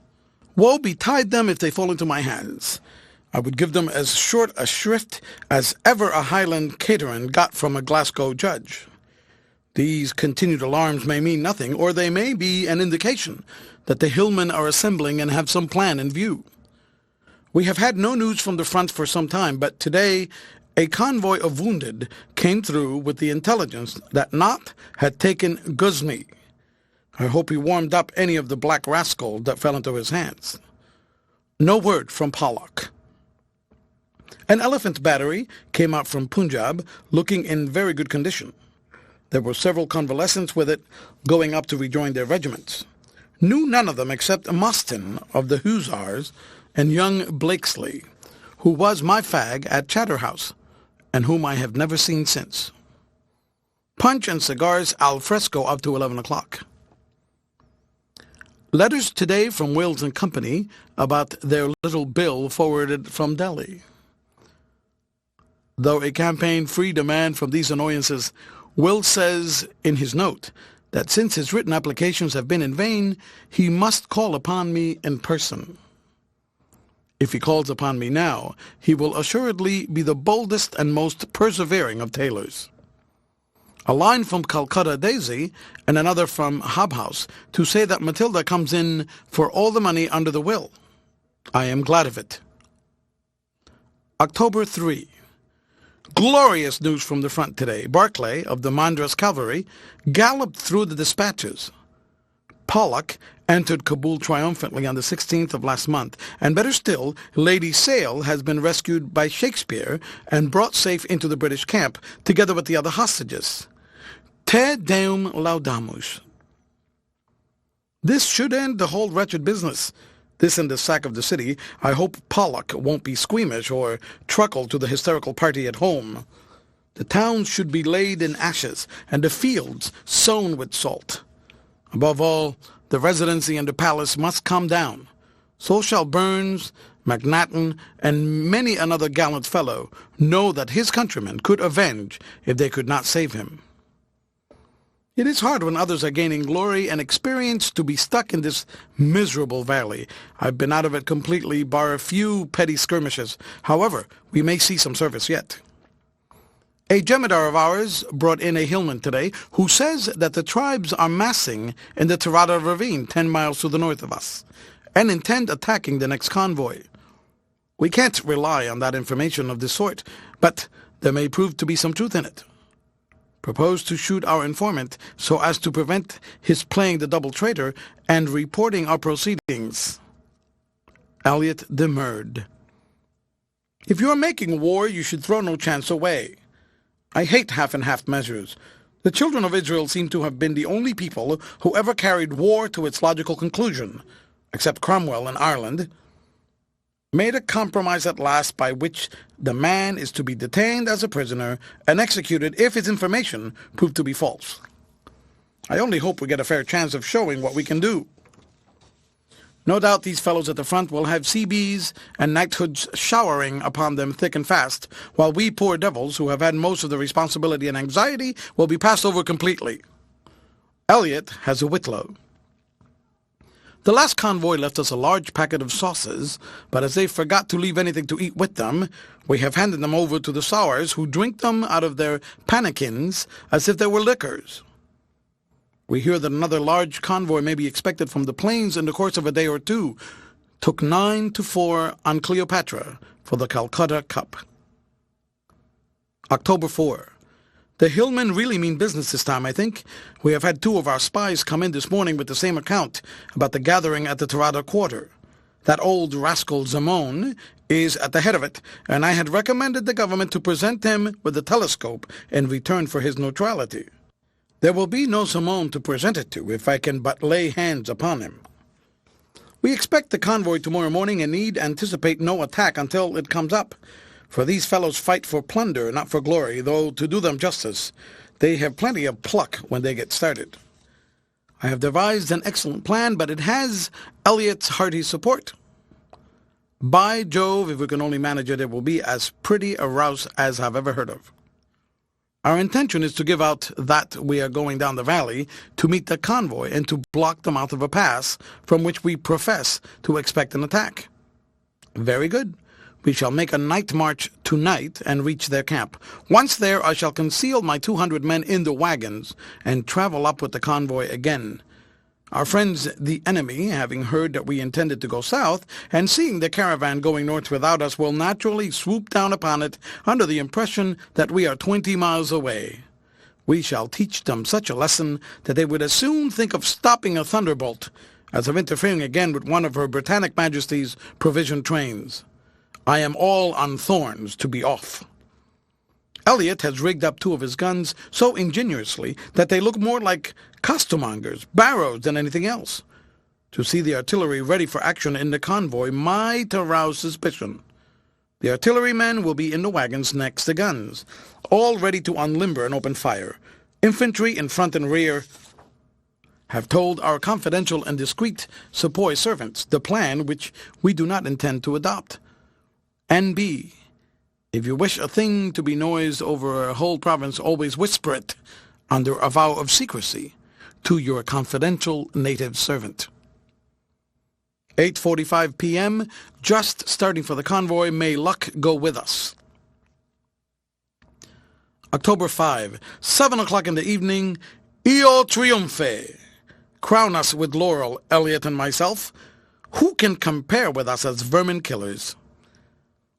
Woe betide them if they fall into my hands. I would give them as short a shrift as ever a Highland cateran got from a Glasgow judge. These continued alarms may mean nothing, or they may be an indication that the hillmen are assembling and have some plan in view. We have had no news from the front for some time, but today a convoy of wounded came through with the intelligence that Knott had taken Ghuznee. I hope he warmed up any of the black rascals that fell into his hands. No word from Pollock. An elephant battery came out from Punjab, looking in very good condition. There were several convalescents with it, going up to rejoin their regiments. Knew none of them except Mostyn of the Hussars and young Blakesley, who was my fag at Chatterhouse, and whom I have never seen since. Punch and cigars al fresco up to 11 o'clock. Letters today from Wills and Company about their little bill forwarded from Delhi. Though a campaign-free demand from these annoyances, Will says in his note that since his written applications have been in vain, he must call upon me in person. If he calls upon me now, he will assuredly be the boldest and most persevering of tailors. A line from Calcutta Daisy and another from Hobhouse to say that Matilda comes in for all the money under the will. I am glad of it. October 3. Glorious news from the front today. Barclay, of the Madras Cavalry, galloped through the dispatches. Pollock entered Kabul triumphantly on the 16th of last month, and better still, Lady Sale has been rescued by Shakespeare and brought safe into the British camp, together with the other hostages. Te Deum laudamus. This should end the whole wretched business. This and the sack of the city. I hope Pollock won't be squeamish or truckle to the hysterical party at home. The town should be laid in ashes, and the fields sown with salt. Above all, the Residency and the palace must come down. So shall Burns, Macnaghten, and many another gallant fellow know that his countrymen could avenge if they could not save him. It is hard when others are gaining glory and experience to be stuck in this miserable valley. I've been out of it completely, bar a few petty skirmishes. However, we may see some service yet. A jemidar of ours brought in a hillman today who says that the tribes are massing in the Tarada ravine 10 miles to the north of us and intend attacking the next convoy. We can't rely on that information of this sort, but there may prove to be some truth in it. Propose to shoot our informant so as to prevent his playing the double traitor and reporting our proceedings. Elliot demurred. If you are making war, you should throw no chance away. I hate half-and-half measures. The children of Israel seem to have been the only people who ever carried war to its logical conclusion, except Cromwell in Ireland. Made a compromise at last by which the man is to be detained as a prisoner and executed if his information proved to be false. I only hope we get a fair chance of showing what we can do. No doubt these fellows at the front will have CBs and knighthoods showering upon them thick and fast, while we poor devils, who have had most of the responsibility and anxiety, will be passed over completely. Elliot has a whitlow. The last convoy left us a large packet of sauces, but as they forgot to leave anything to eat with them, we have handed them over to the Sowars, who drink them out of their pannikins as if they were liquors. We hear that another large convoy may be expected from the plains in the course of a day or two. Took 9 to 4 on Cleopatra for the Calcutta Cup. October 4. The hillmen really mean business this time, I think. We have had 2 of our spies come in this morning with the same account about the gathering at the Tarada Quarter. That old rascal Zamon is at the head of it, and I had recommended the government to present him with a telescope in return for his neutrality. There will be no Zamon to present it to if I can but lay hands upon him. We expect the convoy tomorrow morning and need anticipate no attack until it comes up. For these fellows fight for plunder, not for glory, though, to do them justice, they have plenty of pluck when they get started. I have devised an excellent plan, but it has Elliot's hearty support. By Jove, if we can only manage it, it will be as pretty a rouse as I've ever heard of. Our intention is to give out that we are going down the valley to meet the convoy and to block the mouth of a pass from which we profess to expect an attack. Very good. We shall make a night march tonight and reach their camp. Once there, I shall conceal my 200 men in the wagons and travel up with the convoy again. Our friends, the enemy, having heard that we intended to go south, and seeing the caravan going north without us, will naturally swoop down upon it under the impression that we are 20 miles away. We shall teach them such a lesson that they would as soon think of stopping a thunderbolt as of interfering again with one of Her Britannic Majesty's provision trains. I am all on thorns to be off. Elliot has rigged up 2 of his guns so ingeniously that they look more like costermongers, barrows than anything else. To see the artillery ready for action in the convoy might arouse suspicion. The artillerymen will be in the wagons next to guns, all ready to unlimber and open fire. Infantry in front and rear have told our confidential and discreet sepoy servants the plan which we do not intend to adopt. N.B. If you wish a thing to be noised over a whole province, always whisper it under a vow of secrecy. to your confidential native servant. 8:45 p.m., just starting for the convoy. May luck go with us. October 5, 7 o'clock in the evening. Io triumphe. Crown us with laurel, Elliot and myself. Who can compare with us as vermin killers?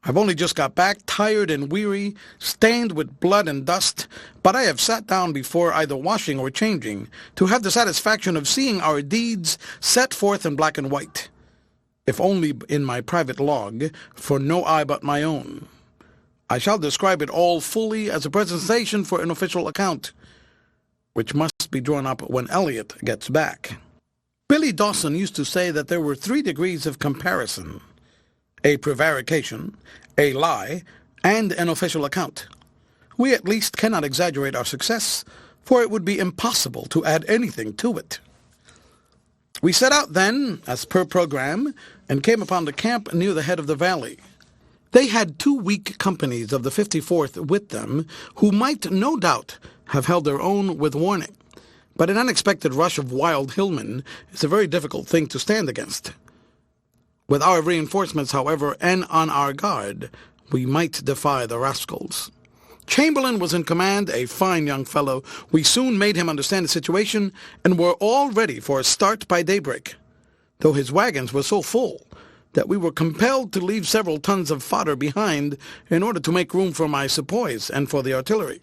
I've only just got back, tired and weary, stained with blood and dust, but I have sat down before either washing or changing to have the satisfaction of seeing our deeds set forth in black and white, if only in my private log, for no eye but my own. I shall describe it all fully as a presentation for an official account, which must be drawn up when Elliot gets back. Billy Dawson used to say that there were 3 degrees of comparison: a prevarication, a lie, and an official account. We at least cannot exaggerate our success, for it would be impossible to add anything to it. We set out then, as per program, and came upon the camp near the head of the valley. They had 2 weak companies of the 54th with them, who might no doubt have held their own with warning, but an unexpected rush of wild hillmen is a very difficult thing to stand against. With our reinforcements, however, and on our guard, we might defy the rascals. Chamberlain was in command, a fine young fellow. We soon made him understand the situation, and were all ready for a start by daybreak, though his wagons were so full that we were compelled to leave several tons of fodder behind in order to make room for my sepoys and for the artillery.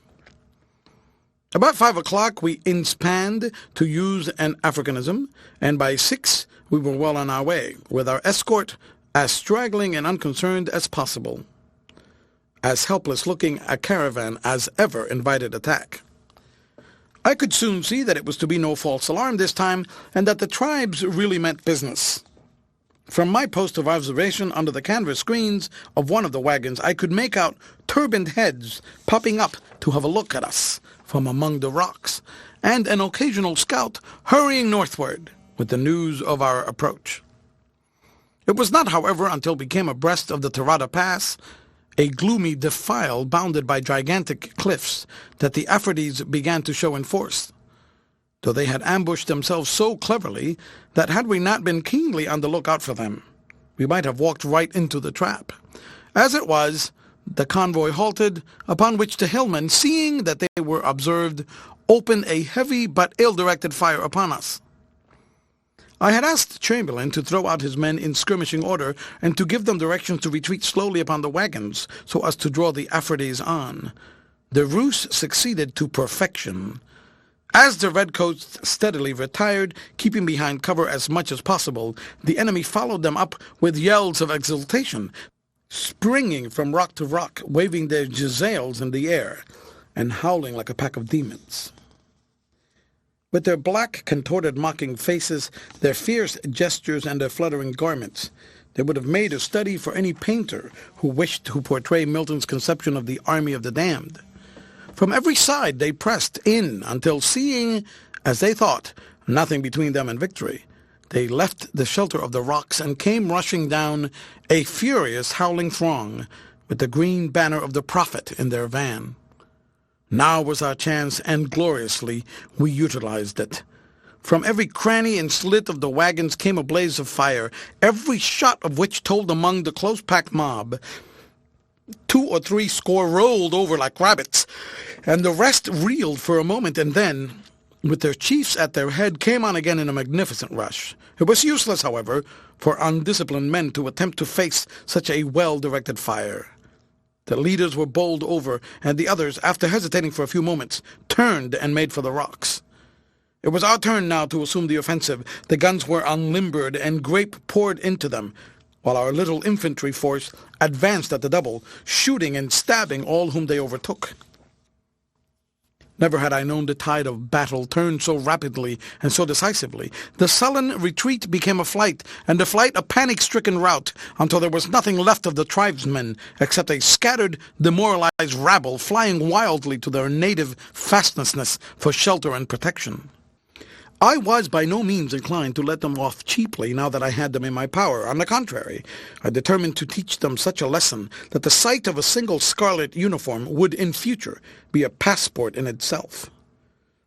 About 5 o'clock we inspanned, to use an Africanism, and by 6 we were well on our way, with our escort as straggling and unconcerned as possible. As helpless-looking a caravan as ever invited attack. I could soon see that it was to be no false alarm this time, and that the tribes really meant business. From my post of observation under the canvas screens of one of the wagons, I could make out turbaned heads popping up to have a look at us from among the rocks, and an occasional scout hurrying northward with the news of our approach. It was not, however, until we came abreast of the Tarada Pass, a gloomy defile bounded by gigantic cliffs, that the Aphrodis began to show in force, though they had ambushed themselves so cleverly that had we not been keenly on the lookout for them, we might have walked right into the trap. As it was, the convoy halted, upon which the hillmen, seeing that they were observed, opened a heavy but ill-directed fire upon us. I had asked Chamberlain to throw out his men in skirmishing order, and to give them directions to retreat slowly upon the wagons, so as to draw the Aphrodis on. The ruse succeeded to perfection. As the redcoats steadily retired, keeping behind cover as much as possible, the enemy followed them up with yells of exultation, springing from rock to rock, waving their jezails in the air, and howling like a pack of demons. With their black, contorted, mocking faces, their fierce gestures, and their fluttering garments, they would have made a study for any painter who wished to portray Milton's conception of the army of the damned. From every side they pressed in until, seeing, as they thought, nothing between them and victory, they left the shelter of the rocks and came rushing down, a furious, howling throng, with the green banner of the Prophet in their van. Now was our chance, and gloriously we utilized it. From every cranny and slit of the wagons came a blaze of fire, every shot of which told among the close-packed mob. 2 or 3 score rolled over like rabbits, and the rest reeled for a moment, and then, with their chiefs at their head, came on again in a magnificent rush. It was useless, however, for undisciplined men to attempt to face such a well-directed fire. The leaders were bowled over, and the others, after hesitating for a few moments, turned and made for the rocks. It was our turn now to assume the offensive. The guns were unlimbered, and grape poured into them, while our little infantry force advanced at the double, shooting and stabbing all whom they overtook. Never had I known the tide of battle turn so rapidly and so decisively. The sullen retreat became a flight, and the flight a panic-stricken rout, until there was nothing left of the tribesmen except a scattered, demoralized rabble flying wildly to their native fastnesses for shelter and protection. I was by no means inclined to let them off cheaply now that I had them in my power. On the contrary, I determined to teach them such a lesson that the sight of a single scarlet uniform would in future be a passport in itself.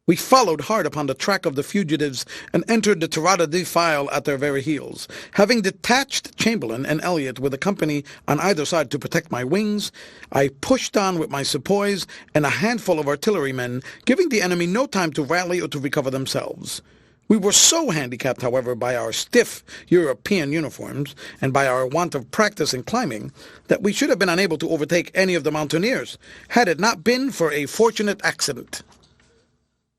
We followed hard upon the track of the fugitives and entered the Tirada defile at their very heels. Having detached Chamberlain and Elliot with a company on either side to protect my wings, I pushed on with my sepoys and a handful of artillerymen, giving the enemy no time to rally or to recover themselves. We were so handicapped, however, by our stiff European uniforms and by our want of practice in climbing, that we should have been unable to overtake any of the mountaineers, had it not been for a fortunate accident.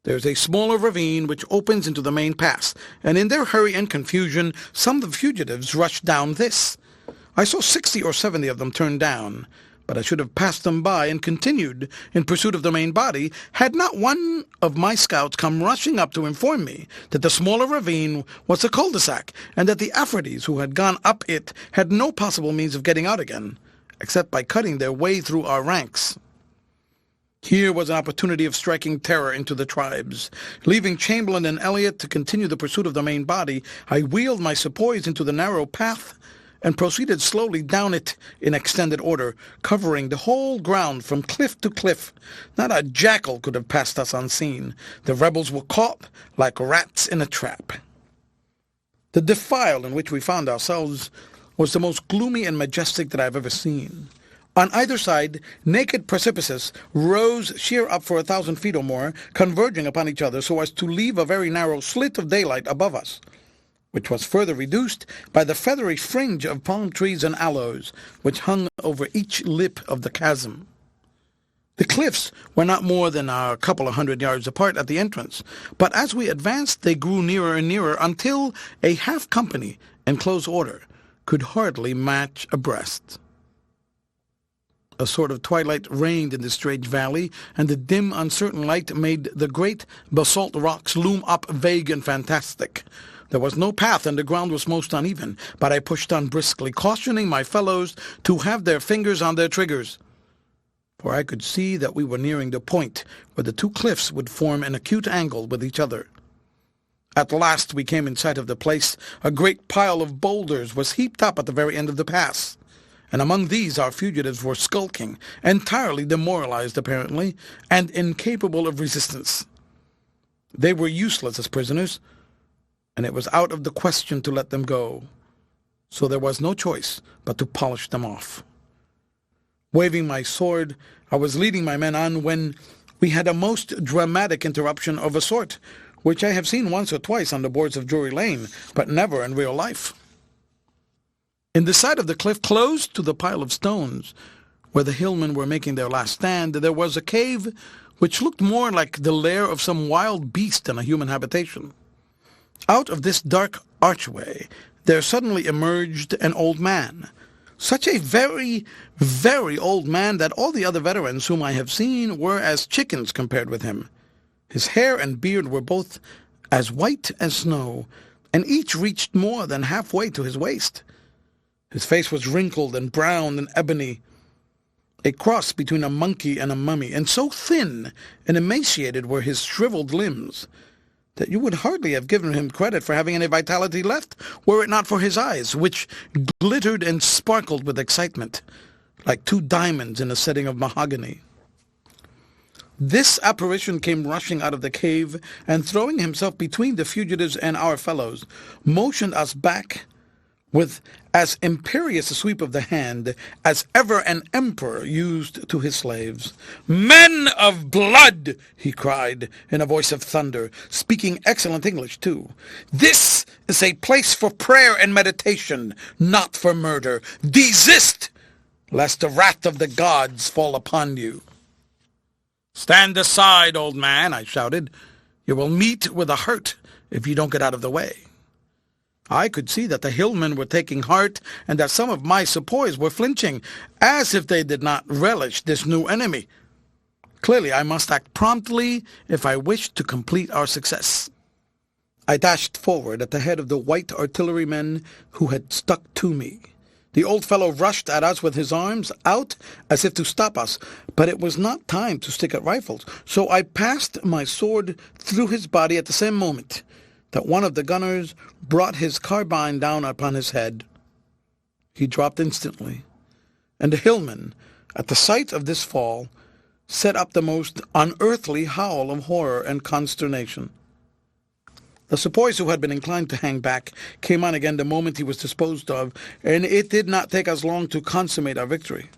There's a smaller ravine which opens into the main pass, and in their hurry and confusion, some of the fugitives rushed down this. I saw 60 or 70 of them turn down, but I should have passed them by and continued in pursuit of the main body, had not one of my scouts come rushing up to inform me that the smaller ravine was a cul-de-sac, and that the Afridis who had gone up it had no possible means of getting out again, except by cutting their way through our ranks. Here was an opportunity of striking terror into the tribes. Leaving Chamberlain and Elliot to continue the pursuit of the main body, I wheeled my sepoys into the narrow path and proceeded slowly down it in extended order, covering the whole ground from cliff to cliff. Not a jackal could have passed us unseen. The rebels were caught like rats in a trap. The defile in which we found ourselves was the most gloomy and majestic that I have ever seen. On either side, naked precipices rose sheer up for 1,000 feet or more, converging upon each other so as to leave a very narrow slit of daylight above us, which was further reduced by the feathery fringe of palm trees and aloes, which hung over each lip of the chasm. The cliffs were not more than a couple of 100 yards apart at the entrance, but as we advanced they grew nearer and nearer until a half-company, in close order, could hardly match abreast. A sort of twilight reigned in this strange valley, and the dim, uncertain light made the great basalt rocks loom up vague and fantastic. There was no path, and the ground was most uneven, but I pushed on briskly, cautioning my fellows to have their fingers on their triggers, for I could see that we were nearing the point where the two cliffs would form an acute angle with each other. At last we came in sight of the place. A great pile of boulders was heaped up at the very end of the pass, and among these our fugitives were skulking, entirely demoralized apparently, and incapable of resistance. They were useless as prisoners, and it was out of the question to let them go, so there was no choice but to polish them off. Waving my sword, I was leading my men on when we had a most dramatic interruption of a sort, which I have seen once or twice on the boards of Drury Lane, but never in real life. In the side of the cliff, close to the pile of stones, where the hillmen were making their last stand, there was a cave which looked more like the lair of some wild beast than a human habitation. Out of this dark archway there suddenly emerged an old man, such a very, very old man that all the other veterans whom I have seen were as chickens compared with him. His hair and beard were both as white as snow, and each reached more than halfway to his waist. His face was wrinkled and brown and ebony, a cross between a monkey and a mummy, and so thin and emaciated were his shriveled limbs that you would hardly have given him credit for having any vitality left, were it not for his eyes, which glittered and sparkled with excitement, like two diamonds in a setting of mahogany. This apparition came rushing out of the cave, and throwing himself between the fugitives and our fellows, motioned us back with as imperious a sweep of the hand as ever an emperor used to his slaves. "Men of blood!" he cried in a voice of thunder, speaking excellent English too. "This is a place for prayer and meditation, not for murder. Desist, lest the wrath of the gods fall upon you." "Stand aside, old man," I shouted. "You will meet with a hurt if you don't get out of the way." I could see that the hillmen were taking heart, and that some of my sepoys were flinching, as if they did not relish this new enemy. Clearly I must act promptly if I wished to complete our success. I dashed forward at the head of the white artillerymen who had stuck to me. The old fellow rushed at us with his arms out as if to stop us, but it was not time to stick at rifles, so I passed my sword through his body at the same moment that one of the gunners brought his carbine down upon his head. He dropped instantly, and the hillmen, at the sight of this fall, set up the most unearthly howl of horror and consternation. The sepoys who had been inclined to hang back came on again the moment he was disposed of, and it did not take us long to consummate our victory.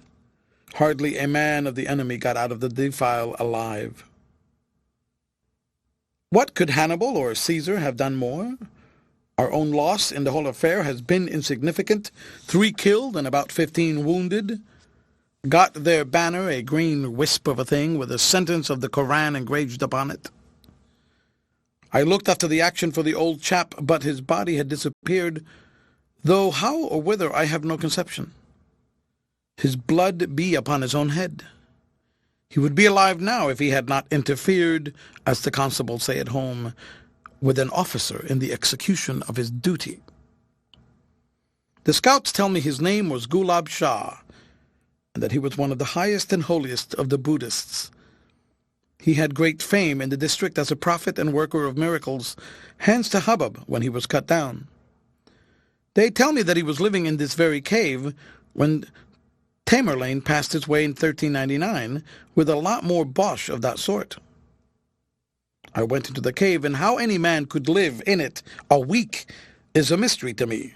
Hardly a man of the enemy got out of the defile alive. What could Hannibal or Caesar have done more? Our own loss in the whole affair has been insignificant, 3 killed and about 15 wounded. Got their banner, a green wisp of a thing, with a sentence of the Koran engraved upon it. I looked after the action for the old chap, but his body had disappeared, though how or whither I have no conception. His blood be upon his own head. He would be alive now if he had not interfered, as the constables say at home, with an officer in the execution of his duty. The scouts tell me his name was Gulab Shah, and that he was one of the highest and holiest of the Buddhists. He had great fame in the district as a prophet and worker of miracles, hence the hubbub when he was cut down. They tell me that he was living in this very cave when Tamerlane passed his way in 1399 with a lot more bosh of that sort. I went into the cave, and how any man could live in it a week is a mystery to me,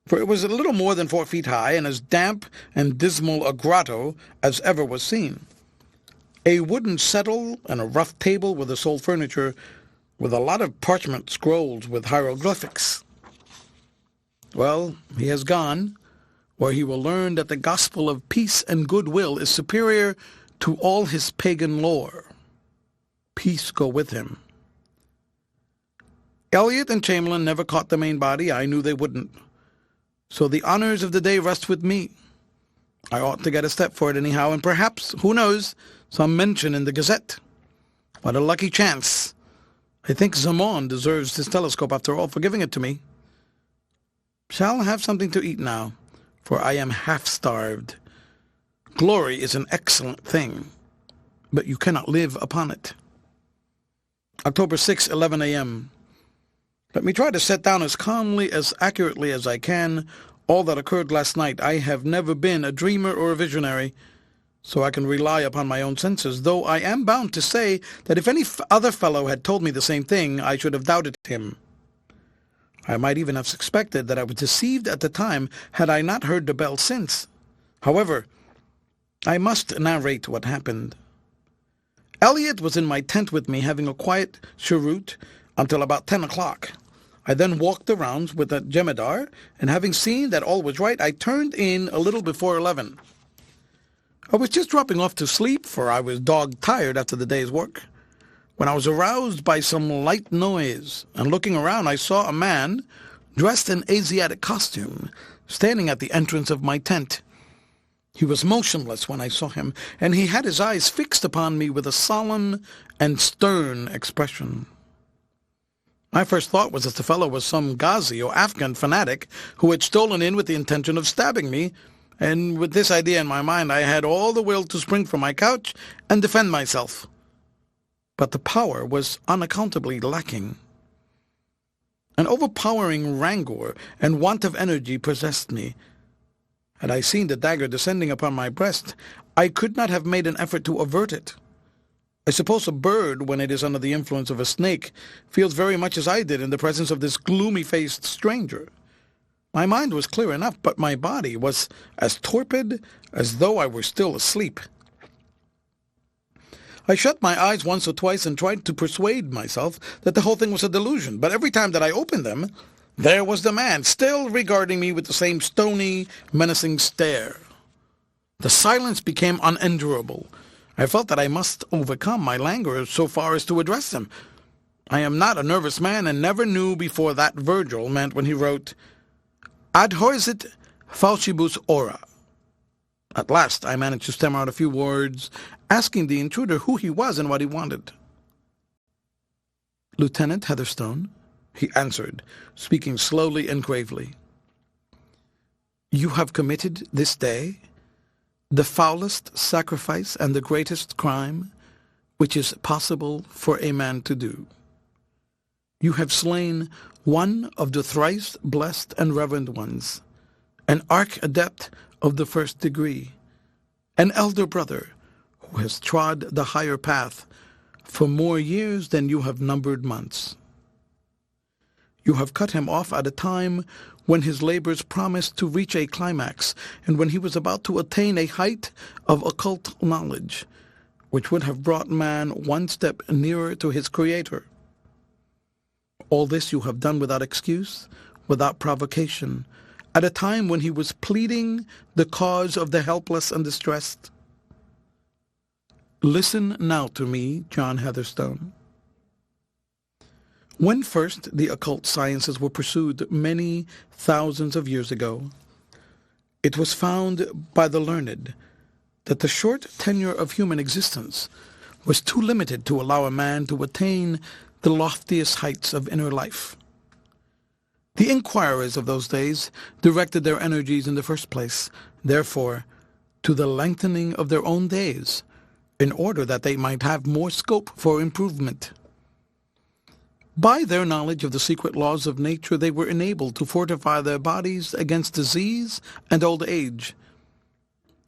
for it was a little more than 4 feet high and as damp and dismal a grotto as ever was seen. A wooden settle and a rough table were the sole furniture, with a lot of parchment scrolls with hieroglyphics. Well, he has gone, where he will learn that the gospel of peace and goodwill is superior to all his pagan lore. Peace go with him. Elliot and Chamberlain never caught the main body. I knew they wouldn't. So the honors of the day rest with me. I ought to get a step for it anyhow, and perhaps, who knows, some mention in the Gazette. What a lucky chance. I think Zamon deserves his telescope after all for giving it to me. Shall have something to eat now, for I am half-starved. Glory is an excellent thing, but you cannot live upon it. October 6, 11 a.m. Let me try to set down as calmly, as accurately as I can, all that occurred last night. I have never been a dreamer or a visionary, so I can rely upon my own senses, though I am bound to say that if any other fellow had told me the same thing, I should have doubted him. I might even have suspected that I was deceived at the time had I not heard the bell since. However, I must narrate what happened. Elliot was in my tent with me, having a quiet cheroot until about 10 o'clock. I then walked the rounds with the jemadar, and having seen that all was right, I turned in a little before 11. I was just dropping off to sleep, for I was dog-tired after the day's work, when I was aroused by some light noise, and looking around I saw a man, dressed in Asiatic costume, standing at the entrance of my tent. He was motionless when I saw him, and he had his eyes fixed upon me with a solemn and stern expression. My first thought was that the fellow was some Ghazi or Afghan fanatic who had stolen in with the intention of stabbing me, and with this idea in my mind I had all the will to spring from my couch and defend myself. But the power was unaccountably lacking. An overpowering rancour and want of energy possessed me. Had I seen the dagger descending upon my breast, I could not have made an effort to avert it. I suppose a bird, when it is under the influence of a snake, feels very much as I did in the presence of this gloomy-faced stranger. My mind was clear enough, but my body was as torpid as though I were still asleep. I shut my eyes once or twice and tried to persuade myself that the whole thing was a delusion, but every time that I opened them, there was the man, still regarding me with the same stony, menacing stare. The silence became unendurable. I felt that I must overcome my languor so far as to address him. I am not a nervous man, and never knew before that Virgil meant when he wrote, ad horsit faucibus ora. At last I managed to stammer out a few words, asking the intruder who he was and what he wanted. Lieutenant Heatherstone, he answered, speaking slowly and gravely. You have committed this day the foulest sacrifice and the greatest crime which is possible for a man to do. You have slain one of the thrice blessed and reverend ones, an arch-adept of the first degree, an elder brother who has trod the higher path for more years than you have numbered months. You have cut him off at a time when his labors promised to reach a climax, and when he was about to attain a height of occult knowledge, which would have brought man one step nearer to his Creator. All this you have done without excuse, without provocation, at a time when he was pleading the cause of the helpless and distressed. Listen now to me, John Heatherstone. When first the occult sciences were pursued many thousands of years ago, it was found by the learned that the short tenure of human existence was too limited to allow a man to attain the loftiest heights of inner life. The inquirers of those days directed their energies in the first place, therefore, to the lengthening of their own days, in order that they might have more scope for improvement. By their knowledge of the secret laws of nature, they were enabled to fortify their bodies against disease and old age.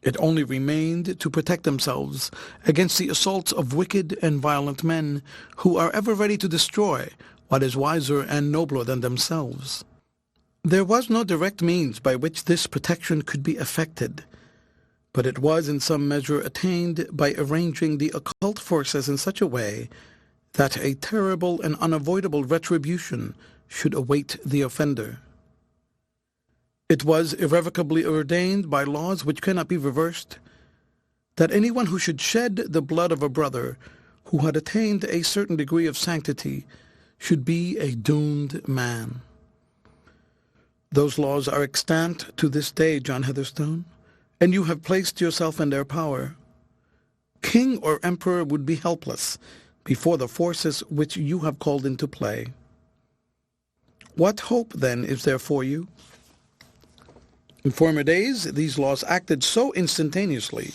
It only remained to protect themselves against the assaults of wicked and violent men who are ever ready to destroy what is wiser and nobler than themselves. There was no direct means by which this protection could be effected, but it was in some measure attained by arranging the occult forces in such a way that a terrible and unavoidable retribution should await the offender. It was irrevocably ordained by laws which cannot be reversed that anyone who should shed the blood of a brother who had attained a certain degree of sanctity should be a doomed man. Those laws are extant to this day, John Heatherstone, and you have placed yourself in their power. King or emperor would be helpless before the forces which you have called into play. What hope, then, is there for you? In former days, these laws acted so instantaneously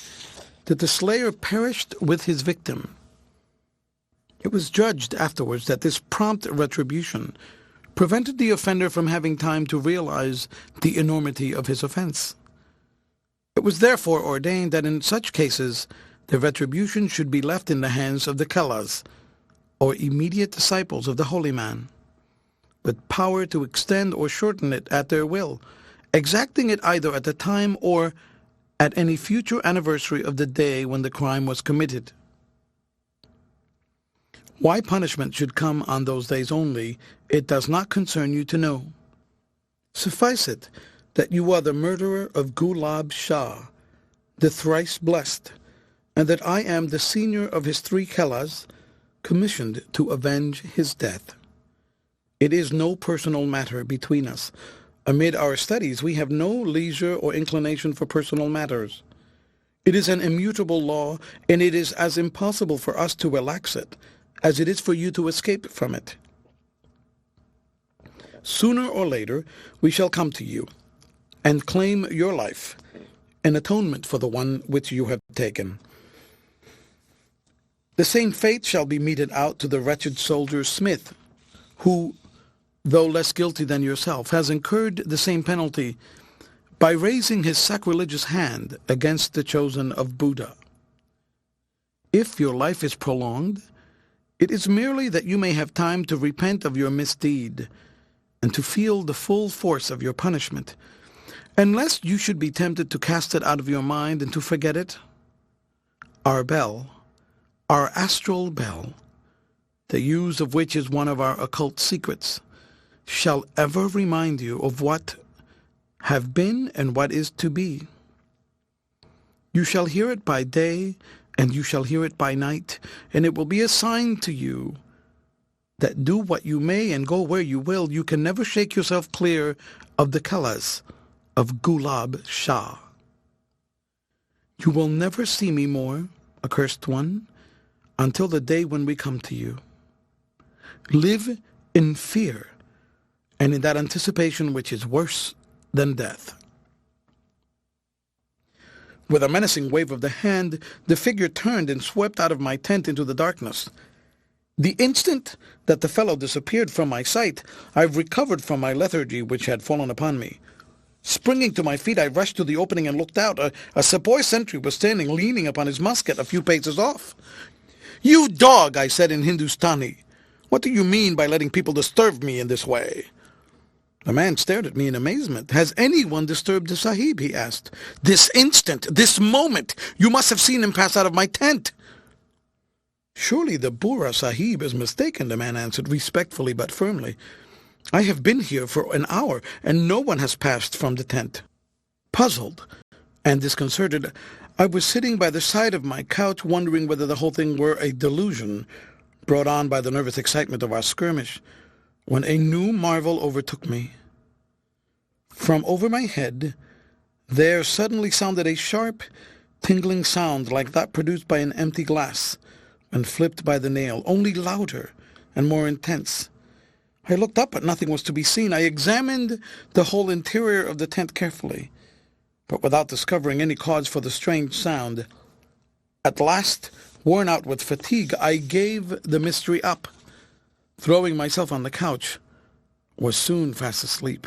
that the slayer perished with his victim. It was judged afterwards that this prompt retribution prevented the offender from having time to realize the enormity of his offense. It was therefore ordained that in such cases the retribution should be left in the hands of the chelas, or immediate disciples of the holy man, with power to extend or shorten it at their will, exacting it either at the time or at any future anniversary of the day when the crime was committed. Why punishment should come on those days only, it does not concern you to know. Suffice it that you are the murderer of Gulab Shah, the thrice blessed, and that I am the senior of his 3 chelas, commissioned to avenge his death. It is no personal matter between us. Amid our studies, we have no leisure or inclination for personal matters. It is an immutable law, and it is as impossible for us to relax it as it is for you to escape from it. Sooner or later, we shall come to you and claim your life in atonement for the one which you have taken. The same fate shall be meted out to the wretched soldier Smith, who, though less guilty than yourself, has incurred the same penalty by raising his sacrilegious hand against the chosen of Buddha. If your life is prolonged, it is merely that you may have time to repent of your misdeed and to feel the full force of your punishment, and lest you should be tempted to cast it out of your mind and to forget it. Our bell, our astral bell, the use of which is one of our occult secrets, shall ever remind you of what have been and what is to be. You shall hear it by day, and you shall hear it by night, and it will be a sign to you that do what you may and go where you will, you can never shake yourself clear of the chelas of Gulab Shah. You will never see me more, accursed one, until the day when we come to you. Live in fear, and in that anticipation which is worse than death. With a menacing wave of the hand, the figure turned and swept out of my tent into the darkness. The instant that the fellow disappeared from my sight, I recovered from my lethargy which had fallen upon me. Springing to my feet, I rushed to the opening and looked out. A sepoy sentry was standing leaning upon his musket a few paces off. "You dog," I said in Hindustani. "What do you mean by letting people disturb me in this way?" The man stared at me in amazement. "Has anyone disturbed the Sahib?" he asked. "This instant, this moment. You must have seen him pass out of my tent." "Surely the Burra Sahib is mistaken," the man answered, respectfully but firmly. "I have been here for an hour, and no one has passed from the tent." Puzzled and disconcerted, I was sitting by the side of my couch, wondering whether the whole thing were a delusion brought on by the nervous excitement of our skirmish, when a new marvel overtook me. From over my head, there suddenly sounded a sharp, tingling sound like that produced by an empty glass when flipped by the nail, only louder and more intense. I looked up, but nothing was to be seen. I examined the whole interior of the tent carefully, but without discovering any cause for the strange sound. At last, worn out with fatigue, I gave the mystery up. Throwing myself on the couch, was soon fast asleep.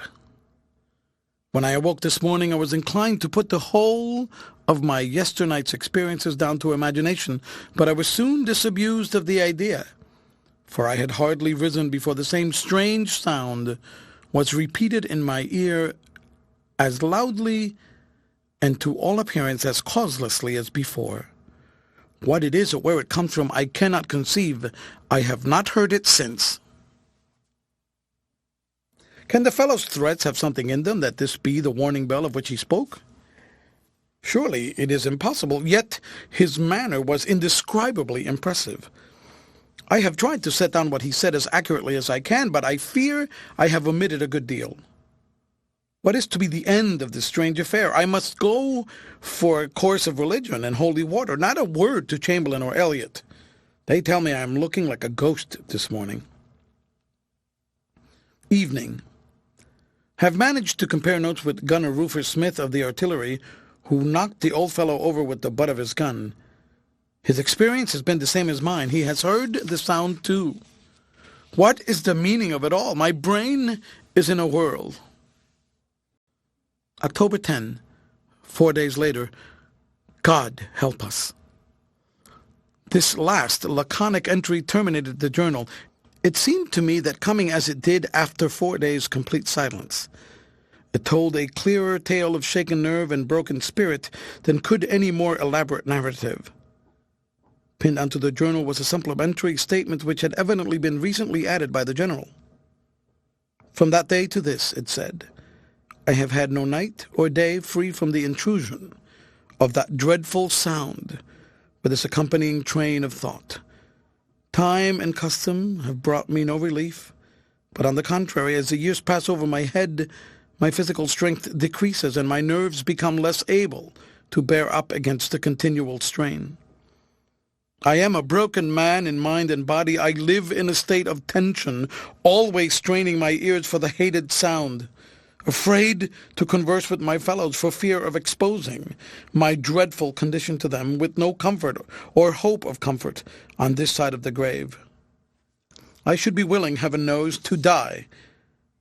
When I awoke this morning, I was inclined to put the whole of my yesternight's experiences down to imagination, but I was soon disabused of the idea, for I had hardly risen before the same strange sound was repeated in my ear as loudly and to all appearance as causelessly as before. What it is or where it comes from, I cannot conceive. I have not heard it since. Can the fellow's threats have something in them, that this be the warning bell of which he spoke? Surely it is impossible, yet his manner was indescribably impressive. I have tried to set down what he said as accurately as I can, but I fear I have omitted a good deal. What is to be the end of this strange affair? I must go for a course of religion and holy water, not a word to Chamberlain or Elliot. They tell me I am looking like a ghost this morning. Evening. Have managed to compare notes with Gunner Rufus Smith of the artillery, who knocked the old fellow over with the butt of his gun. His experience has been the same as mine. He has heard the sound too. What is the meaning of it all? My brain is in a whirl. October 10, 4 days later. God help us. This last laconic entry terminated the journal. It seemed to me that coming as it did after 4 days' complete silence, it told a clearer tale of shaken nerve and broken spirit than could any more elaborate narrative. Pinned onto the journal was a supplementary statement which had evidently been recently added by the general. From that day to this, it said, I have had no night or day free from the intrusion of that dreadful sound with its accompanying train of thought. Time and custom have brought me no relief, but on the contrary, as the years pass over my head, my physical strength decreases and my nerves become less able to bear up against the continual strain. I am a broken man in mind and body. I live in a state of tension, always straining my ears for the hated sound, afraid to converse with my fellows for fear of exposing my dreadful condition to them, with no comfort or hope of comfort on this side of the grave. I should be willing, heaven knows, to die,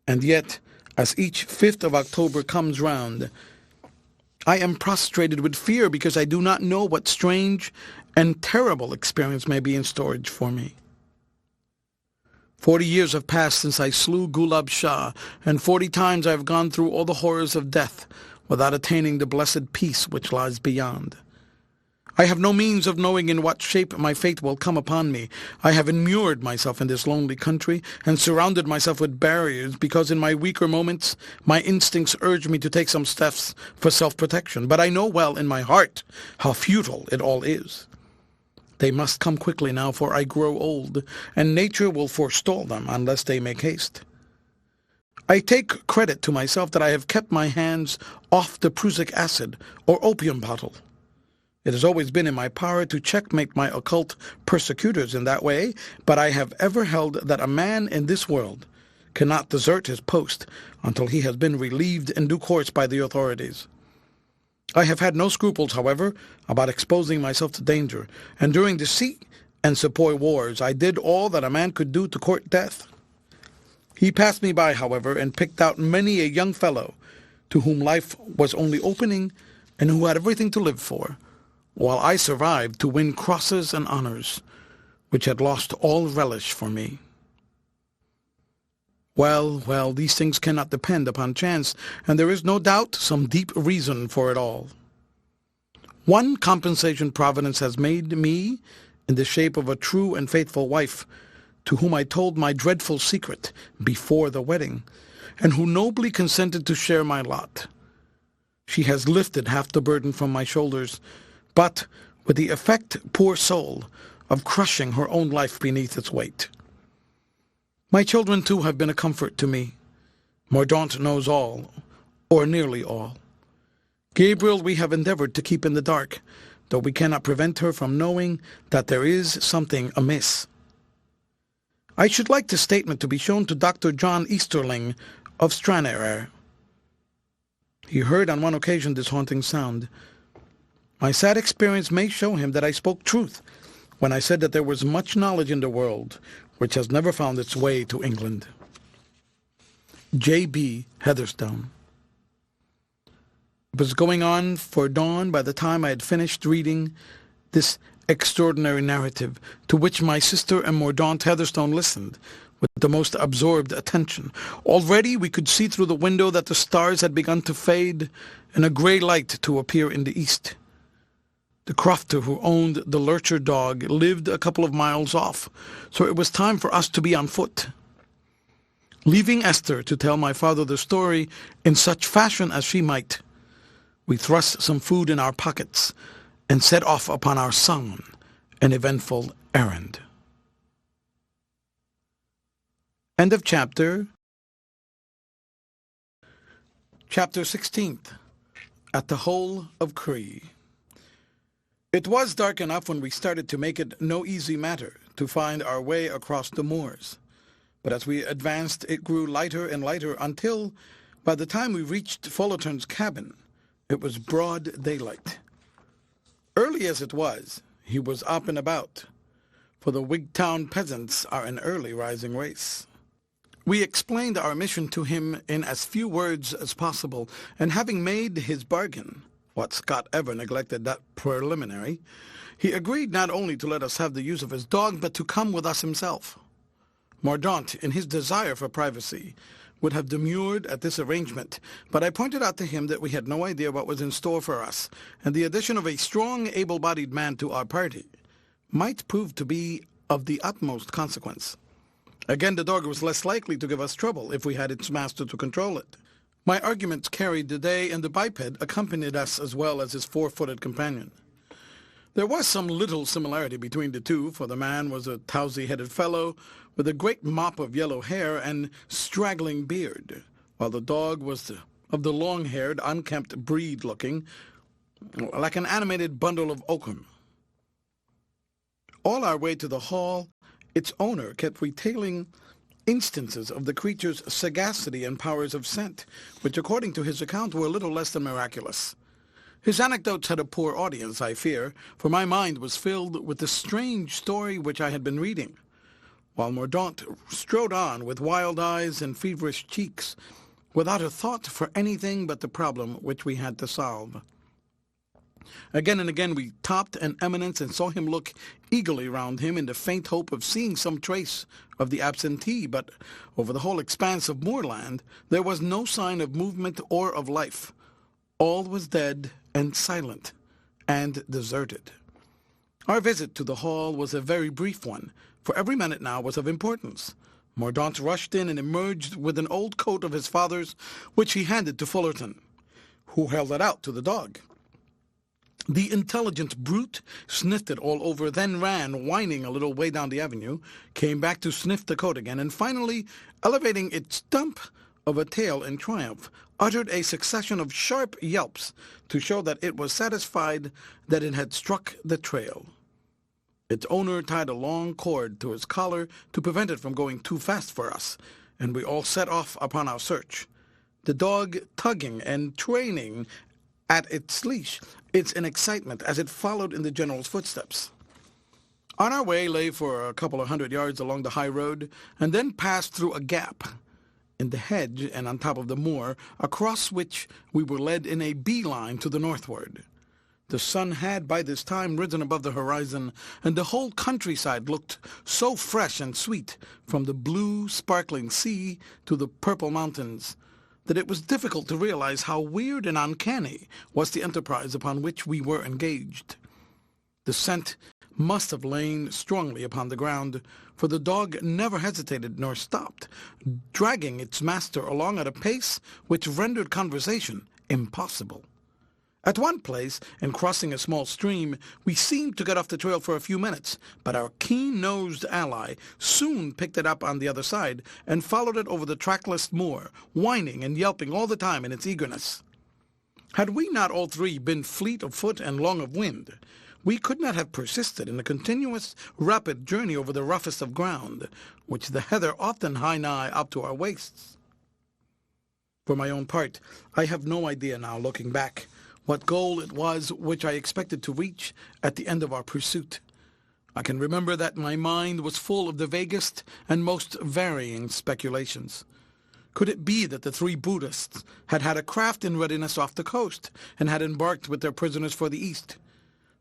and yet, as each 5th of October comes round, I am prostrated with fear because I do not know what strange and terrible experience may be in storage for me. 40 years have passed since I slew Gulab Shah, and 40 times I have gone through all the horrors of death without attaining the blessed peace which lies beyond. I have no means of knowing in what shape my fate will come upon me. I have immured myself in this lonely country and surrounded myself with barriers because in my weaker moments my instincts urge me to take some steps for self-protection. But I know well in my heart how futile it all is. They must come quickly now, for I grow old, and nature will forestall them unless they make haste. I take credit to myself that I have kept my hands off the prussic acid or opium bottle. It has always been in my power to checkmate my occult persecutors in that way, but I have ever held that a man in this world cannot desert his post until he has been relieved in due course by the authorities. I have had no scruples, however, about exposing myself to danger, and during the Sikh and Sepoy wars I did all that a man could do to court death. He passed me by, however, and picked out many a young fellow to whom life was only opening and who had everything to live for, while I survived to win crosses and honors, which had lost all relish for me. Well, these things cannot depend upon chance, and there is no doubt some deep reason for it all. One compensation Providence has made me in the shape of a true and faithful wife, to whom I told my dreadful secret before the wedding, and who nobly consented to share my lot. She has lifted half the burden from my shoulders, but with the effect, poor soul, of crushing her own life beneath its weight. My children, too, have been a comfort to me. Mordaunt knows all, or nearly all. Gabriel we have endeavored to keep in the dark, though we cannot prevent her from knowing that there is something amiss. I should like this statement to be shown to Dr. John Easterling of Stranraer. He heard on one occasion this haunting sound. My sad experience may show him that I spoke truth when I said that there was much knowledge in the world which has never found its way to England. J.B. Heatherstone. It was going on for dawn by the time I had finished reading this extraordinary narrative, to which my sister and Mordaunt Heatherstone listened with the most absorbed attention. Already we could see through the window that the stars had begun to fade and a grey light to appear in the east. The crofter who owned the lurcher dog lived a couple of miles off, so it was time for us to be on foot. Leaving Esther to tell my father the story in such fashion as she might, we thrust some food in our pockets and set off upon our solemn and eventful errand. End of chapter. Chapter 16th. At the Hole of Cree. It was dark enough when we started to make it no easy matter to find our way across the moors, but as we advanced it grew lighter and lighter until, by the time we reached Fullerton's cabin, it was broad daylight. Early as it was, he was up and about, for the Wigtown peasants are an early rising race. We explained our mission to him in as few words as possible, and having made his bargain, what Scot ever neglected that preliminary, he agreed not only to let us have the use of his dog, but to come with us himself. Mordaunt, in his desire for privacy, would have demurred at this arrangement, but I pointed out to him that we had no idea what was in store for us, and the addition of a strong, able-bodied man to our party might prove to be of the utmost consequence. Again, the dog was less likely to give us trouble if we had its master to control it. My arguments carried the day, and the biped accompanied us as well as his four-footed companion. There was some little similarity between the two, for the man was a towsy-headed fellow with a great mop of yellow hair and straggling beard, while the dog was of the long-haired, unkempt breed-looking, like an animated bundle of oakum. All our way to the hall, its owner kept retailing instances of the creature's sagacity and powers of scent, which according to his account were little less than miraculous. His anecdotes had a poor audience, I fear, for my mind was filled with the strange story which I had been reading, while Mordaunt strode on with wild eyes and feverish cheeks, without a thought for anything but the problem which we had to solve. Again and again we topped an eminence and saw him look eagerly round him in the faint hope of seeing some trace of the absentee, but over the whole expanse of moorland there was no sign of movement or of life. All was dead and silent and deserted. Our visit to the hall was a very brief one, for every minute now was of importance. Mordaunt rushed in and emerged with an old coat of his father's, which he handed to Fullerton, who held it out to the dog. The intelligent brute sniffed it all over, then ran, whining a little way down the avenue, came back to sniff the coat again, and finally, elevating its stump of a tail in triumph, uttered a succession of sharp yelps to show that it was satisfied that it had struck the trail. Its owner tied a long cord to his collar to prevent it from going too fast for us, and we all set off upon our search, the dog tugging and training at its leash, its in excitement as it followed in the general's footsteps. On our way lay for a couple of 100 yards along the high road, and then passed through a gap in the hedge and on top of the moor, across which we were led in a bee-line to the northward. The sun had by this time risen above the horizon, and the whole countryside looked so fresh and sweet, from the blue, sparkling sea to the purple mountains, that it was difficult to realize how weird and uncanny was the enterprise upon which we were engaged. The scent must have lain strongly upon the ground, for the dog never hesitated nor stopped, dragging its master along at a pace which rendered conversation impossible. At one place, in crossing a small stream, we seemed to get off the trail for a few minutes, but our keen-nosed ally soon picked it up on the other side and followed it over the trackless moor, whining and yelping all the time in its eagerness. Had we not all three been fleet of foot and long of wind, we could not have persisted in a continuous, rapid journey over the roughest of ground, which the heather often high-nigh up to our waists. For my own part, I have no idea now, looking back, what goal it was which I expected to reach at the end of our pursuit. I can remember that my mind was full of the vaguest and most varying speculations. Could it be that the three Buddhists had had a craft in readiness off the coast, and had embarked with their prisoners for the east?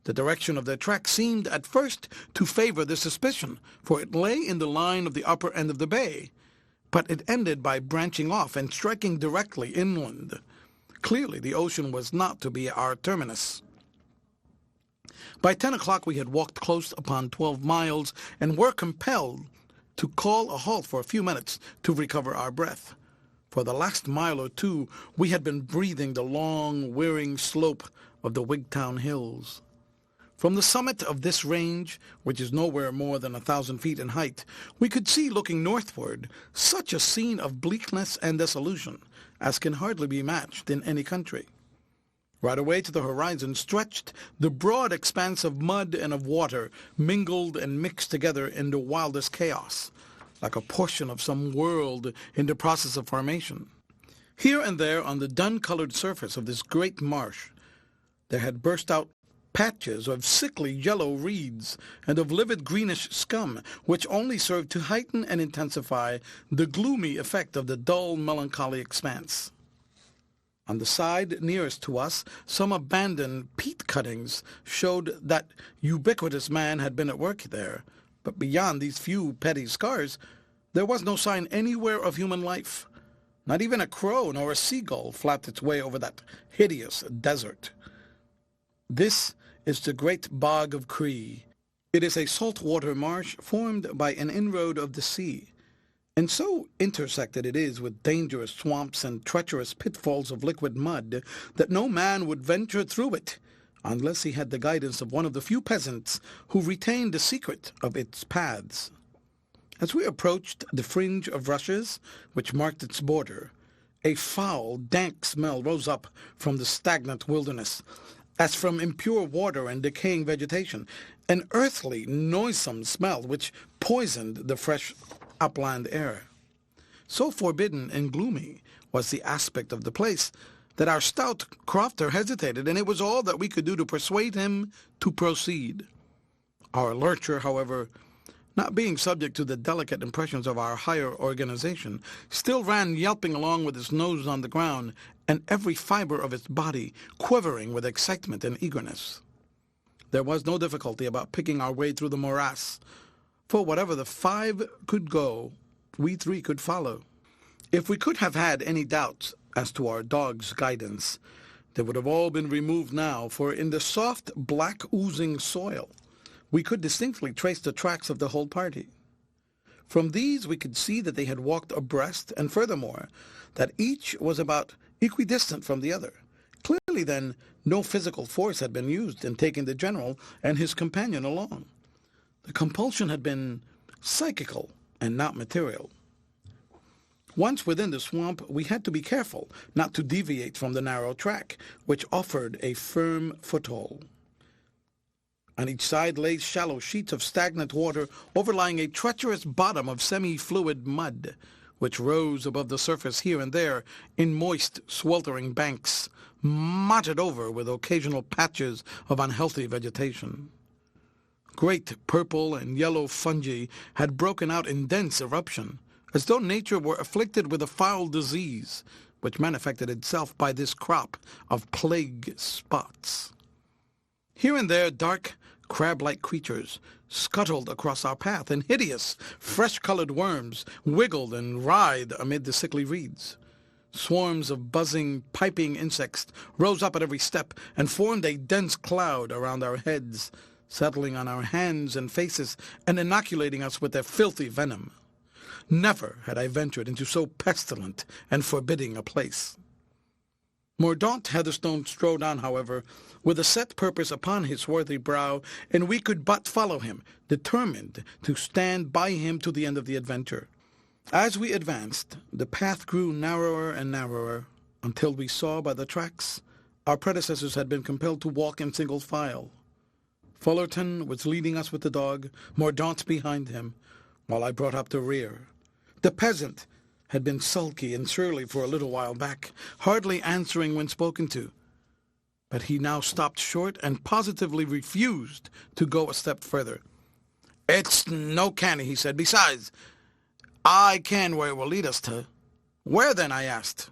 The direction of their track seemed at first to favor this suspicion, for it lay in the line of the upper end of the bay, but it ended by branching off and striking directly inland. Clearly, the ocean was not to be our terminus. By 10 o'clock we had walked close upon 12 miles, and were compelled to call a halt for a few minutes to recover our breath. For the last mile or two we had been breathing the long, wearing slope of the Wigtown hills. From the summit of this range, which is nowhere more than 1,000 feet in height, we could see, looking northward, such a scene of bleakness and dissolution as can hardly be matched in any country. Right away to the horizon stretched the broad expanse of mud and of water, mingled and mixed together in the wildest chaos, like a portion of some world in the process of formation. Here and there on the dun-colored surface of this great marsh there had burst out patches of sickly yellow reeds and of livid greenish scum, which only served to heighten and intensify the gloomy effect of the dull, melancholy expanse. On the side nearest to us, some abandoned peat cuttings showed that ubiquitous man had been at work there, but beyond these few petty scars, there was no sign anywhere of human life. Not even a crow nor a seagull flapped its way over that hideous desert. This is the great bog of Cree. It is a saltwater marsh formed by an inroad of the sea, and so intersected it is with dangerous swamps and treacherous pitfalls of liquid mud that no man would venture through it unless he had the guidance of one of the few peasants who retained the secret of its paths. As we approached the fringe of rushes which marked its border, a foul, dank smell rose up from the stagnant wilderness, as from impure water and decaying vegetation, an earthly, noisome smell which poisoned the fresh upland air. So forbidden and gloomy was the aspect of the place that our stout crofter hesitated, and it was all that we could do to persuade him to proceed. Our lurcher, however, not being subject to the delicate impressions of our higher organization, still ran yelping along with his nose on the ground, and every fiber of its body quivering with excitement and eagerness. There was no difficulty about picking our way through the morass, for whatever the five could go, we three could follow. If we could have had any doubts as to our dog's guidance, they would have all been removed now, for in the soft, black, oozing soil, we could distinctly trace the tracks of the whole party. From these we could see that they had walked abreast, and furthermore, that each was about equidistant from the other. Clearly, then, no physical force had been used in taking the general and his companion along. The compulsion had been psychical and not material. Once within the swamp, we had to be careful not to deviate from the narrow track, which offered a firm foothold. On each side lay shallow sheets of stagnant water overlying a treacherous bottom of semi-fluid mud, which rose above the surface here and there in moist, sweltering banks, motted over with occasional patches of unhealthy vegetation. Great purple and yellow fungi had broken out in dense eruption, as though nature were afflicted with a foul disease, which manifested itself by this crop of plague spots. Here and there dark, crab-like creatures scuttled across our path, and hideous, fresh-colored worms wiggled and writhed amid the sickly reeds. Swarms of buzzing, piping insects rose up at every step and formed a dense cloud around our heads, settling on our hands and faces and inoculating us with their filthy venom. Never had I ventured into so pestilent and forbidding a place. Mordaunt Heatherstone strode on, however, with a set purpose upon his swarthy brow, and we could but follow him, determined to stand by him to the end of the adventure. As we advanced, the path grew narrower and narrower, until we saw by the tracks our predecessors had been compelled to walk in single file. Fullerton was leading us with the dog, Mordaunt behind him, while I brought up the rear. The peasant had been sulky and surly for a little while back, hardly answering when spoken to. But he now stopped short and positively refused to go a step further. "It's no canny," he said. "Besides, I ken where it will lead us to." "Where then?" I asked.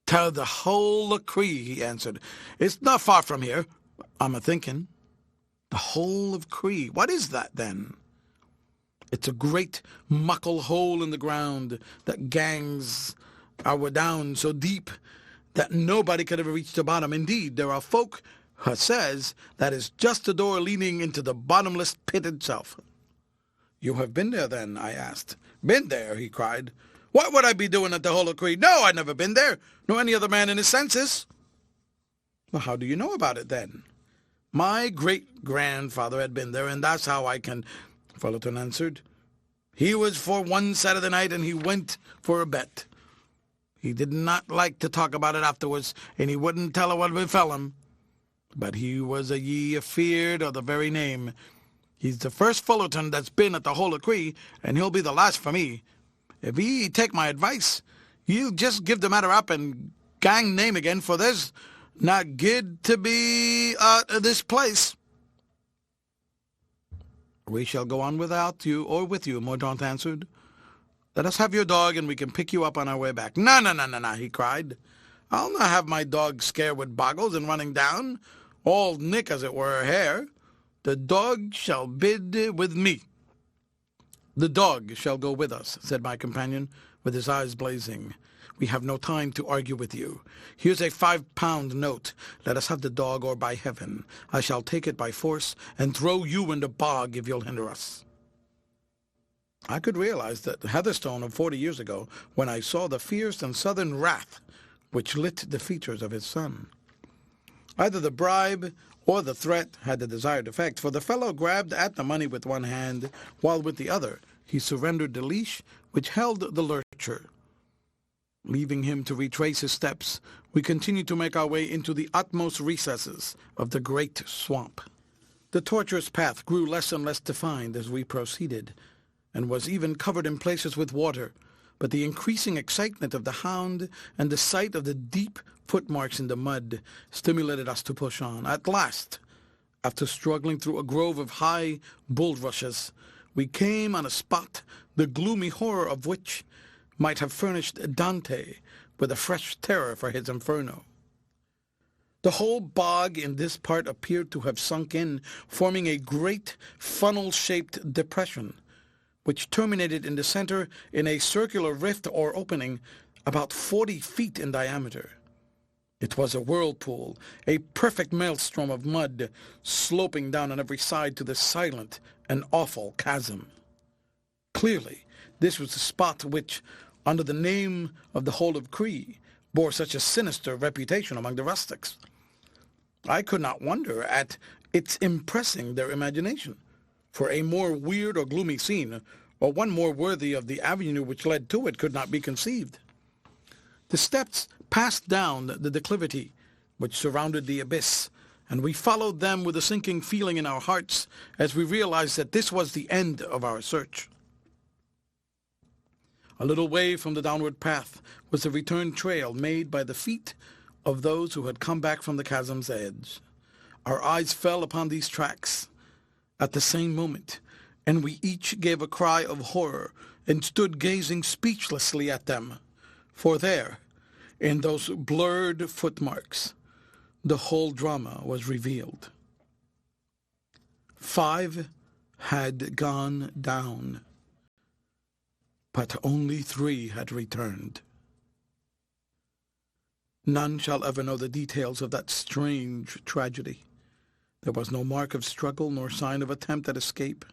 "To the Hole of Cree," he answered. "It's not far from here, I'm a-thinking." "The Hole of Cree. What is that, then?" "It's a great muckle hole in the ground that gangs our down so deep that nobody could ever reach the bottom. Indeed, there are folk who says that is just the door leading into the bottomless pit itself." "You have been there, then?" I asked. "Been there?" he cried. "What would I be doing at the Hole of Cree? No, I've never been there, nor any other man in his senses." "Well, how do you know about it, then?" "My great-grandfather had been there, and that's how I can," Fullerton answered. "He was for one Saturday night, and he went for a bet. He did not like to talk about it afterwards, and he wouldn't tell her what befell him. But he was a ye afeard of the very name. He's the first Fullerton that's been at the Hole of Cree, and he'll be the last for me. If ye take my advice, ye'll just give the matter up and gang name again, for there's not good to be out of this place." "We shall go on without you, or with you," Mordaunt answered. "Let us have your dog, and we can pick you up on our way back." No, he cried. "I'll not have my dog scared with boggles and running down, all nick as it were hair. The dog shall bide with me." "The dog shall go with us," said my companion, with his eyes blazing. "We have no time to argue with you. Here's a £5 note. Let us have the dog, or by heaven, I shall take it by force and throw you in the bog if you'll hinder us." I could realize that Heatherstone of 40 years ago, when I saw the fierce and southern wrath which lit the features of his son. Either the bribe or the threat had the desired effect, for the fellow grabbed at the money with one hand, while with the other he surrendered the leash which held the lurcher. Leaving him to retrace his steps, we continued to make our way into the utmost recesses of the great swamp. The tortuous path grew less and less defined as we proceeded, and was even covered in places with water, but the increasing excitement of the hound and the sight of the deep footmarks in the mud stimulated us to push on. At last, after struggling through a grove of high bulrushes, we came on a spot the gloomy horror of which might have furnished Dante with a fresh terror for his Inferno. The whole bog in this part appeared to have sunk in, forming a great funnel-shaped depression, which terminated in the center in a circular rift or opening about 40 feet in diameter. It was a whirlpool, a perfect maelstrom of mud, sloping down on every side to the silent and awful chasm. Clearly, this was the spot which, under the name of the Hole of Cree, bore such a sinister reputation among the rustics. I could not wonder at its impressing their imagination, for a more weird or gloomy scene, or one more worthy of the avenue which led to it, could not be conceived. The steps passed down the declivity which surrounded the abyss, and we followed them with a sinking feeling in our hearts as we realized that this was the end of our search. A little way from the downward path was the return trail made by the feet of those who had come back from the chasm's edge. Our eyes fell upon these tracks at the same moment, and we each gave a cry of horror and stood gazing speechlessly at them, for there, in those blurred footmarks, the whole drama was revealed. 5 had gone down, but only 3 had returned. None shall ever know the details of that strange tragedy. There was no mark of struggle nor sign of attempt at escape.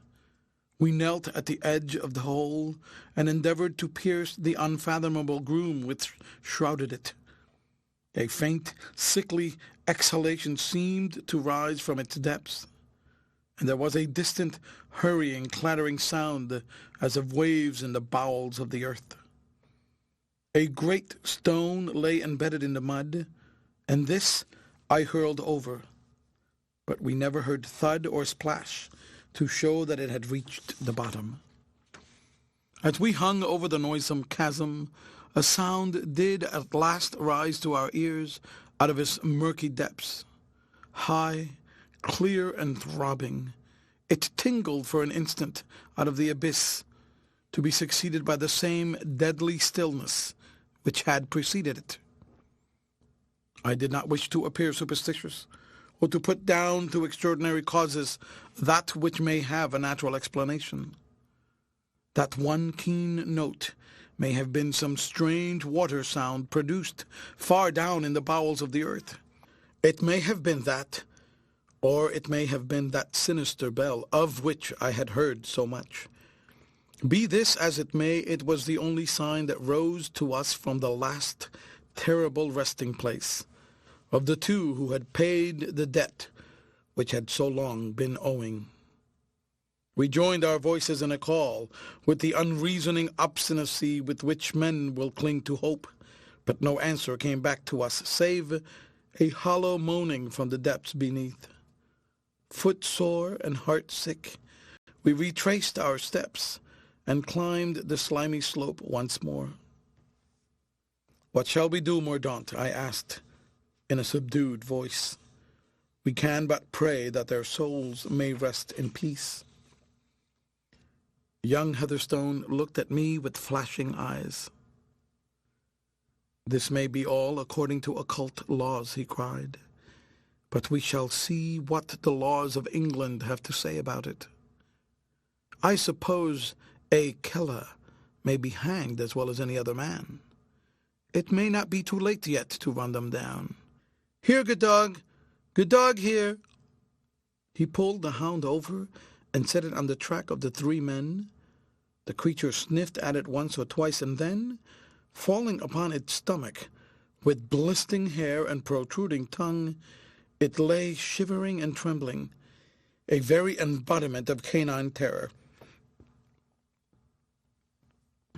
We knelt at the edge of the hole and endeavored to pierce the unfathomable gloom which shrouded it. A faint, sickly exhalation seemed to rise from its depths, and there was a distant, hurrying, clattering sound as of waves in the bowels of the earth. A great stone lay embedded in the mud, and this I hurled over, but we never heard thud or splash to show that it had reached the bottom. As we hung over the noisome chasm, a sound did at last rise to our ears out of its murky depths. High, clear and throbbing, it tingled for an instant out of the abyss, to be succeeded by the same deadly stillness which had preceded it. I did not wish to appear superstitious, or to put down to extraordinary causes that which may have a natural explanation. That one keen note may have been some strange water sound produced far down in the bowels of the earth. It may have been that, or it may have been that sinister bell of which I had heard so much. Be this as it may, it was the only sign that rose to us from the last terrible resting place of the 2 who had paid the debt which had so long been owing. We joined our voices in a call with the unreasoning obstinacy with which men will cling to hope, but no answer came back to us save a hollow moaning from the depths beneath. Footsore and heart-sick, we retraced our steps and climbed the slimy slope once more. "What shall we do, Mordaunt?" I asked, in a subdued voice. "We can but pray that their souls may rest in peace." Young Heatherstone looked at me with flashing eyes. "This may be all according to occult laws," he cried, "but we shall see what the laws of England have to say about it. I suppose a chelas may be hanged as well as any other man. It may not be too late yet to run them down. Here, good dog here." He pulled the hound over and set it on the track of the 3 men. The creature sniffed at it once or twice, and then, falling upon its stomach, with blistering hair and protruding tongue, it lay shivering and trembling, a very embodiment of canine terror.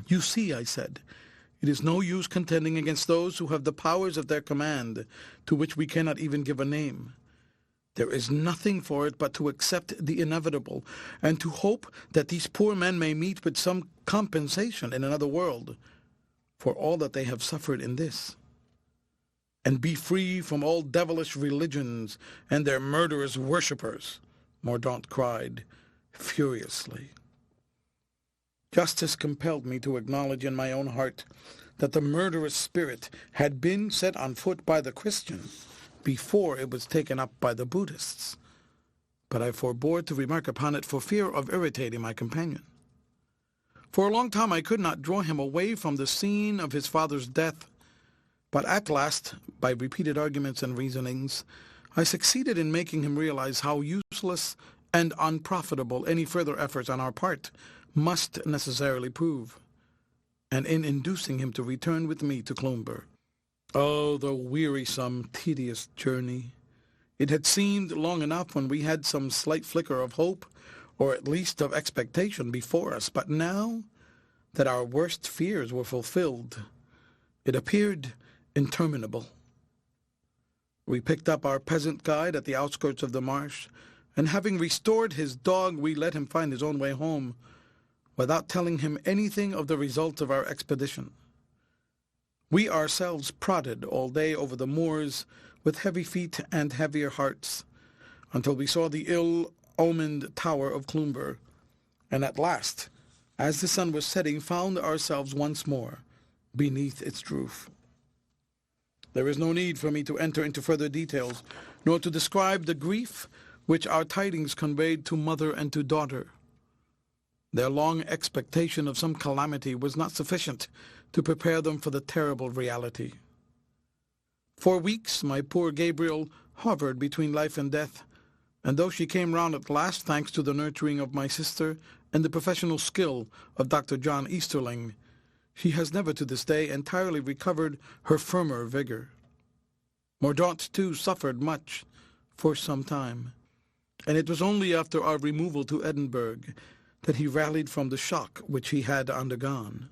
"You see," I said, "it is no use contending against those who have the powers at their command, to which we cannot even give a name. There is nothing for it but to accept the inevitable, and to hope that these poor men may meet with some compensation in another world for all that they have suffered in this, and be free from all devilish religions and their murderous worshippers," Mordaunt cried furiously. Justice compelled me to acknowledge in my own heart that the murderous spirit had been set on foot by the Christian before it was taken up by the Buddhists, but I forbore to remark upon it for fear of irritating my companion. For a long time I could not draw him away from the scene of his father's death, but at last, by repeated arguments and reasonings, I succeeded in making him realize how useless and unprofitable any further efforts on our part must necessarily prove, and in inducing him to return with me to Cloomber. Oh, the wearisome, tedious journey! It had seemed long enough when we had some slight flicker of hope, or at least of expectation, before us, but now that our worst fears were fulfilled, it appeared interminable. We picked up our peasant guide at the outskirts of the marsh, and having restored his dog, we let him find his own way home, without telling him anything of the results of our expedition. We ourselves prodded all day over the moors with heavy feet and heavier hearts, until we saw the ill-omened tower of Cloomber, and at last as the sun was setting, found ourselves once more beneath its roof. There is no need for me to enter into further details, nor to describe the grief which our tidings conveyed to mother and to daughter. Their long expectation of some calamity was not sufficient to prepare them for the terrible reality. For weeks my poor Gabriel hovered between life and death, and though she came round at last, thanks to the nurturing of my sister and the professional skill of Dr. John Easterling, she has never to this day entirely recovered her firmer vigor. Mordaunt, too, suffered much for some time, and it was only after our removal to Edinburgh that he rallied from the shock which he had undergone.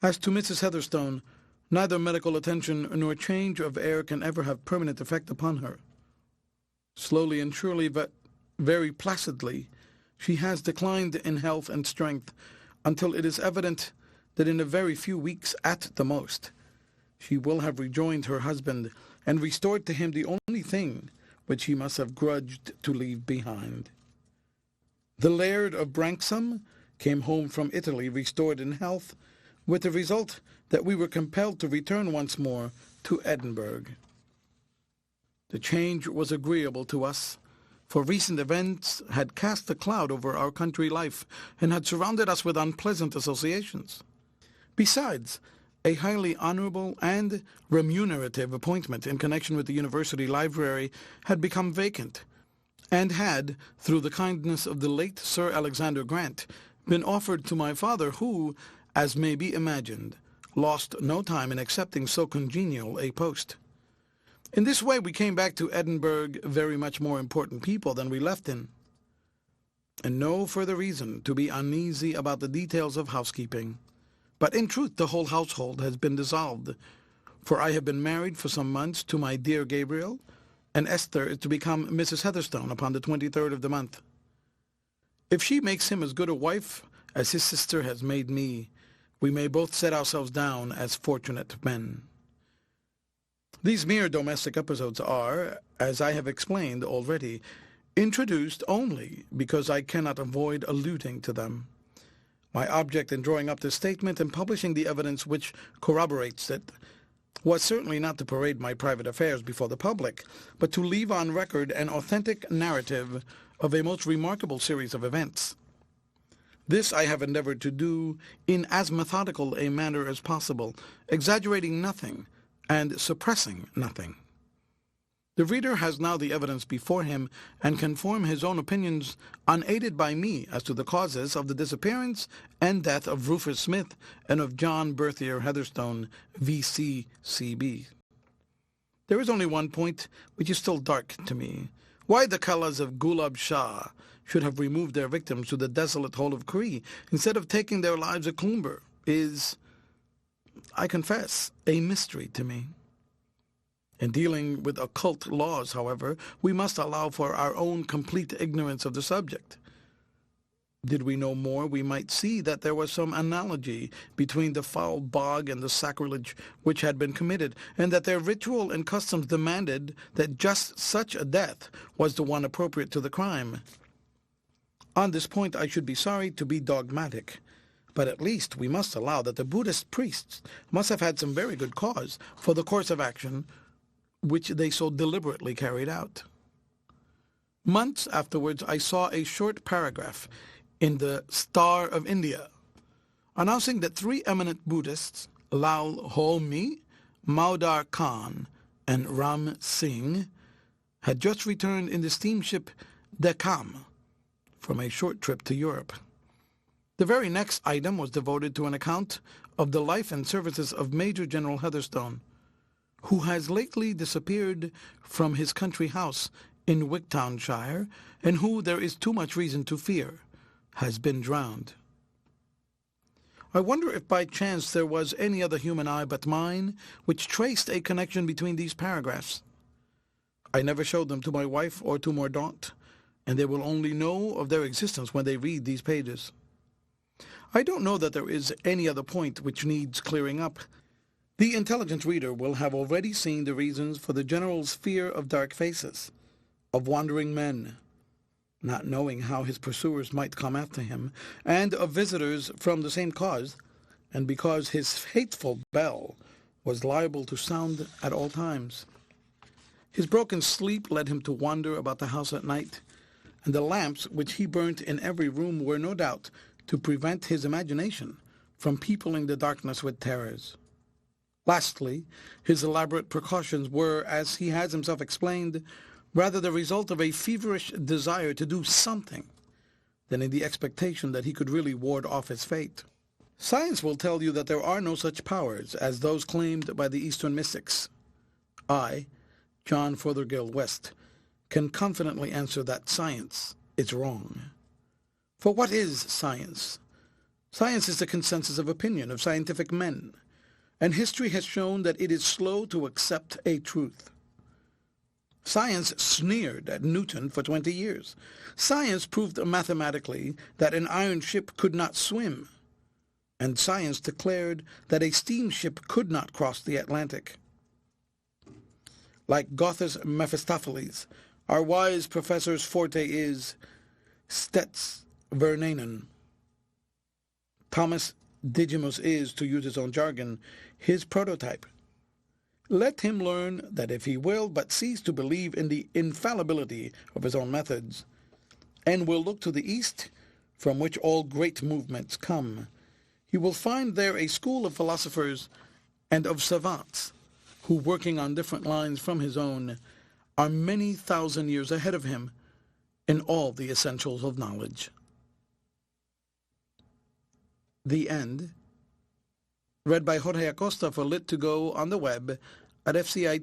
As to Mrs. Heatherstone, neither medical attention nor change of air can ever have permanent effect upon her. Slowly and surely, but very placidly, she has declined in health and strength until it is evident that in a very few weeks at the most she will have rejoined her husband and restored to him the only thing which he must have grudged to leave behind. The Laird of Branksome came home from Italy restored in health, with the result that we were compelled to return once more to Edinburgh. The change was agreeable to us, for recent events had cast a cloud over our country life and had surrounded us with unpleasant associations. Besides, a highly honourable and remunerative appointment in connection with the university library had become vacant, and had, through the kindness of the late Sir Alexander Grant, been offered to my father, who, as may be imagined, lost no time in accepting so congenial a post. In this way we came back to Edinburgh very much more important people than we left in, and no further reason to be uneasy about the details of housekeeping. But in truth the whole household has been dissolved, for I have been married for some months to my dear Gabriel, and Esther is to become Mrs. Heatherstone upon the 23rd of the month. If she makes him as good a wife as his sister has made me, we may both set ourselves down as fortunate men. These mere domestic episodes are, as I have explained already, introduced only because I cannot avoid alluding to them. My object in drawing up this statement and publishing the evidence which corroborates it was certainly not to parade my private affairs before the public, but to leave on record an authentic narrative of a most remarkable series of events. This I have endeavored to do in as methodical a manner as possible, exaggerating nothing and suppressing nothing. The reader has now the evidence before him, and can form his own opinions unaided by me as to the causes of the disappearance and death of Rufus Smith and of John Berthier Heatherstone, V.C.C.B. There is only one point which is still dark to me. Why the chelas of Gulab Shah should have removed their victims to the desolate hole of Kurrachee instead of taking their lives at Cloomber is, I confess, a mystery to me. In dealing with occult laws, however, we must allow for our own complete ignorance of the subject. Did we know more, we might see that there was some analogy between the foul bog and the sacrilege which had been committed, and that their ritual and customs demanded that just such a death was the one appropriate to the crime. On this point I should be sorry to be dogmatic, but at least we must allow that the Buddhist priests must have had some very good cause for the course of action which they so deliberately carried out. Months afterwards I saw a short paragraph in the Star of India, announcing that 3 eminent Buddhists, Lal Holmi, Maudar Khan, and Ram Singh, had just returned in the steamship Deccan from a short trip to Europe. The very next item was devoted to an account of the life and services of Major General Heatherstone, who has lately disappeared from his country house in Wigtownshire, and who, there is too much reason to fear, has been drowned. I wonder if by chance there was any other human eye but mine which traced a connection between these paragraphs. I never showed them to my wife or to Mordaunt, and they will only know of their existence when they read these pages. I don't know that there is any other point which needs clearing up. The intelligent reader will have already seen the reasons for the general's fear of dark faces, of wandering men, not knowing how his pursuers might come after him, and of visitors from the same cause, and because his hateful bell was liable to sound at all times. His broken sleep led him to wander about the house at night, and the lamps which he burnt in every room were no doubt to prevent his imagination from peopling the darkness with terrors. Lastly, his elaborate precautions were, as he has himself explained, rather the result of a feverish desire to do something than in the expectation that he could really ward off his fate. Science will tell you that there are no such powers as those claimed by the Eastern mystics. I, John Fothergill West, can confidently answer that science is wrong. For what is science? Science is the consensus of opinion of scientific men, and history has shown that it is slow to accept a truth. Science sneered at Newton for 20 years. Science proved mathematically that an iron ship could not swim, and science declared that a steamship could not cross the Atlantic. Like Goethe's Mephistopheles, our wise professor's forte is stets verneinen. Thomas Didymus is, to use his own jargon, his prototype. Let him learn that if he will but cease to believe in the infallibility of his own methods, and will look to the East, from which all great movements come, he will find there a school of philosophers and of savants who, working on different lines from his own, are many thousand years ahead of him in all the essentials of knowledge. The End. Read by Jorge Acosta for Lit2Go on the web at fcit.usf.edu.